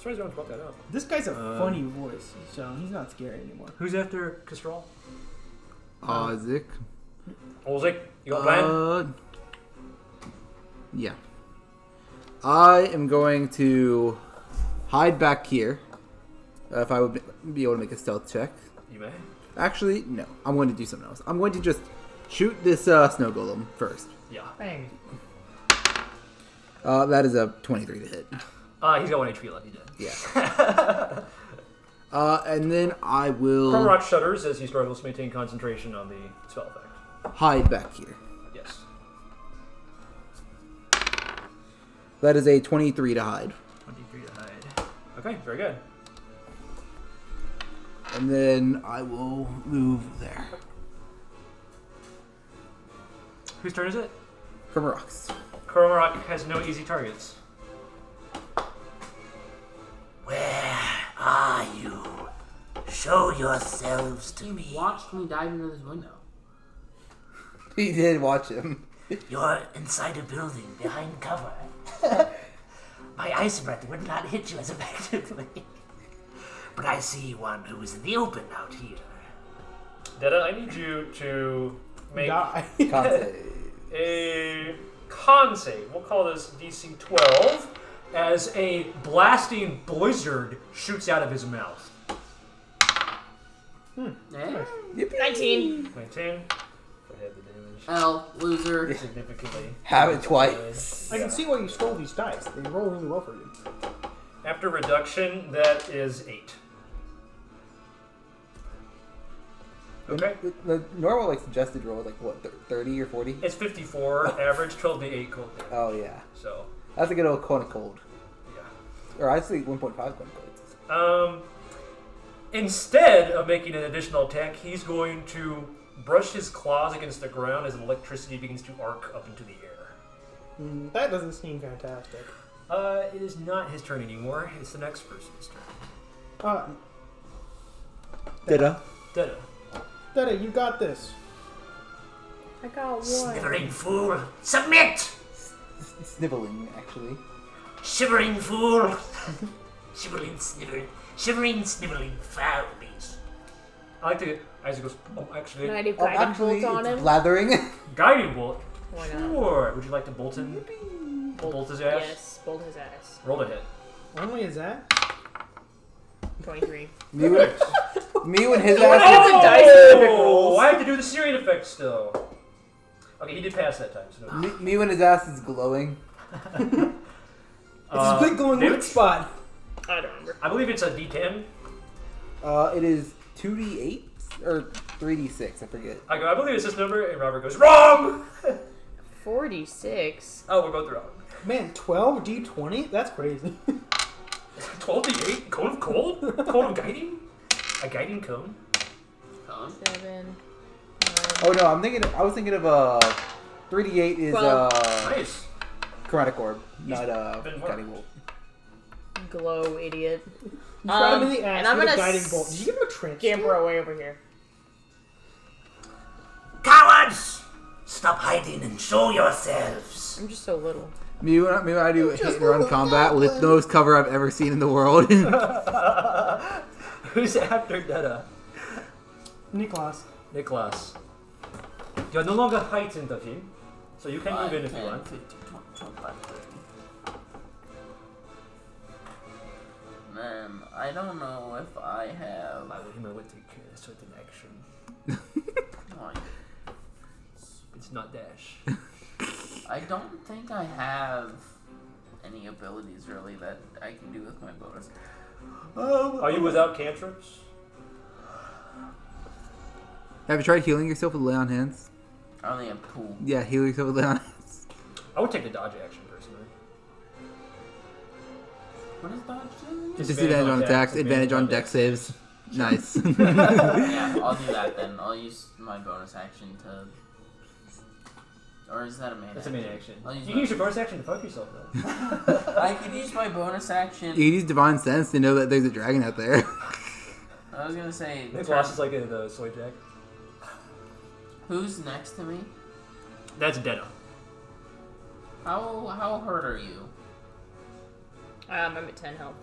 Sorry, I brought that up. This guy's a funny voice, so he's not scary anymore. Who's after Kistral? Zik. Olzik, you got a plan? Yeah. I am going to hide back here. If I would be able to make a stealth check. You may. Actually, no. I'm going to do something else. I'm going to just shoot this snow golem first. Yeah. Bang. That is a 23 to hit. He's got 1 HP left. He did. Yeah. And then I will Cormac shudders as he struggles to maintain concentration on the spell effect. hide back here. Yes. That is a 23 to hide. 23 to hide. Okay, very good. And then I will move there. Whose turn is it? From rocks. Cormac has no easy targets. Where are you? Show yourselves to you me. watched me dive into this window. He did watch him. You're inside a building behind cover. My ice breath would not hit you as effectively. But I see one who is in the open out here. Detta, I need you to make Die. a con save. We'll call this DC 12 as a blasting blizzard shoots out of his mouth. Eh? 19. 19. I had the damage. L, loser. Significantly. Have it twice. I can see why you stole these dice. They roll really well for you. After reduction, that is 8. Okay. The normal suggested roll is 30 or 40? It's 54 average, 12 to 8 cold damage. Oh yeah. So, That's a good old cone of cold. yeah. Or actually 1.5 cone of cold. Instead of making an additional attack, he's going to brush his claws against the ground as electricity begins to arc up into the air. That doesn't seem fantastic. It is not his turn anymore. It's the next person's turn. Didda. Detta. Dada, you got this. I got one. Slithering fool, submit! sniveling, actually. Shivering fool! Shivering, sniveling foul beast. I like to get. Isaac goes. Oh, actually, Can I do Oh, guiding actually, bolt on it's him? blathering. guiding bolt. Why not? Sure. Would you like to bolt him? Bolt his ass. Yes, bolt his ass. Roll a hit. Only is that? 23. me when his What ass. happened? dice Oh, I have to do the Syrian effect still. Okay, he did pass that time. So no. Me when his ass is glowing. It's a big glowing damage? weak spot. I don't remember. I believe it's a D10. It is 2d8 or 3d6. I forget. I go. I believe it's this number, and Robert goes wrong. 46. Oh, we're both wrong. Man, 12 d20? That's crazy. 12d8. Cone of cold. Cone of guiding. A guiding cone. 7. Oh no, I was thinking of 3d8 is Nice. chromatic orb, not been guiding bolt. Glow, idiot. You shot him in the ass and I'm with a gonna guiding bolt. Did you give him a trench? Scamper away over here. Cowards! Stop hiding and show yourselves. I'm just so little. Me when I do hit and run combat with the most cover I've ever seen in the world. Who's after Detta? Niklas. Nicholas. You're no longer heightened of him, so you can move in if you want. 50, 20, 25, 30. Man, I don't know if I have. I would take a certain action. Like, It's not dash. I don't think I have any abilities really that I can do with my bonus. Are you without cantrips? Have you tried healing yourself with lay on hands? I only have 2. Yeah, heal yourself with lay on hands. I would take the dodge action personally. What is dodge do? Disadvantage on attacks, advantage on dex saves. Nice. Yeah, I'll do that then. I'll use my bonus action to. Or is that a main That's a action? main action. I'll use You my- can use your bonus action to fuck yourself though. I could use my bonus action. You can use divine sense to know that there's a dragon out there. I was gonna say. Nicholas is like the soy jack. Who's next to me? That's Detta. How hurt are you? I'm at 10 health.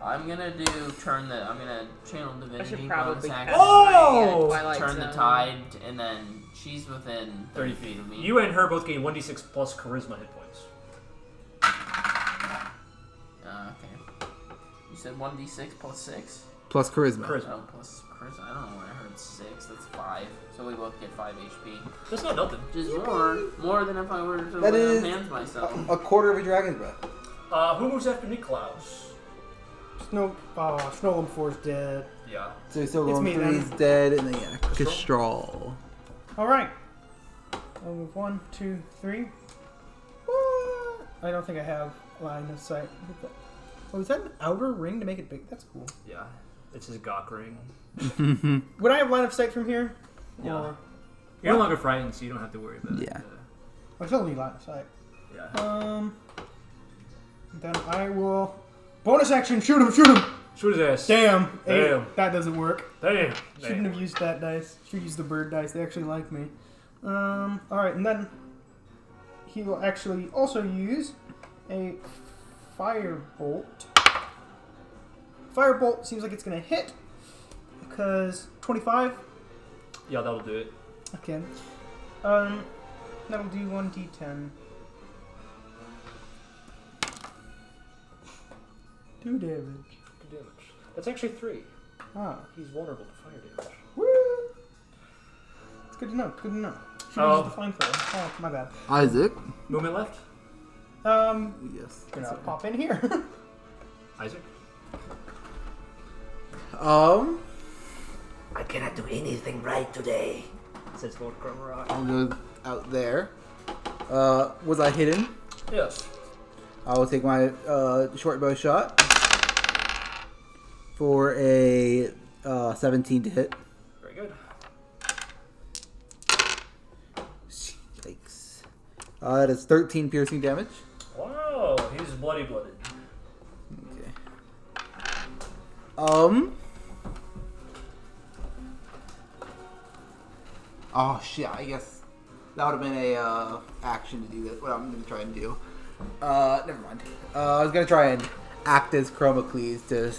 I'm gonna I'm gonna channel divinity bonus probably action. cast Oh! my Twilight Turn the Zone. tide, and then she's within 30 feet of me. You and her both gain 1d6 plus charisma hit points. Okay. You said 1d6 plus 6? Plus charisma. Charisma. Oh, plus charisma. I don't know why I heard 6. That's 5. So we both get 5 HP. That's not nothing. Which is more than if I were to That lay is on hands myself. a quarter of a dragon's breath. Who moves after Niklaus? Snowlam 4 is dead. Yeah. So still It's rolling me 3's then. dead, and then yeah, Kastral. Alright. I'll move 1, 2, 3. What? I don't think I have line of sight. Oh, is that an outer ring to make it big? That's cool. Yeah. It's his gawk ring. Would I have line of sight from here? Yeah. Or, You're no longer frightened, so you don't have to worry about it. Yeah. I still need line of sight. Yeah. Then I will bonus action shoot him. Shoot his ass. Damn. Damn. 8. That doesn't work. Damn. Shouldn't have used that dice. Should use the bird dice. They actually like me. Alright, and then he will actually also use a firebolt. Firebolt seems like it's gonna hit because 25. Yeah, that'll do it. Okay. That'll do 1d10. 2 damage. Good damage. That's actually 3. Ah. He's vulnerable to fire damage. Woo! It's good to know. Good to know. Should Oh. use the flamethrower. Oh, my bad. Isaac. Movement left? Yes. Gonna pop in here. Isaac? I cannot do anything right today. Says Lord Cromarock. I'll go out there. Was I hidden? Yes. I will take my short bow shot for a 17 to hit. Very good. Yikes. That is 13 piercing damage. Wow, he's bloody-blooded. Okay. Oh shit! I guess That would have been a action to do that. What I'm going to try and do. Never mind. I was going to try and act as Chromacles to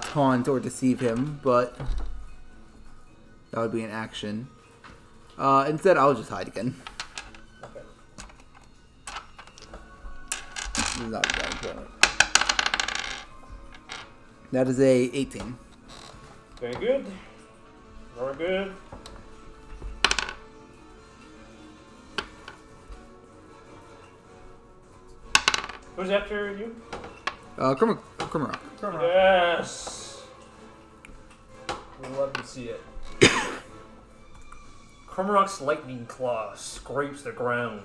taunt or deceive him, but that would be an action. Instead, I'll just hide again. Okay. This is not a bad point. That is a 18. Very good. Very good. Who's after you? Crimerock. Yes. Love to see it. Crimerock's lightning claw scrapes the ground.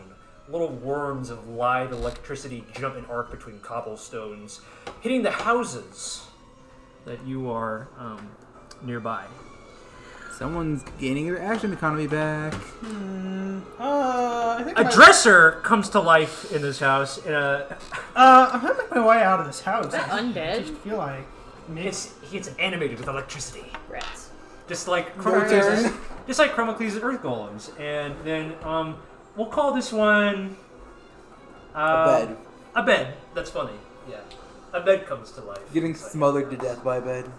Little worms of live electricity jump and arc between cobblestones, hitting the houses that you are nearby. Someone's gaining their action economy back. I think A dresser comes to life in this house. I'm gonna make my way out of this house. Is that I undead? just feel like maybe. It's animated with electricity, Rats. just like Turn. just like Chromacles' Earth Golems. And then we'll call this one A bed. A bed. That's funny. Yeah, a bed comes to life. Getting smothered to death by a bed.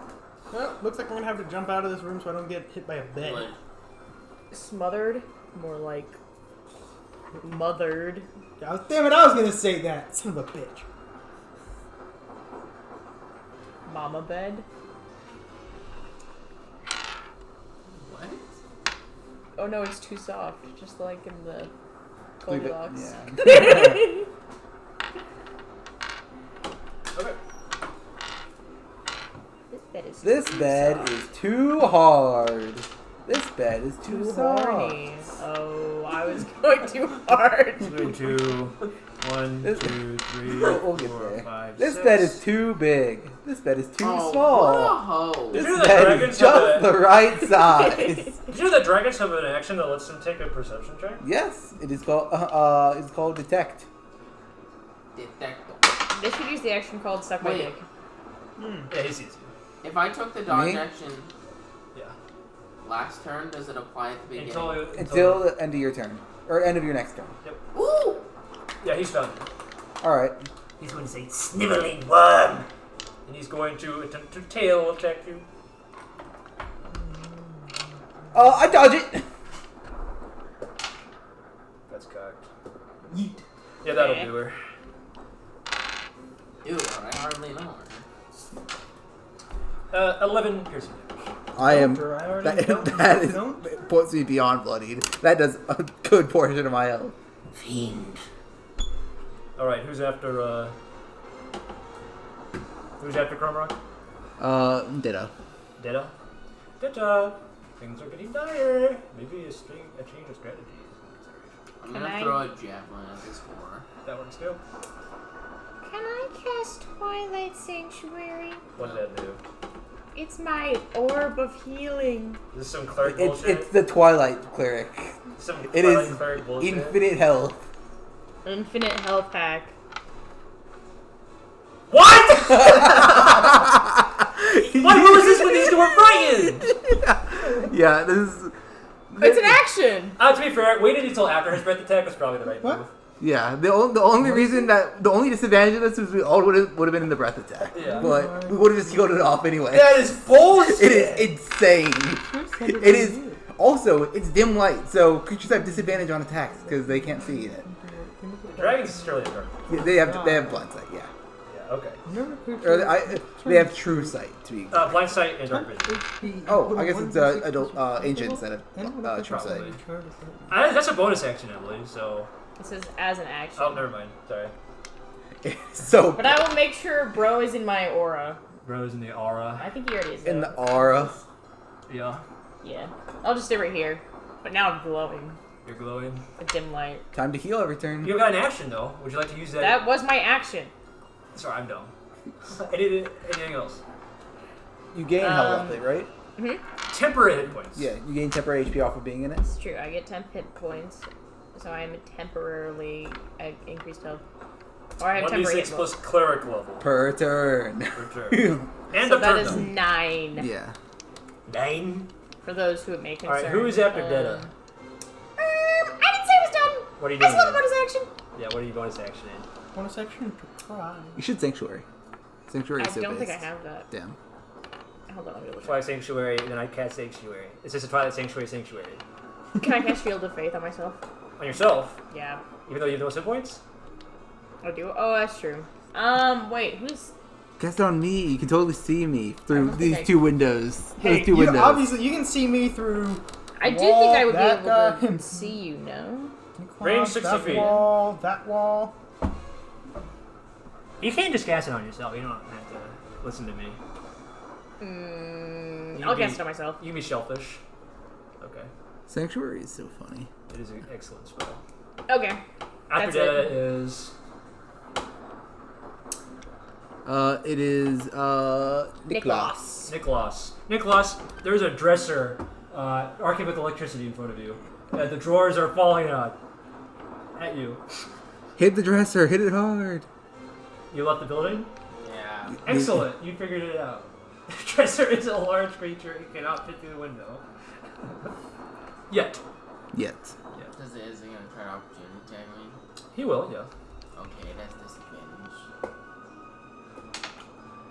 Well, looks like we're gonna have to jump out of this room so I don't get hit by a bed. Like, Smothered? More like mothered. Damn it! I was gonna say that. Son of a bitch. Mama bed. what? Oh no, it's too soft. Just like in the Goldilocks. Yeah. Okay. This bed is This bed is too hard. This bed is too soft. horny. Oh, I was going too hard. 2, 1, This- 2, 3, We'll get 4, there. 5, This 6. bed is too big. This bed is too Oh, small. what a hoe. This Did you know that bed dragons is have just the right size. Did you know that dragons have an action that lets them take a perception check? Yes, it is called. It's called detect. Detecto. They should use the action called suck my Wait. dick. Yeah, he sees you. If I took the dodge Me? action Yeah. last turn, does it apply at the beginning? Until the end of your turn, or end of your next turn. Ooh! Yeah, he's found you. All right. He's going to say, sniveling worm. And he's going to attempt to tail attack you. I dodge it. That's cocked. Yeet. Yeah, that'll Okay. do her. Ew, I hardly know her. 11 piercing damage. I am. Doctor, I already That, don't- that is don't- puts me beyond bloodied. That does a good portion of my health. Fiend. Alright, who's after Cromrock? Ditto. Detta? Detta! Things are getting dire. Maybe a change of strategy is in consideration. I'm Can gonna I- throw a javelin at this four. That works too. Can I cast Twilight Sanctuary? What does that do? It's my orb of healing. Is this some cleric It's bullshit? the Twilight cleric. Some It Twilight is cleric bullshit? infinite health. Infinite health pack. What?! Why was this when these two were frightened? Yeah, this is. It's an action! To be fair, waiting until after his breath attack was probably the right What? move. Yeah, the only reason that the only disadvantage of this is we all would have been in the breath attack. Yeah. But we would have just healed it off anyway. That is bullshit! It is insane. It is also it's dim light, so creatures have disadvantage on attacks because they can't see it. Dragons is surely a dark. Yeah, they have blind sight, yeah. Yeah, okay. Or they have true sight to be. Blind sight and dark vision. Oh, I guess it's ancient instead of true sight. Probably. That's a bonus action, I believe, so... This is as an action. Oh, never mind. Sorry. So But I will make sure Bro is in my aura. Bro's in the aura. I think he already is. in though. the aura. Yeah. Yeah. I'll just stay right here. But now I'm glowing. You're glowing. A dim light. Time to heal every turn. You got an action, though. Would you like to use that? That was my action. Sorry, I'm dumb. Anything else? You gain health off it, right? Temporary hit points. Yeah, you gain temporary HP off of being in it. It's true. I get 10 hit points. So I am temporarily increased health. Or I have temporary 1d6 hit plus cleric level. Per turn. Per turn. And So a that turn, is though. 9. Yeah. 9. For those who it may concern. Alright, who is after Detta? What are you doing? That's not a bonus action. Yeah, what are you bonus action in? Bonus action to try. You should Sanctuary. Sanctuary is I so don't think I based. have that. Damn. Hold on, let me look. Twilight Sanctuary, then I cast Sanctuary. It's just a Twilight Sanctuary. Can I cast Shield of Faith on myself? On yourself? Yeah. Even though you have no hit points? I do. Oh, that's true. Wait, who's? Cast it on me. You can totally see me through don't think these two windows. Hey, Those two you, windows. obviously you can see me through. I do wall, think I would be that able guy, to see you. No. Range 60 that feet. Wall, that wall. You can't just cast it on yourself. You don't have to listen to me. I'll cast it on myself. You can be shellfish. Okay. Sanctuary is so funny. It is an excellent spell. Okay. After That's that it. is... It is Niklas. Nicholas, there's a dresser arcing with electricity in front of you. The drawers are falling out at you. Hit the dresser. Hit it hard. You left the building? Yeah. Excellent. You figured it out. The dresser is a large creature. It cannot fit through the window. Yet. Yet. Is it going to try to opportunity tag me? He will, yeah. Okay, that's disadvantage.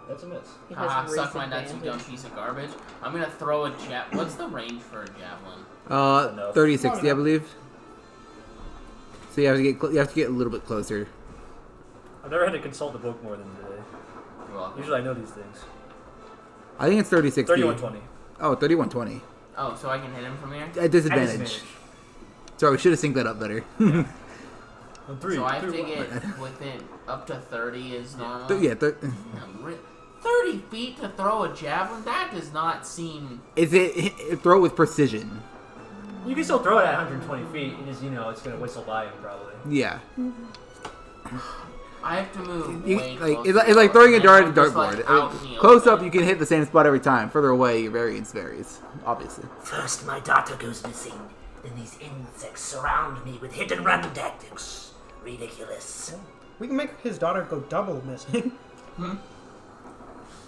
That's a miss. He has Haha, suck my disadvantage. nuts, you dumb piece of garbage. I'm going to throw a What's the range for a javelin? 30, 60, I believe. So you have to get you have to get a little bit closer. I've never had to consult the book more than today. You're welcome. Usually I know these things. I think it's 30, 60. 3120. Oh, 3120. Oh, so I can hit him from here? At disadvantage. Sorry, we should have synced that up better. Yeah. So I have to get within up to 30 is normal? 30 feet to throw a javelin? That does not seem... Is it throw with precision? You can still throw it at 120 feet. You just, it's going to whistle by you probably. Yeah. I have to move way It's like throwing a dart at a like, dartboard. Close up, you can hit the same spot every time. Further away, your variance varies, obviously. First, my daughter goes missing. Then these insects surround me with hit-and-run tactics. Ridiculous. We can make his daughter go double missing. Hmm?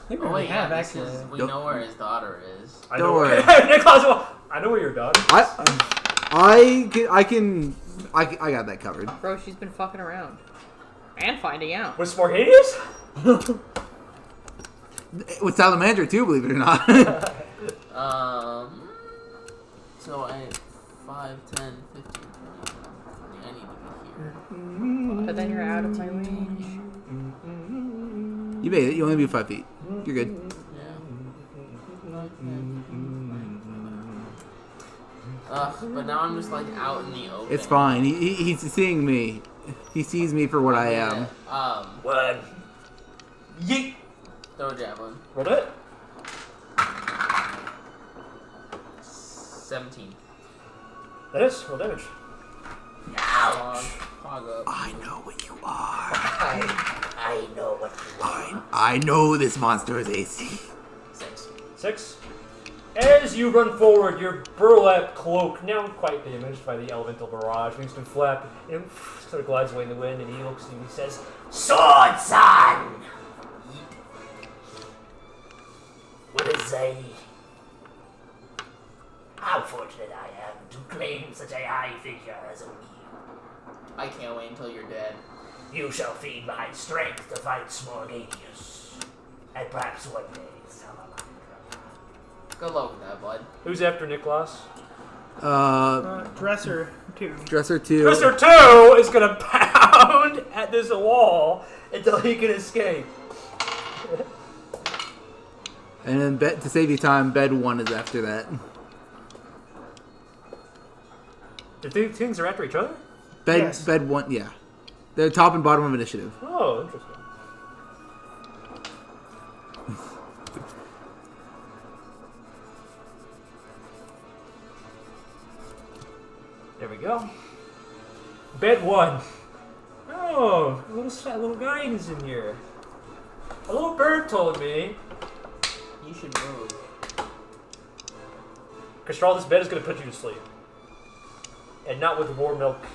I think we Oh already wait, have yeah, actually. we know where his daughter is. Don't worry. Nicholas, I know where your daughter is. I got that covered. Bro, she's been fucking around. And finding out. With Smorganius? With Salamander too, believe it or not. So I 5, 10, 15, 20. I need to be here. But then you're out of my range. You made it. You only moved 5 feet. You're good. But now I'm just like out in the open. It's fine. He's seeing me. He sees me for what I am. One. Yeet! Throw a javelin. Roll it. 17. That is. Roll damage. Ouch. Fog up. I know what you are. I know what you are. I know this monster is AC. 6. As you run forward, your burlap cloak, now quite damaged by the elemental barrage, makes him flap and sort of glides away in the wind, and he looks at you and he says, Sword son! What is how fortunate I am to claim such a high figure as a me. I can't wait until you're dead. You shall feed my strength to fight Smorganius. And perhaps one day Salamandra. Good luck with that, bud. Who's after Nicholas? Dresser 2. Dresser 2. Mr. 2 is going to pound at this wall until he can escape. And then to save you time, bed 1 is after that. The two things are after each other? Bed 1, yeah. They're top and bottom of initiative. Oh, interesting. There we go. Bed 1. Oh, a little guy is in here. A little bird told me. You should move. Castral, this bed is going to put you to sleep. And not with warm milk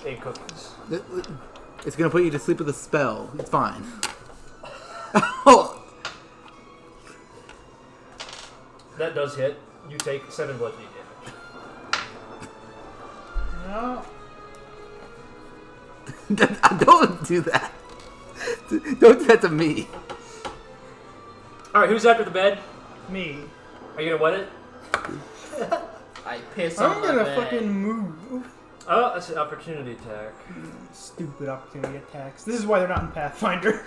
and cookies. It's going to put you to sleep with a spell. It's fine. Oh. That does hit. You take 7 bludgeoning damage. No. Don't do that. Don't do that to me. Alright, who's after the bed? Me. Are you gonna wet it? I piss on I'm the gonna bed. fucking move. Oh, that's an opportunity attack. Stupid opportunity attacks. This is why they're not in Pathfinder.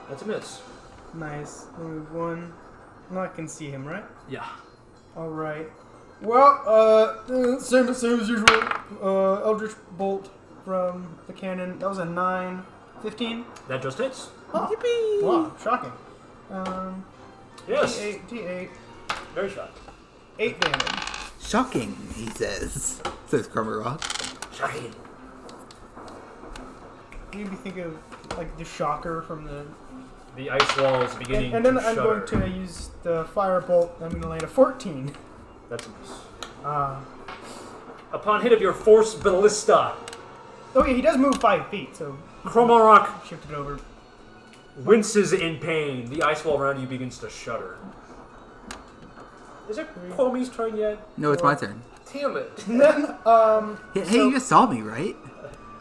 That's a miss. Nice. Move one. Now I can see him, right? Yeah. Alright. Well, same as usual. Eldritch Bolt from the cannon. That was a 9. 15? That just hits. Oh. Yippee! Wow, shocking. Yes. D8. Very shocked. 8 damage. Shocking, he says Krummerock. Shocking. Maybe think of like the shocker from The ice wall is beginning and then to I'm shudder. going to use the fire bolt. I'm going to land a 14. That's a miss. Ah. Upon hit of your force ballista, Oh yeah, he does move 5 feet, so Kromorok shifted over. winces in pain. The ice wall around you begins to shudder. Is it Quomi's turn yet? No, it's my turn. Damn it. And then Hey, you just saw me, right?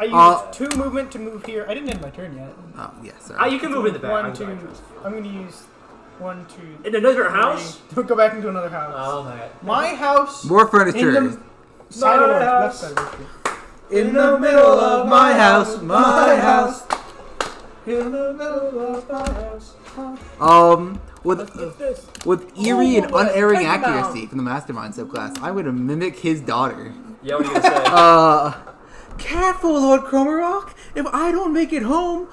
I used 2 movement to move here. I didn't end my turn yet. Oh, yeah, sorry. You can move in the back. 1, I'm 2. sorry. I'm going to use 1, 2. In another house? 3. Go back into another house. Oh my. My house. More furniture. In the side of My the house. left side of the street. In the middle of my house, my house. In the middle of my house. With eerie and unerring Take him out. accuracy from the Mastermind subclass, I'm going to mimic his daughter. Yeah, what are you gonna say? Careful, Lord Krummerock. If I don't make it home,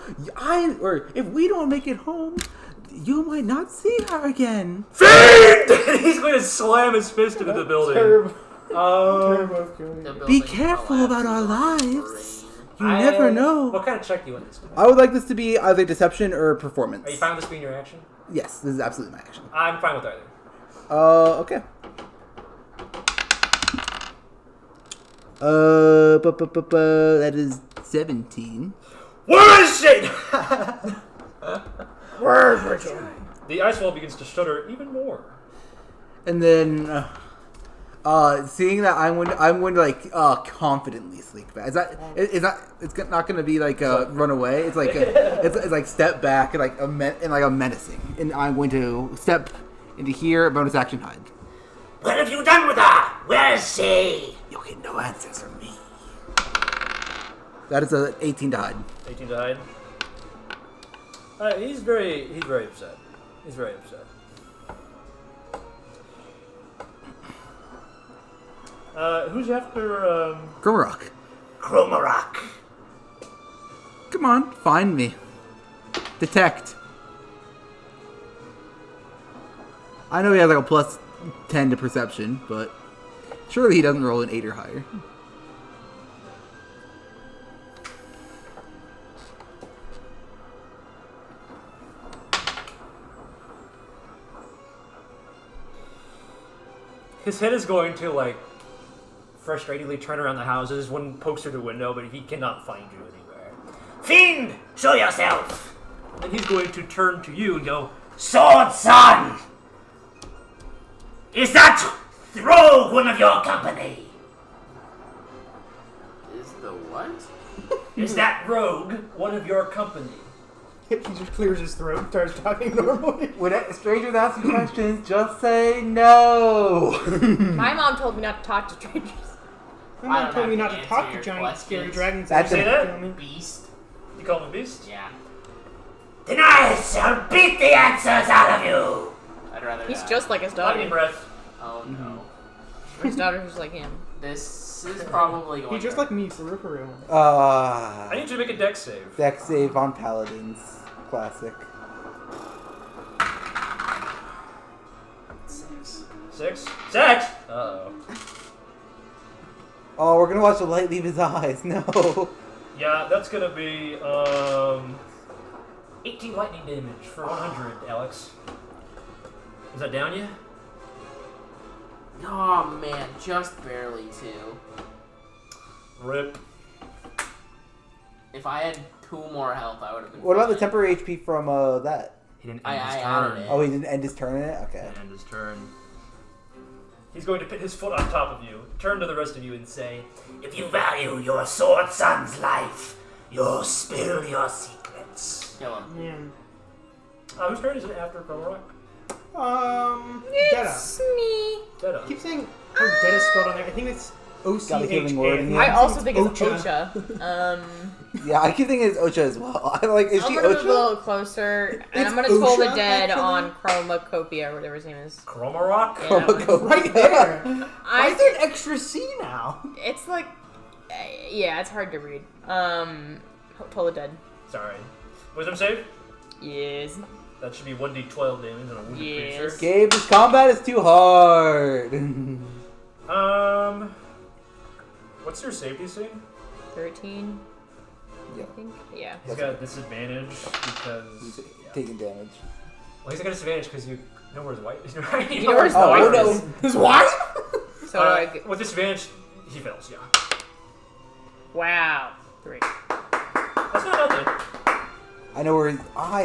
if we don't make it home, you might not see her again. Fiend! He's going to slam his fist into the building. Terrible. The Be building careful about our collapses in lives. rain. You never know. What kind of check do you want this to be? I would like this to be either deception or performance. Are you fine with this being your action? Yes, this is absolutely my action. I'm fine with either. Okay. That is 17. Where is she? Where's Rachel? The ice wall begins to shudder even more. And then, seeing that I'm going to like confidently sleep back. Is that it's not going to be like a run away. It's like it's like step back and like a menacing. And I'm going to step into here. Bonus action hide. What have you done with her? Where is she? You'll get no answers from me. That is a 18 to hide. 18 to hide. He's very upset. He's very upset. Who's after, Krummerock. Kromorok. Come on, find me. Detect. I know he has like a plus 10 to perception, but surely he doesn't roll an 8 or higher. his head is going to, like, frustratingly turn around the houses. One pokes through the window, but he cannot find you anywhere. Fiend, show yourself. And he's going to turn to you and go, Sword Son. Is that rogue one of your company? Is the what? is that rogue one of your company? He just clears his throat and starts talking normally. When strangers ask you questions, just say no. My mom told me not to talk to strangers. My I mom don't told me have not to to talk answer to your giant questions. scary dragons. That's Say that? Kill me. Beast? You call him a beast? Yeah. Then I shall beat the answers out of you. I'd rather He's die. just like his Lightning daughter. breath. Oh no. His daughter's just like him. This is probably going He's just to... like me, for real. I need you to make a dex save. Dex save on Paladins. Classic. 6. 6? 6? Uh-oh. Oh, we're gonna watch the light leave his eyes. No. Yeah, that's gonna be, 18 lightning damage for 100, Alex. Is that down yet? Oh man, just barely too. Rip. If I had 2 more health, I would have been What about the fine. temporary HP from that? He didn't I end his added turn. it. Oh, he didn't end his turn in it? Okay. Didn't end his turn. He's going to put his foot on top of you, turn to the rest of you and say, If you value your sword son's life, You'll spill your secrets. Kill him. Yeah. Whose turn is it after Prologue? It's me. Detta. I keep saying Detta spelled on there. I think it's Got a healing word in O-C-H-A. here. I also think it's Ocha. Ocha. Yeah, I keep thinking it's Ocha as well. I'm like, is I'm she gonna move a Ocha? little closer, and I'm It's gonna toll the Ocha, dead actually? on Chromacopia, or whatever his name is. Chromarock? Yeah, that one. Right there. Why I is there an extra C now? It's like, yeah, it's hard to read. Toll the dead. Sorry. Wisdom save? Yes. That should be 1d12 damage on a wounded Yes. creature. Gabe, this combat is too hard. What's your save DC? 13. Yeah. I think. Yeah. He's got a disadvantage because... He's taking damage. Well, he's got a disadvantage because you know where his wife is, right? You know where his Oh, wife no. is. His wife? So with disadvantage, he fails, yeah. wow. 3. That's not nothing. I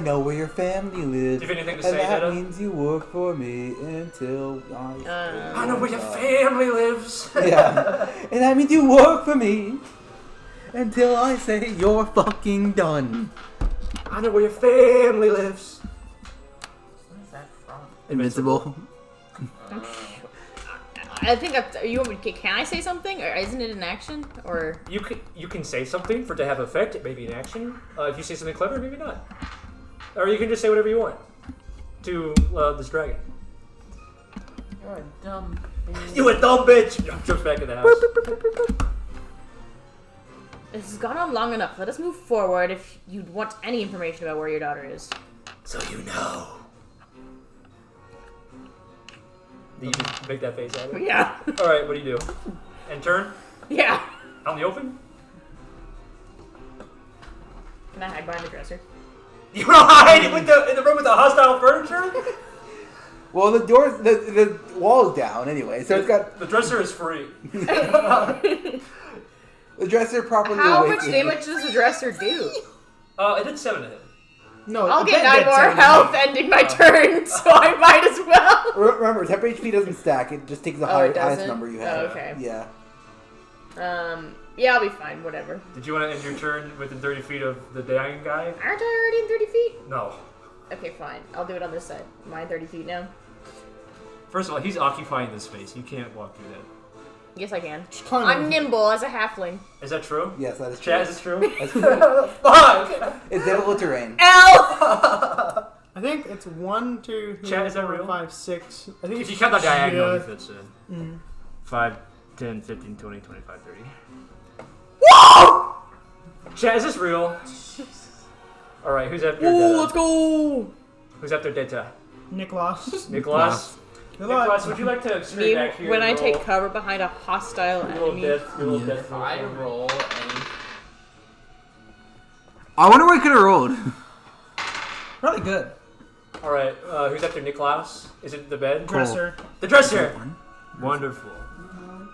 know where your family lives. Do you have anything to And say, that Detta? means you work for me until I know where your family lives. Yeah. And that means you work for me until I say you're fucking done. I know where your family lives. What is that from? Invincible. I think can I say something? Or isn't it an action? Or You can say something for it to have effect. It may be an action. If you say something clever, maybe not. Or you can just say whatever you want to this dragon. You're a dumb bitch. You a dumb bitch! Jumps back in the house. this has gone on long enough. Let us move forward. If you want any information about where your daughter is. So you know. Do you just make that face at it? Yeah. Alright, what do you do? And turn? Yeah. Out in the open? Can I hide behind the dresser? You wanna hide in the room with the hostile furniture? Well, the wall's down anyway, so it's got The dresser is free. the dresser properly How much awakened. damage does the dresser do? It did 7 to hit. No, I'll the get bed 9 more sound. health ending my turn, so I might as well. Remember, temp HP doesn't stack. It just takes the Oh, highest it doesn't? number you have. Oh, okay. Yeah. Yeah, I'll be fine, whatever. Did you want to end your turn within 30 feet of the dying guy? Aren't I already in 30 feet? No. Okay, fine. I'll do it on this side. Am I 30 feet now? First of all, he's occupying this space. You can't walk through that. Yes, I can. Climb I'm over. nimble as a halfling. Is that true? Yes, that is true. Chad, is this true? That's true. Fuck! It's difficult terrain. L! I think it's 1, 2, 3, Chat, is that 4, real? 5, 6. I think If you it's count the diagonal, he just- fits in. 5, 10, 15, 20, 25, 30. Whoa! Chat, is this real? Alright, who's after Ooh, Data? let's go! Who's after Data? Nicholas. Nicholas? Good luck. Nicholas, would you like to stay Me, back here? when I and take roll cover behind a hostile your little enemy. death, your little death If I roll for me? roll any... I wonder what I could have rolled. Probably good. Alright, who's after Nicholas? Is it the bed? Dresser. The dresser! Wonderful.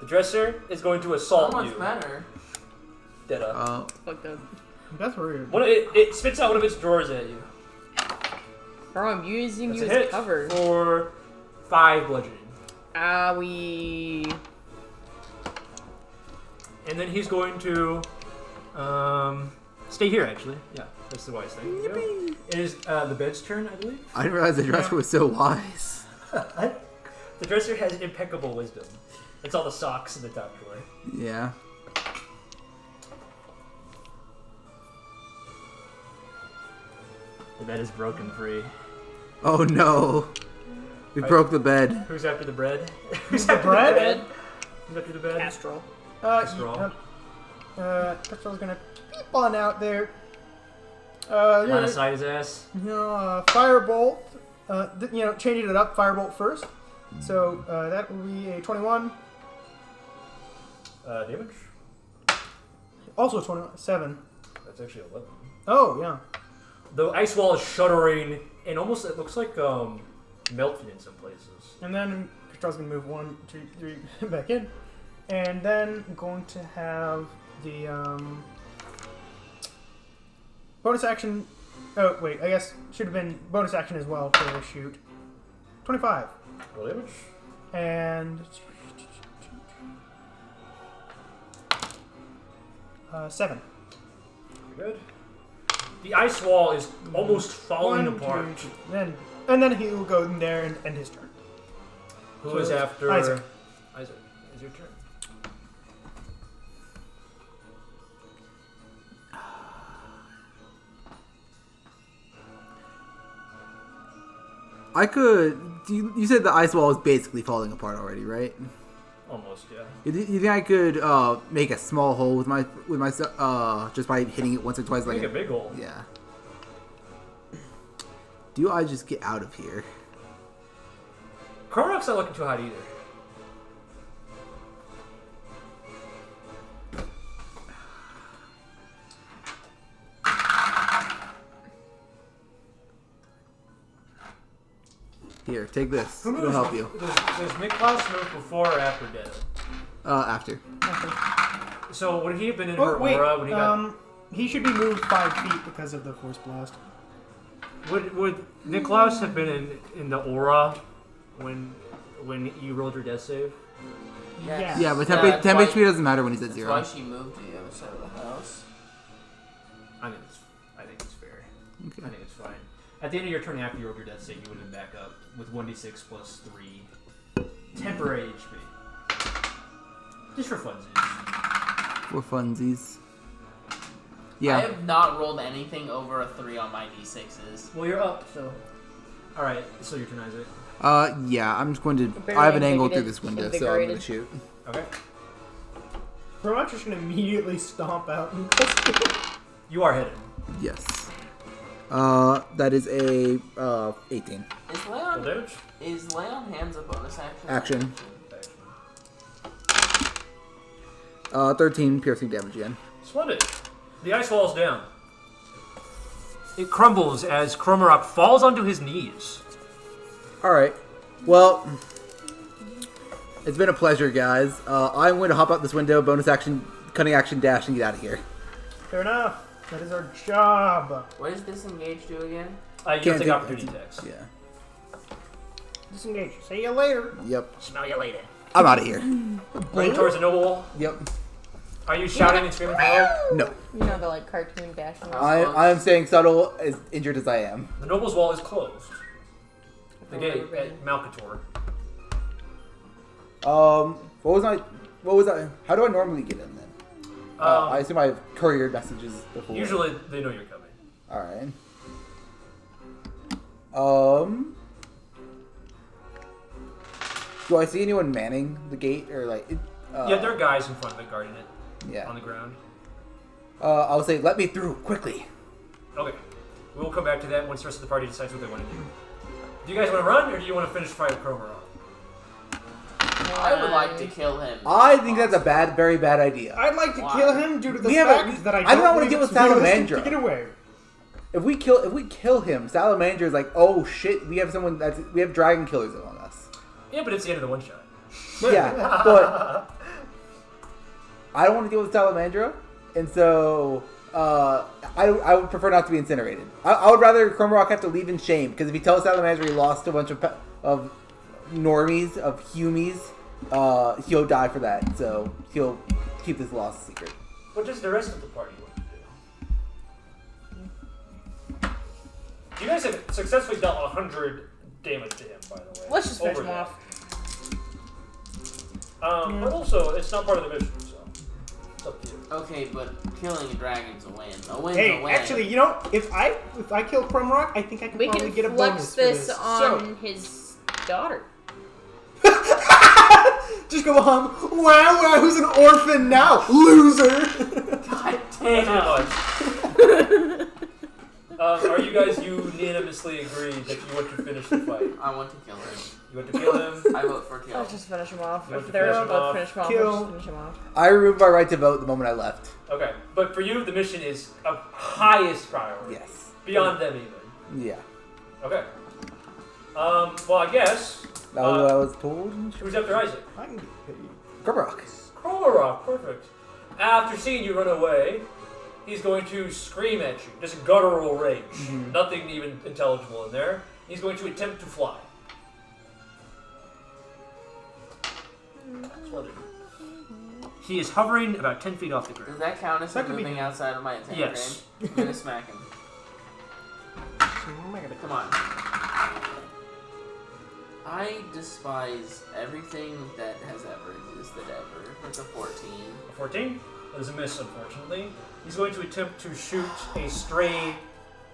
The dresser is going to So assault much you. better. Data. Fucked up. That's weird. It spits out one of its drawers at you. Bro, I'm using That's you a as hit cover. for 5 bludgeoning. We. And then he's going to stay here, actually. Yeah, that's the wise thing to do. It is the bed's turn, I believe. I didn't realize the dresser was so wise. The dresser has impeccable wisdom. It's all the socks in the top drawer. Yeah. The bed is broken free. Oh no. We broke the bed. Who's after the bread? Who's The after bread? the bed? Who's after the bed? Astral. Straw. Castrol's gonna beep on out there. Line Yeah, of sight his ass. Firebolt. Changing it up. Firebolt first. So that will be a 21. Damage? Also 7. That's actually 11. Oh yeah. The ice wall is shuddering, and almost it looks like melted in some places. And then Castrol's gonna move 1, 2, 3 back in, and then I'm going to have the bonus action. Oh wait, I guess should have been bonus action as well to shoot. 25 Roll damage. and 7. Good. The ice wall is almost falling apart. And then he will go in there and end his turn. Who is after Isaac? Isaac, is your turn. I could. You said the ice wall is basically falling apart already, right? Almost, yeah. You think I could make a small hole with my just by hitting it once or twice? Make a big hole. Yeah. Do I just get out of here? Cormorant's not looking too hot either. Here, take this. It'll help you. Does Miklos move before or after death? After. So would he have been in Oh, her wait. aura when he got... He should be moved 5 feet because of the force blast. Would Nikolaus have been in the aura when you rolled your death save? Yes. Yeah, but Yeah, temp why- HP doesn't matter when he's at That's 0. why she moved to the other side of the house. I think it's fair. Okay. I think it's fine. At the end of your turn after you rolled your death save, you would have been back up with 1d6 plus 3 temporary HP. Just for funsies. For funsies. I Yeah. have not rolled anything over a 3 on my d6s. Well, you're up, so... Alright, so your turn, Isaac. Yeah, I'm just going to... Very I have an angle through invigorated- this window, so I'm going to invigorated. shoot. Okay. Pretty much just going to immediately stomp out and You are hidden. Yes. That is a 18. Is Full lay on damage? hands a bonus action? Action. 13 piercing damage again. Splendid. The ice wall's down. It crumbles as Kromarok falls onto his knees. Alright. Well, it's been a pleasure, guys. I'm going to hop out this window, bonus action, cutting action, dash, and get out of here. Fair enough. That is our job. What does disengage do again? You Can't take do- opportunity attacks. Yeah. Disengage. See you later. Yep. Smell you later. I'm out of here. Running towards the noble wall. Yep. Are you shouting and screaming for help? No. You know the like cartoon dashing. I am staying subtle, as injured as I am. The noble's wall is closed. The gate at Malcator. What was I? How do I normally get in then? I assume I have courier messages before. Usually they know you're coming. Alright. Do I see anyone manning the gate or like? Yeah, there are guys in front of it guarding it Yeah. on the ground. I'll say, let me through quickly. Okay. We'll come back to that once the rest of the party decides what they want to do. Do you guys want to run, or do you want to finish fight Kromarok? I would like to kill him. I think that's a very bad idea. I'd like to Why? kill him due to the We have fact that I do not want to believe deal with it's realistic Salamandra. to get away. If we kill him, Salamander is like, oh shit, we have dragon killers among us. Yeah, but it's the end of the one shot. Yeah, but I don't want to deal with Salamandra, and so I would prefer not to be incinerated. I would rather Kromarok have to leave in shame, because if he tells Salamandra he lost a bunch of normies, of humies, he'll die for that. So he'll keep this loss a secret. What does the rest of the party want to do? You guys have successfully dealt 100 damage to him, by the way. Let's just finish Over him that. off. But also, it's not part of the mission, so it's up to you. Okay, but killing a dragon's a win. A win's Hey, a win. actually, you know, if I kill Kromarok, I think I can We probably can get a flex bonus for this this. on his daughter. Just go home. Wow, who's an orphan now? Loser. God Thank damn. you much. Are you guys unanimously agreed that you want to finish the fight? I want to kill him. You want to kill him? I vote for kill. Let's just finish him off. You want If to they're finish him both off? finish him off, Kill. let's just finish him off. I removed my right to vote the moment I left. Okay, but for you, the mission is of highest priority. Yes. Beyond them, even. Yeah. Okay. Well, I guess. That was what I was told. Who's after Isaac? I can get paid. Kromarok. Kromarok, perfect. After seeing you run away, he's going to scream at you. Just guttural rage. Nothing even intelligible in there. He's going to attempt to fly. Splendid. He is hovering about 10 feet off the Does ground. that count as That could be moving him. outside of my attack Yes. range? I'm gonna smack him. Come on. I despise everything that has ever existed ever. That's a 14. A 14? That is a miss, unfortunately. He's going to attempt to shoot a stray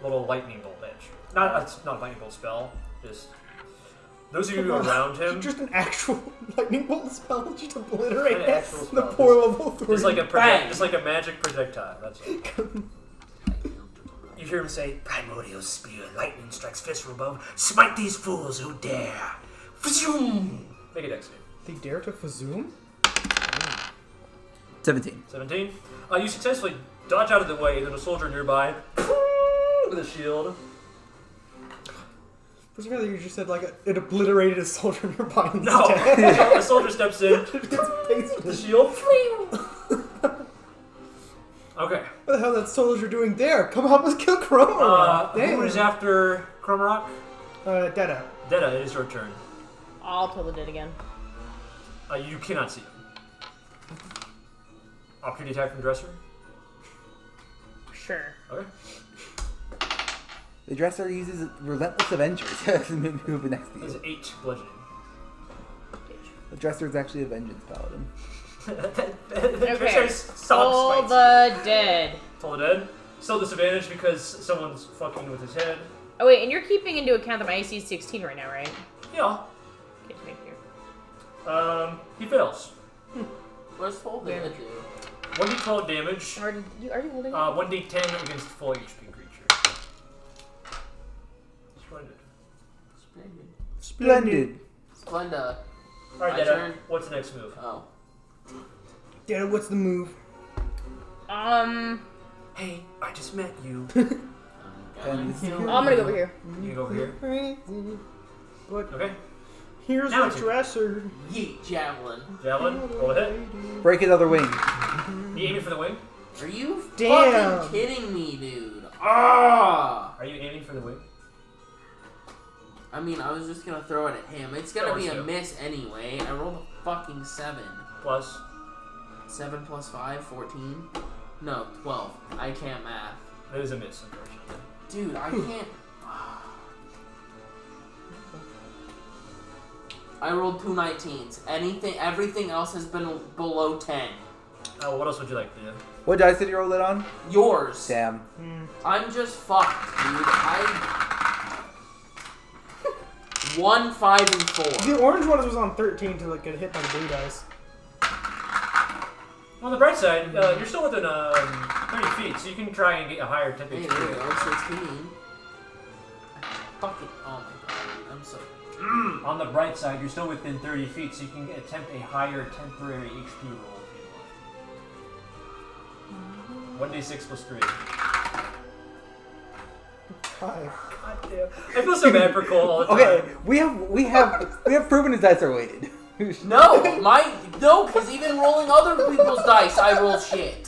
little lightning bolt at you. Not a lightning bolt spell, just... Those of you around him... Just an actual lightning bolt spell, just obliterate An it. actual The spell. poor level 3. Just like a Bang! just like a magic projectile. That's it. You hear him say, Primordial spear, lightning strikes fist from above. Smite these fools who dare. Zoom! Make a dex save. They dare to fazoom? 17. 17. You successfully dodge out of the way, and then a soldier nearby with a shield. For some reason, you just said like it obliterated a soldier nearby instead. No! The soldier steps in, It's basically- the shield. Okay. What the hell that soldier doing there? Come help us kill Chroma. Who is after Cromarock? Dada. Deda, it is your turn. I'll tell the dead again. You cannot see him. Opportunity attack from Dresser? Sure. Okay. The dresser uses relentless avengers to move next to That's you. 8 bludgeoning. The dresser is actually a vengeance paladin. Okay. Toll the dead. Toll the dead. Still disadvantage because someone's fucking with his head. Oh wait, and you're keeping into account that my AC is 16 right now, right? Yeah. Okay, just make sure. He fails. What's told damage do? 1d12 damage. Are you holding it? 1d10 against full HP creature. Splendid. Splendid. Splenda. Alright, My Deda, turn. what's the next move? Oh. Dada, what's the move? Hey, I just met you. And I'm gonna go over here. You go over here. But Okay. here's Now the it's your- dresser. Yeet, javelin. Javelin, roll a hit. break his other wing. You aiming for the wing? Are you Damn. fucking kidding me, dude? Ah! Are you aiming for the wing? I mean, I was just gonna throw it at him. It's gonna be a Sure. miss anyway. I rolled a fucking 7. Plus. 7 plus 5, 14? No, 12. I can't math. That is a miss, unfortunately. Dude, I can't. I rolled 2 19s. Everything else has been below 10. Oh, what else would you like to do? What dice did you roll it on? Yours. Damn. I'm just fucked, dude. 1, 5, and 4. The orange one was on 13 to like get hit by the blue dice. On the bright side, you're still within 30 feet, so you can try and get a higher temp Hey, HP. there we go. 16. Fucking. Oh my god. I'm so. On the bright side, you're still within 30 feet, so you can attempt a higher temporary HP roll if you want. 1d6 plus 3. Five. God damn. I feel so bad for Cole all the time. Okay, we have proven his dice are weighted. No, because even rolling other people's dice, I roll shit.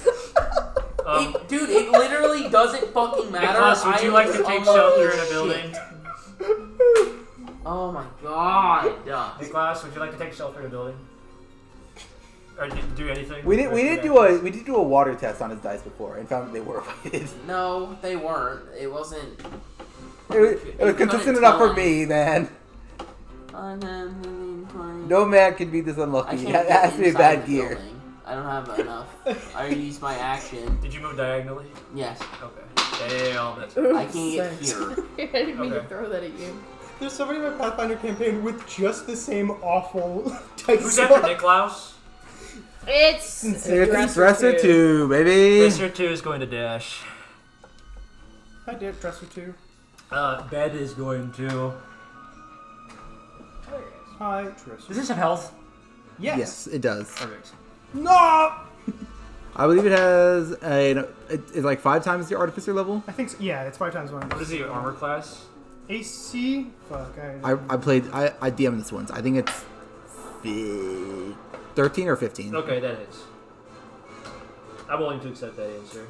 Dude, it literally doesn't fucking matter. Nicholas, would you like to take shelter in a building? Oh my god. Nicholas, would you like to take shelter in a building? Or did you do anything? We did do a water test on his dice before and found that they were weighted. No, they weren't. It wasn't. It was consistent enough for me, man. No man can be this I unlucky. can't It has to be inside bad the gear. building. I don't have enough. I already used my action. Did you move diagonally? Yes. Okay. Damn, that's I can get Thanks. here. I didn't mean to Okay. throw that at you. There's somebody in my Pathfinder campaign with just the same awful dice. Who's after Niklaus? It's It's Dresser 2, baby. Dresser 2 is going to dash. I did Dresser 2. Bed is going to... Hi, Dresser. Does this have health? Yes, it does. Perfect. No! I believe it has it's like 5 times your artificer level. I think so. Yeah, it's 5 times 1. What is the armor class? AC? Fuck, I DM'd this once. I think it's 13 or 15. Okay, that is. I'm willing to accept that answer.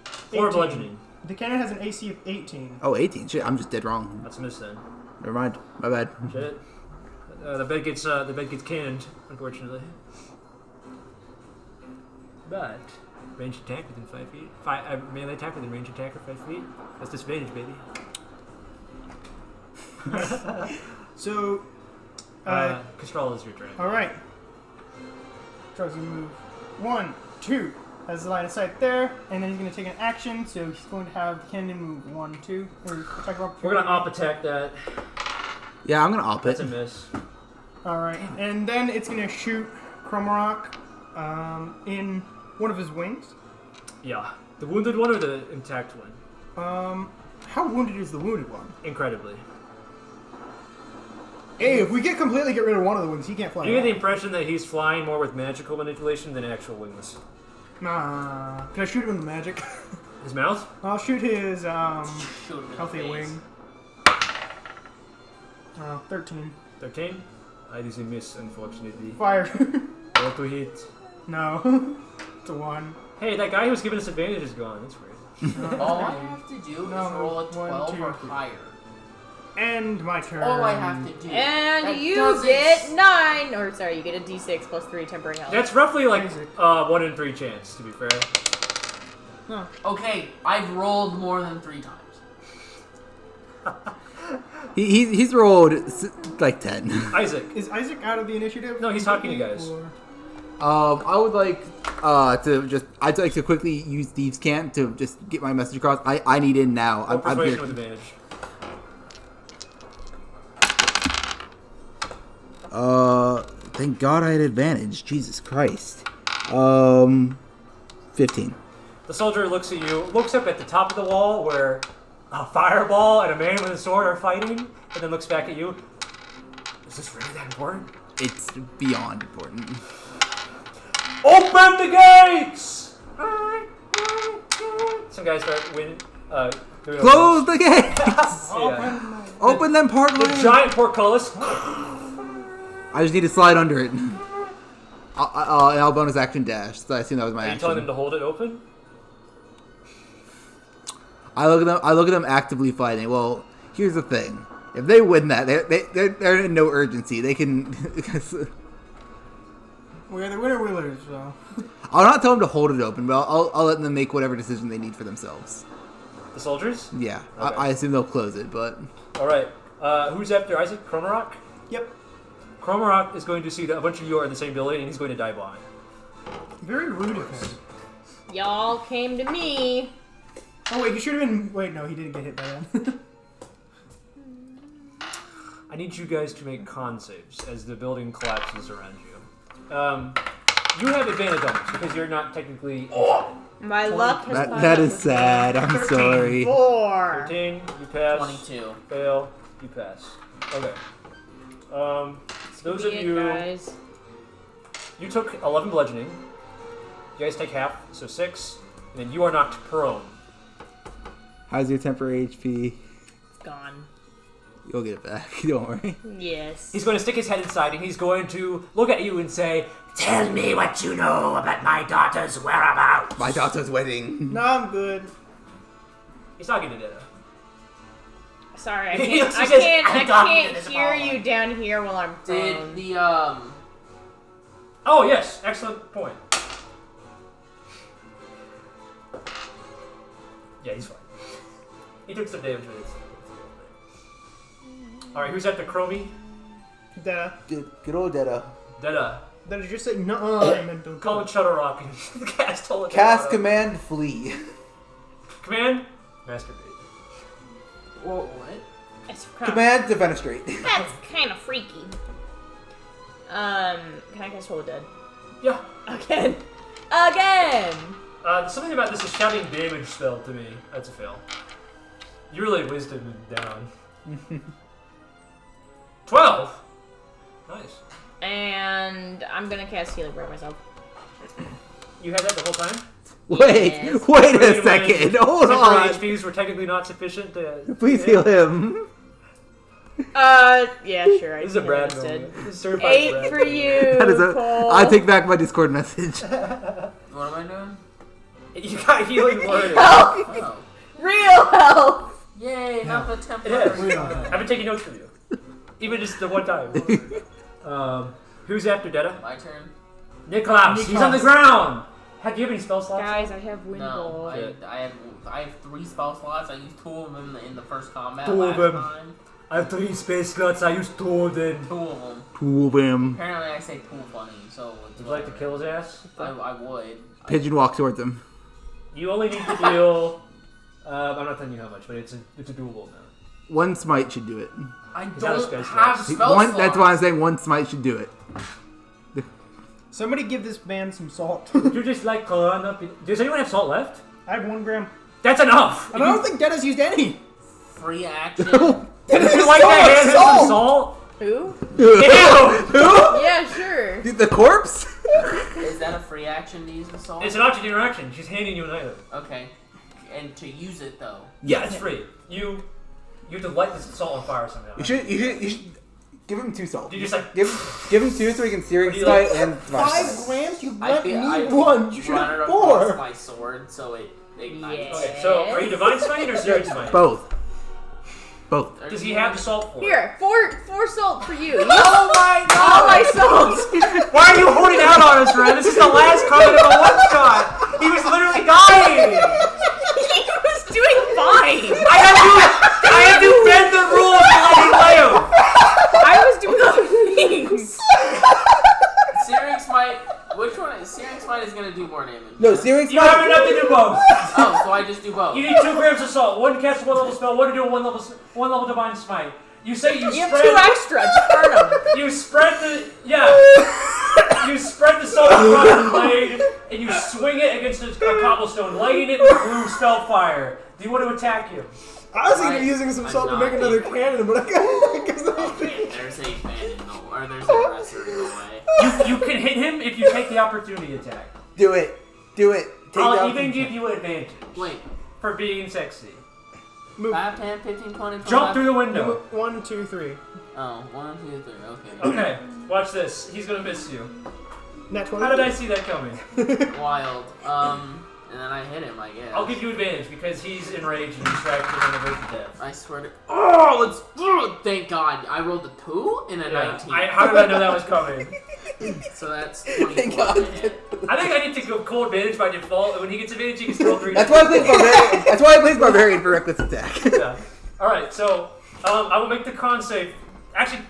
4 18. bludgeoning. The cannon has an AC of 18. Oh, 18. Shit, I'm just dead wrong. That's a miss then. Never mind. My bad. Shit. The bed gets canned, unfortunately. But ranged attack within 5 feet. Melee attack within range attack or 5 feet. That's disadvantage, baby. So, Castrol is your turn. all right. Tries to move 1, 2. Has the line of sight there, and then he's going to take an action. So he's going to have the cannon move 1, 2. Or attack of We're gonna op attack that. Yeah, I'm gonna op it. That's a miss. All right, and then it's going to shoot Kromarok in one of his wings. Yeah. The wounded one or the intact one? How wounded is the wounded one? Incredibly. Hey, if we get rid of one of the wings, he can't fly. You get the impression that he's flying more with magical manipulation than actual wings. Nah. Can I shoot him with magic? His mouth? I'll shoot his Shoot him in the healthy face. wing. 13. 13? I do miss, unfortunately. Fire. Roll to hit. No. It's a 1. Hey, that guy who was giving us advantage is gone. That's weird. All I have to do is roll a 1, 12 2, or 3. higher. And my turn. All I have to do. And That you doesn't get 9, or sorry, you get a d6 plus 3 temporary health. That's roughly like Isaac. 1 in 3 chance, to be fair. Okay, I've rolled more than 3 times. He's rolled like 10. Isaac. Is Isaac out of the initiative? No, he's talking to you guys. Or- I would like I'd like to quickly use Thieves' Cant to just get my message across. I need in now. Roll I'm persuasion here. with advantage. Thank God I had advantage. Jesus Christ. 15. The soldier looks at you, looks up at the top of the wall where a fireball and a man with a sword are fighting, and then looks back at you. Is this really that important? It's beyond important. Open the gates! Some guys start doing Close the gates! Yeah. Open them part The way! giant portcullis. I just need to slide under it. I'll bonus action dash. So I assume that was my Are you action. telling them to hold it open? I look at them actively fighting. Well, here's the thing: if they win that, they're in no urgency. They can. We're the winner, we lose. So. I'll not tell them to hold it open, but I'll let them make whatever decision they need for themselves. The soldiers? Yeah, Okay. I assume they'll close it, but All right. Who's after Isaac? Kromarok? Yep. Kromarok is going to see that a bunch of you are in the same building, and he's going to dive on. Very rude of him. Y'all came to me. Oh wait, he should have been. Wait, no, he didn't get hit by that. I need you guys to make con saves as the building collapses around you. You have advantage on this because you're not technically. My luck has that is sad. I'm sorry. 4. 13, you pass. 22. Fail, you pass. Okay. Those of you, guys. you took 11 bludgeoning. You guys take half, so 6, and then you are knocked prone. How's your temporary HP? It's gone. You'll get it back. Don't worry. Yes. He's going to stick his head inside, and he's going to look at you and say, Tell me what you know about my daughter's whereabouts. My daughter's wedding. No, I'm good. he's talking to Ditto. Sorry, I He can't. says, I "I'm talking can't to this hear ball." you down here while I'm prone. Did the Oh, yes, excellent point. Yeah, he's fine. He took some damage with it. Alright, who's after Chromie? Good old Detta. Detta. Then did you say no? I meant don't Call it Shutterrock and cast Holy Cast command flee. Command? Masturbate. Whoa, what? It's kind of, Command defenestrate. that's kind of freaky. Can I cast Hold Dead? Yeah. Again. Something about this is shouting damage spell to me. That's a fail. You really wisdom down. 12? Nice. And I'm gonna cast Healing Word myself. You had that the whole time? Wait Yes. a second. Hold Since on. your HPs were technically not sufficient to... Please heal him. Yeah, sure. I This is a can Brad instead. moment. This is certified 8 Brad. for you, That is Cole. I take back my Discord message. What am I doing? You got healing word. Health! Oh. Real health! Yay, not the It temporary. is. I've been taking notes for you. Even just the one time. Who's after Detta? My turn. Niklaus. He's on the ground. Do you have any spell slots? Guys, I have wind No, bolt. I have 3 spell slots. I used 2 of them in the first combat 2 of last them. time. I have 3 space slots. I used 2 of them. 2 of them. 2 of them. Apparently, I say 2 funny, so it's Would you like to kill his ass? I would. Pigeon walks towards him. You only need to deal. I'm not telling you how much, but it's a doable amount. 1 smite should do it. I not a don't spell have slot. spell slots. That's why I'm saying 1 smite should do it. Somebody give this man some salt. Would you just like run up? Does anyone have salt left? I have 1 gram. That's enough. And I don't think Dennis used any. Free action. Dennis Would you like to hand him some salt? Who? Ew! Yeah, sure. The corpse? Is that a free action to use the salt? It's an object interaction. She's handing you an item. Okay. And to use it though. Yeah, it's free. You have to light this salt on fire somehow. You should give him 2 salt. You just like Give him 2 so he can searing do you smite like? and 5 grams? You I lent feel- me I 1. You should run have it across 4. my sword so it ignites. Yeah. Okay, so are you divine smite or searing smite? Both. Does he have the salt for it? Here, four salt for you. Oh my All my salt. Why are you holding out on us, Ren? This is the last comment of a one shot. He was literally dying. He was doing fine. I have to bend the rules to let him live. I was doing other things. Searing smite. Which one? Searing smite is gonna do more damage. No, searing You have smite. enough to do both. Oh, so I just do both. You need 2 grams of salt. 1 to cast a 1 level spell. 1 to do a 1 level divine smite. You say you You have spread. 2 extra. Just burn them. You spread the You spread the salt across the blade and you swing it against a cobblestone, lighting it with blue spell fire. Do you want to attack him? I was thinking of using some I'm salt to not make another able- cannon, but I guess Okay, there's a fan in the or there's a dresser in the way. You can hit him if you take the opportunity attack. Do it. Take I'll down- even give you advantage Wait, for being sexy. 5, 10, 15, 20, 25. Jump through the window. 1, 2, 3. Oh, 1, 2, 3. Okay. Okay, watch this. He's gonna miss you. Nat 20. How did I see that coming? Wild. And then I hit him, I guess. I'll give you advantage because he's enraged and distracted and on the verge of death. I swear to. Oh, thank God. I rolled a 2 and a 19. How did I know that was coming? So that's 24. Thank God. I think I need to go cool advantage by default, and when he gets advantage, he gets to roll 3. That's why I played Barbarian. That's why I played Barbarian for reckless attack. Yeah. Alright, so I will make the con save. Actually,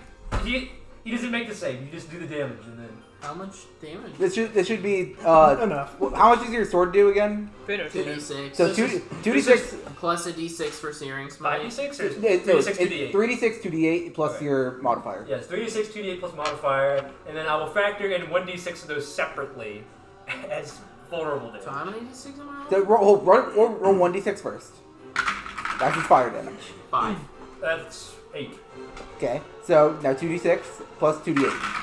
he doesn't make the save. You just do the damage, and then. How much damage? This should be Enough. How much does your sword do again? 2d6. So 2d6 plus a d6 for searing smite. 5d6 or 3d6 2d8? 3d6 2d8 plus Okay. your modifier. Yes, 3d6, 2d8 plus modifier, and then I will factor in 1d6 of those separately as vulnerable damage. So how many d6 am I So rolling? roll 1d6 first. That's his fire damage. 5. That's 8. Okay. So now 2d6 plus 2d8.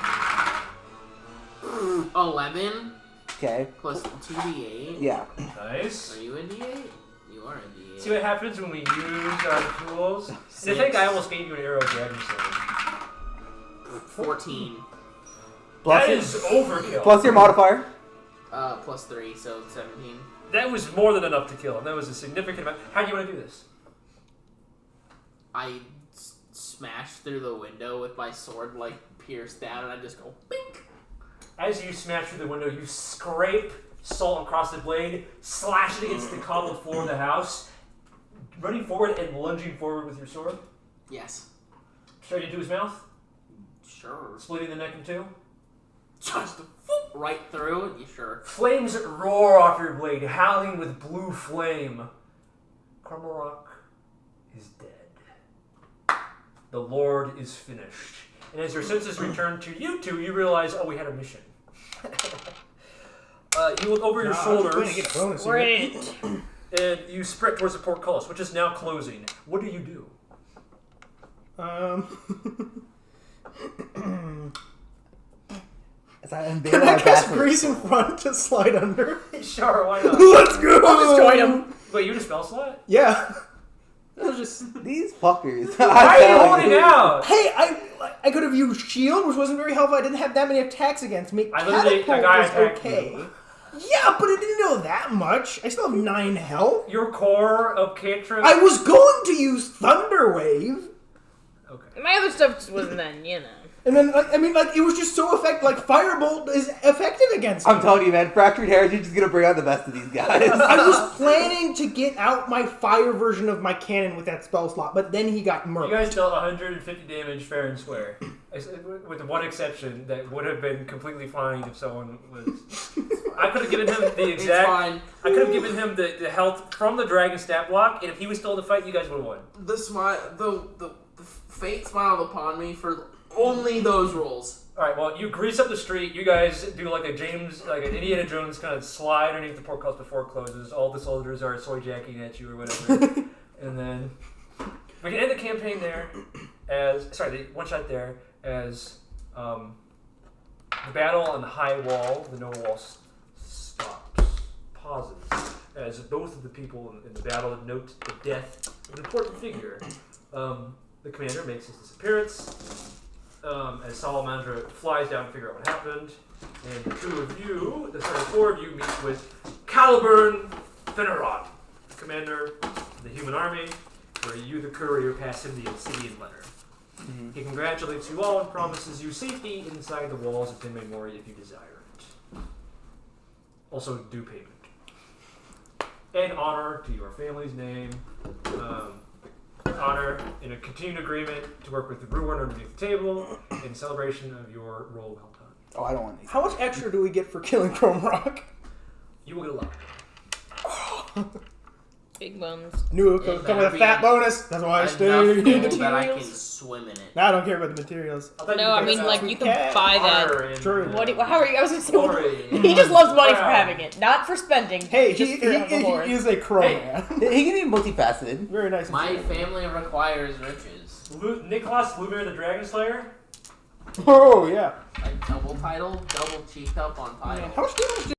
11 Okay. plus 2d8. Yeah. Nice. Are you a d8? You are a d8. See what happens when we use our tools? And I think I almost gave you an arrow of dragon sword. 14. Plus That is overkill. plus your modifier. Plus 3, so 17. That was more than enough to kill him. That was a significant amount. How do you want to do this? I smash through the window with my sword, like, pierced down, and I just go, bink! As you smash through the window, you scrape salt across the blade, slash it against the cobbled floor of the house, running forward and lunging forward with your sword. Yes. Straight into his mouth, Sure. splitting the neck in 2. Just right through it, you sure. Flames roar off your blade, howling with blue flame. Cormorak is dead. The Lord is finished. And as your senses return to you two, you realize, oh, we had a mission. You look over your shoulders, Get a bonus here. Great. and you sprint towards the portcullis, which is now closing. What do you do? Can I cast grease in front to slide under? Sure, why not? Let's go! I'll just join him. Wait, you just spell slot? Yeah. These fuckers. Why are you holding out? Hey, I could have used shield, which wasn't very helpful. I didn't have that many attacks against me. I literally- a Catapult guy was attacked okay. you. Yeah, but it didn't know that much. I still have 9 health. Your core of cantrip. I was going to use Thunder Wave. Okay. My other stuff just wasn't then, you know. And then, it was just so effective. Like, Firebolt is effective against him. I'm telling you, man, Fractured Heritage is going to bring out the best of these guys. I was planning to get out my fire version of my cannon with that spell slot, but then he got murked. You guys dealt 150 damage fair and square. With the one exception that would have been completely fine if someone was... I could have given him the exact... It's fine. I could have given him the health from the dragon stat block, and if he was still in the fight, you guys would have won. The fate smiled upon me for only those rolls. Alright, well, you grease up the street, you guys do like an Indiana Jones kind of slide underneath the portcullis before it closes. All the soldiers are soy jacking at you or whatever. And then we can end the campaign there the one shot there as the battle on the high wall, the noble wall stops, pauses, as both of the people in the battle note the death of an important figure. The commander makes his disappearance. As Salamander flies down to figure out what happened, and the four of you meet with Caliburn Finneron, commander of the human army, where you, the courier, pass him the obsidian letter. Mm-hmm. He congratulates you all and promises you safety inside the walls of Tenme Mori if you desire it. Also, due payment. And honor to your family's name. Honor in a continued agreement to work with the brewer underneath the table in celebration of your role well done. Oh, I don't want these. How much extra do we get for killing Chrome Rock? You will get a lot. Big bones. Knew it would come with a fat bonus. That's why I stayed. That I can swim in it. Nah, I don't care about the materials. No, I mean, like, you can buy that. True. How are you? I was gonna say, he just loves money for having it, not for spending. Hey, just he for the Lord. is a crow man. He can be multifaceted. Very nice. My family requires riches. Nicholas Lumer the Dragon Slayer. Oh, yeah. Like double title, double cheeked up on title. How much damage